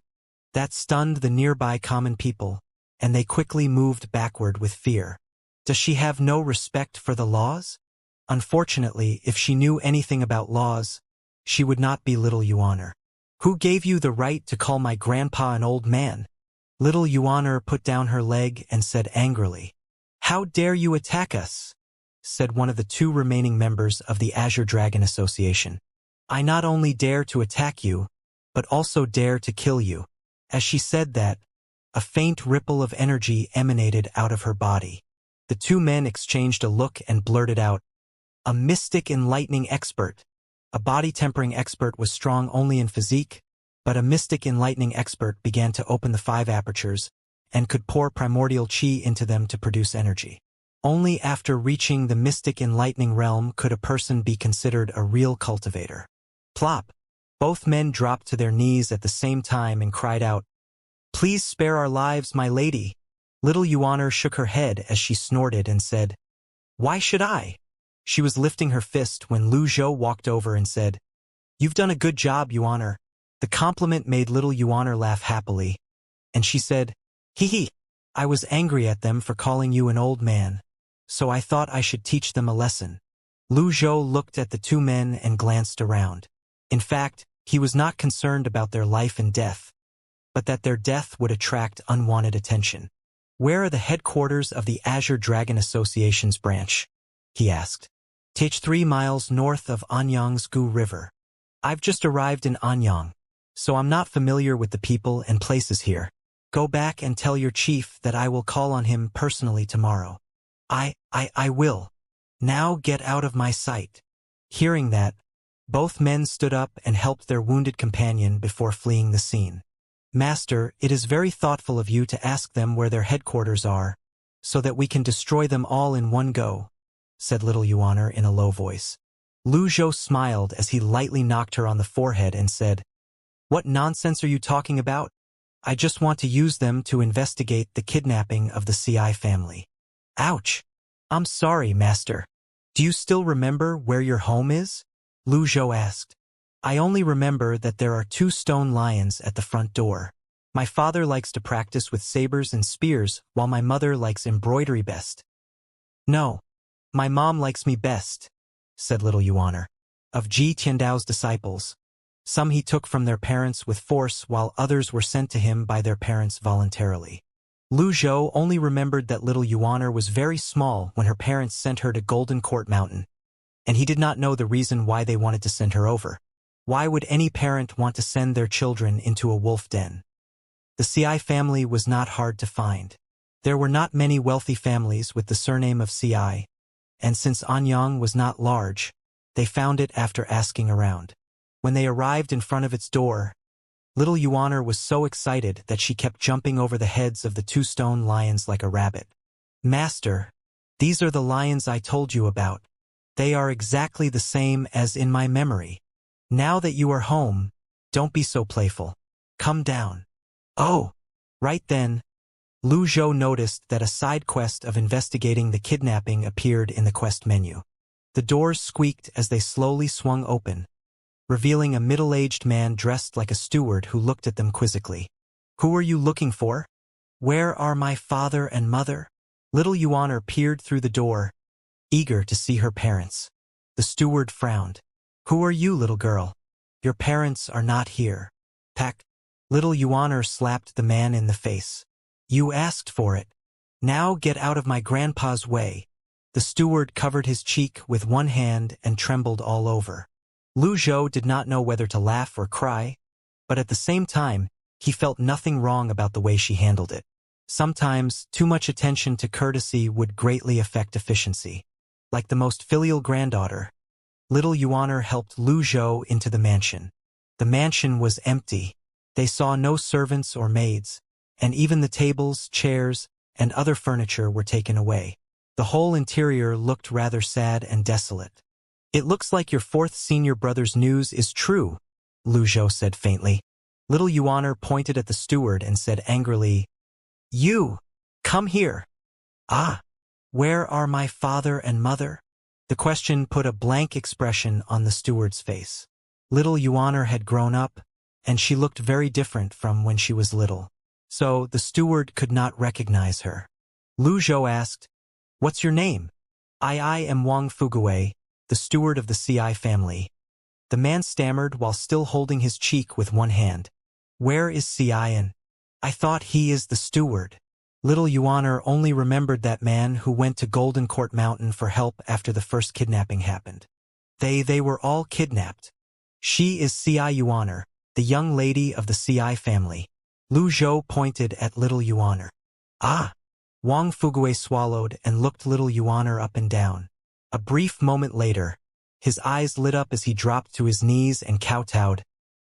That stunned the nearby common people, and they quickly moved backward with fear. Does she have no respect for the laws? Unfortunately, if she knew anything about laws, she would not be little Yuaner. Who gave you the right to call my grandpa an old man? Little Yuaner put down her leg and said angrily. How dare you attack us? Said one of the 2 remaining members of the Azure Dragon Association. I not only dare to attack you, but also dare to kill you. As she said that, a faint ripple of energy emanated out of her body. The 2 men exchanged a look and blurted out, a mystic enlightening expert. A body-tempering expert was strong only in physique, but a mystic enlightening expert began to open the 5 apertures and could pour primordial chi into them to produce energy. Only after reaching the mystic enlightening realm could a person be considered a real cultivator. Plop! Both men dropped to their knees at the same time and cried out, Please spare our lives, my lady. Little Yuaner shook her head as she snorted and said, Why should I? She was lifting her fist when Lu Zhou walked over and said, You've done a good job, Yuaner. The compliment made little Yuaner laugh happily, and she said, Hee hee, I was angry at them for calling you an old man, so I thought I should teach them a lesson. Lu Zhou looked at the 2 men and glanced around. In fact, he was not concerned about their life and death, but that their death would attract unwanted attention. Where are the headquarters of the Azure Dragon Association's branch? He asked. Take 3 miles north of Anyang's Gu River. I've just arrived in Anyang, so I'm not familiar with the people and places here. Go back and tell your chief that I will call on him personally tomorrow. I will. Now get out of my sight. Hearing that, both men stood up and helped their wounded companion before fleeing the scene. Master, it is very thoughtful of you to ask them where their headquarters are, so that we can destroy them all in one go, said little Yuaner in a low voice. Lu Zhou smiled as he lightly knocked her on the forehead and said, What nonsense are you talking about? I just want to use them to investigate the kidnapping of the CI family. Ouch! I'm sorry, Master. Do you still remember where your home is? Lu Zhou asked. I only remember that there are 2 stone lions at the front door. My father likes to practice with sabers and spears, while my mother likes embroidery best. No, my mom likes me best, said little Yuaner. Of Ji Tiandao's disciples, some he took from their parents with force while others were sent to him by their parents voluntarily. Lu Zhou only remembered that little Yuaner was very small when her parents sent her to Golden Court Mountain, and he did not know the reason why they wanted to send her over. Why would any parent want to send their children into a wolf den? The CI family was not hard to find. There were not many wealthy families with the surname of CI, and since Anyang was not large, they found it after asking around. When they arrived in front of its door, little Yuaner was so excited that she kept jumping over the heads of the 2 stone lions like a rabbit. Master, these are the lions I told you about. They are exactly the same as in my memory. Now that you are home, don't be so playful. Come down. Oh! Right then, Lu Zhou noticed that a side quest of investigating the kidnapping appeared in the quest menu. The doors squeaked as they slowly swung open, revealing a middle-aged man dressed like a steward who looked at them quizzically. Who are you looking for? Where are my father and mother? Little Yuaner peered through the door, eager to see her parents. The steward frowned. Who are you, little girl? Your parents are not here. Peck. Little Yuaner slapped the man in the face. You asked for it. Now get out of my grandpa's way. The steward covered his cheek with one hand and trembled all over. Lu Zhou did not know whether to laugh or cry, but at the same time, he felt nothing wrong about the way she handled it. Sometimes, too much attention to courtesy would greatly affect efficiency. Like the most filial granddaughter, little Yuaner helped Lu Zhou into the mansion. The mansion was empty. They saw no servants or maids, and even the tables, chairs, and other furniture were taken away. The whole interior looked rather sad and desolate. It looks like your 4th senior brother's news is true, Lu Zhou said faintly. Little Yuaner pointed at the steward and said angrily, You! Come here! Ah! Where are my father and mother? The question put a blank expression on the steward's face. Little Yuaner had grown up, and she looked very different from when she was little. So the steward could not recognize her. Lu Zhou asked, "What's your name?" I am Wang Fugui, the steward of the Ci family." The man stammered while still holding his cheek with one hand. "Where is Xian? I thought he is the steward." Little Yuaner only remembered that man who went to Golden Court Mountain for help after the first kidnapping happened. They were all kidnapped. She is Ci Yuaner, the young lady of the Ci family. Lu Zhou pointed at Little Yuaner. Ah! Wang Fugui swallowed and looked Little Yuaner up and down. A brief moment later, his eyes lit up as he dropped to his knees and kowtowed.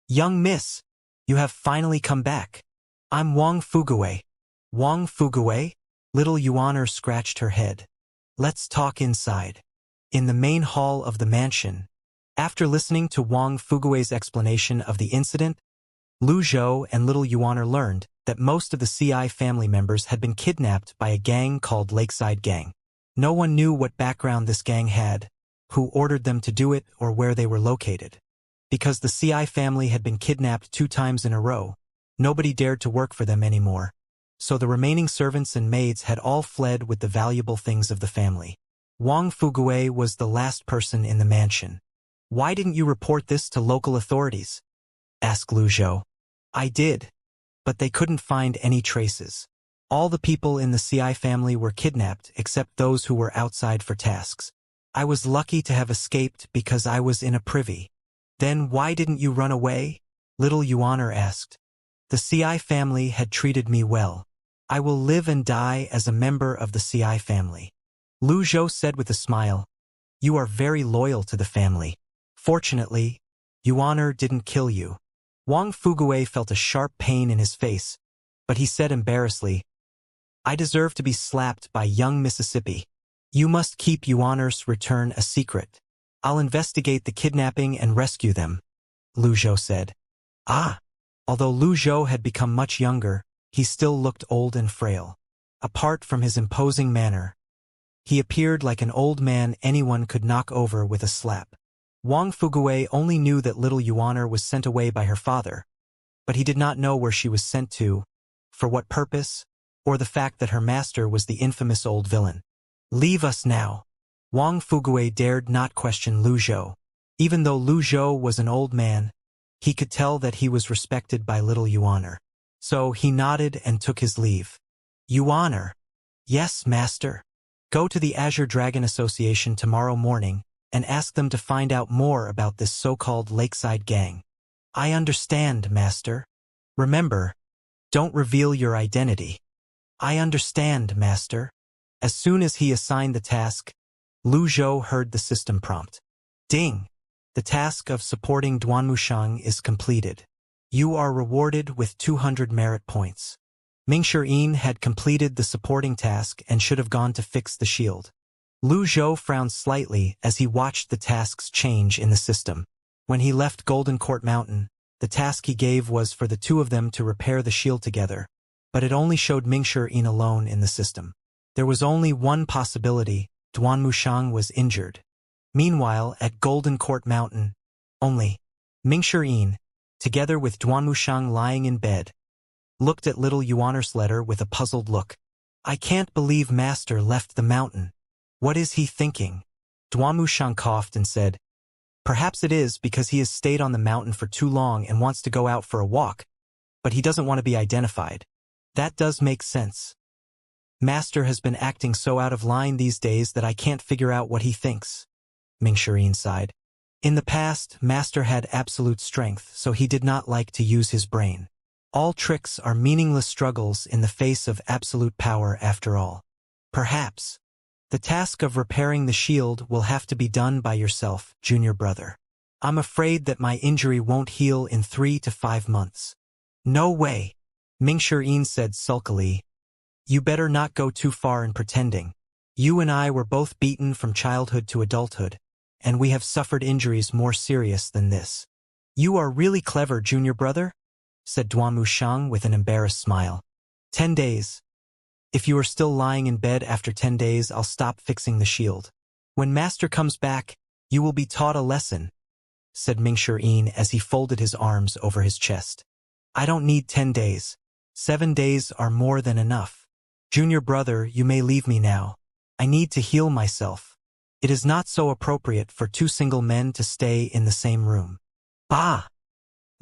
"Young miss, you have finally come back. I'm Wang Fugui." "Wang Fugui?" Little Yuaner scratched her head. "Let's talk inside." In the main hall of the mansion, after listening to Wang Fugui's explanation of the incident, Lu Zhou and Little Yuaner learned that most of the Ci family members had been kidnapped by a gang called Lakeside Gang. No one knew what background this gang had, who ordered them to do it, or where they were located. Because the Ci family had been kidnapped 2 times in a row, nobody dared to work for them anymore. So the remaining servants and maids had all fled with the valuable things of the family. Wang Fugui was the last person in the mansion. "Why didn't you report this to local authorities?" asked Lu Zhou. "I did, but they couldn't find any traces. All the people in the Ci family were kidnapped except those who were outside for tasks. I was lucky to have escaped because I was in a privy." "Then why didn't you run away?" Little Yuaner asked. "The Ci family had treated me well. I will live and die as a member of the Ci family." Lu Zhou said with a smile, "You are very loyal to the family. Fortunately, Yuaner didn't kill you." Wang Fugui felt a sharp pain in his face, but he said embarrassedly, "I deserve to be slapped by young Mississippi. You must keep Yuaner's return a secret. I'll investigate the kidnapping and rescue them," Lu Zhou said. Ah! Although Lu Zhou had become much younger, he still looked old and frail. Apart from his imposing manner, he appeared like an old man anyone could knock over with a slap. Wang Fugui only knew that Little Yuaner was sent away by her father, but he did not know where she was sent to, for what purpose, or the fact that her master was the infamous old villain. "Leave us now." Wang Fugui dared not question Lu Zhou. Even though Lu Zhou was an old man, he could tell that he was respected by Little Yuaner. So he nodded and took his leave. "Yuaner." "Yes, master." "Go to the Azure Dragon Association tomorrow morning and ask them to find out more about this so-called Lakeside Gang." "I understand, master." "Remember, don't reveal your identity." "I understand, master." As soon as he assigned the task, Lu Zhou heard the system prompt. "Ding! The task of supporting Duanmushang is completed. You are rewarded with 200 merit points." Mingxirin had completed the supporting task and should have gone to fix the shield. Lu Zhou frowned slightly as he watched the tasks change in the system. When he left Golden Court Mountain, the task he gave was for the 2 of them to repair the shield together, but it only showed Mingxirin alone in the system. There was only one possibility: Duanmushang was injured. Meanwhile, at Golden Court Mountain, only Mingxirin, together with Duanmushang lying in bed, looked at Little Yuaner's letter with a puzzled look. "I can't believe Master left the mountain. What is he thinking?" Duanmushang coughed and said, "Perhaps it is because he has stayed on the mountain for too long and wants to go out for a walk, but he doesn't want to be identified." "That does make sense. Master has been acting so out of line these days that I can't figure out what he thinks," Mingxirin sighed. In the past, Master had absolute strength, so he did not like to use his brain. All tricks are meaningless struggles in the face of absolute power after all. "Perhaps. The task of repairing the shield will have to be done by yourself, junior brother. I'm afraid that my injury won't heal in 3 to 5 months." "No way," Mingxirin said sulkily. "You better not go too far in pretending. You and I were both beaten from childhood to adulthood, and we have suffered injuries more serious than this." "You are really clever, junior brother," said Duanmushang with an embarrassed smile. 10 days. If you are still lying in bed after 10 days, I'll stop fixing the shield. When Master comes back, you will be taught a lesson, said Mingxian as he folded his arms over his chest. I don't need 10 days. 7 days are more than enough. Junior brother, you may leave me now. I need to heal myself. It is not so appropriate for two single men to stay in the same room. Bah!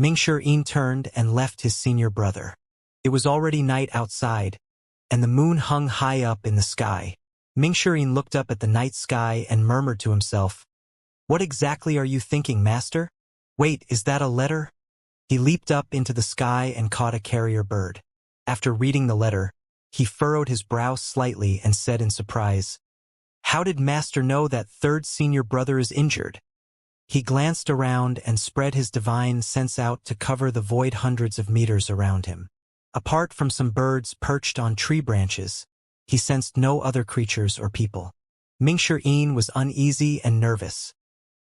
Mingxian turned and left his senior brother. It was already night outside, and the moon hung high up in the sky. Mingxian looked up at the night sky and murmured to himself, "What exactly are you thinking, Master? Wait, is that a letter?" He leaped up into the sky and caught a carrier bird. After reading the letter, he furrowed his brow slightly and said in surprise, "How did Master know that third senior brother is injured?" He glanced around and spread his divine sense out to cover the void hundreds of meters around him. Apart from some birds perched on tree branches, he sensed no other creatures or people. Mingxian was uneasy and nervous,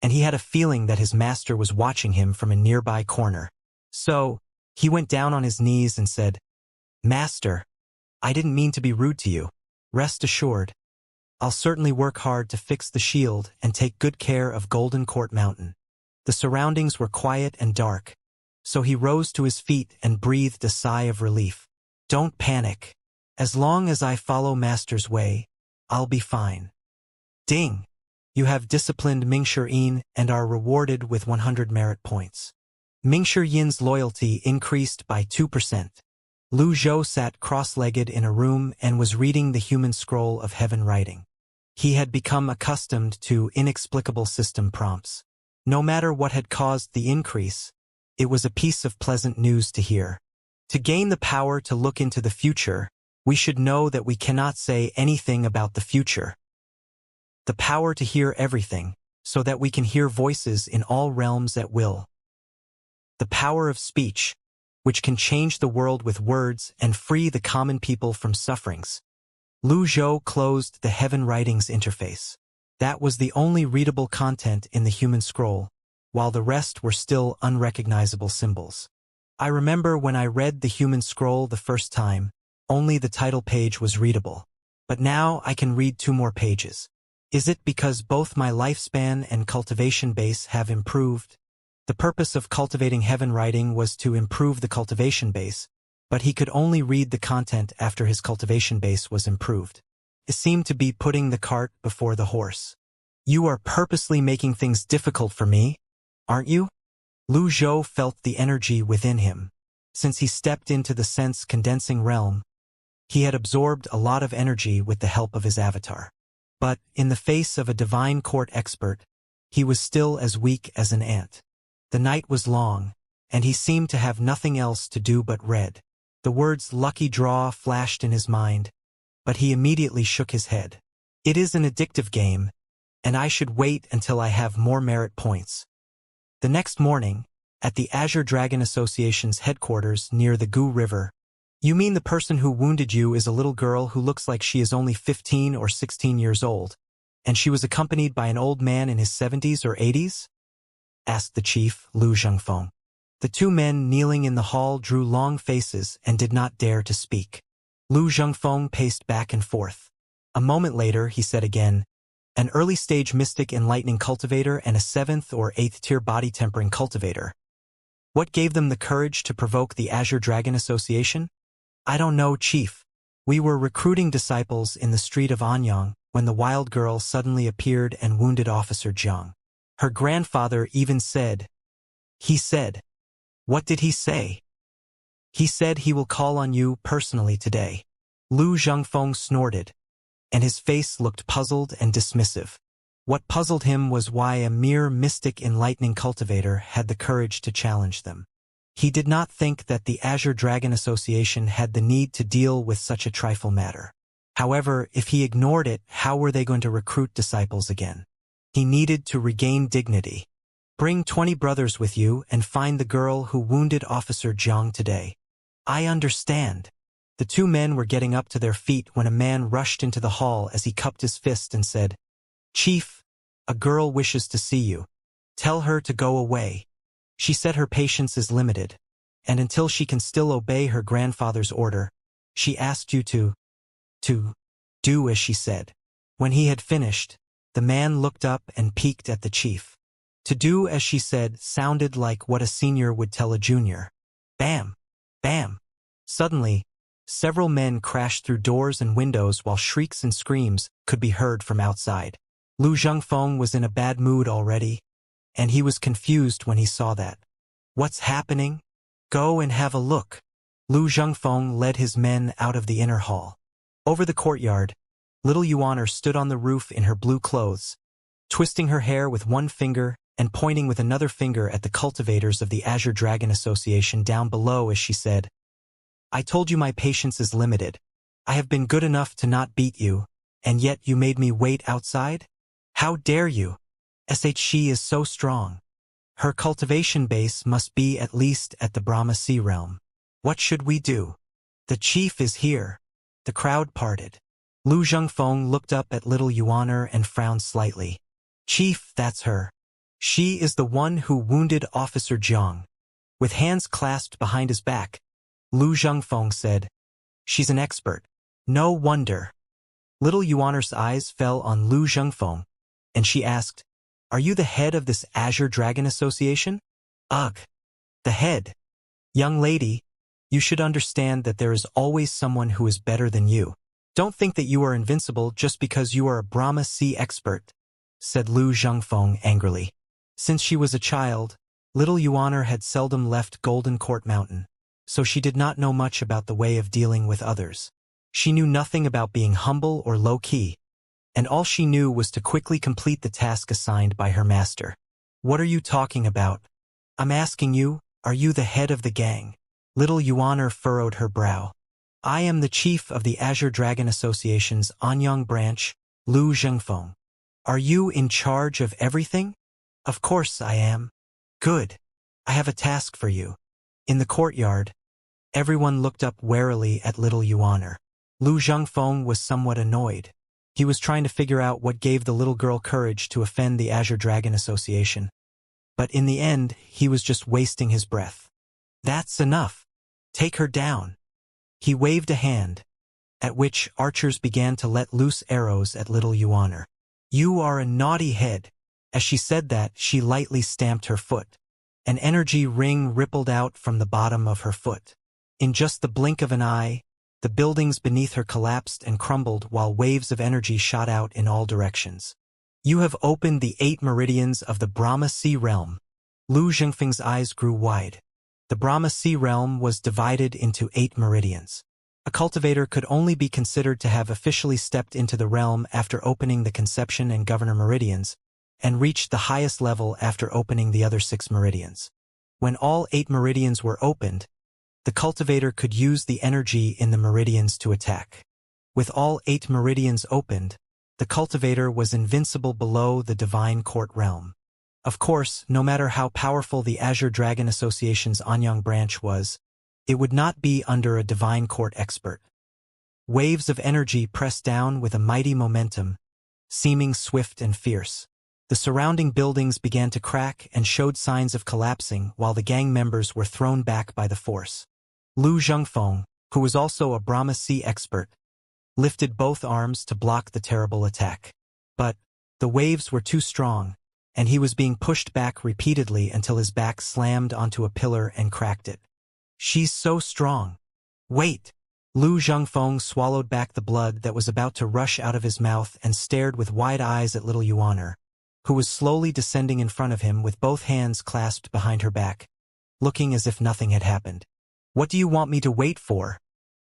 and he had a feeling that his master was watching him from a nearby corner. So, he went down on his knees and said, "Master, I didn't mean to be rude to you. Rest assured, I'll certainly work hard to fix the shield and take good care of Golden Court Mountain." The surroundings were quiet and dark, so he rose to his feet and breathed a sigh of relief. "Don't panic. As long as I follow Master's way, I'll be fine." Ding! You have disciplined Mingxian and are rewarded with 100 merit points. Mingxian's loyalty increased by 2%. Lu Zhou sat cross-legged in a room and was reading the human scroll of heaven writing. He had become accustomed to inexplicable system prompts. No matter what had caused the increase, it was a piece of pleasant news to hear. To gain the power to look into the future, we should know that we cannot say anything about the future. The power to hear everything, so that we can hear voices in all realms at will. The power of speech, which can change the world with words and free the common people from sufferings. Lu Zhou closed the Heaven Writings interface. That was the only readable content in the human scroll, while the rest were still unrecognizable symbols. I remember when I read the human scroll the first time, only the title page was readable. But now I can read 2 more pages. Is it because both my lifespan and cultivation base have improved? The purpose of cultivating heaven writing was to improve the cultivation base, but he could only read the content after his cultivation base was improved. It seemed to be putting the cart before the horse. You are purposely making things difficult for me, aren't you? Lu Zhou felt the energy within him. Since he stepped into the sense-condensing realm, he had absorbed a lot of energy with the help of his avatar. But, in the face of a divine court expert, he was still as weak as an ant. The night was long, and he seemed to have nothing else to do but read. The words "lucky draw" flashed in his mind, but he immediately shook his head. It is an addictive game, and I should wait until I have more merit points. The next morning, at the Azure Dragon Association's headquarters near the Gu River. You mean the person who wounded you is a little girl who looks like she is only 15 or 16 years old, and she was accompanied by an old man in his 70s or 80s? Asked the chief, Lu Zhengfeng. The 2 men kneeling in the hall drew long faces and did not dare to speak. Lu Zhengfeng paced back and forth. A moment later, he said again, "An early-stage mystic enlightening cultivator and a 7th or 8th tier body-tempering cultivator. What gave them the courage to provoke the Azure Dragon Association?" "I don't know, Chief. We were recruiting disciples in the street of Anyang when the wild girl suddenly appeared and wounded Officer Jiang. Her grandfather even said, What did he say?" "He said he will call on you personally today." Lu Zhengfeng snorted, and his face looked puzzled and dismissive. What puzzled him was why a mere mystic enlightening cultivator had the courage to challenge them. He did not think that the Azure Dragon Association had the need to deal with such a trifle matter. However, if he ignored it, how were they going to recruit disciples again? He needed to regain dignity. "Bring 20 brothers with you and find the girl who wounded Officer Jiang today." "I understand." The 2 men were getting up to their feet when a man rushed into the hall as he cupped his fist and said, "Chief, a girl wishes to see you. Tell her to go away. She said her patience is limited, and until she can still obey her grandfather's order, She asked you to do as she said. When he had finished, the man looked up and peeked at the chief. To do as she said sounded like what a senior would tell a junior. Bam! Bam! Suddenly, several men crashed through doors and windows while shrieks and screams could be heard from outside. Lu Zhengfeng was in a bad mood already, and he was confused when he saw that. What's happening? Go and have a look. Lu Zhengfeng led his men out of the inner hall. Over the courtyard, little Yuaner stood on the roof in her blue clothes, twisting her hair with one finger and pointing with another finger at the cultivators of the Azure Dragon Association down below as she said, I told you my patience is limited. I have been good enough to not beat you, and yet you made me wait outside? How dare you? She is so strong. Her cultivation base must be at least at the Brahma Sea realm. What should we do? The chief is here. The crowd parted. Lu Zhengfeng looked up at little Yuaner and frowned slightly. Chief, that's her. She is the one who wounded Officer Jiang. With hands clasped behind his back, Lu Zhengfeng said, She's an expert. No wonder. Little Yuaner's eyes fell on Lu Zhengfeng, and she asked, Are you the head of this Azure Dragon Association? Ugh. The head. Young lady, you should understand that there is always someone who is better than you. Don't think that you are invincible just because you are a Brahma Sea expert, said Lu Zhengfeng angrily. Since she was a child, little Yuaner had seldom left Golden Court Mountain, so she did not know much about the way of dealing with others. She knew nothing about being humble or low-key, and all she knew was to quickly complete the task assigned by her master. What are you talking about? I'm asking you, are you the head of the gang? Little Yuaner furrowed her brow. I am the chief of the Azure Dragon Association's Anyang branch, Lu Zhengfeng. Are you in charge of everything? Of course I am. Good. I have a task for you. In the courtyard, everyone looked up warily at little Yuaner. Lu Zhengfeng was somewhat annoyed. He was trying to figure out what gave the little girl courage to offend the Azure Dragon Association. But in the end, he was just wasting his breath. That's enough. Take her down. He waved a hand, at which archers began to let loose arrows at little Yuaner. You are a naughty head. As she said that, she lightly stamped her foot. An energy ring rippled out from the bottom of her foot. In just the blink of an eye, the buildings beneath her collapsed and crumbled while waves of energy shot out in all directions. You have opened the 8 meridians of the Brahma Sea realm. Lu Zhengfeng's eyes grew wide. The Brahma Sea realm was divided into 8 meridians. A cultivator could only be considered to have officially stepped into the realm after opening the Conception and Governor meridians, and reached the highest level after opening the other 6 meridians. When all 8 meridians were opened, the cultivator could use the energy in the meridians to attack. With all 8 meridians opened, the cultivator was invincible below the Divine Court realm. Of course, no matter how powerful the Azure Dragon Association's Anyang branch was, it would not be under a Divine Court expert. Waves of energy pressed down with a mighty momentum, seeming swift and fierce. The surrounding buildings began to crack and showed signs of collapsing while the gang members were thrown back by the force. Lu Zhengfeng, who was also a Brahma Sea expert, lifted both arms to block the terrible attack. But the waves were too strong, and he was being pushed back repeatedly until his back slammed onto a pillar and cracked it. She's so strong. Wait! Lu Zhengfeng swallowed back the blood that was about to rush out of his mouth and stared with wide eyes at little Yuaner, who was slowly descending in front of him with both hands clasped behind her back, looking as if nothing had happened. What do you want me to wait for?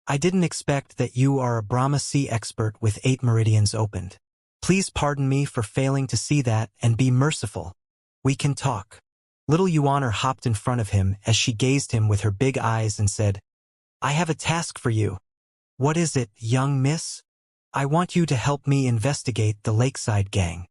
I didn't expect that you are a Brahma Sea expert with 8 meridians opened. Please pardon me for failing to see that and be merciful. We can talk. Little Yuaner hopped in front of him as she gazed him with her big eyes and said, I have a task for you. What is it, young miss? I want you to help me investigate the Lakeside Gang.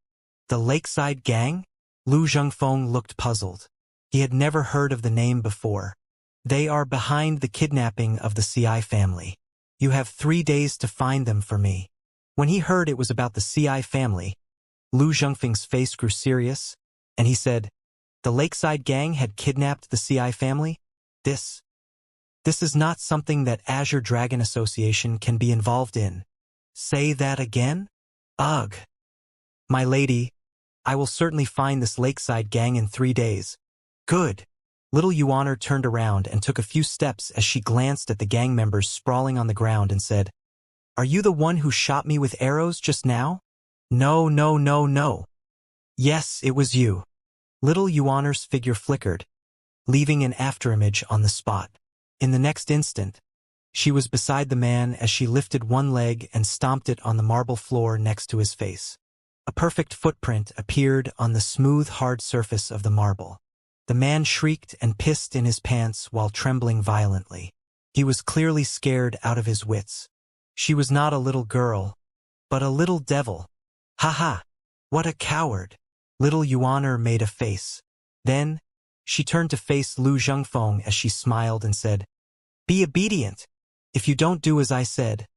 The Lakeside Gang? Lu Zhengfeng looked puzzled. He had never heard of the name before. They are behind the kidnapping of the CI family. You have 3 days to find them for me. When he heard it was about the CI family, Lu Zhengfeng's face grew serious, and he said, The Lakeside Gang had kidnapped the CI family? This This is not something that Azure Dragon Association can be involved in. Say that again? Ugh. My lady, I will certainly find this lakeside gang in 3 days. Good. Little Yuaner turned around and took a few steps as she glanced at the gang members sprawling on the ground and said, "Are you the one who shot me with arrows just now?" "No, no, no, no. Yes, it was you." Little Yuaner's figure flickered, leaving an afterimage on the spot. In the next instant, she was beside the man as she lifted one leg and stomped it on the marble floor next to his face. A perfect footprint appeared on the smooth, hard surface of the marble. The man shrieked and pissed in his pants while trembling violently. He was clearly scared out of his wits. She was not a little girl, but a little devil. "Ha ha! What a coward!" Little Yuaner made a face. Then, she turned to face Lu Zhengfeng as she smiled and said, "Be obedient. If you don't do as I said,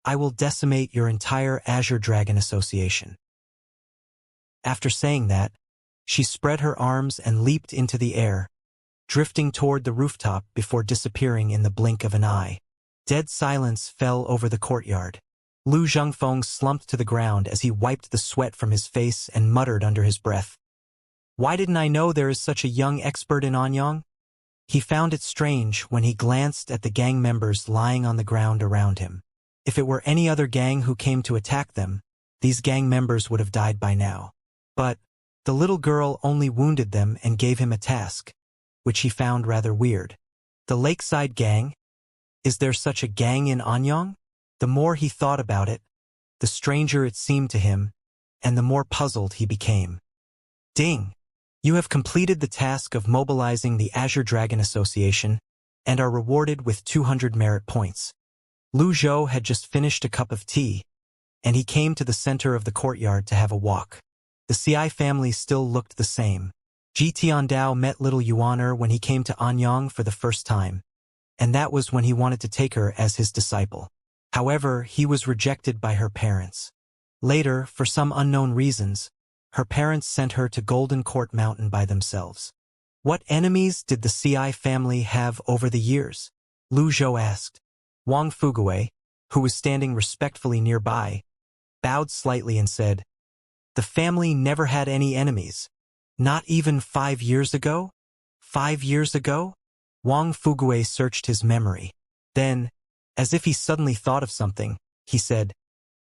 I will decimate your entire Azure Dragon Association." After saying that, she spread her arms and leaped into the air, drifting toward the rooftop before disappearing in the blink of an eye. Dead silence fell over the courtyard. Lu Zhengfeng slumped to the ground as he wiped the sweat from his face and muttered under his breath, "Why didn't I know there is such a young expert in Anyang?" He found it strange when he glanced at the gang members lying on the ground around him. If it were any other gang who came to attack them, these gang members would have died by now. But the little girl only wounded them and gave him a task, which he found rather weird. The Lakeside Gang? Is there such a gang in Anyang? The more he thought about it, the stranger it seemed to him, and the more puzzled he became. Ding! You have completed the task of mobilizing the Azure Dragon Association and are rewarded with 200 merit points. Lu Zhou had just finished a cup of tea, and he came to the center of the courtyard to have a walk. The Ci family still looked the same. Ji Tiandao met little Yuaner when he came to Anyang for the first time, and that was when he wanted to take her as his disciple. However, he was rejected by her parents. Later, for some unknown reasons, her parents sent her to Golden Court Mountain by themselves. What enemies did the Ci family have over the years? Lu Zhou asked. Wang Fuguei, who was standing respectfully nearby, bowed slightly and said, "The family never had any enemies. Not even 5 years ago?" 5 years ago? Wang Fuguei searched his memory. Then, as if he suddenly thought of something, he said,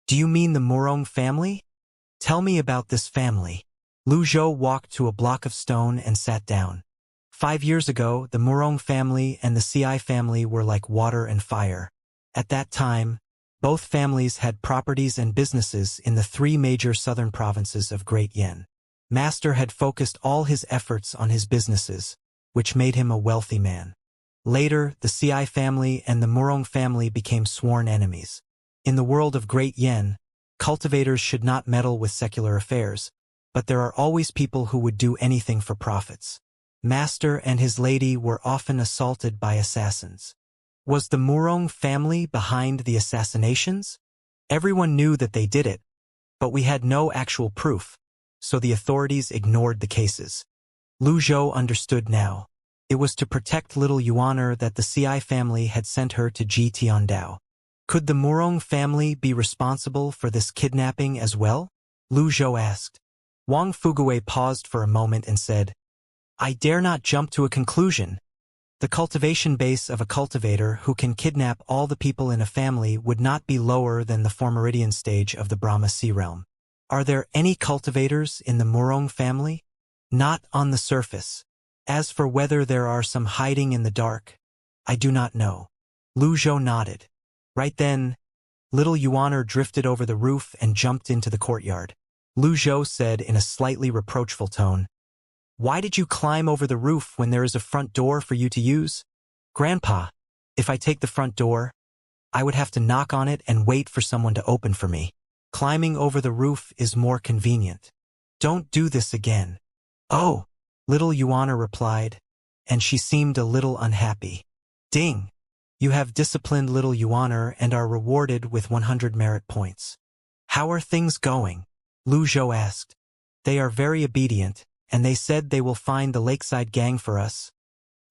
"Do you mean the Murong family? Tell me about this family." Lu Zhou walked to a block of stone and sat down. 5 years ago, the Murong family and the Ci family were like water and fire. At that time, both families had properties and businesses in the 3 major southern provinces of Great Yen. Master had focused all his efforts on his businesses, which made him a wealthy man. Later, the Ci family and the Murong family became sworn enemies. In the world of Great Yen, cultivators should not meddle with secular affairs, but there are always people who would do anything for profits. Master and his lady were often assaulted by assassins. Was the Murong family behind the assassinations? Everyone knew that they did it, but we had no actual proof, so the authorities ignored the cases. Lu Zhou understood now. It was to protect little Yuaner that the Ci family had sent her to Ji Tiandao. Could the Murong family be responsible for this kidnapping as well? Lu Zhou asked. Wang Fuguei paused for a moment and said, "I dare not jump to a conclusion. The cultivation base of a cultivator who can kidnap all the people in a family would not be lower than the Formeridian stage of the Brahma Sea realm. Are there any cultivators in the Murong family? Not on the surface. As for whether there are some hiding in the dark, I do not know." Lu Zhou nodded. Right then, little Yuaner drifted over the roof and jumped into the courtyard. Lu Zhou said in a slightly reproachful tone, "Why did you climb over the roof when there is a front door for you to use?" "Grandpa, if I take the front door, I would have to knock on it and wait for someone to open for me. Climbing over the roof is more convenient. Don't do this again." "Oh," little Yuaner replied, and she seemed a little unhappy. "Ding! You have disciplined little Yuaner and are rewarded with 100 merit points." "How are things going?" Lu Zhou asked. "They are very obedient, and they said they will find the Lakeside Gang for us,"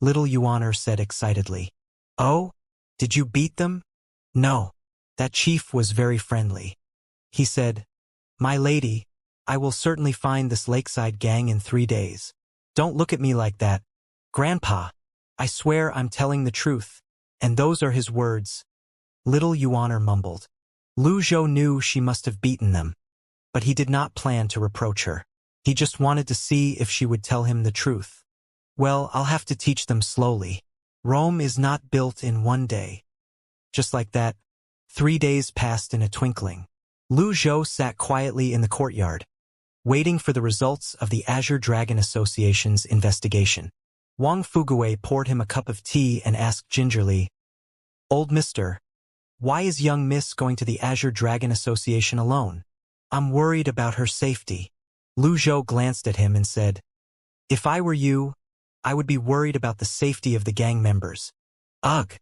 little Yuaner said excitedly. "Oh? Did you beat them?" "No." That chief was very friendly. He said, "My lady, I will certainly find this lakeside gang in 3 days. Don't look at me like that. Grandpa, I swear I'm telling the truth." And those are his words. Little Yuan mumbled. Lu Zhou knew she must have beaten them, but he did not plan to reproach her. He just wanted to see if she would tell him the truth. "Well, I'll have to teach them slowly. Rome is not built in 1 day." Just like that, 3 days passed in a twinkling. Lu Zhou sat quietly in the courtyard, waiting for the results of the Azure Dragon Association's investigation. Wang Fuguwei poured him a cup of tea and asked gingerly, "Old mister, why is young miss going to the Azure Dragon Association alone?" "I'm worried about her safety." Lu Zhou glanced at him and said, "If I were you, I would be worried about the safety of the gang members." "Ugh."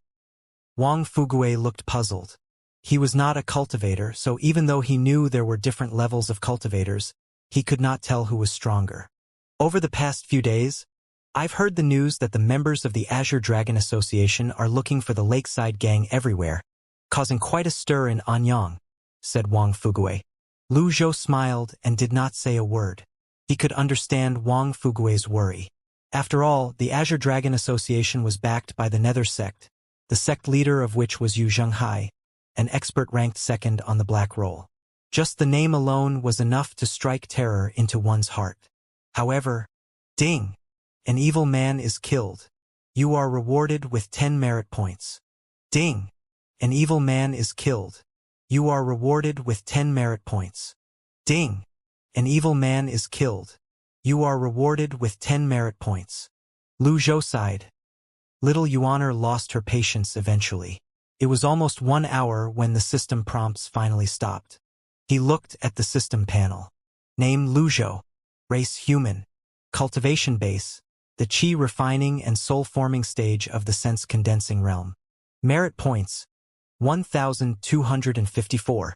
Wang Fuguwei looked puzzled. He was not a cultivator, so even though he knew there were different levels of cultivators, he could not tell who was stronger. "Over the past few days, I've heard the news that the members of the Azure Dragon Association are looking for the Lakeside Gang everywhere, causing quite a stir in Anyang," said Wang Fuguwei. Lu Zhou smiled and did not say a word. He could understand Wang Fuguwei's worry. After all, the Azure Dragon Association was backed by the Nether sect, the sect leader of which was Yu Zhenghai, an expert ranked second on the Black Roll. Just the name alone was enough to strike terror into one's heart. However, ding! An evil man is killed. You are rewarded with 10 merit points. Ding! An evil man is killed. You are rewarded with 10 merit points. Ding! An evil man is killed. You are rewarded with 10 merit points. Lu Zhou sighed. Little Yuaner lost her patience eventually. It was almost 1 hour when the system prompts finally stopped. He looked at the system panel. Name Lu Zhou. Race human. Cultivation base. The chi refining and soul forming stage of the sense condensing realm. Merit points. 1,254.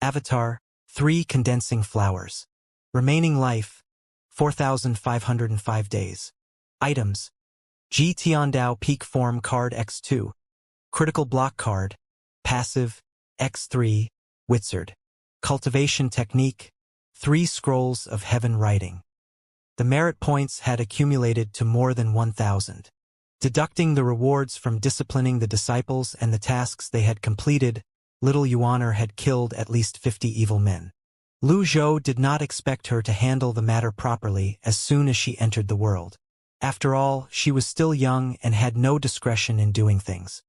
Avatar. 3 condensing flowers. Remaining life. 4,505 days. Items. Ji Tiandao Peak Form Card X2. Critical Block Card. Passive. X3. Wizard. Cultivation Technique. 3 Scrolls of Heaven Writing. The merit points had accumulated to more than 1,000. Deducting the rewards from disciplining the disciples and the tasks they had completed, little Yuaner had killed at least 50 evil men. Lu Zhou did not expect her to handle the matter properly as soon as she entered the world. After all, she was still young and had no discretion in doing things.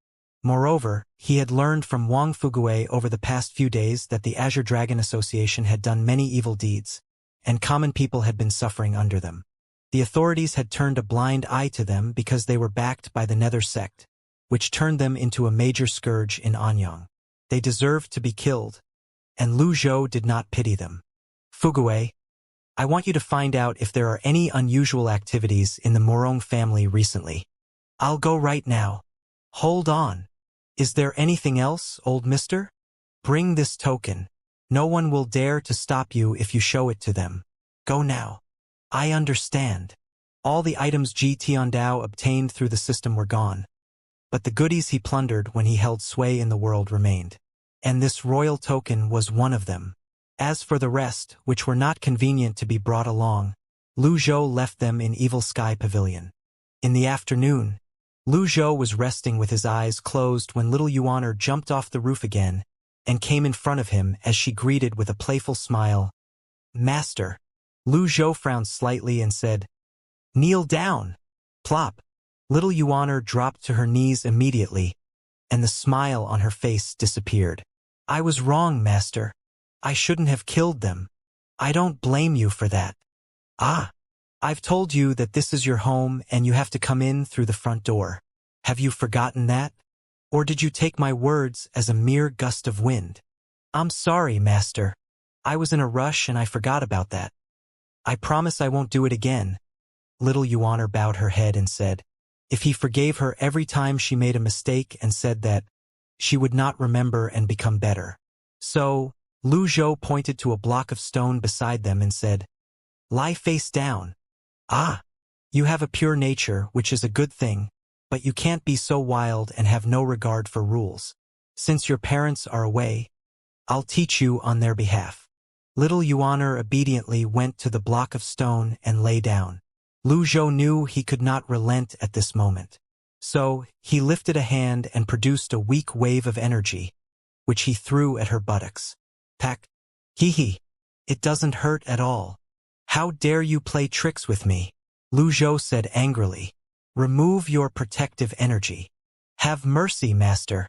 Moreover, he had learned from Wang Fuguwei over the past few days that the Azure Dragon Association had done many evil deeds, and common people had been suffering under them. The authorities had turned a blind eye to them because they were backed by the Nether sect, which turned them into a major scourge in Anyang. They deserved to be killed, and Lu Zhou did not pity them. "Fuguwei, I want you to find out if there are any unusual activities in the Morong family recently." "I'll go right now." "Hold on. Is there anything else, old mister?" "Bring this token. No one will dare to stop you if you show it to them. Go now." "I understand." All the items Ji Tiandao obtained through the system were gone, but the goodies he plundered when he held sway in the world remained. And this royal token was one of them. As for the rest, which were not convenient to be brought along, Lu Zhou left them in Evil Sky Pavilion. In the afternoon, Lu Zhou was resting with his eyes closed when little Yuaner jumped off the roof again and came in front of him as she greeted with a playful smile, "Master." Lu Zhou frowned slightly and said, "Kneel down." Plop. Little Yuaner dropped to her knees immediately, and the smile on her face disappeared. "I was wrong, Master. I shouldn't have killed them. I don't blame you for that." "Ah. I've told you that this is your home and you have to come in through the front door. Have you forgotten that? Or did you take my words as a mere gust of wind?" "I'm sorry, Master. I was in a rush and I forgot about that. I promise I won't do it again." Little Yuaner bowed her head and said, if he forgave her every time she made a mistake and said that she would not remember and become better. So, Lu Zhou pointed to a block of stone beside them and said, "Lie face down." "Ah, you have a pure nature, which is a good thing, but you can't be so wild and have no regard for rules. Since your parents are away, I'll teach you on their behalf." Little Yuan obediently went to the block of stone and lay down. Lu Zhou knew he could not relent at this moment. So, he lifted a hand and produced a weak wave of energy, which he threw at her buttocks. "Pack. Hee. It doesn't hurt at all. How dare you play tricks with me?" Lu Zhou said angrily. "Remove your protective energy." "Have mercy, master.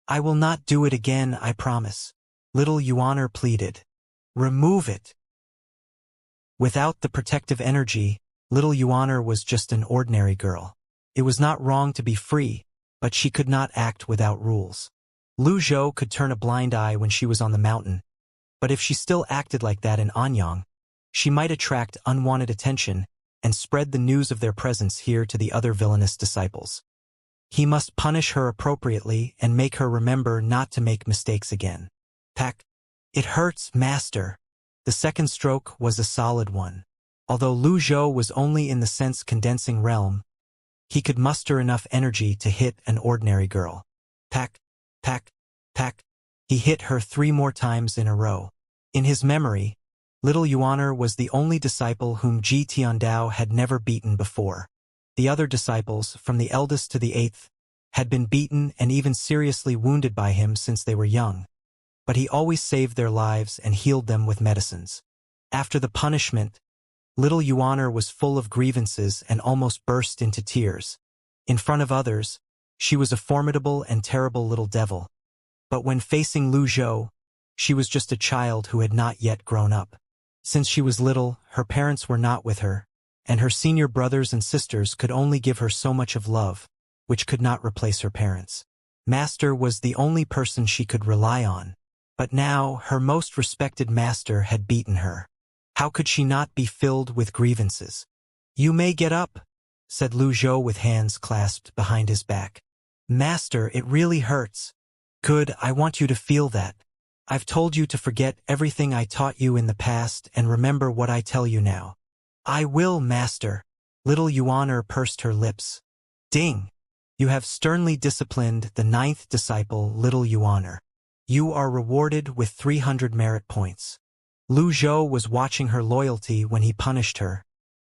I will not do it again, I promise." Little Yuan pleaded. "Remove it." Without the protective energy, little Yuan was just an ordinary girl. It was not wrong to be free, but she could not act without rules. Lu Zhou could turn a blind eye when she was on the mountain, but if she still acted like that in Anyang, she might attract unwanted attention and spread the news of their presence here to the other villainous disciples. He must punish her appropriately and make her remember not to make mistakes again. "Pack. It hurts, master." The second stroke was a solid one. Although Lu Zhou was only in the sense-condensing realm, he could muster enough energy to hit an ordinary girl. "Pack. Pack. Pack." He hit her 3 more times in a row. In his memory, little Yuan was the only disciple whom Ji Tiandao had never beaten before. The other disciples, from the eldest to the 8th, had been beaten and even seriously wounded by him since they were young. But he always saved their lives and healed them with medicines. After the punishment, little Yuan was full of grievances and almost burst into tears. In front of others, she was a formidable and terrible little devil. But when facing Lu Zhou, she was just a child who had not yet grown up. Since she was little, her parents were not with her, and her senior brothers and sisters could only give her so much of love, which could not replace her parents. Master was the only person she could rely on. But now, her most respected master had beaten her. How could she not be filled with grievances? "You may get up," said Lu Zhou with hands clasped behind his back. "Master, it really hurts." "Good, I want you to feel that. I've told you to forget everything I taught you in the past and remember what I tell you now." "I will, master." Little Yuan pursed her lips. "Ding! You have sternly disciplined the 9th disciple, little Yuan. You are rewarded with 300 merit points." Lu Zhou was watching her loyalty when he punished her,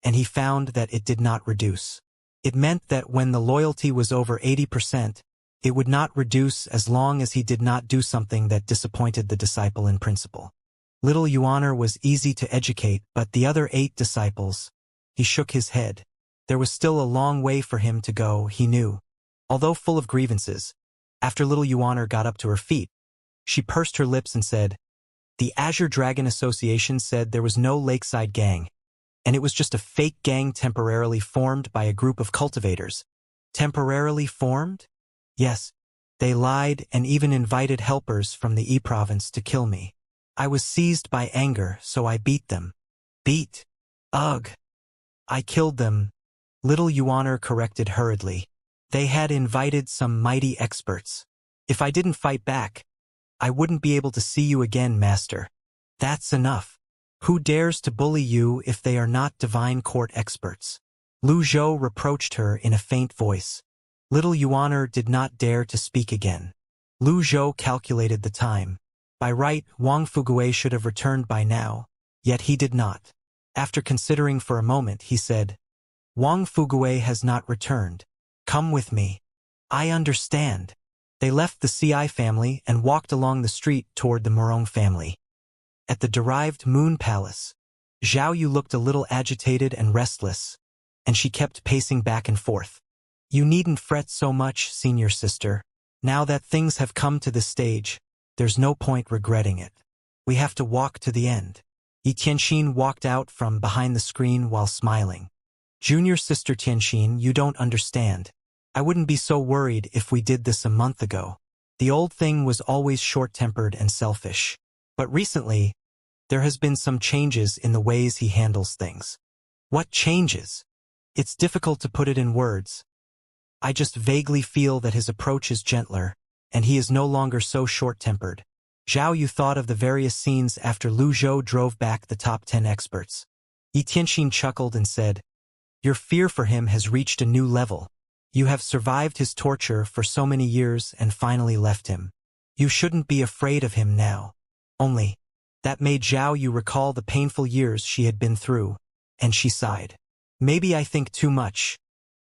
and he found that it did not reduce. It meant that when the loyalty was over 80%, it would not reduce as long as he did not do something that disappointed the disciple in principle. Little Yuan was easy to educate, but the other 8 disciples, he shook his head. There was still a long way for him to go, he knew. Although full of grievances, after little Yuan got up to her feet, she pursed her lips and said, "The Azure Dragon Association said there was no lakeside gang, and it was just a fake gang temporarily formed by a group of cultivators." "Temporarily formed?" "Yes. They lied and even invited helpers from the E province to kill me. I was seized by anger, so I beat them." "Beat? Ugh. I killed them," little Yuan corrected hurriedly. "They had invited some mighty experts. If I didn't fight back, I wouldn't be able to see you again, master." "That's enough. Who dares to bully you if they are not divine court experts?" Lu Zhou reproached her in a faint voice. Little Yuan did not dare to speak again. Lu Zhou calculated the time. By right, Wang Fuguei should have returned by now, yet he did not. After considering for a moment, he said, "Wang Fuguei has not returned. Come with me." "I understand." They left the Ci family and walked along the street toward the Morong family. At the derived Moon Palace, Zhao Yu looked a little agitated and restless, and she kept pacing back and forth. "You needn't fret so much, senior sister. Now that things have come to this stage, there's no point regretting it. We have to walk to the end." Yi Tianxin walked out from behind the screen while smiling. "Junior sister Tianxin, you don't understand. I wouldn't be so worried if we did this a month ago. The old thing was always short-tempered and selfish. But recently, there has been some changes in the ways he handles things." "What changes?" "It's difficult to put it in words. I just vaguely feel that his approach is gentler, and he is no longer so short-tempered." Zhao Yu thought of the various scenes after Lu Zhou drove back the top 10 experts. Yi Tianxin chuckled and said, "Your fear for him has reached a new level. You have survived his torture for so many years and finally left him. You shouldn't be afraid of him now. Only, that made Zhao Yu recall the painful years she had been through, and she sighed. Maybe I think too much.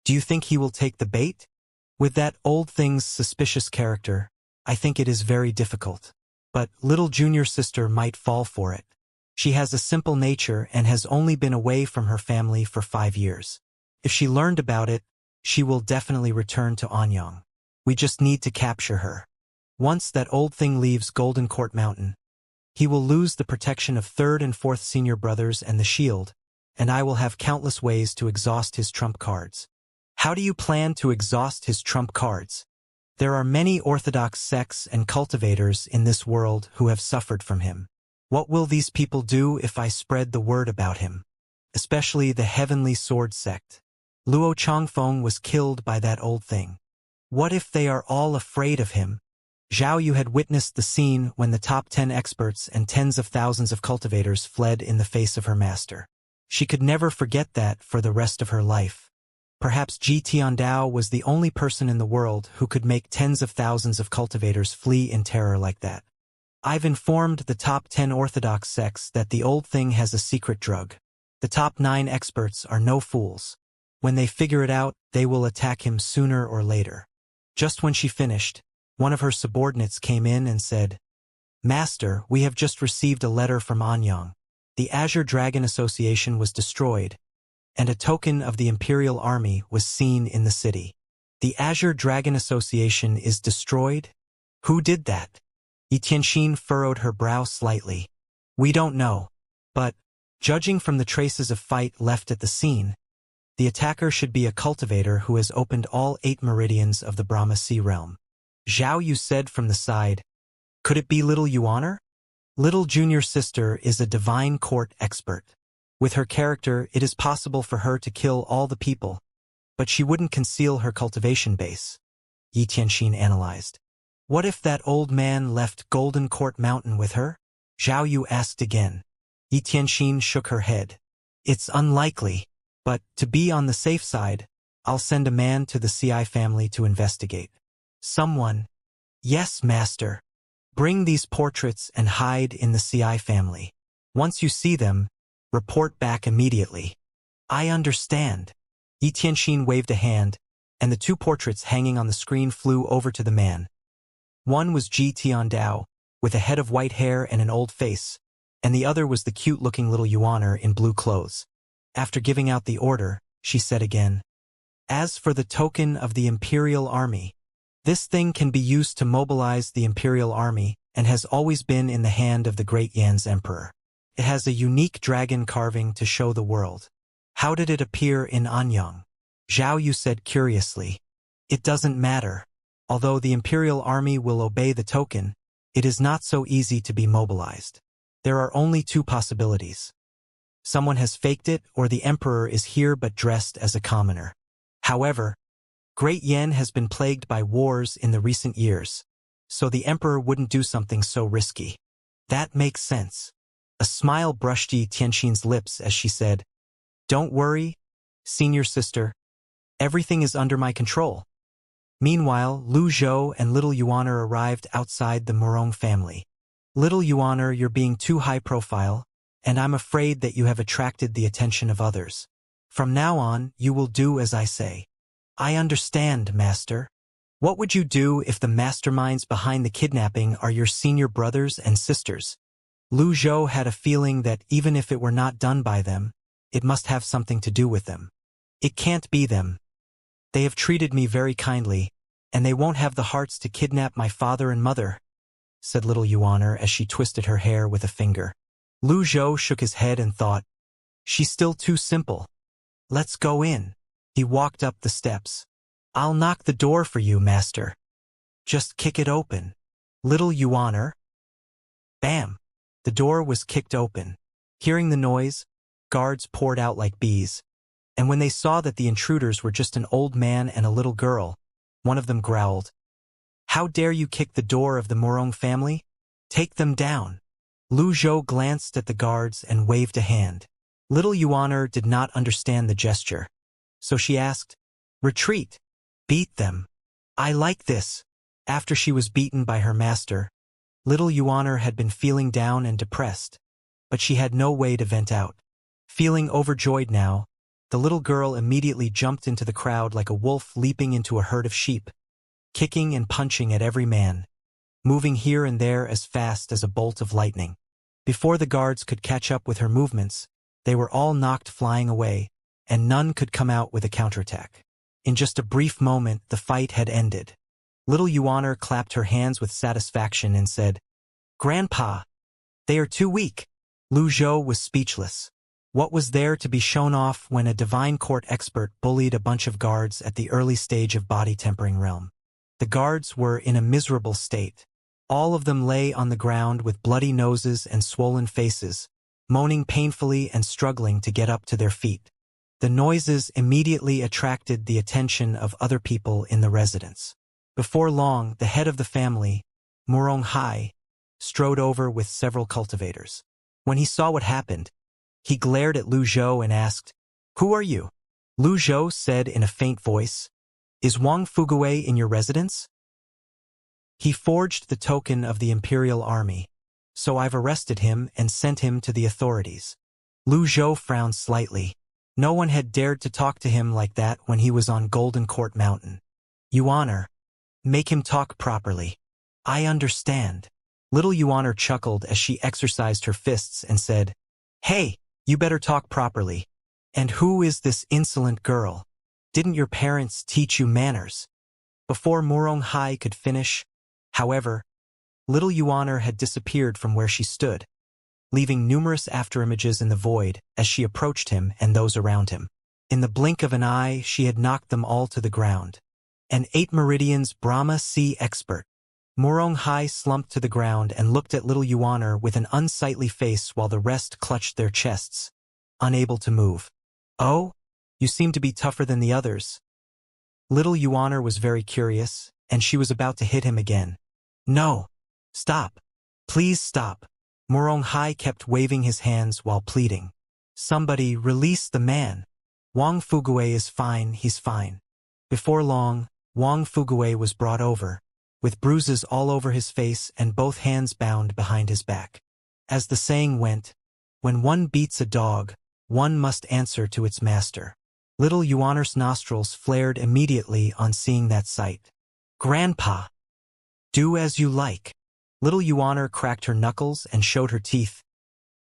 Do you think he will take the bait? With that old thing's suspicious character, I think it is very difficult. But little junior sister might fall for it. She has a simple nature and has only been away from her family for 5 years. If she learned about it, she will definitely return to Anyang. We just need to capture her. Once that old thing leaves Golden Court Mountain, he will lose the protection of 3rd and 4th senior brothers and the shield, and I will have countless ways to exhaust his trump cards. How do you plan to exhaust his trump cards? There are many orthodox sects and cultivators in this world who have suffered from him. What will these people do if I spread the word about him? Especially the Heavenly Sword sect. Luo Changfeng was killed by that old thing. What if they are all afraid of him? Zhao Yu had witnessed the scene when the top 10 experts and tens of thousands of cultivators fled in the face of her master. She could never forget that for the rest of her life. Perhaps Ji Tiandao was the only person in the world who could make tens of thousands of cultivators flee in terror like that. I've informed the top 10 orthodox sects that the old thing has a secret drug. The top 9 experts are no fools. When they figure it out, they will attack him sooner or later. Just when she finished, one of her subordinates came in and said, Master, we have just received a letter from Anyang. The Azure Dragon Association was destroyed, and a token of the Imperial Army was seen in the city. The Azure Dragon Association is destroyed? Who did that? Yi Tianxin furrowed her brow slightly. We don't know, but, judging from the traces of fight left at the scene, the attacker should be a cultivator who has opened all 8 meridians of the Brahma Sea realm. Zhao Yu said from the side, Could it be little Yuaner? Little junior sister is a divine court expert. With her character, it is possible for her to kill all the people, but she wouldn't conceal her cultivation base. Yi Tianxin analyzed. What if that old man left Golden Court Mountain with her? Zhao Yu asked again. Yi Tianxin shook her head. It's unlikely, but to be on the safe side, I'll send a man to the Ci family to investigate. Someone. Yes, master. Bring these portraits and hide in the Ci family. Once you see them, report back immediately. I understand. Yi Tianxin waved a hand, and the 2 portraits hanging on the screen flew over to the man. One was Ji Tiandao, with a head of white hair and an old face, and the other was the cute-looking little Yuaner in blue clothes. After giving out the order, she said again, As for the token of the Imperial Army, this thing can be used to mobilize the Imperial Army and has always been in the hand of the Great Yan's Emperor. It has a unique dragon carving to show the world. How did it appear in Anyang? Zhao Yu said curiously. It doesn't matter. Although the Imperial Army will obey the token, it is not so easy to be mobilized. There are only 2 possibilities. Someone has faked it, or the Emperor is here but dressed as a commoner. However, Great Yan has been plagued by wars in the recent years, so the Emperor wouldn't do something so risky. That makes sense. A smile brushed Yi Tianxin's lips as she said, Don't worry, senior sister. Everything is under my control. Meanwhile, Lu Zhou and little Yuaner arrived outside the Murong family. Little Yuaner, you're being too high profile, and I'm afraid that you have attracted the attention of others. From now on, you will do as I say. I understand, master. What would you do if the masterminds behind the kidnapping are your senior brothers and sisters? Lu Zhou had a feeling that even if it were not done by them, it must have something to do with them. It can't be them. They have treated me very kindly, and they won't have the hearts to kidnap my father and mother, said little Yuaner as she twisted her hair with a finger. Lu Zhou shook his head and thought, She's still too simple. Let's go in. He walked up the steps. I'll knock the door for you, master. Just kick it open. Little Yuaner. Bam! The door was kicked open. Hearing the noise, guards poured out like bees, and when they saw that the intruders were just an old man and a little girl, one of them growled, How dare you kick the door of the Murong family? Take them down. Lu Zhou glanced at the guards and waved a hand. Little Yuaner did not understand the gesture, so she asked, Retreat. Beat them. I like this. After she was beaten by her master, little Yuaner had been feeling down and depressed, but she had no way to vent out. Feeling overjoyed now, the little girl immediately jumped into the crowd like a wolf leaping into a herd of sheep, kicking and punching at every man, moving here and there as fast as a bolt of lightning. Before the guards could catch up with her movements, they were all knocked flying away, and none could come out with a counterattack. In just a brief moment, the fight had ended. Little Yuaner clapped her hands with satisfaction and said, "Grandpa, they are too weak." Lu Zhou was speechless. What was there to be shown off when a divine court expert bullied a bunch of guards at the early stage of body tempering realm? The guards were in a miserable state. All of them lay on the ground with bloody noses and swollen faces, moaning painfully and struggling to get up to their feet. The noises immediately attracted the attention of other people in the residence. Before long, the head of the family, Murong Hai, strode over with several cultivators. When he saw what happened, he glared at Lu Zhou and asked, "Who are you?" Lu Zhou said in a faint voice, "Is Wang Fugui in your residence?" "He forged the token of the Imperial Army, so I've arrested him and sent him to the authorities." Lu Zhou frowned slightly. No one had dared to talk to him like that when he was on Golden Court Mountain. "Yuaner, make him talk properly." "I understand." Little Yuaner chuckled as she exercised her fists and said, "Hey, you better talk properly. And who is this insolent girl? Didn't your parents teach you manners?" Before Murong Hai could finish, however, little Yuaner had disappeared from where she stood, leaving numerous afterimages in the void as she approached him and those around him. In the blink of an eye, she had knocked them all to the ground. An 8 Meridians Brahma Sea expert. Murong Hai slumped to the ground and looked at little Yuaner with an unsightly face while the rest clutched their chests, unable to move. "Oh? You seem to be tougher than the others." Little Yuaner was very curious, and she was about to hit him again. "No. Stop. Please stop." Murong Hai kept waving his hands while pleading. "Somebody release the man. Wang Fugui is fine, he's fine." Before long, Wang Fugui was brought over, with bruises all over his face and both hands bound behind his back. As the saying went, when one beats a dog, one must answer to its master. Little Yuaner's nostrils flared immediately on seeing that sight. "Grandpa, do as you like." Little Yuaner cracked her knuckles and showed her teeth.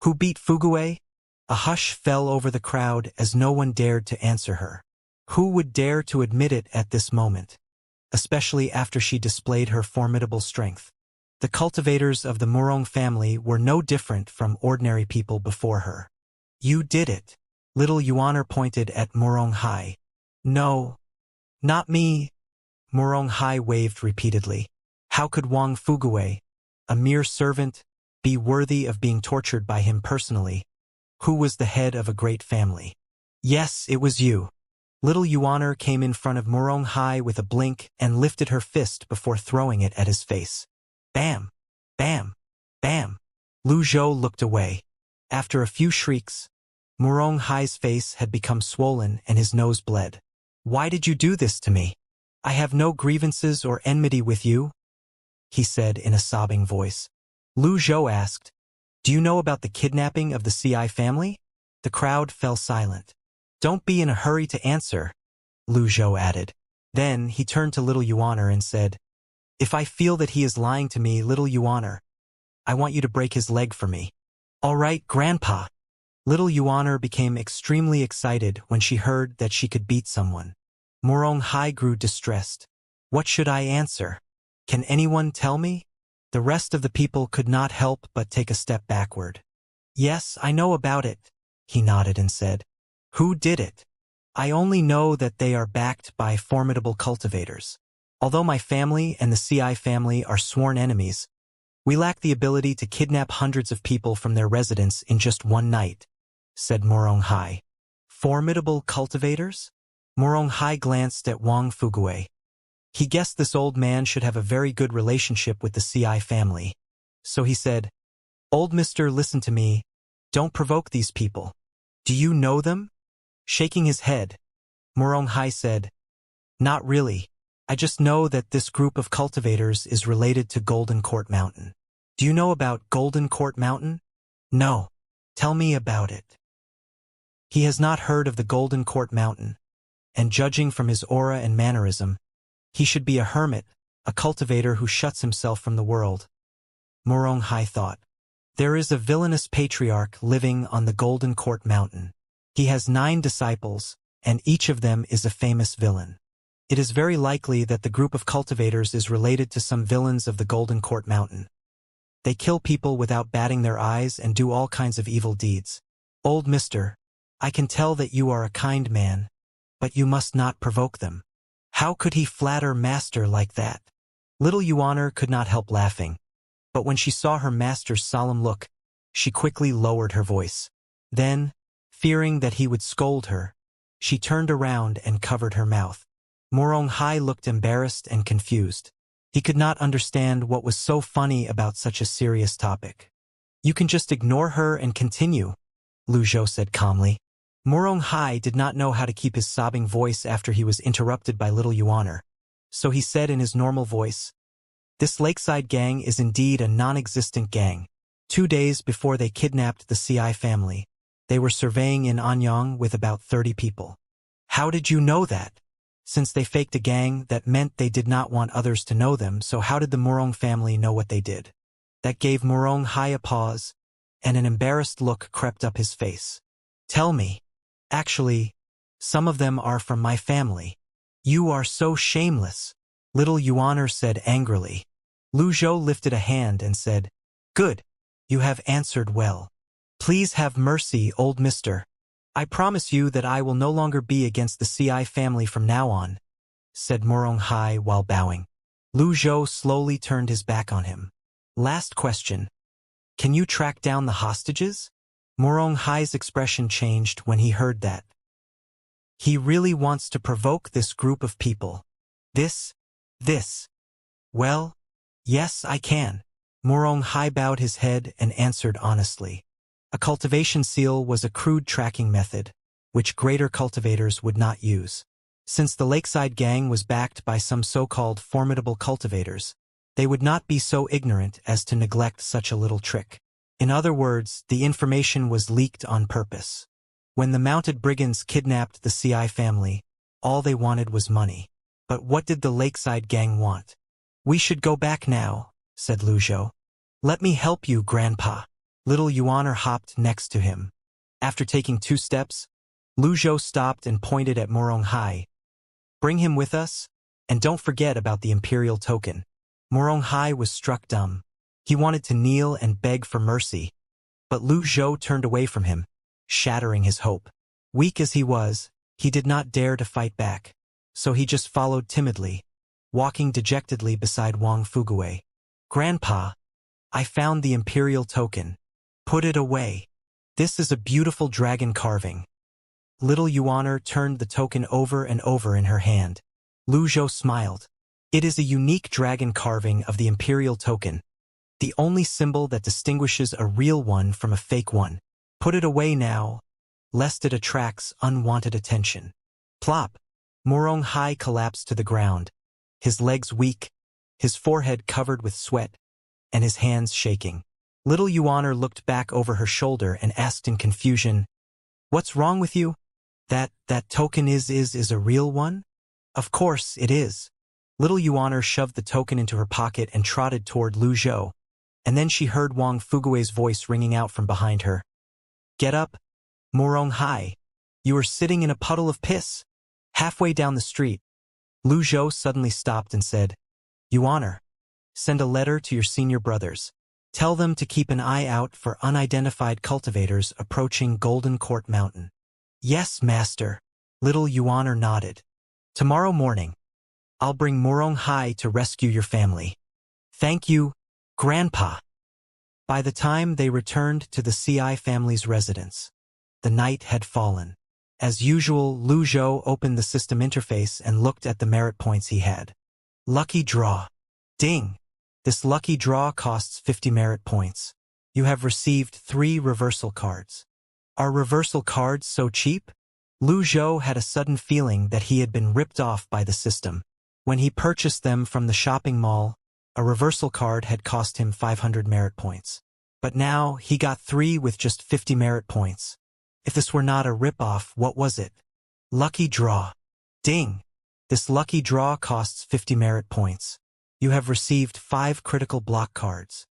"Who beat Fugui?" A hush fell over the crowd as no one dared to answer her. Who would dare to admit it at this moment, especially after she displayed her formidable strength? The cultivators of the Murong family were no different from ordinary people before her. "You did it." Little Yuaner pointed at Murong Hai. "No, not me." Murong Hai waved repeatedly. How could Wang Fugui, a mere servant, be worthy of being tortured by him personally, who was the head of a great family? "Yes, it was you." Little Yuaner came in front of Murong Hai with a blink and lifted her fist before throwing it at his face. Bam! Bam! Bam! Lu Zhou looked away. After a few shrieks, Murong Hai's face had become swollen and his nose bled. "Why did you do this to me? I have no grievances or enmity with you," he said in a sobbing voice. Lu Zhou asked, "Do you know about the kidnapping of the Ci family?" The crowd fell silent. "Don't be in a hurry to answer," Lu Zhou added. Then he turned to little Yuaner and said, "If I feel that he is lying to me, little Yuaner, I want you to break his leg for me." "All right, Grandpa." Little Yuaner became extremely excited when she heard that she could beat someone. Murong Hai grew distressed. "What should I answer? Can anyone tell me?" The rest of the people could not help but take a step backward. "Yes, I know about it," he nodded and said. "Who did it?" "I only know that they are backed by formidable cultivators. Although my family and the Ci family are sworn enemies, we lack the ability to kidnap hundreds of people from their residence in just one night," said Murong Hai. "Formidable cultivators?" Murong Hai glanced at Wang Fugui. He guessed this old man should have a very good relationship with the Ci family. So he said, "Old mister, listen to me. Don't provoke these people. Do you know them?" Shaking his head, Murong Hai said, "Not really. I just know that this group of cultivators is related to Golden Court Mountain. Do you know about Golden Court Mountain? No. Tell me about it. He has not heard of the Golden Court Mountain, and judging from his aura and mannerism, he should be a hermit, a cultivator who shuts himself from the world. Morong Hai thought. There is a villainous patriarch living on the Golden Court Mountain. He has 9 disciples, and each of them is a famous villain. It is very likely that the group of cultivators is related to some villains of the Golden Court Mountain. They kill people without batting their eyes and do all kinds of evil deeds. Old mister, I can tell that you are a kind man, but you must not provoke them. How could he flatter master like that? Little Yuan could not help laughing, but when she saw her master's solemn look, she quickly lowered her voice. Then, fearing that he would scold her, she turned around and covered her mouth. Morong Hai looked embarrassed and confused. He could not understand what was so funny about such a serious topic. You can just ignore her and continue, Lu Zhou said calmly. Morong Hai did not know how to keep his sobbing voice after he was interrupted by little Yuan, so he said in his normal voice, This lakeside gang is indeed a non-existent gang. 2 days before they kidnapped the Ci family, they were surveying in Anyang with about 30 people. How did you know that? Since they faked a gang, that meant they did not want others to know them, so how did the Morong family know what they did? That gave Morong Hai a pause, and an embarrassed look crept up his face. Tell me. Actually, some of them are from my family. You are so shameless, little Yuan said angrily. Lu Zhou lifted a hand and said, Good, you have answered well. Please have mercy, old mister. I promise you that I will no longer be against the Ci family from now on, said Morong Hai while bowing. Lu Zhou slowly turned his back on him. Last question. Can you track down the hostages? Morong Hai's expression changed when he heard that. He really wants to provoke this group of people. This. Well, yes, I can. Morong Hai bowed his head and answered honestly. A cultivation seal was a crude tracking method, which greater cultivators would not use. Since the Lakeside gang was backed by some so-called formidable cultivators, they would not be so ignorant as to neglect such a little trick. In other words, the information was leaked on purpose. When the mounted brigands kidnapped the Ci family, all they wanted was money. But what did the Lakeside gang want? We should go back now, said Lu Zhou. Let me help you, Grandpa. Little Yuan hopped next to him. After taking 2 steps, Lu Zhou stopped and pointed at Morong Hai. Bring him with us, and don't forget about the Imperial token. Morong Hai was struck dumb. He wanted to kneel and beg for mercy, but Lu Zhou turned away from him, shattering his hope. Weak as he was, he did not dare to fight back, so he just followed timidly, walking dejectedly beside Wang Fuguwei. Grandpa, I found the Imperial token. Put it away. This is a beautiful dragon carving. Little Yuan turned the token over and over in her hand. Lu Zhou smiled. It is a unique dragon carving of the Imperial token, the only symbol that distinguishes a real one from a fake one. Put it away now, lest it attracts unwanted attention. Plop! Morong Hai collapsed to the ground, his legs weak, his forehead covered with sweat, and his hands shaking. Little Yuan looked back over her shoulder and asked in confusion, What's wrong with you? That token is a real one? Of course it is. Little Yuan shoved the token into her pocket and trotted toward Lu Zhou, and then she heard Wang Fugui's voice ringing out from behind her. Get up, Morong Hai. You are sitting in a puddle of piss. Halfway down the street, Lu Zhou suddenly stopped and said, Yuan, send a letter to your senior brothers. Tell them to keep an eye out for unidentified cultivators approaching Golden Court Mountain. Yes, master. Little Yuan nodded. Tomorrow morning, I'll bring Morong Hai to rescue your family. Thank you, Grandpa. By the time they returned to the Ci family's residence, the night had fallen. As usual, Lu Zhou opened the system interface and looked at the merit points he had. Lucky draw. Ding! This lucky draw costs 50 merit points. You have received 3 reversal cards. Are reversal cards so cheap? Lu Zhou had a sudden feeling that he had been ripped off by the system. When he purchased them from the shopping mall, a reversal card had cost him 500 merit points. But now, he got 3 with just 50 merit points. If this were not a rip-off, what was it? Lucky draw. Ding! This lucky draw costs 50 merit points. You have received 5 critical block cards.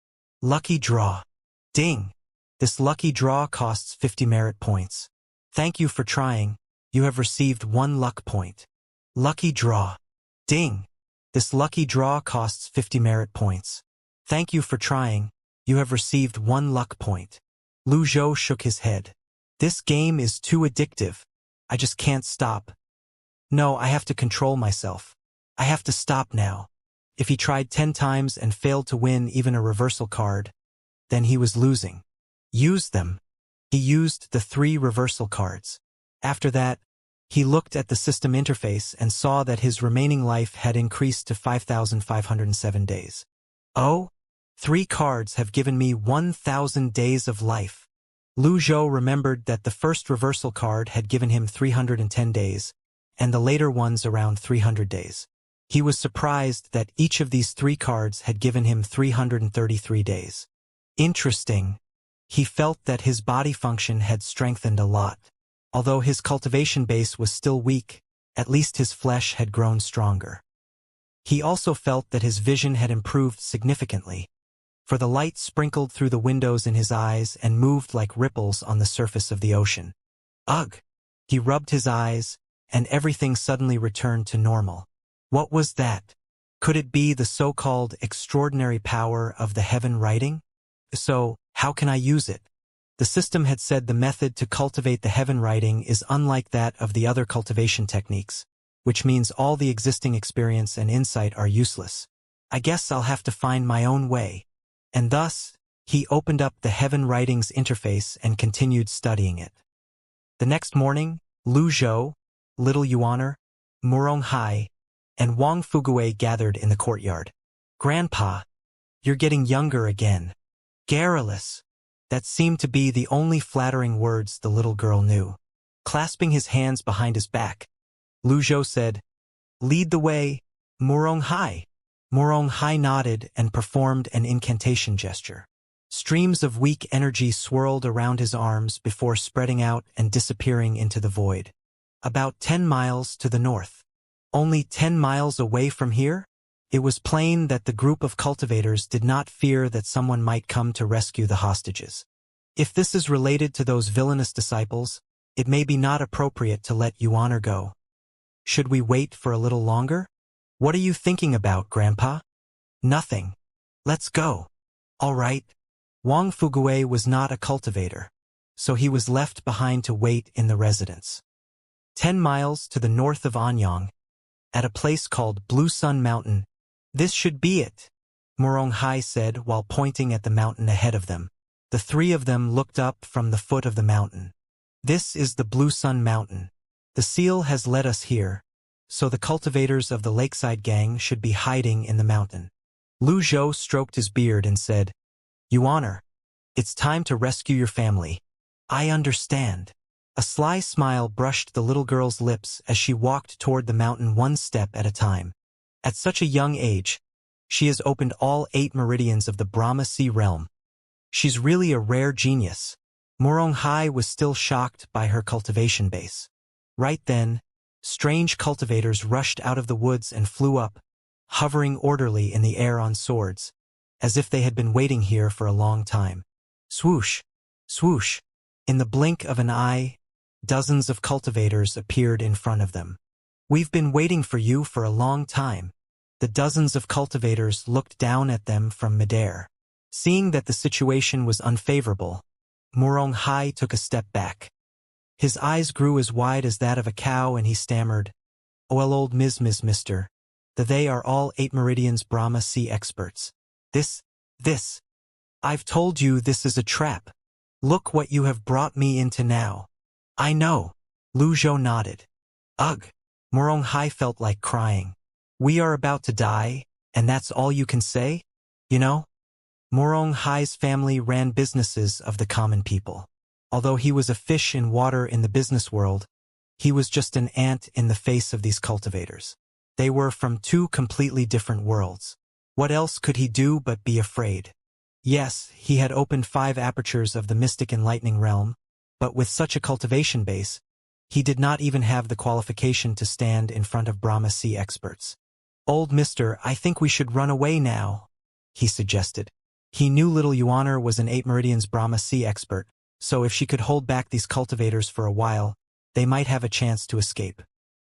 Lucky draw. Ding! This lucky draw costs 50 merit points. Thank you for trying. You have received 1 luck point. Lucky draw. Ding! This lucky draw costs 50 merit points. Thank you for trying. You have received 1 luck point. Lu Zhou shook his head. This game is too addictive. I just can't stop. No, I have to control myself. I have to stop now. If he tried 10 times and failed to win even a reversal card, then he was losing. Use them. He used the 3 reversal cards. After that, he looked at the system interface and saw that his remaining life had increased to 5,507 days. Oh, 3 cards have given me 1,000 days of life. Lu Zhou remembered that the first reversal card had given him 310 days, and the later ones around 300 days. He was surprised that each of these 3 cards had given him 333 days. Interesting. He felt that his body function had strengthened a lot. Although his cultivation base was still weak, at least his flesh had grown stronger. He also felt that his vision had improved significantly, for the light sprinkled through the windows in his eyes and moved like ripples on the surface of the ocean. Ugh! He rubbed his eyes, and everything suddenly returned to normal. What was that? Could it be the so-called extraordinary power of the heaven writing? So, how can I use it? The system had said the method to cultivate the heaven writing is unlike that of the other cultivation techniques, which means all the existing experience and insight are useless. I guess I'll have to find my own way. And thus, he opened up the heaven writings interface and continued studying it. The next morning, Lu Zhou, Little Yuaner, Murong Hai, and Wang Fuguei gathered in the courtyard. Grandpa, you're getting younger again. Garrulous. That seemed to be the only flattering words the little girl knew. Clasping his hands behind his back, Lu Zhou said, "Lead the way, Murong Hai." Murong Hai nodded and performed an incantation gesture. Streams of weak energy swirled around his arms before spreading out and disappearing into the void. About 10 miles to the north. Only 10 miles away from here? It was plain that the group of cultivators did not fear that someone might come to rescue the hostages. If this is related to those villainous disciples, it may be not appropriate to let Yuaner go. Should we wait for a little longer? What are you thinking about, Grandpa? Nothing. Let's go. All right. Wang Fuguei was not a cultivator, so he was left behind to wait in the residence. 10 miles to the north of Anyang, at a place called Blue Sun Mountain. This should be it, Murong Hai said while pointing at the mountain ahead of them. The 3 of them looked up from the foot of the mountain. This is the Blue Sun Mountain. The seal has led us here, so the cultivators of the Lakeside Gang should be hiding in the mountain. Lu Zhou stroked his beard and said, Yuaner, it's time to rescue your family. I understand. A sly smile brushed the little girl's lips as she walked toward the mountain 1 step at a time. At such a young age, she has opened all 8 meridians of the Brahma Sea realm. She's really a rare genius. Murong Hai was still shocked by her cultivation base. Right then, strange cultivators rushed out of the woods and flew up, hovering orderly in the air on swords, as if they had been waiting here for a long time. Swoosh! Swoosh! In the blink of an eye, dozens of cultivators appeared in front of them. We've been waiting for you for a long time. The dozens of cultivators looked down at them from midair. Seeing that the situation was unfavorable, Murong Hai took a step back. His eyes grew as wide as that of a cow and he stammered, "Well, old mister, they are all 8 meridians Brahma Sea experts. This. I've told you this is a trap. Look what you have brought me into now." I know. Lu Zhou nodded. Ugh. Murong Hai felt like crying. We are about to die, and that's all you can say? You know? Murong Hai's family ran businesses of the common people. Although he was a fish in water in the business world, he was just an ant in the face of these cultivators. They were from two completely different worlds. What else could he do but be afraid? Yes, he had opened 5 apertures of the mystic enlightening realm, but with such a cultivation base, he did not even have the qualification to stand in front of Brahma Sea experts. "Old mister, I think we should run away now," he suggested. He knew little Yuaner was an 8 Meridians Brahma Sea expert, so if she could hold back these cultivators for a while, they might have a chance to escape.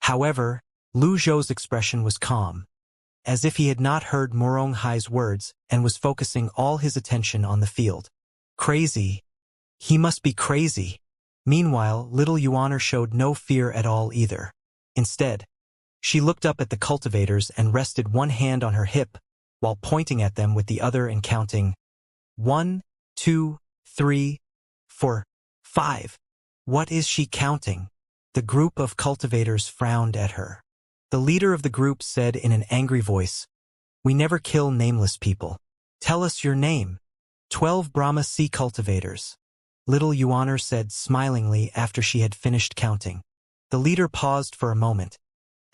However, Lu Zhou's expression was calm, as if he had not heard Morong Hai's words and was focusing all his attention on the field. Crazy. He must be crazy. Meanwhile, little Yuaner showed no fear at all either. Instead, she looked up at the cultivators and rested one hand on her hip, while pointing at them with the other and counting 1, 2, 3, 4, 5. What is she counting? The group of cultivators frowned at her. The leader of the group said in an angry voice, "We never kill nameless people. Tell us your name." 12 Brahma Sea cultivators. Little Yuaner said smilingly after she had finished counting. The leader paused for a moment,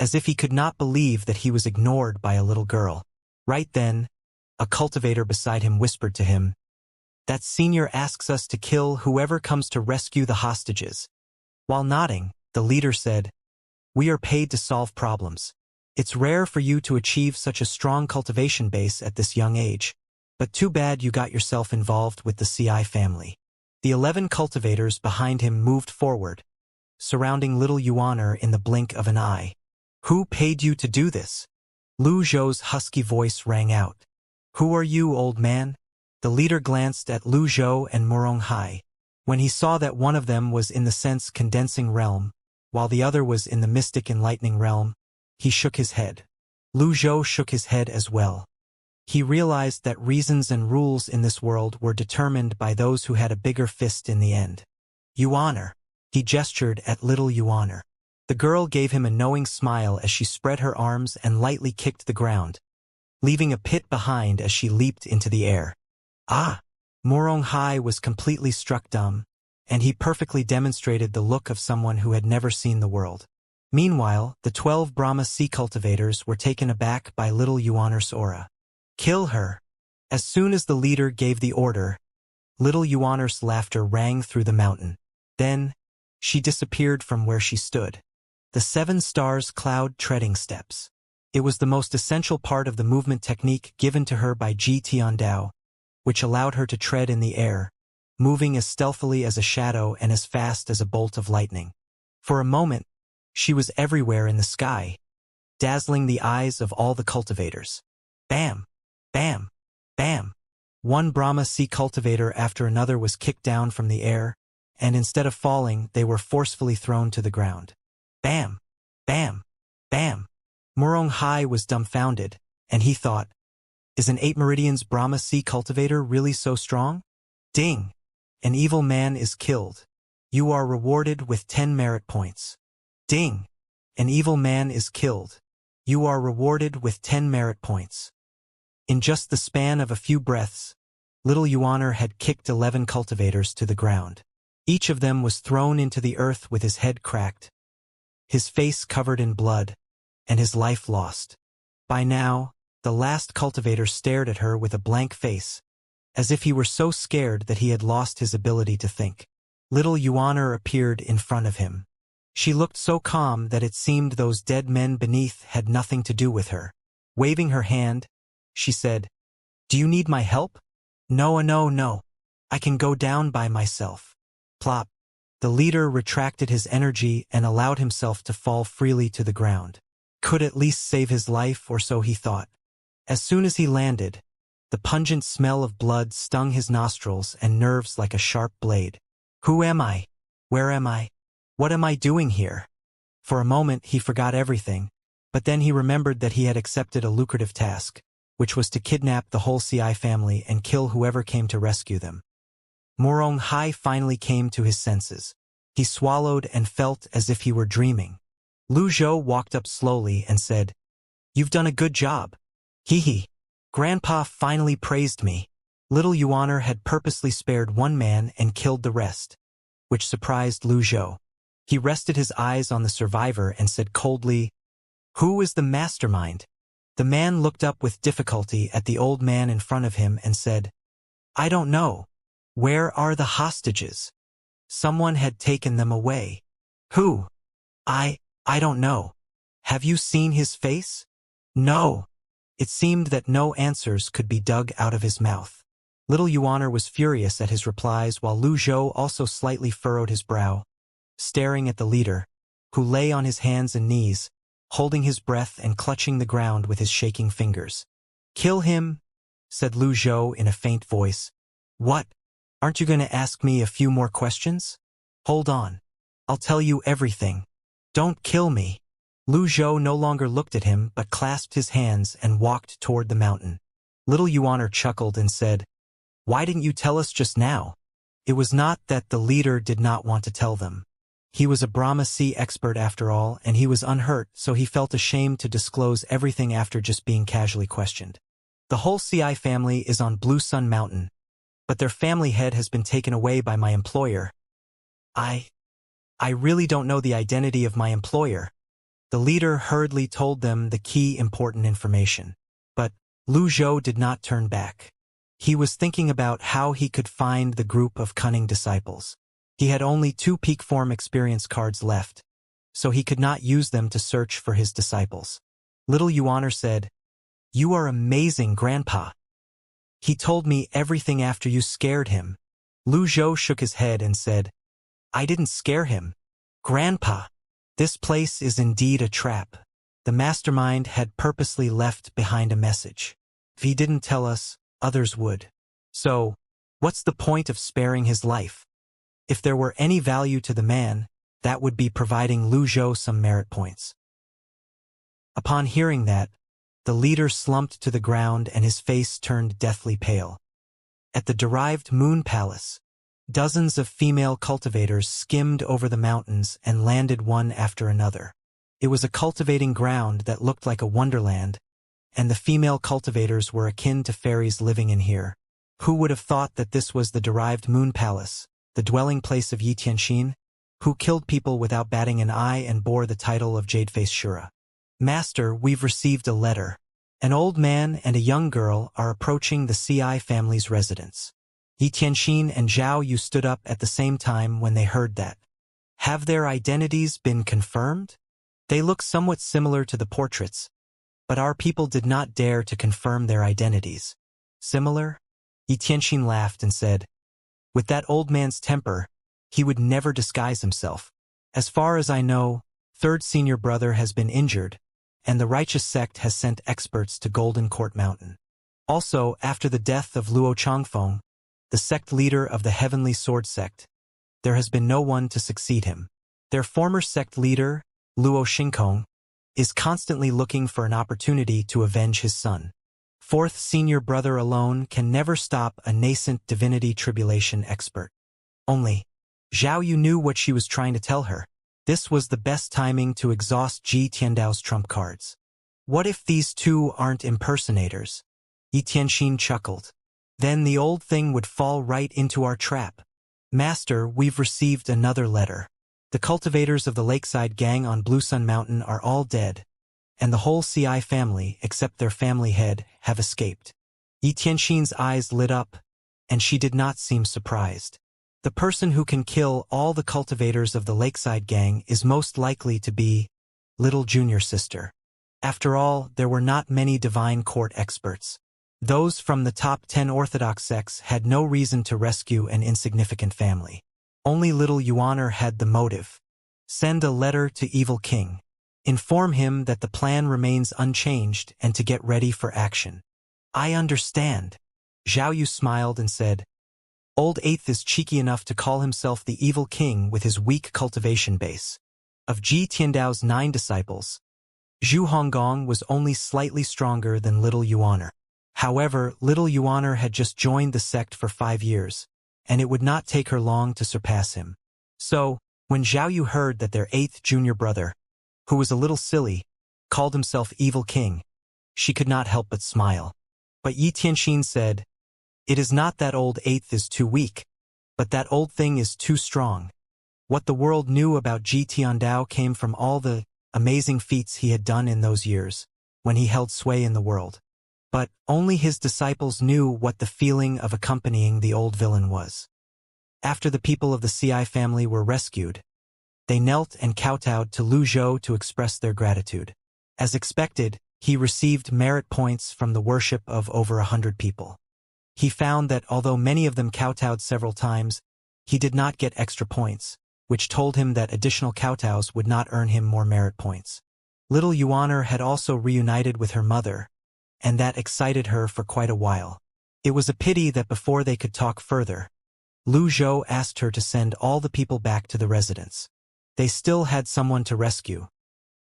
as if he could not believe that he was ignored by a little girl. Right then, a cultivator beside him whispered to him, "That senior asks us to kill whoever comes to rescue the hostages." While nodding, the leader said, "We are paid to solve problems. It's rare for you to achieve such a strong cultivation base at this young age, but too bad you got yourself involved with the CI family." The 11 cultivators behind him moved forward, surrounding little Yuaner in the blink of an eye. "Who paid you to do this?" Lu Zhou's husky voice rang out. "Who are you, old man?" The leader glanced at Lu Zhou and Morong Hai. When he saw that one of them was in the sense-condensing realm, while the other was in the mystic enlightening realm, he shook his head. Lu Zhou shook his head as well. He realized that reasons and rules in this world were determined by those who had a bigger fist in the end. "Yuaner." He gestured at little Yuaner. The girl gave him a knowing smile as she spread her arms and lightly kicked the ground, leaving a pit behind as she leaped into the air. "Ah!" Morong Hai was completely struck dumb, and he perfectly demonstrated the look of someone who had never seen the world. Meanwhile, the 12 Brahma Sea cultivators were taken aback by little Yuaner's aura. "Kill her." As soon as the leader gave the order, little Yuaner's laughter rang through the mountain. Then, she disappeared from where she stood. The 7 stars cloud treading steps. It was the most essential part of the movement technique given to her by Ji Tiandao, which allowed her to tread in the air, moving as stealthily as a shadow and as fast as a bolt of lightning. For a moment, she was everywhere in the sky, dazzling the eyes of all the cultivators. Bam! Bam! Bam! One Brahma Sea cultivator after another was kicked down from the air, and instead of falling, they were forcefully thrown to the ground. Bam! Bam! Bam! Morong Hai was dumbfounded, and he thought, is an 8 Meridians Brahma Sea cultivator really so strong? Ding! An evil man is killed. You are rewarded with 10 merit points. Ding! An evil man is killed. You are rewarded with 10 merit points. In just the span of a few breaths, little Yuaner had kicked 11 cultivators to the ground. Each of them was thrown into the earth with his head cracked, his face covered in blood, and his life lost. By now, the last cultivator stared at her with a blank face, as if he were so scared that he had lost his ability to think. Little Yuaner appeared in front of him. She looked so calm that it seemed those dead men beneath had nothing to do with her. Waving her hand, she said, "Do you need my help?" No, no. I can go down by myself." Plop. The leader retracted his energy and allowed himself to fall freely to the ground. Could at least save his life, or so he thought. As soon as he landed, the pungent smell of blood stung his nostrils and nerves like a sharp blade. Who am I? Where am I? What am I doing here? For a moment he forgot everything, but then he remembered that he had accepted a lucrative task, which was to kidnap the whole CI family and kill whoever came to rescue them. Morong Hai finally came to his senses. He swallowed and felt as if he were dreaming. Lu Zhou walked up slowly and said, "You've done a good job. Hee. Grandpa finally praised me." Little Yuaner had purposely spared one man and killed the rest, which surprised Lu Zhou. He rested his eyes on the survivor and said coldly, Who is the mastermind? The man looked up with difficulty at the old man in front of him and said, I don't know. Where are the hostages? Someone had taken them away. Who? I don't know. Have you seen his face? No. It seemed that no answers could be dug out of his mouth. Little Yuaner was furious at his replies while Lu Zhou also slightly furrowed his brow, staring at the leader, who lay on his hands and knees, holding his breath and clutching the ground with his shaking fingers. Kill him, said Lu Zhou in a faint voice. What? Aren't you going to ask me a few more questions? Hold on. I'll tell you everything. Don't kill me. Lu Zhou no longer looked at him but clasped his hands and walked toward the mountain. Little Yuaner chuckled and said, Why didn't you tell us just now? It was not that the leader did not want to tell them. He was a Brahma Sea expert after all, and he was unhurt, so he felt ashamed to disclose everything after just being casually questioned. The whole CI family is on Blue Sun Mountain, but their family head has been taken away by my employer. I really don't know the identity of my employer. The leader hurriedly told them the key important information. But Lu Zhou did not turn back. He was thinking about how he could find the group of cunning disciples. He had only 2 peak form experience cards left, so he could not use them to search for his disciples. Little Yuaner said, You are amazing, Grandpa. He told me everything after you scared him. Lu Zhou shook his head and said, I didn't scare him. Grandpa, this place is indeed a trap. The mastermind had purposely left behind a message. If he didn't tell us, others would. So, what's the point of sparing his life? If there were any value to the man, that would be providing Lu Zhou some merit points. Upon hearing that, the leader slumped to the ground and his face turned deathly pale. At the derived Moon Palace, dozens of female cultivators skimmed over the mountains and landed one after another. It was a cultivating ground that looked like a wonderland, and the female cultivators were akin to fairies living in here. Who would have thought that this was the derived Moon Palace, the dwelling place of Yi Tianxin, who killed people without batting an eye and bore the title of Jadeface Shura? Master, we've received a letter. An old man and a young girl are approaching the CI family's residence. Yi Tianxin and Zhao Yu stood up at the same time when they heard that. Have their identities been confirmed? They look somewhat similar to the portraits, but our people did not dare to confirm their identities. Similar? Yi Tianxin laughed and said, With that old man's temper, he would never disguise himself. As far as I know, third senior brother has been injured, and the righteous sect has sent experts to Golden Court Mountain. Also, after the death of Luo Changfeng, the sect leader of the Heavenly Sword Sect, there has been no one to succeed him. Their former sect leader, Luo Xingkong, is constantly looking for an opportunity to avenge his son. Fourth senior brother alone can never stop a nascent divinity tribulation expert. Only, Zhao Yu knew what she was trying to tell her. This was the best timing to exhaust Ji Tiandao's trump cards. What if these two aren't impersonators? Yi Tianxin chuckled. Then the old thing would fall right into our trap. Master, we've received another letter. The cultivators of the Lakeside Gang on Blue Sun Mountain are all dead, and the whole CI family, except their family head, have escaped. Yi Tianxin's eyes lit up, and she did not seem surprised. The person who can kill all the cultivators of the Lakeside Gang is most likely to be little junior sister. After all, there were not many divine court experts. Those from the top 10 orthodox sects had no reason to rescue an insignificant family. Only little Yuaner had the motive. Send a letter to Evil King. Inform him that the plan remains unchanged and to get ready for action. I understand. Zhao Yu smiled and said, Old Eighth is cheeky enough to call himself the Evil King with his weak cultivation base. Of Ji Tiandao's 9 disciples, Zhu Honggong was only slightly stronger than little Yuaner. However, little Yuaner had just joined the sect for 5 years, and it would not take her long to surpass him. So, when Zhao Yu heard that their 8th junior brother, who was a little silly, called himself Evil King, she could not help but smile. But Yi Tianxin said, It is not that old 8th is too weak, but that old thing is too strong. What the world knew about Ji Tiandao came from all the amazing feats he had done in those years, when he held sway in the world. But only his disciples knew what the feeling of accompanying the old villain was. After the people of the Ci family were rescued, they knelt and kowtowed to Lu Zhou to express their gratitude. As expected, he received merit points from the worship of over 100 people. He found that although many of them kowtowed several times, he did not get extra points, which told him that additional kowtows would not earn him more merit points. Little Yuaner had also reunited with her mother, and that excited her for quite a while. It was a pity that before they could talk further, Lu Zhou asked her to send all the people back to the residence. They still had someone to rescue.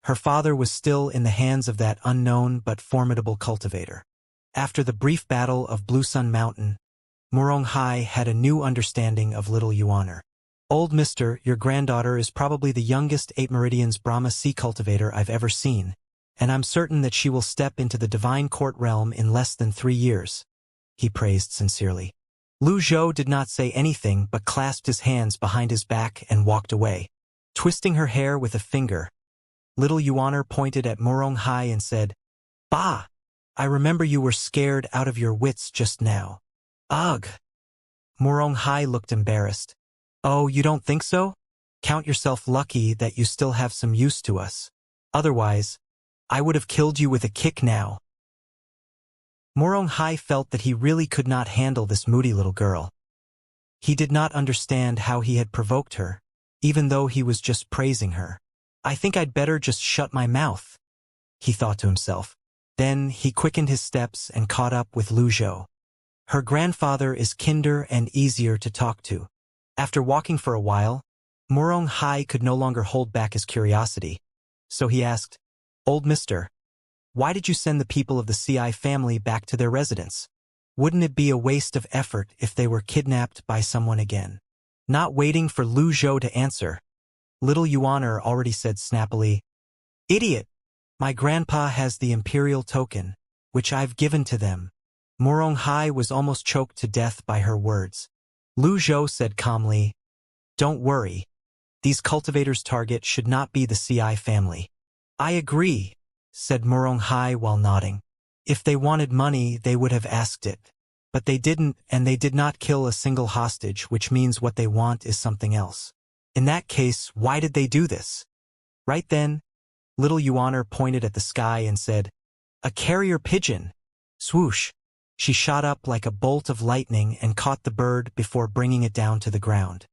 Her father was still in the hands of that unknown but formidable cultivator. After the brief battle of Blue Sun Mountain, Muronghai had a new understanding of little Yuaner. "Old mister, your granddaughter is probably the youngest 8 Meridians Brahma sea cultivator I've ever seen, and I'm certain that she will step into the divine court realm in less than 3 years," he praised sincerely. Lu Zhou did not say anything but clasped his hands behind his back and walked away. Twisting her hair with a finger, little Yuaner pointed at Muronghai and said, "Bah! I remember you were scared out of your wits just now." "Ugh!" Muronghai looked embarrassed. "Oh, you don't think so? Count yourself lucky that you still have some use to us. Otherwise, I would have killed you with a kick now." Muronghai felt that he really could not handle this moody little girl. He did not understand how he had provoked her, even though he was just praising her. "I think I'd better just shut my mouth," he thought to himself. Then he quickened his steps and caught up with Lu Zhou. Her grandfather is kinder and easier to talk to. After walking for a while, Muronghai could no longer hold back his curiosity, so he asked, "Old mister, why did you send the people of the Ci family back to their residence? Wouldn't it be a waste of effort if they were kidnapped by someone again?" Not waiting for Lu Zhou to answer, little Yuaner already said snappily, "Idiot! My grandpa has the imperial token, which I've given to them." Muronghai was almost choked to death by her words. Lu Zhou said calmly, "Don't worry. These cultivators' target should not be the Ci family." "I agree," said Muronghai while nodding. "If they wanted money, they would have asked it. But they didn't, and they did not kill a single hostage, which means what they want is something else. In that case, why did they do this?" Right then, little Yuaner pointed at the sky and said, "A carrier pigeon!" Swoosh! She shot up like a bolt of lightning and caught the bird before bringing it down to the ground.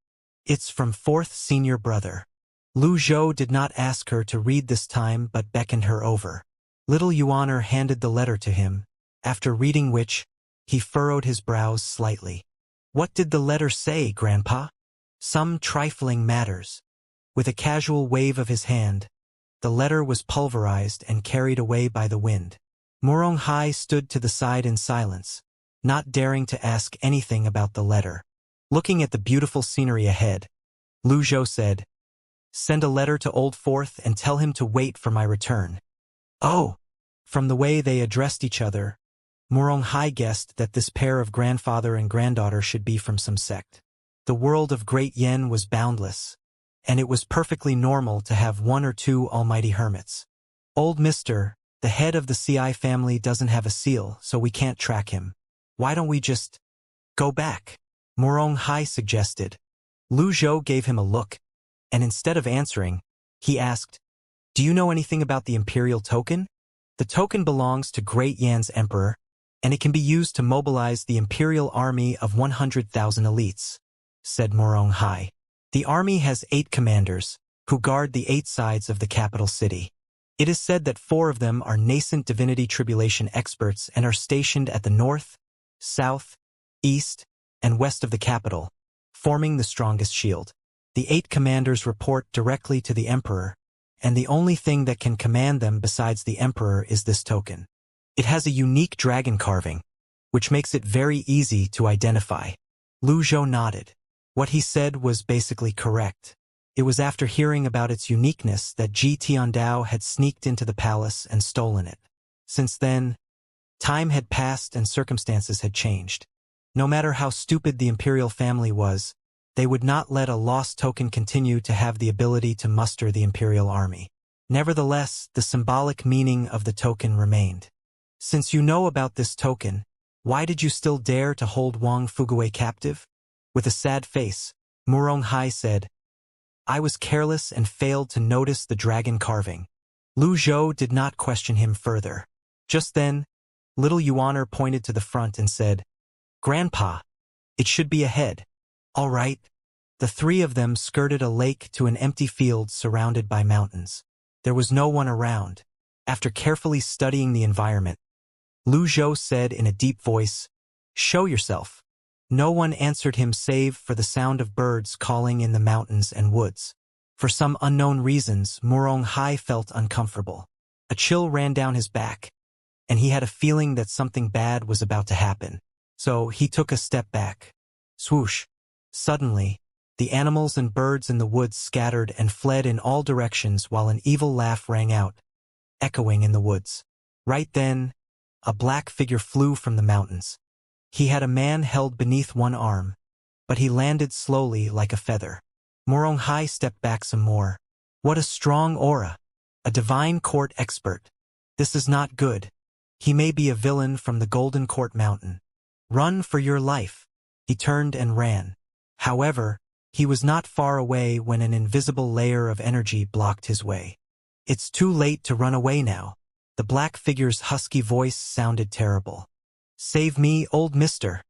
"It's from 4th senior brother." Lu Zhou did not ask her to read this time but beckoned her over. Little Yuaner handed the letter to him, after reading which, he furrowed his brows slightly. "What did the letter say, Grandpa?" "Some trifling matters." With a casual wave of his hand, the letter was pulverized and carried away by the wind. Muronghai stood to the side in silence, not daring to ask anything about the letter. Looking at the beautiful scenery ahead, Lu Zhou said, "Send a letter to Old 4th and tell him to wait for my return." "Oh!" From the way they addressed each other, Muronghai guessed that this pair of grandfather and granddaughter should be from some sect. The world of Great Yen was boundless, and it was perfectly normal to have 1 or 2 almighty hermits. "Old mister, the head of the Ci family doesn't have a seal, so we can't track him. Why don't we just go back?" Muronghai suggested. Lu Zhou gave him a look, and instead of answering, he asked, "Do you know anything about the imperial token?" "The token belongs to Great Yan's emperor, and it can be used to mobilize the imperial army of 100,000 elites," said Muronghai. "The army has 8 commanders, who guard the 8 sides of the capital city. It is said that 4 of them are nascent divinity tribulation experts and are stationed at the north, south, east, and west of the capital, forming the strongest shield. The 8 commanders report directly to the emperor, and the only thing that can command them besides the emperor is this token. It has a unique dragon carving, which makes it very easy to identify." Lu Zhou nodded. What he said was basically correct. It was after hearing about its uniqueness that Ji Tiandao had sneaked into the palace and stolen it. Since then, time had passed and circumstances had changed. No matter how stupid the imperial family was, they would not let a lost token continue to have the ability to muster the imperial army. Nevertheless, the symbolic meaning of the token remained. Since you know about this token, why did you still dare to hold Wang Fuguwei captive? With a sad face, Murong Hai said, I was careless and failed to notice the dragon carving. Lu Zhou did not question him further. Just then, little Yuaner pointed to the front and said, Grandpa, it should be ahead. All right. The three of them skirted a lake to an empty field surrounded by mountains. There was no one around. After carefully studying the environment, Lu Zhou said in a deep voice, Show yourself. No one answered him save for the sound of birds calling in the mountains and woods. For some unknown reasons, Murong Hai felt uncomfortable. A chill ran down his back, and he had a feeling that something bad was about to happen. So he took a step back. Swoosh. Suddenly, the animals and birds in the woods scattered and fled in all directions while an evil laugh rang out, echoing in the woods. Right then, a black figure flew from the mountains. He had a man held beneath one arm, but he landed slowly like a feather. Murong Hai stepped back some more. What a strong aura! A divine court expert. This is not good. He may be a villain from the Golden Court Mountain. Run for your life. He turned and ran. However, he was not far away when an invisible layer of energy blocked his way. It's too late to run away now. The black figure's husky voice sounded terrible. Save me, old mister.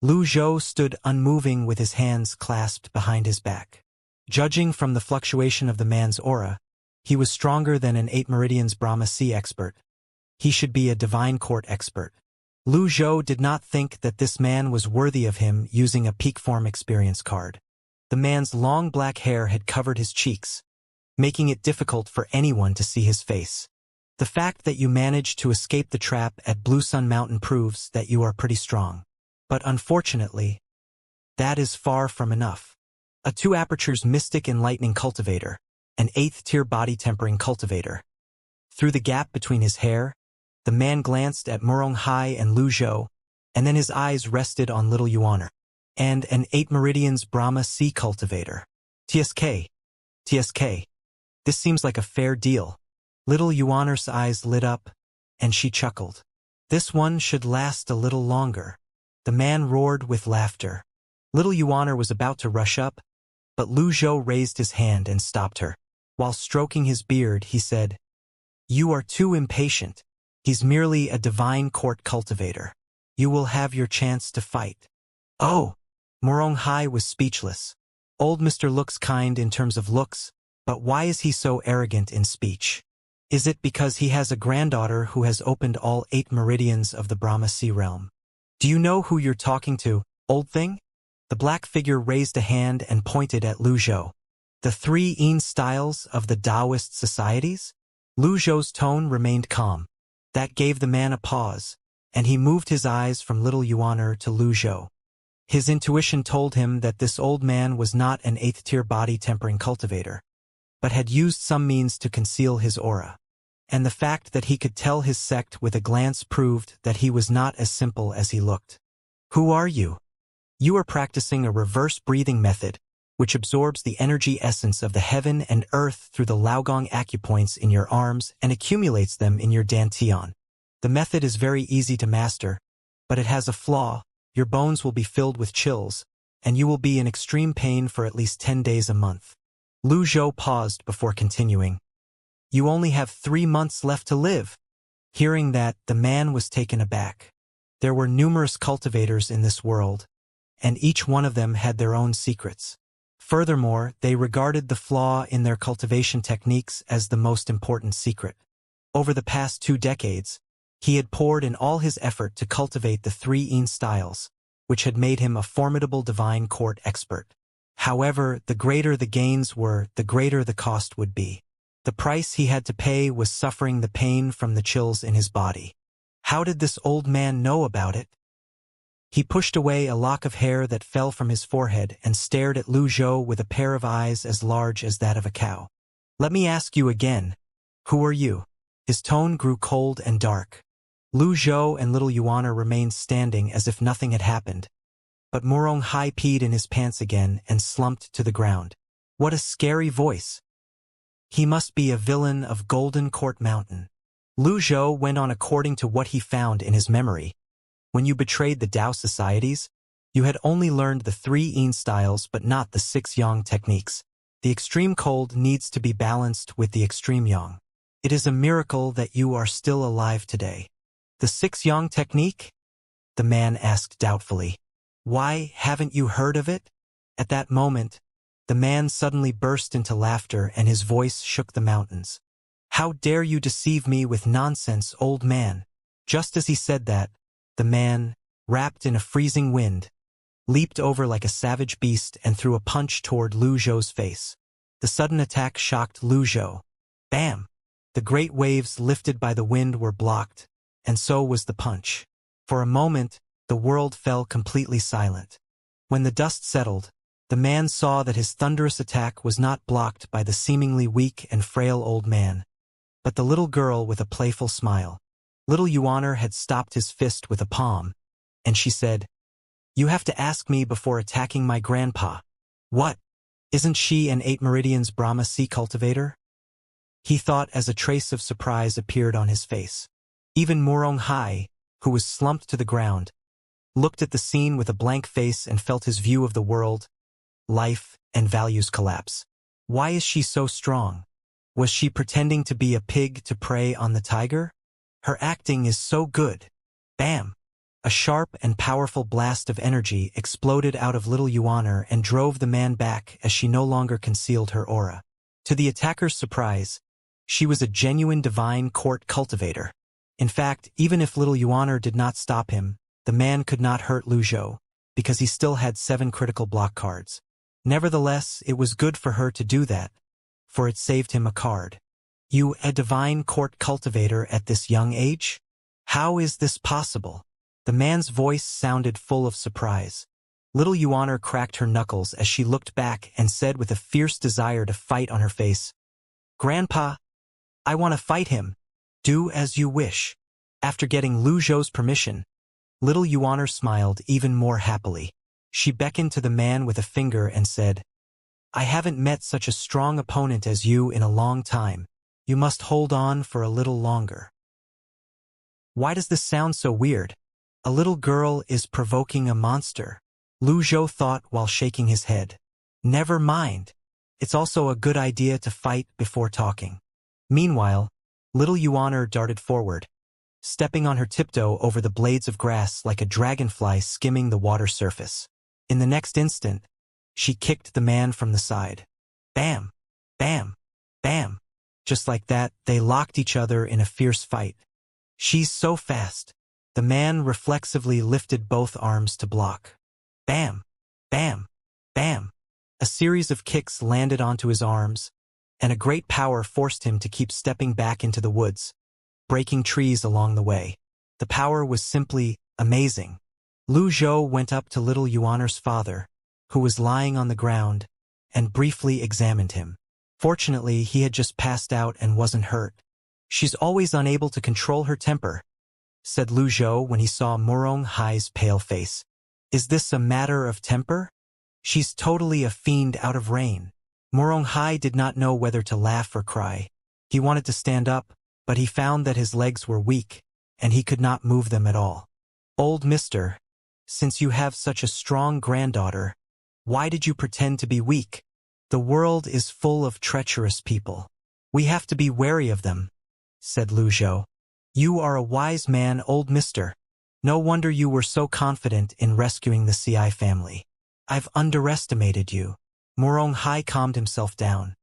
Lu Zhou stood unmoving with his hands clasped behind his back. Judging from the fluctuation of the man's aura, he was stronger than an 8 Meridians Brahma Sea expert. He should be a divine court expert. Lu Zhou did not think that this man was worthy of him using a peak form experience card. The man's long black hair had covered his cheeks, making it difficult for anyone to see his face. The fact that you managed to escape the trap at Blue Sun Mountain proves that you are pretty strong. But unfortunately, that is far from enough. A 2 apertures Mystic Enlightening Cultivator, an 8th tier Body Tempering Cultivator. Through the gap between his hair, the man glanced at Murong Hai and Lu Zhou, and then his eyes rested on little Yuaner. And an 8 Meridians Brahma Sea Cultivator. TSK. TSK. This seems like a fair deal. Little Yuaner's eyes lit up, and she chuckled. This one should last a little longer. The man roared with laughter. Little Yuaner was about to rush up, but Lu Zhou raised his hand and stopped her. While stroking his beard, he said, You are too impatient. He's merely a divine court cultivator. You will have your chance to fight. Oh! Murong Hai was speechless. Old Mr. looks kind in terms of looks, but why is he so arrogant in speech? Is it because he has a granddaughter who has opened all 8 meridians of the Brahma Sea realm? Do you know who you're talking to, old thing? The black figure raised a hand and pointed at Lu Zhou. The 3 Yin styles of the Taoist societies? Lu Zhou's tone remained calm. That gave the man a pause, and he moved his eyes from little Yuaner to Lu Zhou. His intuition told him that this old man was not an 8th tier body tempering cultivator, but had used some means to conceal his aura. And the fact that he could tell his sect with a glance proved that he was not as simple as he looked. Who are you? You are practicing a reverse breathing method, which absorbs the energy essence of the heaven and earth through the Laogong acupoints in your arms and accumulates them in your dantian. The method is very easy to master, but it has a flaw. Your bones will be filled with chills, and you will be in extreme pain for at least 10 days a month. Lu Zhou paused before continuing. You only have 3 months left to live. Hearing that, the man was taken aback. There were numerous cultivators in this world, and each one of them had their own secrets. Furthermore, they regarded the flaw in their cultivation techniques as the most important secret. Over the past 2 decades, he had poured in all his effort to cultivate the 3 Yin styles, which had made him a formidable divine court expert. However, the greater the gains were, the greater the cost would be. The price he had to pay was suffering the pain from the chills in his body. How did this old man know about it? He pushed away a lock of hair that fell from his forehead and stared at Lu Zhou with a pair of eyes as large as that of a cow. Let me ask you again. Who are you? His tone grew cold and dark. Lu Zhou and little Yuaner remained standing as if nothing had happened. But Murong Hai peed in his pants again and slumped to the ground. What a scary voice. He must be a villain of Golden Court Mountain. Lu Zhou went on according to what he found in his memory. When you betrayed the Tao societies, you had only learned the 3 Yin styles but not the 6 Yang techniques. The extreme cold needs to be balanced with the extreme Yang. It is a miracle that you are still alive today. The 6 Yang technique? The man asked doubtfully. Why haven't you heard of it? At that moment, the man suddenly burst into laughter and his voice shook the mountains. How dare you deceive me with nonsense, old man? Just as he said that, the man, wrapped in a freezing wind, leaped over like a savage beast and threw a punch toward Lu Zhou's face. The sudden attack shocked Lu Zhou. Bam! The great waves lifted by the wind were blocked, and so was the punch. For a moment, the world fell completely silent. When the dust settled, the man saw that his thunderous attack was not blocked by the seemingly weak and frail old man, but the little girl with a playful smile. Little Yuaner had stopped his fist with a palm, and she said, "You have to ask me before attacking my grandpa." What? Isn't she an 8 Meridians Brahma Sea cultivator? He thought as a trace of surprise appeared on his face. Even Murong Hai, who was slumped to the ground, looked at the scene with a blank face and felt his view of the world, life, and values collapse. Why is she so strong? Was she pretending to be a pig to prey on the tiger? Her acting is so good. Bam! A sharp and powerful blast of energy exploded out of little Yuaner and drove the man back as she no longer concealed her aura. To the attacker's surprise, she was a genuine divine court cultivator. In fact, even if little Yuaner did not stop him, the man could not hurt Lu Zhou, because he still had 7 critical block cards. Nevertheless, it was good for her to do that, for it saved him a card. You, a divine court cultivator at this young age? How is this possible? The man's voice sounded full of surprise. Little Yuaner cracked her knuckles as she looked back and said with a fierce desire to fight on her face, "Grandpa, I want to fight him. Do as you wish." After getting Lu Zhou's permission, little Yuaner smiled even more happily. She beckoned to the man with a finger and said, "I haven't met such a strong opponent as you in a long time. You must hold on for a little longer." Why does this sound so weird? A little girl is provoking a monster, Lu Zhou thought while shaking his head. Never mind. It's also a good idea to fight before talking. Meanwhile, little Yuaner darted forward, stepping on her tiptoe over the blades of grass like a dragonfly skimming the water surface. In the next instant, she kicked the man from the side. Bam! Bam! Bam! Just like that, they locked each other in a fierce fight. She's so fast. The man reflexively lifted both arms to block. Bam! Bam! Bam! A series of kicks landed onto his arms, and a great power forced him to keep stepping back into the woods, breaking trees along the way. The power was simply amazing. Lu Zhou went up to little Yuaner's father, who was lying on the ground, and briefly examined him. Fortunately, he had just passed out and wasn't hurt. "She's always unable to control her temper," said Lu Zhou when he saw Murong Hai's pale face. "Is this a matter of temper? She's totally a fiend out of rain." Murong Hai did not know whether to laugh or cry. He wanted to stand up, but he found that his legs were weak, and he could not move them at all. "Old mister, since you have such a strong granddaughter, why did you pretend to be weak? The world is full of treacherous people. We have to be wary of them," said Lu Zhou. "You are a wise man, old mister. No wonder you were so confident in rescuing the Ci family. I've underestimated you." Murong Hai calmed himself down.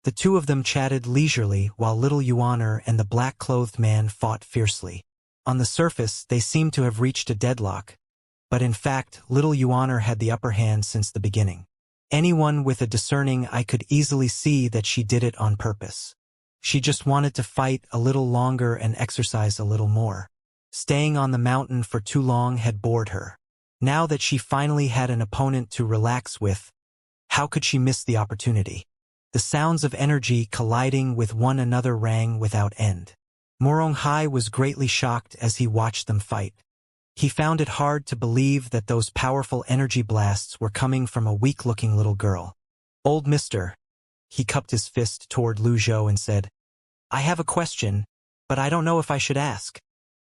The two of them chatted leisurely while little Yuaner and the black-clothed man fought fiercely. On the surface, they seemed to have reached a deadlock, but in fact, little Yuaner had the upper hand since the beginning. Anyone with a discerning eye could easily see that she did it on purpose. She just wanted to fight a little longer and exercise a little more. Staying on the mountain for too long had bored her. Now that she finally had an opponent to relax with, how could she miss the opportunity? The sounds of energy colliding with one another rang without end. Murong Hai was greatly shocked as he watched them fight. He found it hard to believe that those powerful energy blasts were coming from a weak-looking little girl. "Old mister," He cupped his fist toward Lu Zhou and said, I have a question, but I don't know if I should ask.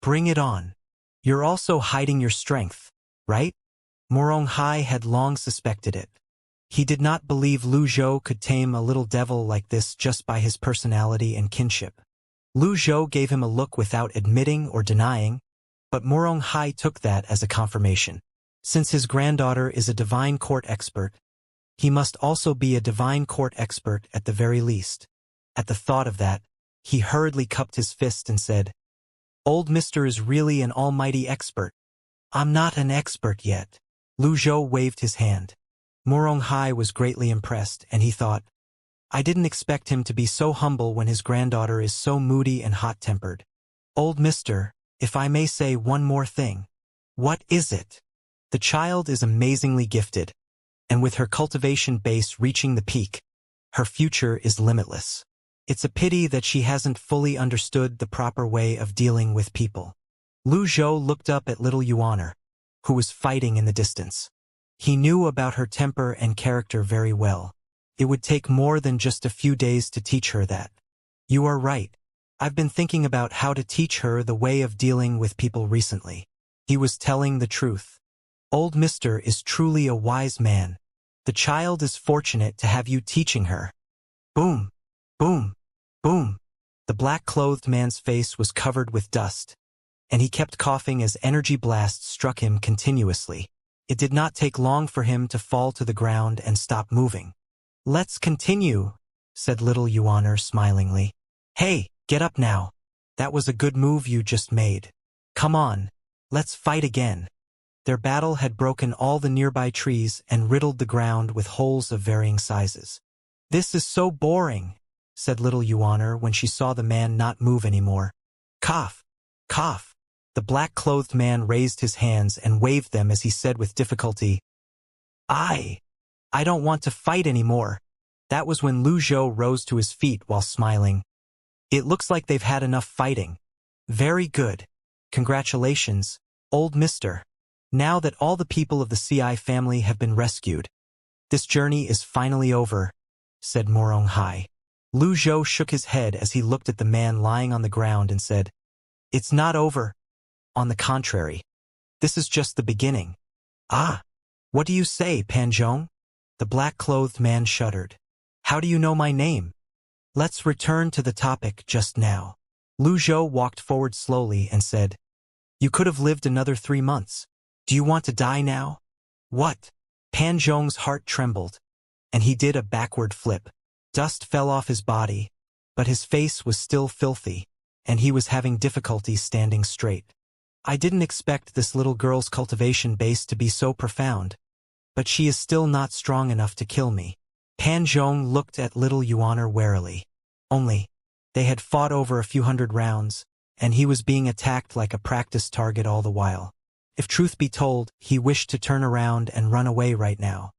Bring it on. You're also hiding your strength, right? Morong Hai had long suspected it. He did not believe Lu Zhou could tame a little devil like this just by his personality and kinship. Lu Zhou gave him a look without admitting or denying, but Morong Hai took that as a confirmation. Since his granddaughter is a divine court expert, he must also be a divine court expert at the very least. At the thought of that, he hurriedly cupped his fist and said, Old Mister is really an almighty expert. I'm not an expert yet. Lu Zhou waved his hand. Morong Hai was greatly impressed, and he thought, I didn't expect him to be so humble when his granddaughter is so moody and hot-tempered. Old Mister, if I may say one more thing. What is it? The child is amazingly gifted, and with her cultivation base reaching the peak, her future is limitless. It's a pity that she hasn't fully understood the proper way of dealing with people. Lu Zhou looked up at little Yuaner, who was fighting in the distance. He knew about her temper and character very well. It would take more than just a few days to teach her that. You are right. I've been thinking about how to teach her the way of dealing with people recently. He was telling the truth. Old Mister is truly a wise man. The child is fortunate to have you teaching her. Boom, boom, boom. The black-clothed man's face was covered with dust, and he kept coughing as energy blasts struck him continuously. It did not take long for him to fall to the ground and stop moving. Let's continue, said little Yuaner smilingly. Hey, get up now. That was a good move you just made. Come on, let's fight again. Their battle had broken all the nearby trees and riddled the ground with holes of varying sizes. This is so boring, said little Yuaner when she saw the man not move anymore. Cough, cough. The black-clothed man raised his hands and waved them as he said with difficulty, I don't want to fight anymore. That was when Lu Zhou rose to his feet while smiling. It looks like they've had enough fighting. Very good. Congratulations, old mister. Now that all the people of the Ci family have been rescued, this journey is finally over, said Morong Hai. Lu Zhou shook his head as he looked at the man lying on the ground and said, It's not over. On the contrary, this is just the beginning. Ah, what do you say, Panzhong? The black-clothed man shuddered. How do you know my name? Let's return to the topic just now. Lu Zhou walked forward slowly and said, You could have lived another 3 months. Do you want to die now? What? Panzhong's heart trembled, and he did a backward flip. Dust fell off his body, but his face was still filthy, and he was having difficulty standing straight. I didn't expect this little girl's cultivation base to be so profound, but she is still not strong enough to kill me. Panzhong looked at little Yuaner warily. Only, they had fought over a few hundred rounds, and he was being attacked like a practice target all the while. If truth be told, he wished to turn around and run away right now.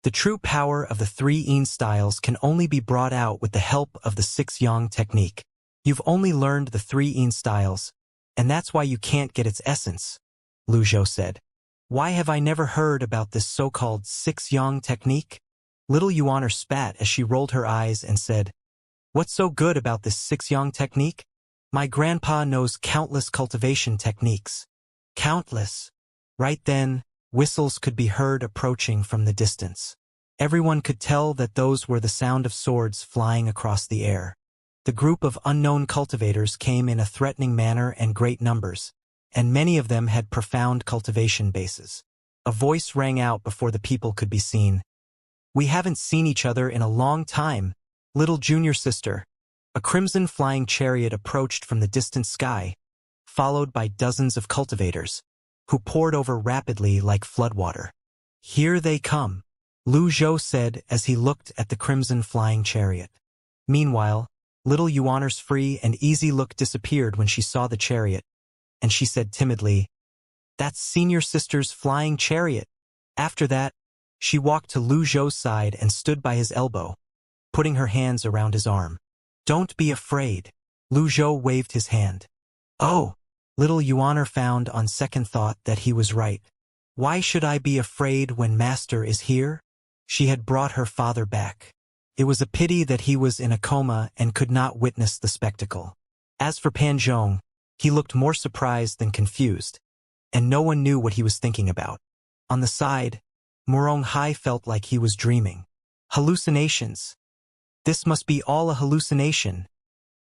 The true power of the 3 Yin styles can only be brought out with the help of the 6 Yang technique. You've only learned the 3 Yin styles, and that's why you can't get its essence, Lu Zhou said. Why have I never heard about this so-called 6 Yang technique? Little Yuaner spat as she rolled her eyes and said, What's so good about this 6 Yang technique? My grandpa knows countless cultivation techniques. Countless. Right then, whistles could be heard approaching from the distance. Everyone could tell that those were the sound of swords flying across the air. The group of unknown cultivators came in a threatening manner and great numbers, and many of them had profound cultivation bases. A voice rang out before the people could be seen. We haven't seen each other in a long time, little junior sister. A crimson flying chariot approached from the distant sky, followed by dozens of cultivators, who poured over rapidly like floodwater. Here they come, Lu Zhou said as he looked at the crimson flying chariot. Meanwhile, little Yuaner's free and easy look disappeared when she saw the chariot, and she said timidly, That's senior sister's flying chariot. After that, she walked to Lu Zhou's side and stood by his elbow, putting her hands around his arm. Don't be afraid. Lu Zhou waved his hand. Oh, little Yuaner found on second thought that he was right. Why should I be afraid when Master is here? She had brought her father back. It was a pity that he was in a coma and could not witness the spectacle. As for Pan Zhong, he looked more surprised than confused, and no one knew what he was thinking about. On the side, Murong Hai felt like he was dreaming. Hallucinations. This must be all a hallucination,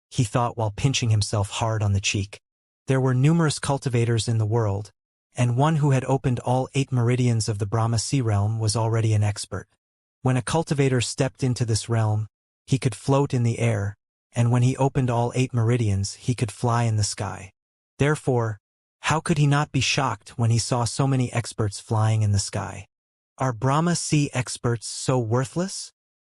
he thought while pinching himself hard on the cheek. There were numerous cultivators in the world, and one who had opened all 8 meridians of the Brahma Sea realm was already an expert. When a cultivator stepped into this realm, he could float in the air, and when he opened all 8 meridians, he could fly in the sky. Therefore, how could he not be shocked when he saw so many experts flying in the sky? Are Brahma Sea experts so worthless?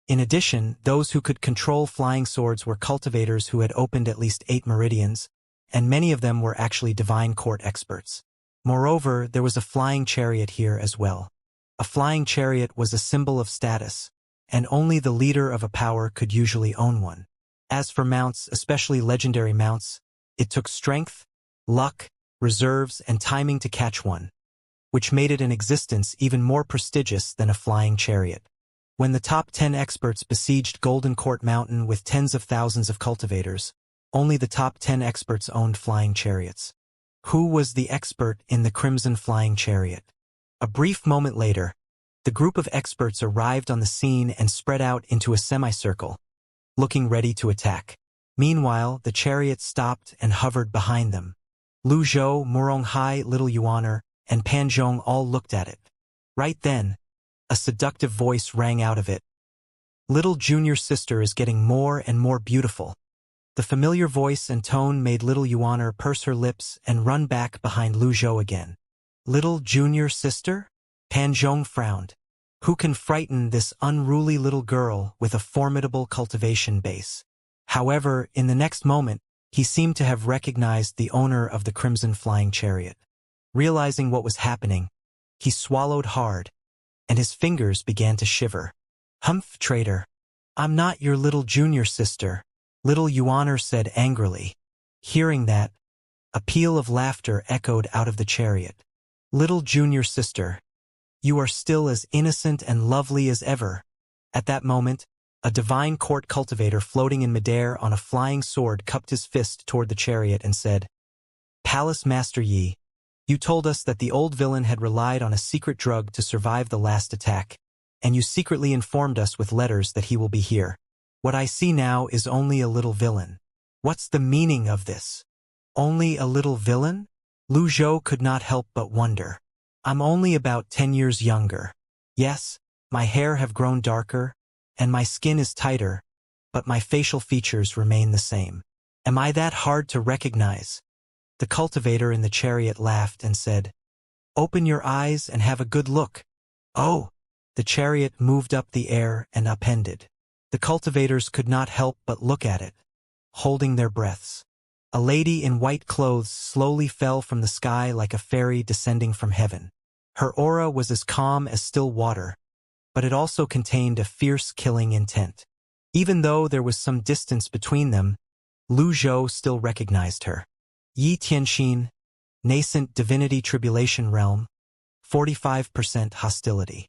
In addition, those who could control flying swords were cultivators who had opened at least 8 meridians, and many of them were actually divine court experts. Moreover, there was a flying chariot here as well. A flying chariot was a symbol of status, and only the leader of a power could usually own one. As for mounts, especially legendary mounts, it took strength, luck, reserves, and timing to catch one, which made it an existence even more prestigious than a flying chariot. When the top 10 experts besieged Golden Court Mountain with tens of thousands of cultivators, only the top 10 experts owned flying chariots. Who was the expert in the Crimson Flying Chariot? A brief moment later, the group of experts arrived on the scene and spread out into a semicircle, looking ready to attack. Meanwhile, the chariot stopped and hovered behind them. Lu Zhou, Murong Hai, Little Yuaner, and Pan Zhong all looked at it. Right then, a seductive voice rang out of it. Little junior sister is getting more and more beautiful. The familiar voice and tone made Little Yuaner purse her lips and run back behind Lu Zhou again. Little junior sister? Pan Zhong frowned. Who can frighten this unruly little girl with a formidable cultivation base? However, in the next moment, he seemed to have recognized the owner of the Crimson Flying Chariot. Realizing what was happening, he swallowed hard, and his fingers began to shiver. Humph, traitor. I'm not your little junior sister, Little Yuaner said angrily. Hearing that, a peal of laughter echoed out of the chariot. Little junior sister, you are still as innocent and lovely as ever. At that moment, a divine court cultivator floating in midair on a flying sword cupped his fist toward the chariot and said, Palace Master Yi, you told us that the old villain had relied on a secret drug to survive the last attack, and you secretly informed us with letters that he will be here. What I see now is only a little villain. What's the meaning of this? Only a little villain? Lu Zhou could not help but wonder. I'm only about 10 years younger. Yes, my hair have grown darker, and my skin is tighter, but my facial features remain the same. Am I that hard to recognize? The cultivator in the chariot laughed and said, Open your eyes and have a good look. Oh! The chariot moved up the air and upended. The cultivators could not help but look at it, holding their breaths. A lady in white clothes slowly fell from the sky like a fairy descending from heaven. Her aura was as calm as still water, but it also contained a fierce killing intent. Even though there was some distance between them, Lu Zhou still recognized her. Yi Tianxin, nascent divinity tribulation realm, 45% hostility.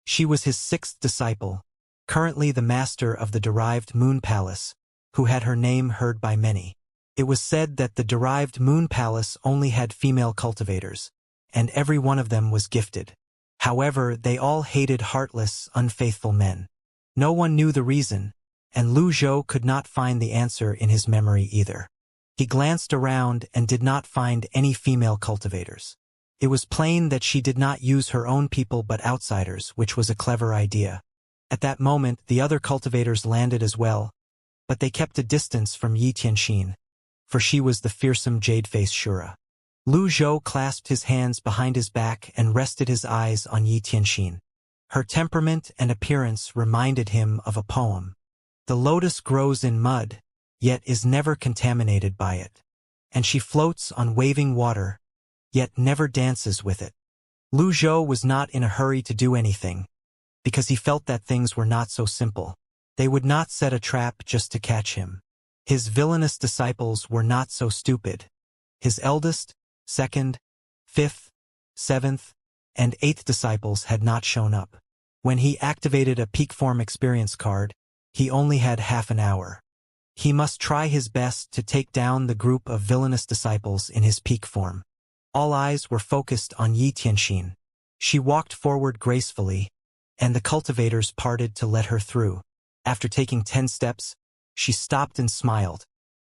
She was his 6th disciple, currently the master of the derived Moon Palace, who had her name heard by many. It was said that the derived Moon Palace only had female cultivators, and every one of them was gifted. However, they all hated heartless, unfaithful men. No one knew the reason, and Lu Zhou could not find the answer in his memory either. He glanced around and did not find any female cultivators. It was plain that she did not use her own people but outsiders, which was a clever idea. At that moment, the other cultivators landed as well, but they kept a distance from Yi Tianxin, for she was the fearsome jade-faced Shura. Lu Zhou clasped his hands behind his back and rested his eyes on Yi Tianxin. Her temperament and appearance reminded him of a poem. The lotus grows in mud, yet is never contaminated by it, and she floats on waving water, yet never dances with it. Lu Zhou was not in a hurry to do anything, because he felt that things were not so simple. They would not set a trap just to catch him. His villainous disciples were not so stupid. His eldest, 2nd, 5th, 7th, and 8th disciples had not shown up. When he activated a peak form experience card, He only had half an hour. He must try his best to take down the group of villainous disciples in his peak form. All eyes were focused on Yi Tianxin. She walked forward gracefully, and the cultivators parted to let her through. After taking 10 steps, she stopped and smiled,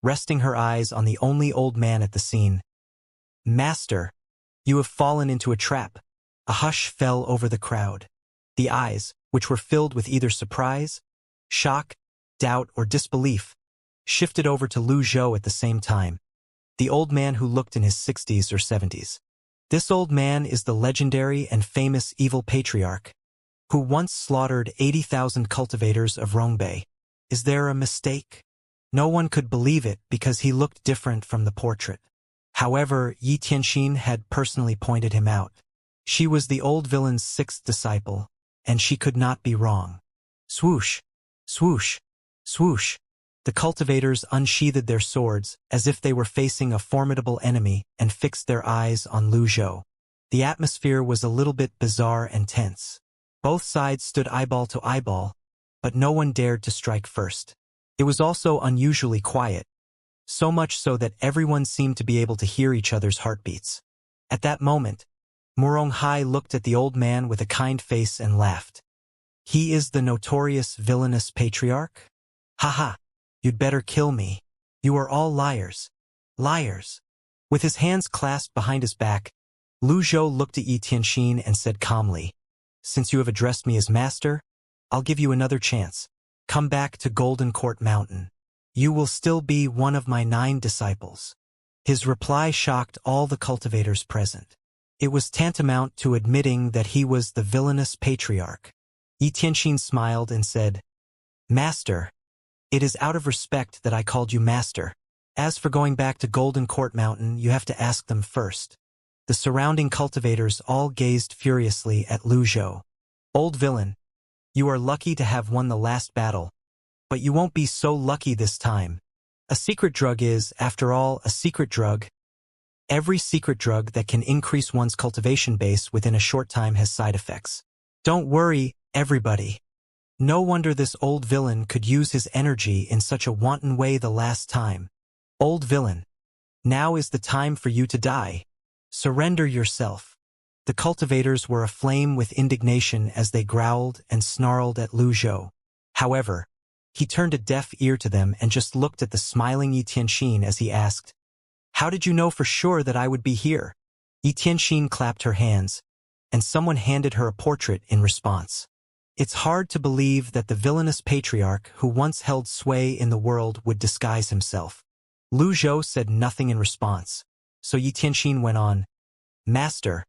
resting her eyes on the only old man at the scene. "Master, you have fallen into a trap." A hush fell over the crowd. The eyes, which were filled with either surprise, shock, doubt, or disbelief, shifted over to Lu Zhou at the same time, the old man who looked in his 60s or 70s. This old man is the legendary and famous evil Patriarch, who once slaughtered 80,000 cultivators of Rongbei. Is there a mistake? No one could believe it because he looked different from the portrait. However, Yi Tianxin had personally pointed him out. She was the old villain's 6th disciple, and she could not be wrong. Swoosh, swoosh, swoosh. The cultivators unsheathed their swords as if they were facing a formidable enemy and fixed their eyes on Lu Zhou. The atmosphere was a little bit bizarre and tense. Both sides stood eyeball to eyeball, but no one dared to strike first. It was also unusually quiet, so much so that everyone seemed to be able to hear each other's heartbeats. At that moment, Murong Hai looked at the old man with a kind face and laughed. "He is the notorious villainous Patriarch? Haha, you'd better kill me. You are all liars. Liars." With his hands clasped behind his back, Lu Zhou looked at Yi Tianxin and said calmly, "Since you have addressed me as master, I'll give you another chance. Come back to Golden Court Mountain. You will still be one of my 9 disciples." His reply shocked all the cultivators present. It was tantamount to admitting that he was the villainous Patriarch. Yi Tianxin smiled and said, "Master, it is out of respect that I called you master. As for going back to Golden Court Mountain, you have to ask them first." The surrounding cultivators all gazed furiously at Lu Zhou. "Old villain, you are lucky to have won the last battle, but you won't be so lucky this time. A secret drug is, after all, a secret drug. Every secret drug that can increase one's cultivation base within a short time has side effects. Don't worry, everybody. No wonder this old villain could use his energy in such a wanton way the last time. Old villain, now is the time for you to die. Surrender yourself." The cultivators were aflame with indignation as they growled and snarled at Lu Zhou. However, he turned a deaf ear to them and just looked at the smiling Yi Tianxin as he asked, "How did you know for sure that I would be here?" Yi Tianxin clapped her hands, and someone handed her a portrait in response. It's hard to believe that the villainous Patriarch who once held sway in the world would disguise himself. Lu Zhou said nothing in response, so Yi Tianxin went on, "Master,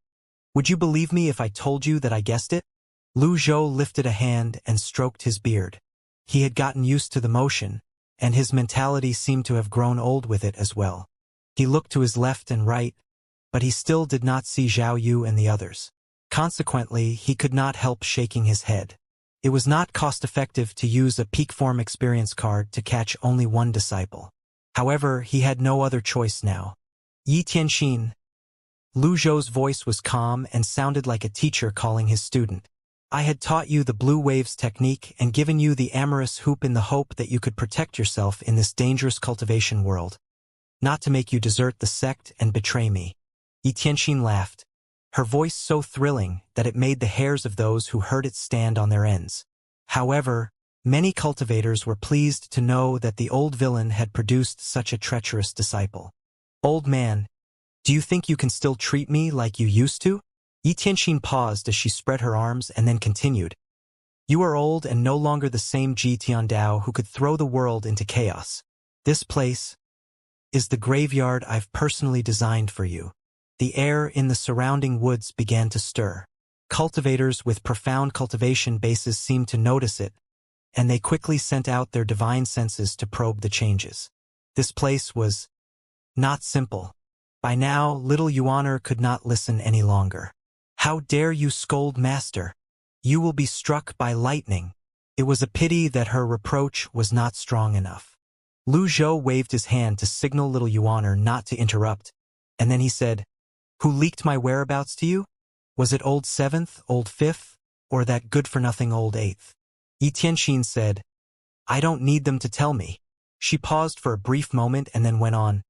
would you believe me if I told you that I guessed it?" Lu Zhou lifted a hand and stroked his beard. He had gotten used to the motion, and his mentality seemed to have grown old with it as well. He looked to his left and right, but he still did not see Zhao Yu and the others. Consequently, he could not help shaking his head. It was not cost-effective to use a peak form experience card to catch only 1 disciple. However, he had no other choice now. "Yi Tianxin." Lu Zhou's voice was calm and sounded like a teacher calling his student. "I had taught you the blue waves technique and given you the amorous hoop in the hope that you could protect yourself in this dangerous cultivation world, not to make you desert the sect and betray me." Yi Tianxin laughed, her voice so thrilling that it made the hairs of those who heard it stand on their ends. However, many cultivators were pleased to know that the old villain had produced such a treacherous disciple. "Old man, do you think you can still treat me like you used to?" Yi Tianxin paused as she spread her arms and then continued. "You are old and no longer the same Ji Tiandao who could throw the world into chaos. This place is the graveyard I've personally designed for you." The air in the surrounding woods began to stir. Cultivators with profound cultivation bases seemed to notice it, and they quickly sent out their divine senses to probe the changes. This place was not simple. By now, little Yuaner could not listen any longer. "How dare you scold master? You will be struck by lightning." It was a pity that her reproach was not strong enough. Lu Zhou waved his hand to signal little Yuaner not to interrupt, and then he said, "Who leaked my whereabouts to you? Was it old 7th, old 5th, or that good-for-nothing old 8th?" Yi Tianxin said, I don't need them to tell me. She paused for a brief moment and then went on.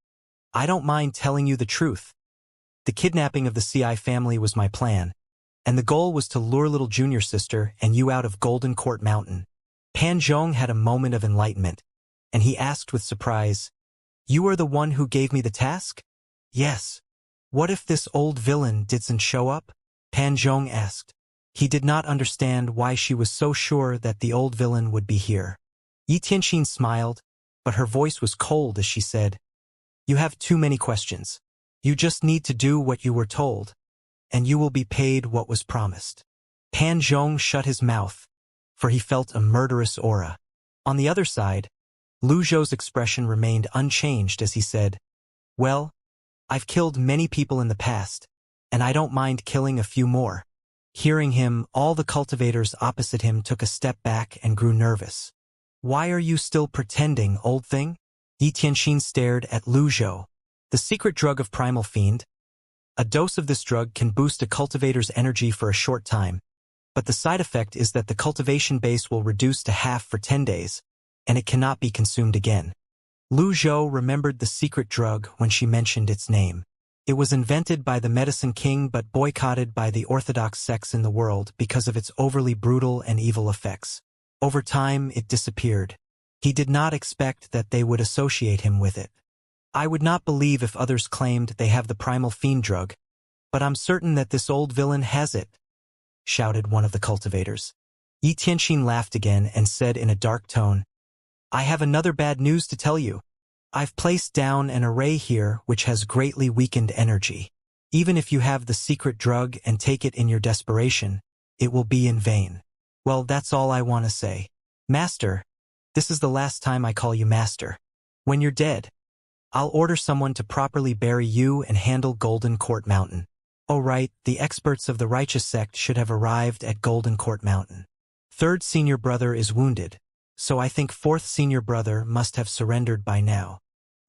I don't mind telling you the truth. The kidnapping of the CI family was my plan, and the goal was to lure little junior sister and you out of Golden Court Mountain. Pan Zhong had a moment of enlightenment, and he asked with surprise, You are the one who gave me the task? Yes. What if this old villain didn't show up? Pan Zhong asked. He did not understand why she was so sure that the old villain would be here. Yi Tianxin smiled, but her voice was cold as she said, You have too many questions. You just need to do what you were told, and you will be paid what was promised. Pan Zhong shut his mouth, for he felt a murderous aura. On the other side, Lu Zhou's expression remained unchanged as he said, Well, I've killed many people in the past, and I don't mind killing a few more. Hearing him, all the cultivators opposite him took a step back and grew nervous. Why are you still pretending, old thing? Yi Tianxin stared at Lu Zhou. The secret drug of Primal Fiend. A dose of this drug can boost a cultivator's energy for a short time, but the side effect is that the cultivation base will reduce to half for 10 days, and it cannot be consumed again. Lu Zhou remembered the secret drug when she mentioned its name. It was invented by the Medicine King but boycotted by the orthodox sects in the world because of its overly brutal and evil effects. Over time, it disappeared. He did not expect that they would associate him with it. I would not believe if others claimed they have the Primal Fiend drug, but I'm certain that this old villain has it, shouted one of the cultivators. Yi Tianxin laughed again and said in a dark tone, I have another bad news to tell you. I've placed down an array here which has greatly weakened energy. Even if you have the secret drug and take it in your desperation, it will be in vain. Well, that's all I want to say. Master, this is the last time I call you master. When you're dead, I'll order someone to properly bury you and handle Golden Court Mountain. Oh right, the experts of the righteous sect should have arrived at Golden Court Mountain. Third senior brother is wounded, so I think fourth senior brother must have surrendered by now.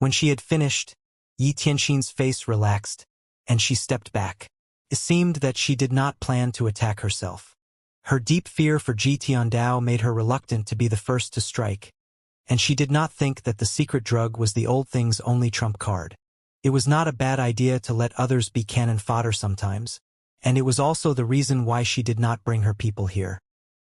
When she had finished, Yi Tianxin's face relaxed, and she stepped back. It seemed that she did not plan to attack herself. Her deep fear for Ji Tiandao made her reluctant to be the first to strike, and she did not think that the secret drug was the old thing's only trump card. It was not a bad idea to let others be cannon fodder sometimes, and it was also the reason why she did not bring her people here.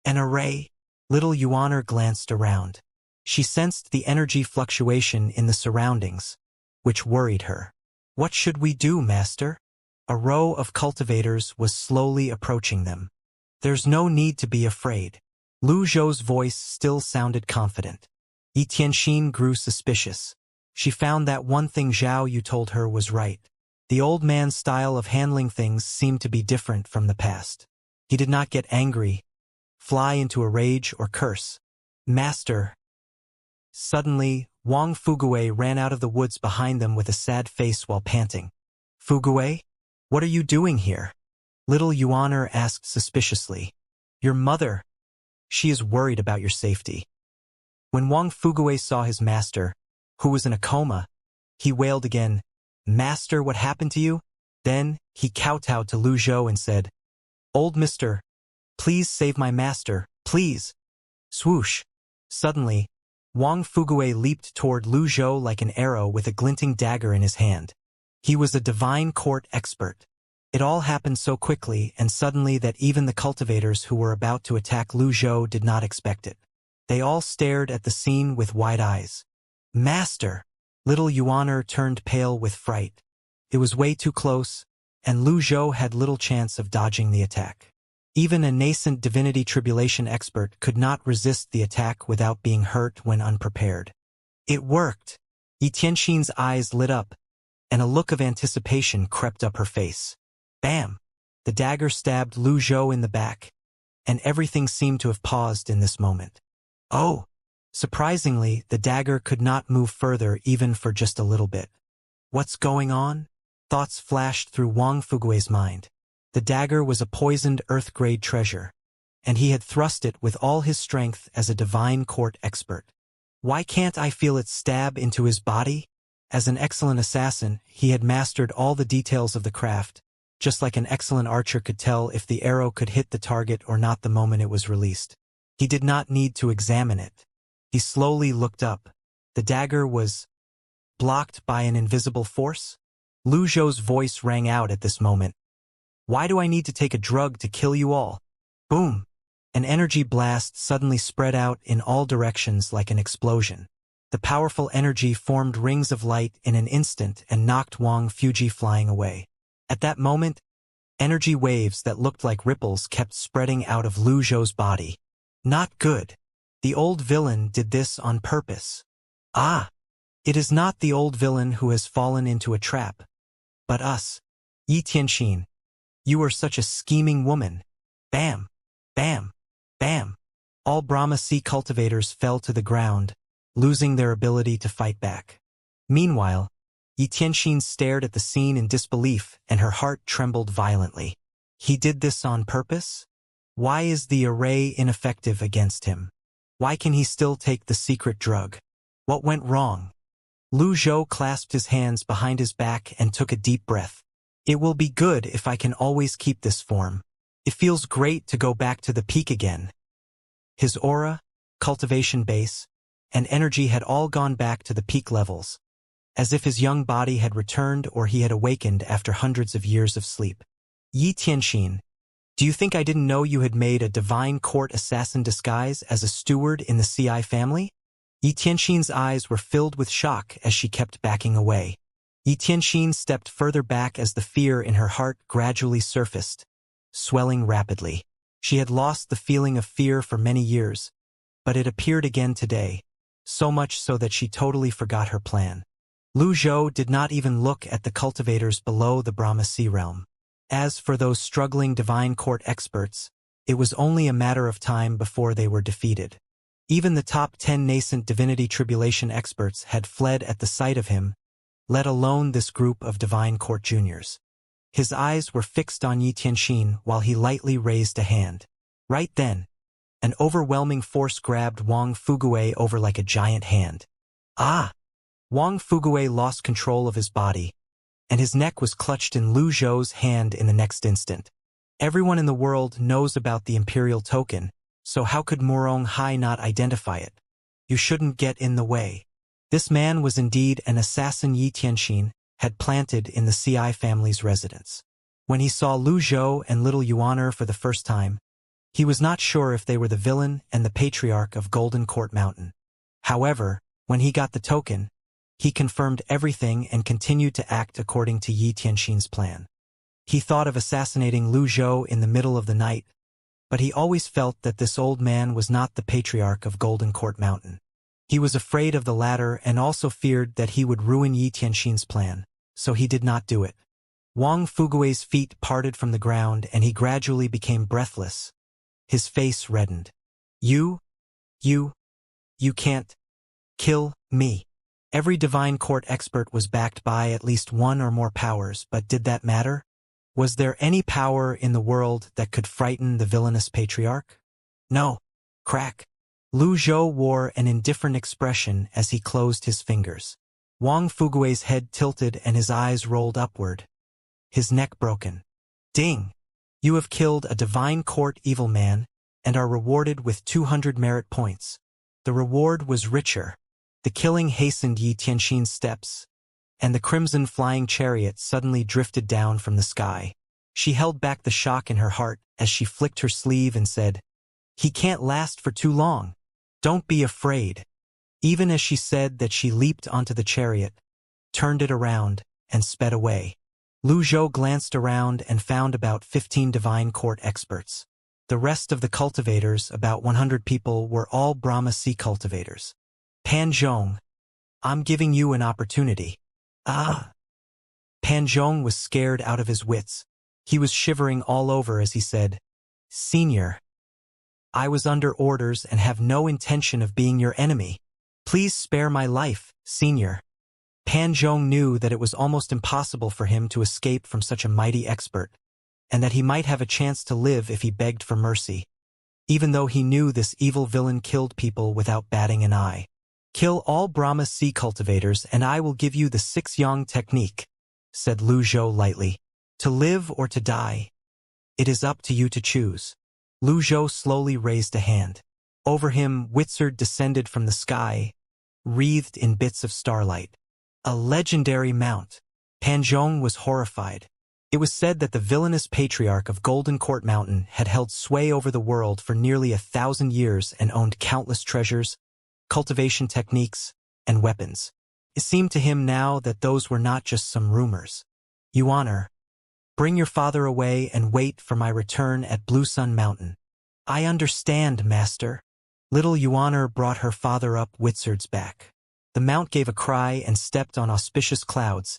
An array? Little Yuaner glanced around. She sensed the energy fluctuation in the surroundings, which worried her. What should we do, master? A row of cultivators was slowly approaching them. There's no need to be afraid. Lu Zhou's voice still sounded confident. Yi Tianxin grew suspicious. She found that one thing Zhao Yu told her was right. The old man's style of handling things seemed to be different from the past. He did not get angry, fly into a rage, or curse. Master. Suddenly, Wang Fuguei ran out of the woods behind them with a sad face while panting. Fuguei? What are you doing here? Little Yuaner asked suspiciously. Your mother. She is worried about your safety. When Wang Fuguei saw his master, who was in a coma, he wailed again, Master, what happened to you? Then, he kowtowed to Lu Zhou and said, Old mister, please save my master, please. Swoosh. Suddenly, Wang Fuguei leaped toward Lu Zhou like an arrow with a glinting dagger in his hand. He was a divine court expert. It all happened so quickly and suddenly that even the cultivators who were about to attack Lu Zhou did not expect it. They all stared at the scene with wide eyes. Master! Little Yuaner turned pale with fright. It was way too close, and Lu Zhou had little chance of dodging the attack. Even a nascent divinity tribulation expert could not resist the attack without being hurt when unprepared. It worked! Yi Tianxin's eyes lit up, and a look of anticipation crept up her face. Bam! The dagger stabbed Lu Zhou in the back, and everything seemed to have paused in this moment. Oh! Surprisingly, the dagger could not move further even for just a little bit. What's going on? Thoughts flashed through Wang Fugui's mind. The dagger was a poisoned earth-grade treasure, and he had thrust it with all his strength as a divine court expert. Why can't I feel it stab into his body? As an excellent assassin, he had mastered all the details of the craft, just like an excellent archer could tell if the arrow could hit the target or not the moment it was released. He did not need to examine it. He slowly looked up. The dagger was blocked by an invisible force? Lu Zhou's voice rang out at this moment. Why do I need to take a drug to kill you all? Boom! An energy blast suddenly spread out in all directions like an explosion. The powerful energy formed rings of light in an instant and knocked Wang Fuji flying away. At that moment, energy waves that looked like ripples kept spreading out of Lu Zhou's body. Not good. The old villain did this on purpose. Ah! It is not the old villain who has fallen into a trap, but us. Yi Tianxin, you are such a scheming woman. Bam! Bam! Bam! All Brahma Sea cultivators fell to the ground, losing their ability to fight back. Meanwhile, Yi Tianxin stared at the scene in disbelief and her heart trembled violently. He did this on purpose? Why is the array ineffective against him? Why can he still take the secret drug? What went wrong? Lu Zhou clasped his hands behind his back and took a deep breath. It will be good if I can always keep this form. It feels great to go back to the peak again. His aura, cultivation base, and energy had all gone back to the peak levels, as if his young body had returned or he had awakened after hundreds of years of sleep. Yi Tianxin, do you think I didn't know you had made a divine court assassin disguise as a steward in the Ci family? Yi Tianxin's eyes were filled with shock as she kept backing away. Yi Tianxin stepped further back as the fear in her heart gradually surfaced, swelling rapidly. She had lost the feeling of fear for many years, but it appeared again today, so much so that she totally forgot her plan. Lu Zhou did not even look at the cultivators below the Brahma Sea realm. As for those struggling divine court experts, it was only a matter of time before they were defeated. Even the top 10 nascent divinity tribulation experts had fled at the sight of him, let alone this group of divine court juniors. His eyes were fixed on Yi Tianxin while he lightly raised a hand. Right then, an overwhelming force grabbed Wang Fuguei over like a giant hand. Ah! Wang Fuguei lost control of his body, and his neck was clutched in Lu Zhou's hand in the next instant. Everyone in the world knows about the Imperial token, so how could Morong Hai not identify it? You shouldn't get in the way. This man was indeed an assassin Yi Tianxin had planted in the Ci family's residence. When he saw Lu Zhou and little Yuaner for the first time, he was not sure if they were the villain and the Patriarch of Golden Court Mountain. However, when he got the token, he confirmed everything and continued to act according to Yi Tianxin's plan. He thought of assassinating Lu Zhou in the middle of the night, but he always felt that this old man was not the Patriarch of Golden Court Mountain. He was afraid of the latter and also feared that he would ruin Yi Tianxin's plan, so he did not do it. Wang Fuguei's feet parted from the ground and he gradually became breathless. His face reddened. You can't kill me. Every divine court expert was backed by at least one or more powers, but did that matter? Was there any power in the world that could frighten the villainous Patriarch? No. Crack. Lu Zhou wore an indifferent expression as he closed his fingers. Wang Fuguei's head tilted and his eyes rolled upward, his neck broken. Ding! You have killed a divine court evil man and are rewarded with 200 merit points. The reward was richer. The killing hastened Yi Tianxin's steps, and the crimson flying chariot suddenly drifted down from the sky. She held back the shock in her heart as she flicked her sleeve and said, "He can't last for too long. Don't be afraid." Even as she said that, she leaped onto the chariot, turned it around, and sped away. Lu Zhou glanced around and found about 15 divine court experts. The rest of the cultivators, about 100 people, were all Brahma Sea cultivators. Pan Zhong, I'm giving you an opportunity. Ah! Pan Zhong was scared out of his wits. He was shivering all over as he said, "Senior, I was under orders and have no intention of being your enemy. Please spare my life, Senior." Pan Zhong knew that it was almost impossible for him to escape from such a mighty expert, and that he might have a chance to live if he begged for mercy, even though he knew this evil villain killed people without batting an eye. "Kill all Brahma Sea cultivators and I will give you the 6-yang technique," said Lu Zhou lightly. "To live or to die, it is up to you to choose." Lu Zhou slowly raised a hand. Over him, Wizard descended from the sky, wreathed in bits of starlight. A legendary mount. Pan Zhong was horrified. It was said that the villainous Patriarch of Golden Court Mountain had held sway over the world for nearly 1,000 years and owned countless treasures, cultivation techniques, and weapons. It seemed to him now that those were not just some rumors. Yuaner, bring your father away and wait for my return at Blue Sun Mountain. I understand, master. Little Yuaner brought her father up Wizard's back. The mount gave a cry and stepped on auspicious clouds,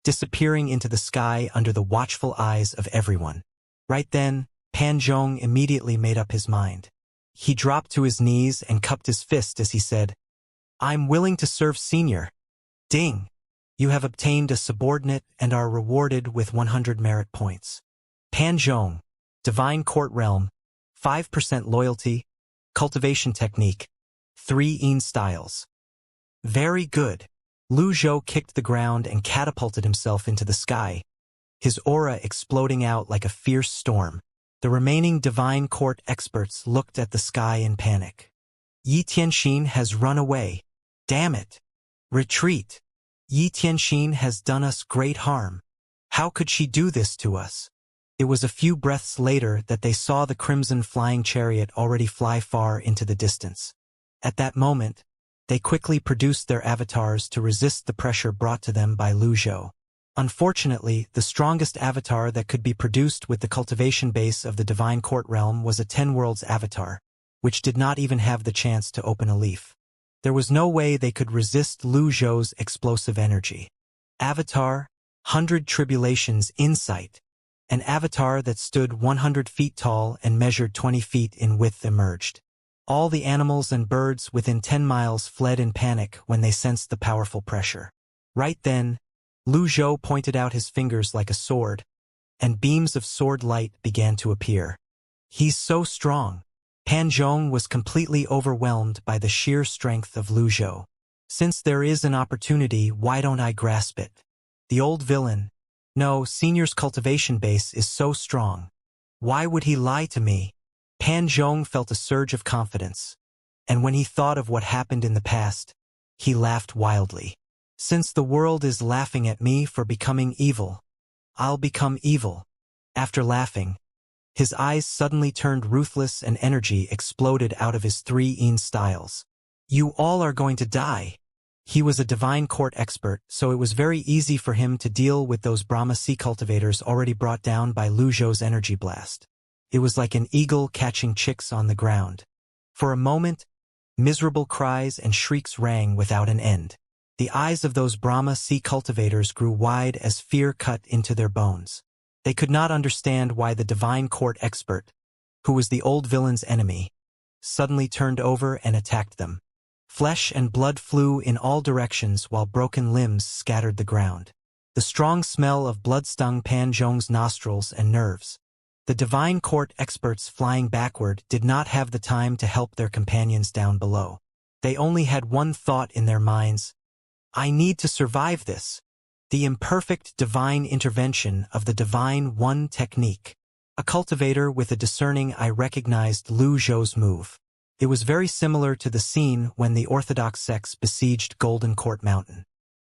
disappearing into the sky under the watchful eyes of everyone. Right then, Pan Zhong immediately made up his mind. He dropped to his knees and cupped his fist as he said, I'm willing to serve senior. Ding! You have obtained a subordinate and are rewarded with 100 merit points. Pan Zhong, Divine Court Realm, 5% loyalty, cultivation technique, 3 Yin styles. Very good. Lu Zhou kicked the ground and catapulted himself into the sky, his aura exploding out like a fierce storm. The remaining Divine Court experts looked at the sky in panic. Yi Tianxin has run away. Damn it. Retreat. Yi Tianxin has done us great harm. How could she do this to us? It was a few breaths later that they saw the crimson flying chariot already fly far into the distance. At that moment, they quickly produced their avatars to resist the pressure brought to them by Lu Zhou. Unfortunately, the strongest avatar that could be produced with the cultivation base of the Divine Court Realm was a 10 Worlds avatar, which did not even have the chance to open a leaf. There was no way they could resist Lu Zhou's explosive energy. Avatar, 100 Tribulations Insight. An avatar that stood 100 feet tall and measured 20 feet in width emerged. All the animals and birds within 10 miles fled in panic when they sensed the powerful pressure. Right then, Lu Zhou pointed out his fingers like a sword, and beams of sword light began to appear. He's so strong. Pan Zhong was completely overwhelmed by the sheer strength of Lu Zhou. Since there is an opportunity, why don't I grasp it? The old villain. No, Senior's cultivation base is so strong. Why would he lie to me? Pan Zhong felt a surge of confidence, and when he thought of what happened in the past, he laughed wildly. Since the world is laughing at me for becoming evil, I'll become evil. After laughing, his eyes suddenly turned ruthless and energy exploded out of his 3 Yin styles. You all are going to die. He was a Divine Court expert, so it was very easy for him to deal with those Brahma sea cultivators already brought down by Lu Zhou's energy blast. It was like an eagle catching chicks on the ground. For a moment, miserable cries and shrieks rang without an end. The eyes of those Brahma sea cultivators grew wide as fear cut into their bones. They could not understand why the Divine Court expert, who was the old villain's enemy, suddenly turned over and attacked them. Flesh and blood flew in all directions while broken limbs scattered the ground. The strong smell of blood stung Pan Zhong's nostrils and nerves. The Divine Court experts flying backward did not have the time to help their companions down below. They only had one thought in their minds. I need to survive this. The imperfect divine intervention of the Divine One technique. A cultivator with a discerning eye recognized Lu Zhou's move. It was very similar to the scene when the Orthodox sects besieged Golden Court Mountain.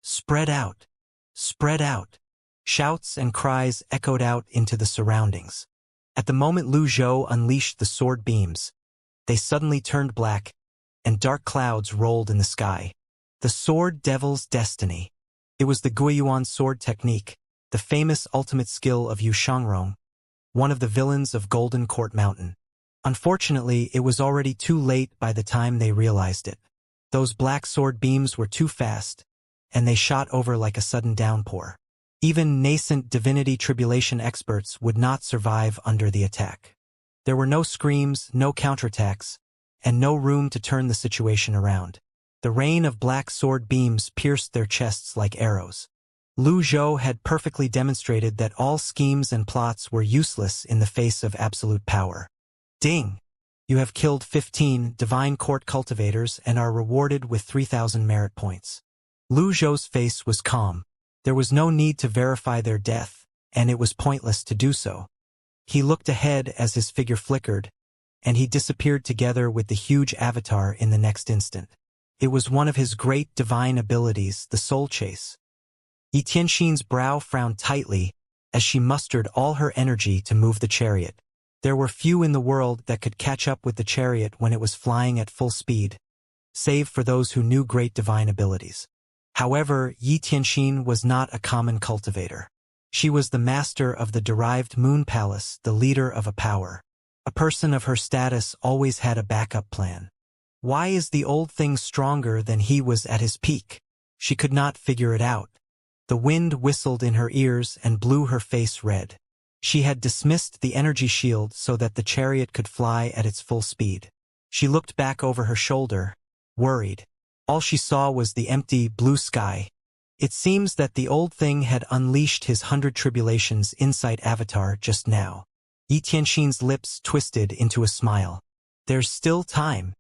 Spread out! Spread out! Shouts and cries echoed out into the surroundings. At the moment Lu Zhou unleashed the sword beams, they suddenly turned black, and dark clouds rolled in the sky. The Sword Devil's Destiny. It was the Guiyuan sword technique, the famous ultimate skill of Yu Shangrong, one of the villains of Golden Court Mountain. Unfortunately, it was already too late by the time they realized it. Those black sword beams were too fast, and they shot over like a sudden downpour. Even nascent divinity tribulation experts would not survive under the attack. There were no screams, no counterattacks, and no room to turn the situation around. The rain of black sword beams pierced their chests like arrows. Lu Zhou had perfectly demonstrated that all schemes and plots were useless in the face of absolute power. Ding! You have killed 15 Divine Court cultivators and are rewarded with 3,000 merit points. Lu Zhou's face was calm. There was no need to verify their death, and it was pointless to do so. He looked ahead as his figure flickered, and he disappeared together with the huge avatar in the next instant. It was one of his great divine abilities, the soul chase. Yi Tianxin's brow frowned tightly as she mustered all her energy to move the chariot. There were few in the world that could catch up with the chariot when it was flying at full speed, save for those who knew great divine abilities. However, Yi Tianxin was not a common cultivator. She was the master of the derived moon palace, the leader of a power. A person of her status always had a backup plan. Why is the old thing stronger than he was at his peak? She could not figure it out. The wind whistled in her ears and blew her face red. She had dismissed the energy shield so that the chariot could fly at its full speed. She looked back over her shoulder, worried. All she saw was the empty, blue sky. It seems that the old thing had unleashed his 100 tribulations insight avatar just now. Yi Tianxin's lips twisted into a smile. There's still time.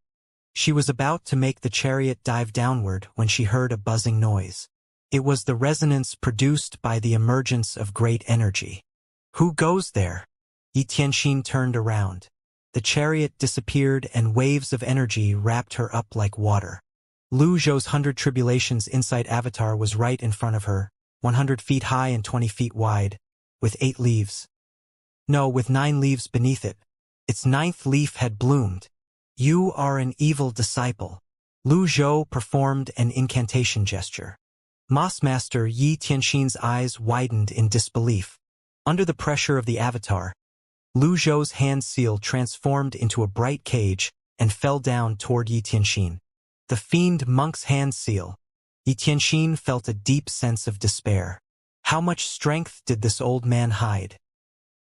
She was about to make the chariot dive downward when she heard a buzzing noise. It was the resonance produced by the emergence of great energy. Who goes there? Yi Tianxin turned around. The chariot disappeared and waves of energy wrapped her up like water. Lu Zhou's 100 tribulations insight avatar was right in front of her, 100 feet high and 20 feet wide, with 8 leaves. No, with 9 leaves beneath it. Its 9th leaf had bloomed. You are an evil disciple. Lu Zhou performed an incantation gesture. Mossmaster Yi Tianxin's eyes widened in disbelief. Under the pressure of the avatar, Lu Zhou's hand seal transformed into a bright cage and fell down toward Yi Tianxin. The fiend monk's hand seal. Yi Tianxin felt a deep sense of despair. How much strength did this old man hide?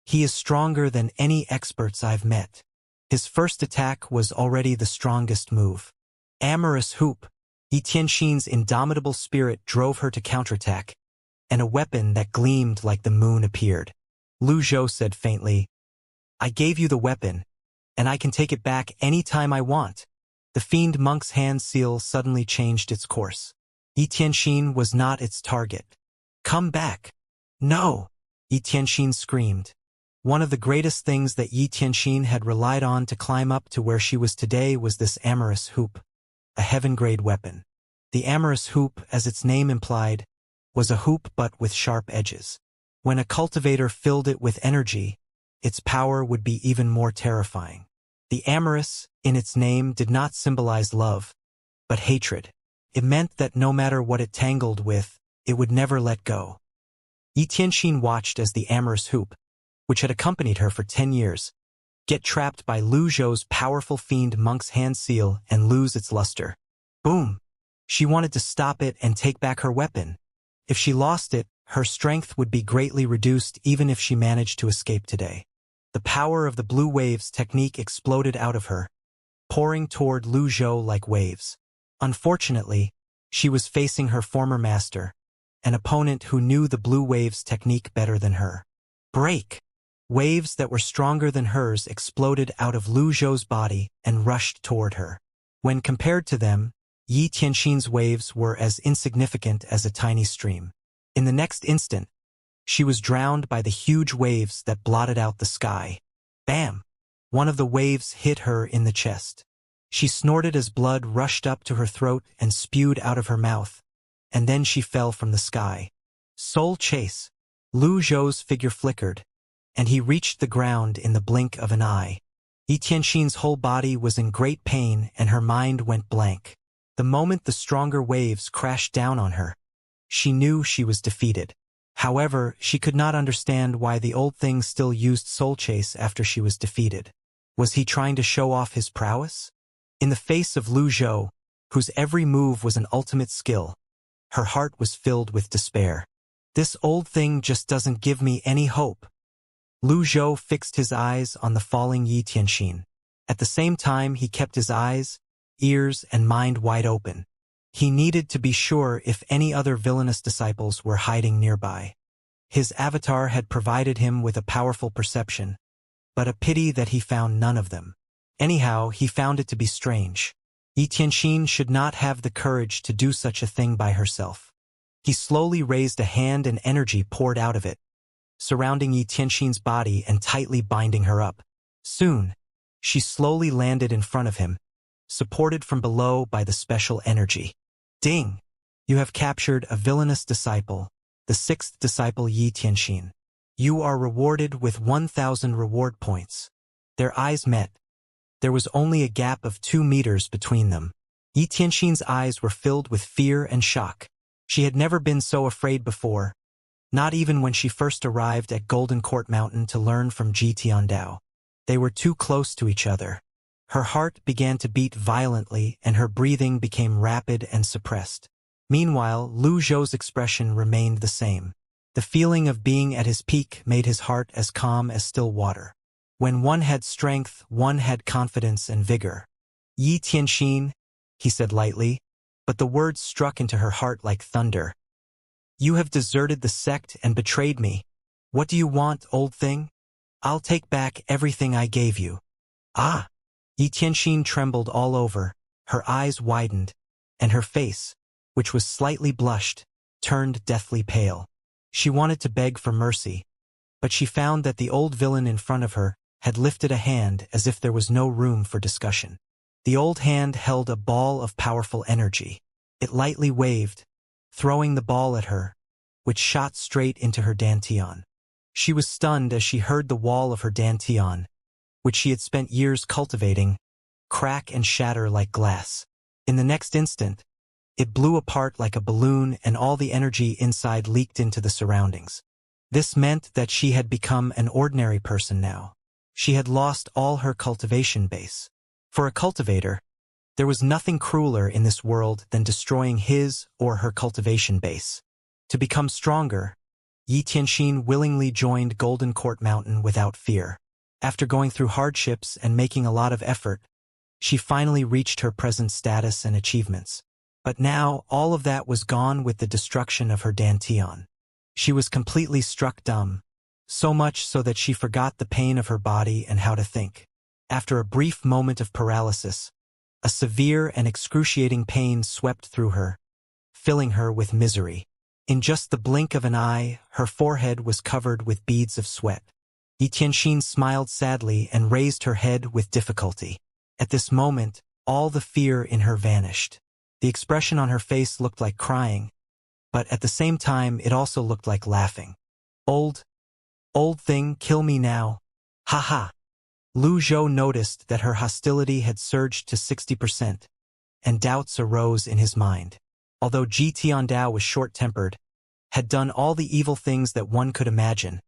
He is stronger than any experts I've met. His first attack was already the strongest move. Amorous hoop. Yi Tianxin's indomitable spirit drove her to counterattack, and a weapon that gleamed like the moon appeared. Lu Zhou said faintly, I gave you the weapon, and I can take it back any time I want. The fiend monk's hand seal suddenly changed its course. Yi Tianxin was not its target. Come back. No! Yi Tianxin screamed. One of the greatest things that Yi Tianxin had relied on to climb up to where she was today was this amorous hoop, a heaven-grade weapon. The amorous hoop, as its name implied, was a hoop but with sharp edges. When a cultivator filled it with energy, its power would be even more terrifying. The amorous, in its name, did not symbolize love, but hatred. It meant that no matter what it tangled with, it would never let go. Yi Tianxin watched as the amorous hoop, which had accompanied her for 10 years, get trapped by Lu Zhou's powerful fiend monk's hand seal and lose its luster. Boom! She wanted to stop it and take back her weapon. If she lost it, her strength would be greatly reduced even if she managed to escape today. The power of the blue waves technique exploded out of her, pouring toward Lu Zhou like waves. Unfortunately, she was facing her former master, an opponent who knew the blue waves technique better than her. Break! Waves that were stronger than hers exploded out of Lu Zhou's body and rushed toward her. When compared to them, Yi Tianxin's waves were as insignificant as a tiny stream. In the next instant, she was drowned by the huge waves that blotted out the sky. Bam! One of the waves hit her in the chest. She snorted as blood rushed up to her throat and spewed out of her mouth, and then she fell from the sky. Soul chase! Lu Zhou's figure flickered, and he reached the ground in the blink of an eye. Yi Tianxin's whole body was in great pain and her mind went blank. The moment the stronger waves crashed down on her, she knew she was defeated. However, she could not understand why the old thing still used soul chase after she was defeated. Was he trying to show off his prowess? In the face of Lu Zhou, whose every move was an ultimate skill, her heart was filled with despair. This old thing just doesn't give me any hope. Lu Zhou fixed his eyes on the falling Yi Tianxin. At the same time, he kept his eyes, ears, and mind wide open. He needed to be sure if any other villainous disciples were hiding nearby. His avatar had provided him with a powerful perception, but a pity that he found none of them. Anyhow, he found it to be strange. Yi Tianxin should not have the courage to do such a thing by herself. He slowly raised a hand and energy poured out of it, surrounding Yi Tianxin's body and tightly binding her up. Soon, She slowly landed in front of him, supported from below by the special energy. Ding! You have captured a villainous disciple, the sixth disciple Yi Tianxin. You are rewarded with 1,000 reward points. Their eyes met. There was only a gap of 2 meters between them. Yi Tianxin's eyes were filled with fear and shock. She had never been so afraid before, not even when she first arrived at Golden Court Mountain to learn from Ji Tiandao. They were too close to each other. Her heart began to beat violently and her breathing became rapid and suppressed. Meanwhile, Lu Zhou's expression remained the same. The feeling of being at his peak made his heart as calm as still water. When one had strength, one had confidence and vigor. Yi Tianxin, he said lightly, but the words struck into her heart like thunder. You have deserted the sect and betrayed me. What do you want, old thing? I'll take back everything I gave you. Ah! Yi Tianxin trembled all over, her eyes widened, and her face, which was slightly blushed, turned deathly pale. She wanted to beg for mercy, but she found that the old villain in front of her had lifted a hand as if there was no room for discussion. The old hand held a ball of powerful energy. It lightly waved, throwing the ball at her, which shot straight into her dantian. She was stunned as she heard the wall of her dantian, which she had spent years cultivating, crack and shatter like glass. In the next instant, it blew apart like a balloon and all the energy inside leaked into the surroundings. This meant that she had become an ordinary person now. She had lost all her cultivation base. For a cultivator, there was nothing crueler in this world than destroying his or her cultivation base. To become stronger, Yi Tianxin willingly joined Golden Court Mountain without fear. After going through hardships and making a lot of effort, she finally reached her present status and achievements. But now, all of that was gone with the destruction of her dantian. She was completely struck dumb, so much so that she forgot the pain of her body and how to think. After a brief moment of paralysis, a severe and excruciating pain swept through her, filling her with misery. In just the blink of an eye, her forehead was covered with beads of sweat. Yi Tianxin smiled sadly and raised her head with difficulty. At this moment, all the fear in her vanished. The expression on her face looked like crying, but at the same time it also looked like laughing. Old thing, kill me now. Ha ha. Lu Zhou noticed that her hostility had surged to 60%, and doubts arose in his mind. Although Ji Tiandao was short-tempered, had done all the evil things that one could imagine,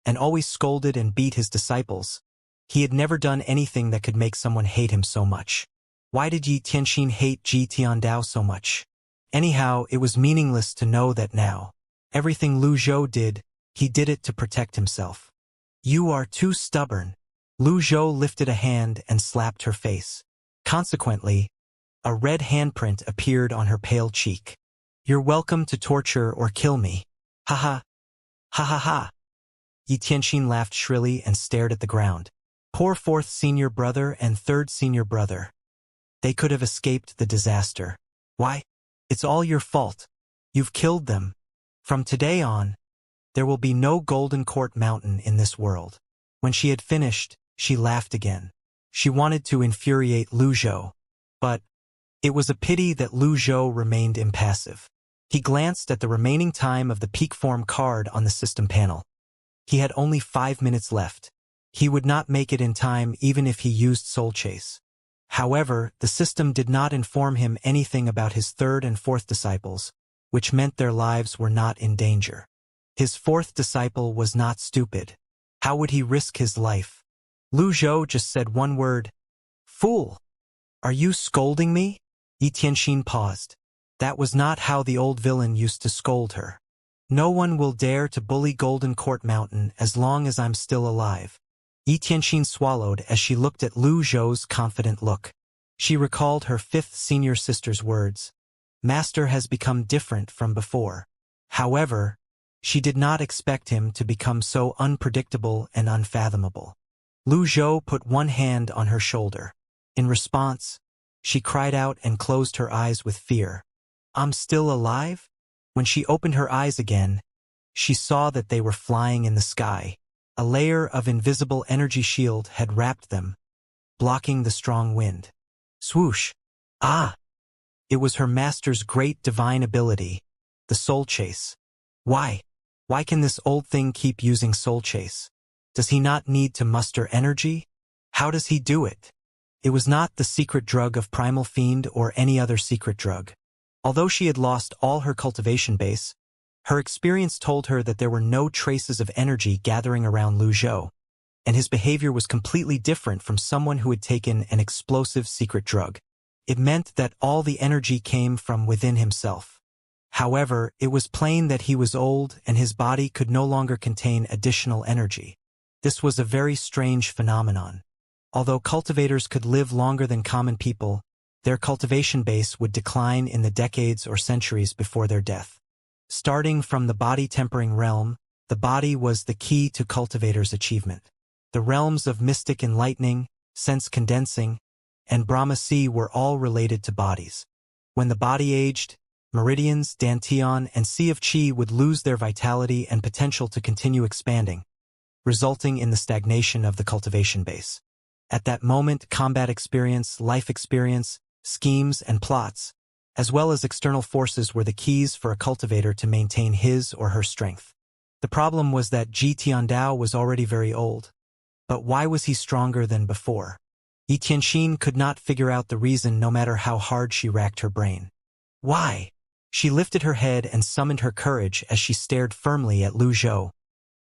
and always scolded and beat his disciples, he had never done anything that could make someone hate him so much. Why did Yi Tianxin hate Ji Tiandao so much? Anyhow, it was meaningless to know that now. Everything Lu Zhou did, he did it to protect himself. You are too stubborn. Lu Zhou lifted a hand and slapped her face. Consequently, a red handprint appeared on her pale cheek. You're welcome to torture or kill me. Ha ha. Ha ha ha. Yi Tianxin laughed shrilly and stared at the ground. Poor fourth senior brother and third senior brother. They could have escaped the disaster. Why? It's all your fault. You've killed them. From today on, there will be no Golden Court Mountain in this world. When she had finished, she laughed again. She wanted to infuriate Lu Zhou, but it was a pity that Lu Zhou remained impassive. He glanced at the remaining time of the peak form card on the system panel. He had only 5 minutes left. He would not make it in time even if he used Soul Chase. However, the system did not inform him anything about his third and fourth disciples, which meant their lives were not in danger. His fourth disciple was not stupid. How would he risk his life? Lu Zhou just said one word. Fool! Are you scolding me? Yi Tianxin paused. That was not how the old villain used to scold her. No one will dare to bully Golden Court Mountain as long as I'm still alive. Yi Tianxin swallowed as she looked at Lu Zhou's confident look. She recalled her fifth senior sister's words. Master has become different from before. However, she did not expect him to become so unpredictable and unfathomable. Lu Zhou put one hand on her shoulder. In response, she cried out and closed her eyes with fear. I'm still alive? When she opened her eyes again, she saw that they were flying in the sky. A layer of invisible energy shield had wrapped them, blocking the strong wind. Swoosh! Ah! It was her master's great divine ability, the soul chase. Why? Why can this old thing keep using soul chase? Does he not need to muster energy? How does he do it? It was not the secret drug of Primal Fiend or any other secret drug. Although she had lost all her cultivation base, her experience told her that there were no traces of energy gathering around Lu Zhou, and his behavior was completely different from someone who had taken an explosive secret drug. It meant that all the energy came from within himself. However, it was plain that he was old and his body could no longer contain additional energy. This was a very strange phenomenon. Although cultivators could live longer than common people, their cultivation base would decline in the decades or centuries before their death. Starting from the body-tempering realm, the body was the key to cultivators' achievement. The realms of mystic enlightening, sense condensing, and Brahmasi were all related to bodies. When the body aged, meridians, dantian, and sea of qi would lose their vitality and potential to continue expanding, resulting in the stagnation of the cultivation base. At that moment, combat experience, life experience, schemes, and plots, as well as external forces were the keys for a cultivator to maintain his or her strength. The problem was that Ji Tiandao was already very old. But why was he stronger than before? Yi Tianxin could not figure out the reason no matter how hard she racked her brain. Why? She lifted her head and summoned her courage as she stared firmly at Lu Zhou,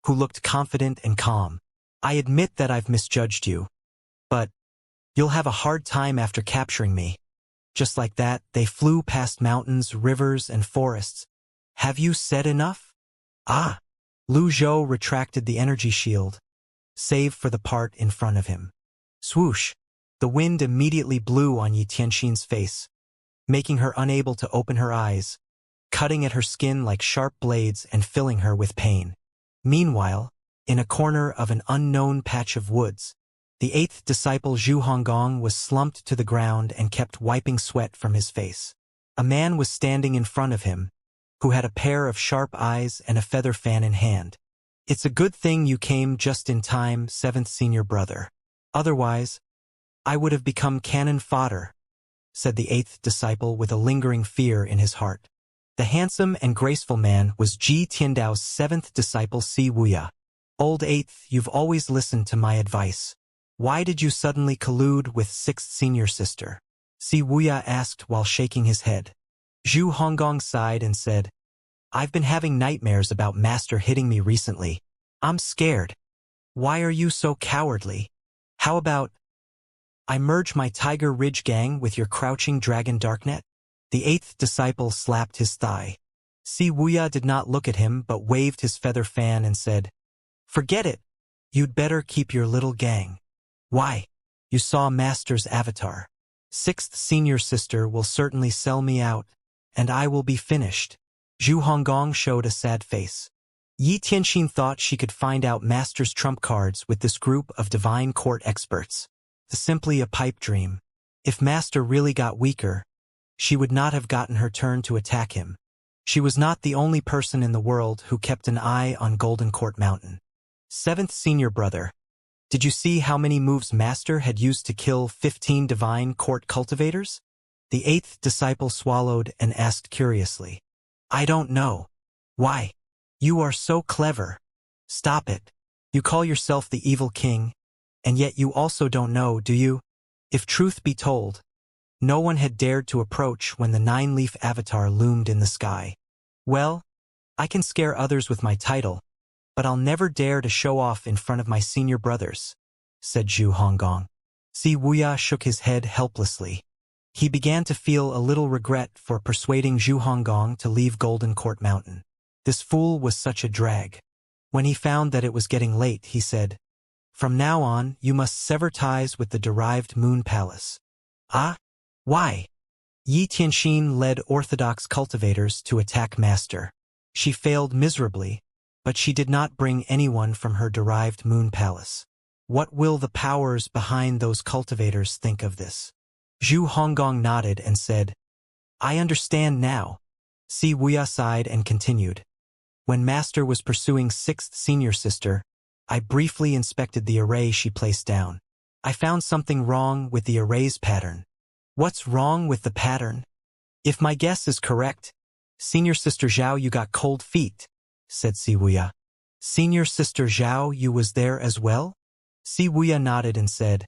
who looked confident and calm. I admit that I've misjudged you. But you'll have a hard time after capturing me. Just like that, they flew past mountains, rivers, and forests. Have you said enough? Ah! Lu Zhou retracted the energy shield, save for the part in front of him. Swoosh! The wind immediately blew on Yi Tianxin's face, making her unable to open her eyes, cutting at her skin like sharp blades and filling her with pain. Meanwhile, in a corner of an unknown patch of woods, the eighth disciple Zhu Honggong was slumped to the ground and kept wiping sweat from his face. A man was standing in front of him, who had a pair of sharp eyes and a feather fan in hand. It's a good thing you came just in time, seventh senior brother. Otherwise, I would have become cannon fodder, said the eighth disciple with a lingering fear in his heart. The handsome and graceful man was Ji Tiandao's seventh disciple Si Wuya. Old eighth, you've always listened to my advice. Why did you suddenly collude with sixth senior sister? Si Wuya asked while shaking his head. Zhu Honggong sighed and said, I've been having nightmares about Master hitting me recently. I'm scared. Why are you so cowardly? How about I merge my Tiger Ridge gang with your crouching dragon darknet? The eighth disciple slapped his thigh. Si Wuya did not look at him but waved his feather fan and said, Forget it. You'd better keep your little gang. Why? You saw Master's avatar. Sixth senior sister will certainly sell me out, and I will be finished. Zhu Honggong showed a sad face. Yi Tianxin thought she could find out Master's trump cards with this group of divine court experts. Simply a pipe dream. If Master really got weaker, she would not have gotten her turn to attack him. She was not the only person in the world who kept an eye on Golden Court Mountain. Seventh senior brother, did you see how many moves Master had used to kill 15 divine court cultivators? The eighth disciple swallowed and asked curiously. I don't know. Why? You are so clever. Stop it. You call yourself the evil king, and yet you also don't know, do you? If truth be told, no one had dared to approach when the nine-leaf avatar loomed in the sky. Well, I can scare others with my title, but I'll never dare to show off in front of my senior brothers, said Zhu Honggong. Si Wuya shook his head helplessly. He began to feel a little regret for persuading Zhu Honggong to leave Golden Court Mountain. This fool was such a drag. When he found that it was getting late, he said, From now on, you must sever ties with the derived Moon Palace. Ah? Why? Yi Tianxin led orthodox cultivators to attack Master. She failed miserably, but she did not bring anyone from her derived Moon Palace. What will the powers behind those cultivators think of this? Zhu Honggong nodded and said, I understand now. Si Wuya sighed and continued. When Master was pursuing sixth senior sister, I briefly inspected the array she placed down. I found something wrong with the array's pattern. What's wrong with the pattern? If my guess is correct, Senior Sister Zhao, you got cold feet, said Siwuya. Senior Sister Zhao, you was there as well? Siwuya nodded and said,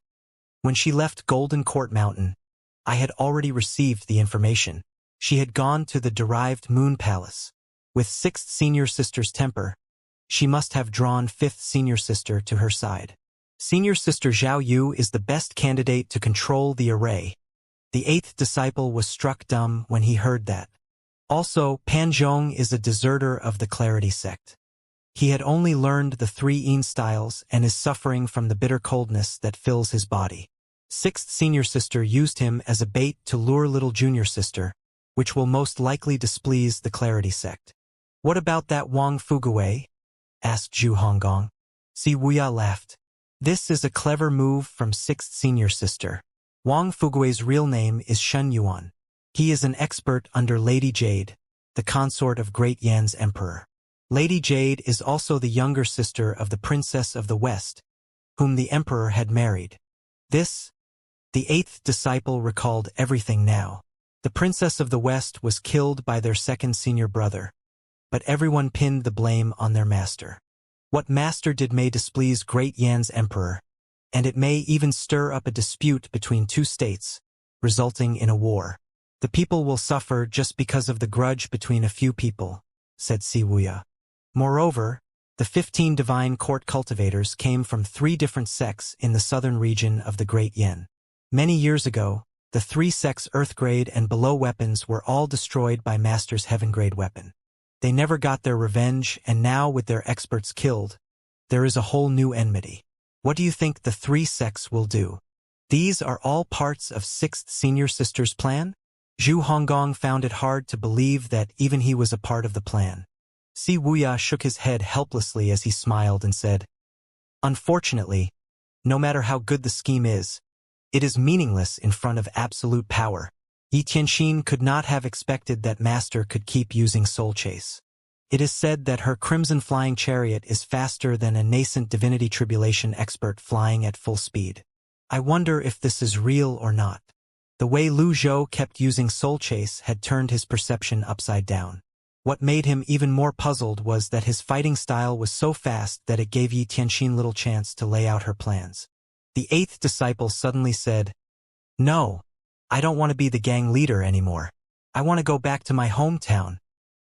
when she left Golden Court Mountain, I had already received the information. She had gone to the derived Moon Palace. With 6th Senior Sister's temper, she must have drawn 5th Senior Sister to her side. Senior Sister Zhao Yu is the best candidate to control the array. The 8th disciple was struck dumb when he heard that. Also, Pan Zhong is a deserter of the Clarity sect. He had only learned the 3 Yin styles and is suffering from the bitter coldness that fills his body. 6th Senior Sister used him as a bait to lure little Junior Sister, which will most likely displease the Clarity sect. What about that Wang Fugui? Asked Zhu Honggong. Siwuya laughed. This is a clever move from 6th Senior Sister. Wang Fugui's real name is Shen Yuan. He is an expert under Lady Jade, the consort of Great Yan's emperor. Lady Jade is also the younger sister of the Princess of the West, whom the emperor had married. The 8th disciple recalled everything now. The Princess of the West was killed by their 2nd senior brother, but everyone pinned the blame on their master. What master did may displease Great Yan's emperor, and it may even stir up a dispute between 2 states, resulting in a war. The people will suffer just because of the grudge between a few people, said Siwuya. Moreover, the 15 divine court cultivators came from 3 different sects in the southern region of the Great Yan. Many years ago, the 3 sects Earth-grade and below weapons were all destroyed by Master's heaven-grade weapon. They never got their revenge, and now with their experts killed, there is a whole new enmity. What do you think the 3 sects will do? These are all parts of 6th Senior Sister's plan? Zhu Honggong found it hard to believe that even he was a part of the plan. Siwuya shook his head helplessly as he smiled and said, unfortunately, no matter how good the scheme is, it is meaningless in front of absolute power. Yi Tianxin could not have expected that Master could keep using Soul Chase. It is said that her Crimson Flying Chariot is faster than a nascent Divinity Tribulation expert flying at full speed. I wonder if this is real or not. The way Lu Zhou kept using Soul Chase had turned his perception upside down. What made him even more puzzled was that his fighting style was so fast that it gave Yi Tianxin little chance to lay out her plans. The 8th disciple suddenly said, no, I don't want to be the gang leader anymore. I want to go back to my hometown.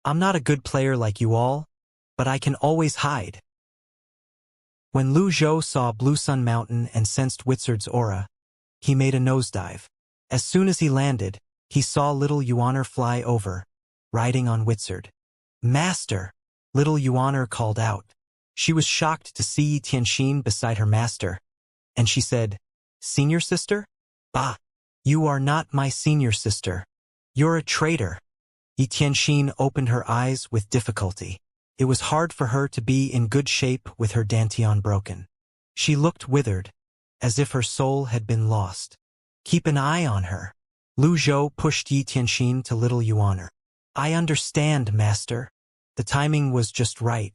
I'm not a good player like you all, but I can always hide. When Lu Zhou saw Blue Sun Mountain and sensed Witzard's aura, he made a nosedive. As soon as he landed, he saw little Yuaner fly over, riding on Witzard. Master! Little Yuaner called out. She was shocked to see Yi Tianxin beside her master, and she said, Senior Sister? Bah! You are not my senior sister. You're a traitor. Yi Tianxin opened her eyes with difficulty. It was hard for her to be in good shape with her dantian broken. She looked withered, as if her soul had been lost. Keep an eye on her. Lu Zhou pushed Yi Tianxin to little Yuaner. I understand, Master. The timing was just right.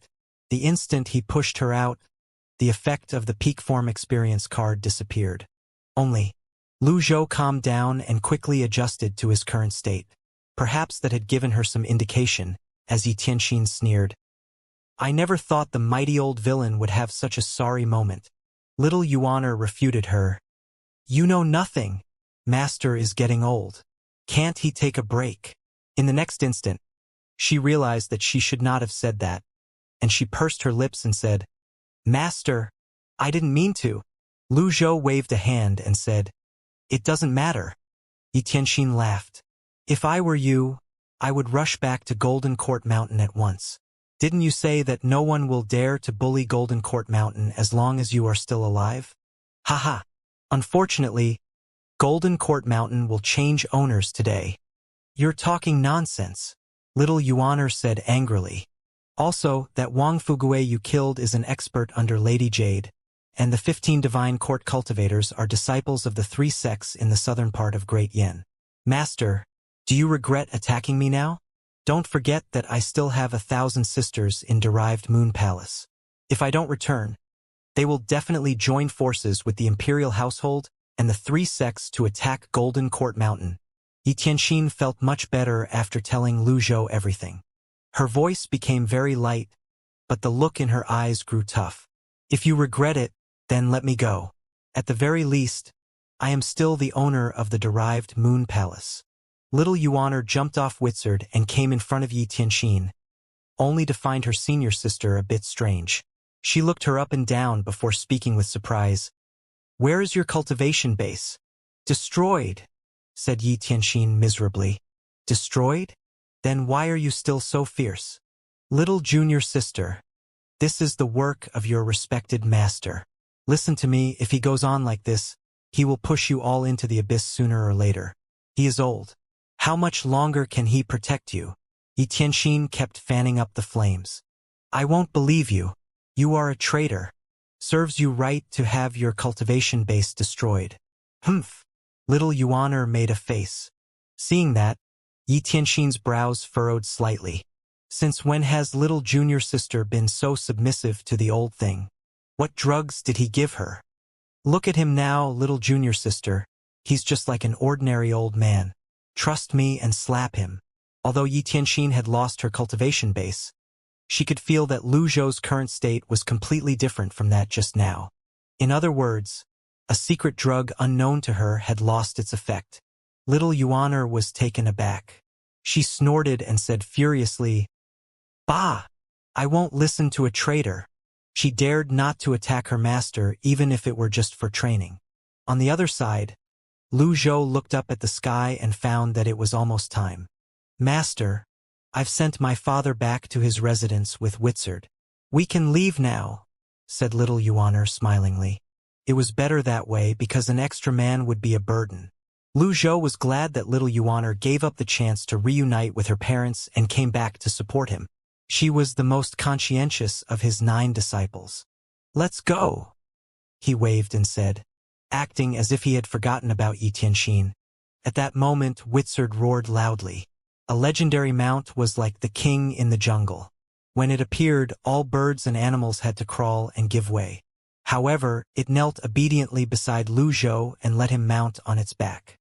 The instant he pushed her out, the effect of the peak form experience card disappeared. Only, Lu Zhou calmed down and quickly adjusted to his current state. Perhaps that had given her some indication, as Yi Tianxin sneered. I never thought the mighty old villain would have such a sorry moment. Little Yuaner refuted her. You know nothing. Master is getting old. Can't he take a break? In the next instant, she realized that she should not have said that, and she pursed her lips and said, Master, I didn't mean to. Lu Zhou waved a hand and said, It doesn't matter. Yi Tianxin laughed. If I were you, I would rush back to Golden Court Mountain at once. Didn't you say that no one will dare to bully Golden Court Mountain as long as you are still alive? Haha. Unfortunately, Golden Court Mountain will change owners today. You're talking nonsense, little Yuaner said angrily. Also, that Wang Fugui you killed is an expert under Lady Jade, and the 15 divine court cultivators are disciples of the 3 sects in the southern part of Great Yin. Master, do you regret attacking me now? Don't forget that I still have 1,000 sisters in derived Moon Palace. If I don't return, They will definitely join forces with the imperial household and the three sects to attack Golden Court Mountain. Yi Tianxin felt much better after telling Lu Zhou everything. Her voice became very light, but the look in her eyes grew tough. If you regret it, then let me go. At the very least, I am still the owner of the derived Moon Palace. Little Yuaner jumped off Wizard and came in front of Yi Tianxin, only to find her senior sister a bit strange. She looked her up and down before speaking with surprise. Where is your cultivation base? Destroyed, said Yi Tianxin miserably. Destroyed? Then why are you still so fierce? Little junior sister, this is the work of your respected master. Listen to me, if he goes on like this, he will push you all into the abyss sooner or later. He is old. How much longer can he protect you? Yi Tianxin kept fanning up the flames. I won't believe you. You are a traitor. Serves you right to have your cultivation base destroyed. Humph. Little Yuaner made a face. Seeing that, Yi Tianxin's brows furrowed slightly. Since when has little junior sister been so submissive to the old thing? What drugs did he give her? Look at him now, little junior sister. He's just like an ordinary old man. Trust me and slap him. Although Yi Tianxin had lost her cultivation base, she could feel that Lu Zhou's current state was completely different from that just now. In other words, a secret drug unknown to her had lost its effect. Little Yuaner was taken aback. She snorted and said furiously, Bah! I won't listen to a traitor. She dared not to attack her master even if it were just for training. On the other side, Lu Zhou looked up at the sky and found that it was almost time. Master, I've sent my father back to his residence with Wizard. We can leave now, said little Yuaner smilingly. It was better that way because an extra man would be a burden. Lu Zhou was glad that little Yuaner gave up the chance to reunite with her parents and came back to support him. She was the most conscientious of his 9 disciples. Let's go, he waved and said, acting as if he had forgotten about Yi Tianxin. At that moment, Wizard roared loudly. A legendary mount was like the king in the jungle. When it appeared, all birds and animals had to crawl and give way. However, it knelt obediently beside Lu Zhou and let him mount on its back.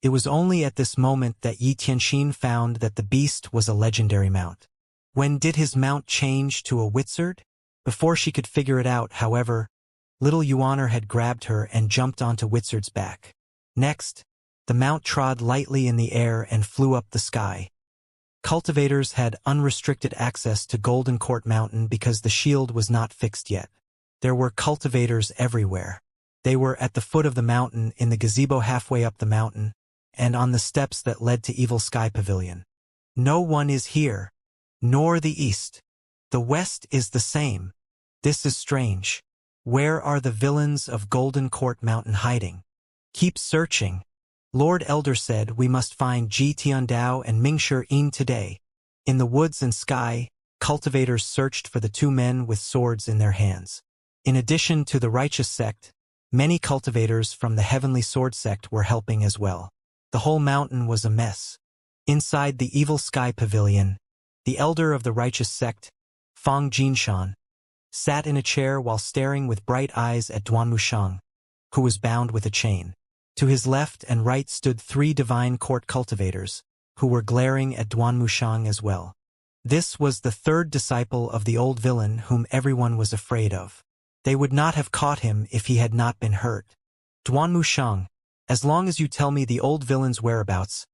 It was only at this moment that Yi Tianxin found that the beast was a legendary mount. When did his mount change to a Wizard? Before she could figure it out, however, little Yuaner had grabbed her and jumped onto Wizard's back. Next, the mount trod lightly in the air and flew up the sky. Cultivators had unrestricted access to Golden Court Mountain because the shield was not fixed yet. There were cultivators everywhere. They were at the foot of the mountain, in the gazebo halfway up the mountain, and on the steps that led to Evil Sky Pavilion. No one is here, nor the east. The west is the same. This is strange. Where are the villains of Golden Court Mountain hiding? Keep searching. Lord Elder said we must find Ji Tiandao and Mingshi Yin today. In the woods and sky, cultivators searched for the 2 men with swords in their hands. In addition to the righteous sect, many cultivators from the heavenly sword sect were helping as well. The whole mountain was a mess. Inside the Evil Sky Pavilion, the elder of the righteous sect, Fang Jinshan, sat in a chair while staring with bright eyes at Duanmu Shang, who was bound with a chain. To his left and right stood 3 divine court cultivators, who were glaring at Duanmu Shang as well. This was the 3rd disciple of the old villain whom everyone was afraid of. They would not have caught him if he had not been hurt. Duanmu Shang, as long as you tell me the old villain's whereabouts,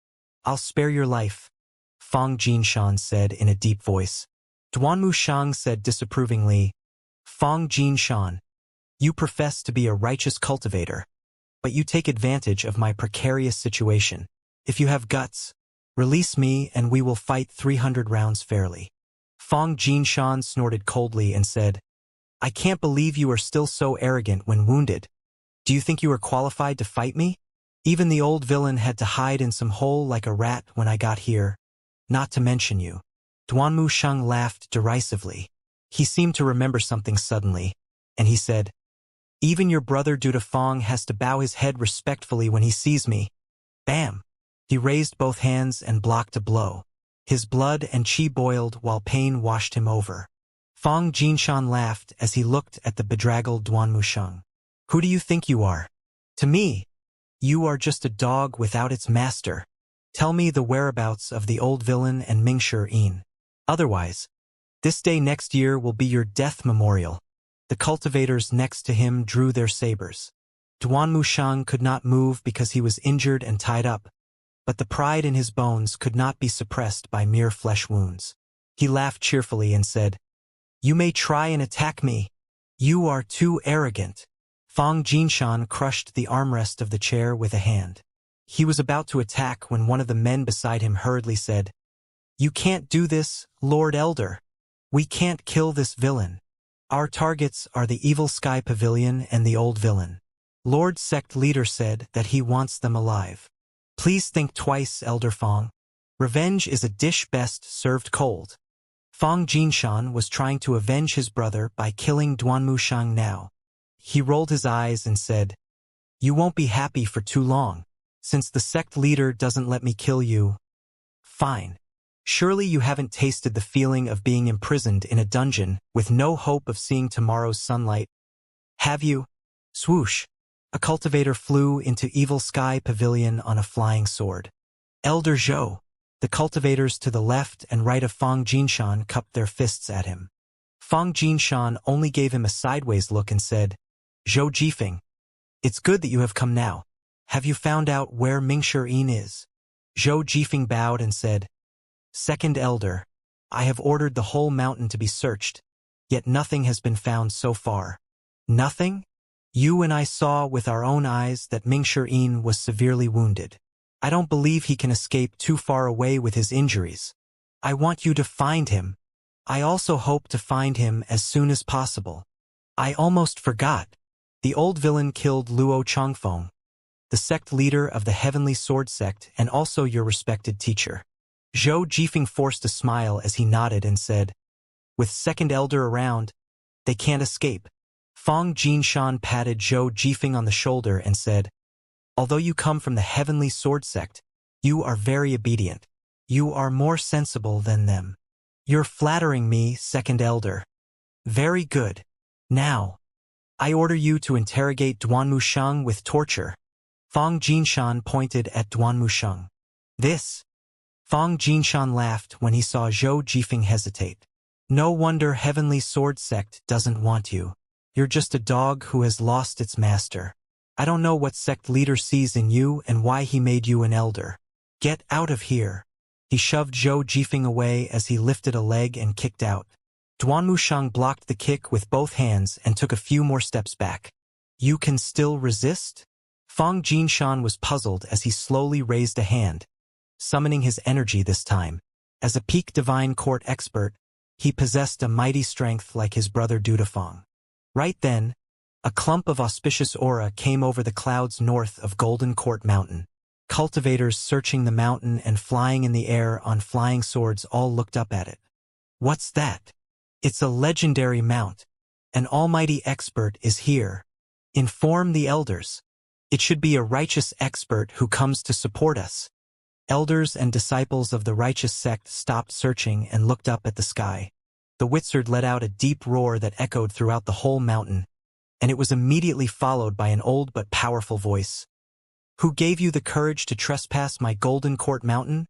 I'll spare your life, Fang Jinshan said in a deep voice. Duanmu Shang said disapprovingly, Fang Jinshan, you profess to be a righteous cultivator, but you take advantage of my precarious situation. If you have guts, release me and we will fight 300 rounds fairly. Fang Jinshan snorted coldly and said, I can't believe you are still so arrogant when wounded. Do you think you are qualified to fight me? Even the old villain had to hide in some hole like a rat when I got here, not to mention you. Duanmu Shang laughed derisively. He seemed to remember something suddenly, and he said, Even your brother Dudafang has to bow his head respectfully when he sees me. Bam! He raised both hands and blocked a blow. His blood and chi boiled while pain washed him over. Fang Jinshan laughed as he looked at the bedraggled Duanmusheng. Who do you think you are? To me, you are just a dog without its master. Tell me the whereabouts of the old villain and Mingshi Yin. Otherwise, this day next year will be your death memorial. The cultivators next to him drew their sabers. Duanmusheng could not move because he was injured and tied up, but the pride in his bones could not be suppressed by mere flesh wounds. He laughed cheerfully and said, "You may try and attack me. You are too arrogant." Fang Jinshan crushed the armrest of the chair with a hand. He was about to attack when one of the men beside him hurriedly said, "You can't do this, Lord Elder. We can't kill this villain. Our targets are the Evil Sky Pavilion and the old villain. Lord Sect Leader said that he wants them alive. Please think twice, Elder Fang. Revenge is a dish best served cold." Fang Jinshan was trying to avenge his brother by killing Duanmusheng now. He rolled his eyes and said, "You won't be happy for too long. Since the sect leader doesn't let me kill you, fine. Surely you haven't tasted the feeling of being imprisoned in a dungeon with no hope of seeing tomorrow's sunlight, have you?" Swoosh! A cultivator flew into Evil Sky Pavilion on a flying sword. Elder Zhou. The cultivators to the left and right of Fang Jinshan cupped their fists at him. Fang Jinshan only gave him a sideways look and said, "Zhou Jifeng, it's good that you have come now. Have you found out where Mingshi Yin is?" Zhou Jifeng bowed and said, "Second Elder, I have ordered the whole mountain to be searched, yet nothing has been found so far." "Nothing? You and I saw with our own eyes that Mingshi Yin was severely wounded. I don't believe he can escape too far away with his injuries. I want you to find him. I also hope to find him as soon as possible. I almost forgot. The old villain killed Luo Chongfeng, the sect leader of the Heavenly Sword Sect and also your respected teacher." Zhou Jifeng forced a smile as he nodded and said, "With Second Elder around, they can't escape." Fang Jinshan patted Zhou Jifeng on the shoulder and said, "Although you come from the Heavenly Sword Sect, you are very obedient. You are more sensible than them. You're flattering me, Second Elder. Very good. Now, I order you to interrogate Duanmusheng with torture." Fang Jinshan pointed at Duanmusheng. "This?" Fang Jinshan laughed when he saw Zhou Jifeng hesitate. "No wonder Heavenly Sword Sect doesn't want you. You're just a dog who has lost its master. I don't know what sect leader sees in you and why he made you an elder. Get out of here." He shoved Zhou Jifeng away as he lifted a leg and kicked out. Duanmusheng blocked the kick with both hands and took a few more steps back. "You can still resist?" Fang Jinshan was puzzled as he slowly raised a hand, summoning his energy this time. As a peak divine court expert, he possessed a mighty strength like his brother Dudafang. Right then, a clump of auspicious aura came over the clouds north of Golden Court Mountain. Cultivators searching the mountain and flying in the air on flying swords all looked up at it. "What's that?" "It's a legendary mount. An almighty expert is here. Inform the elders. It should be a righteous expert who comes to support us." Elders and disciples of the righteous sect stopped searching and looked up at the sky. The Wizard let out a deep roar that echoed throughout the whole mountain, and it was immediately followed by an old but powerful voice. "Who gave you the courage to trespass my Golden Court Mountain?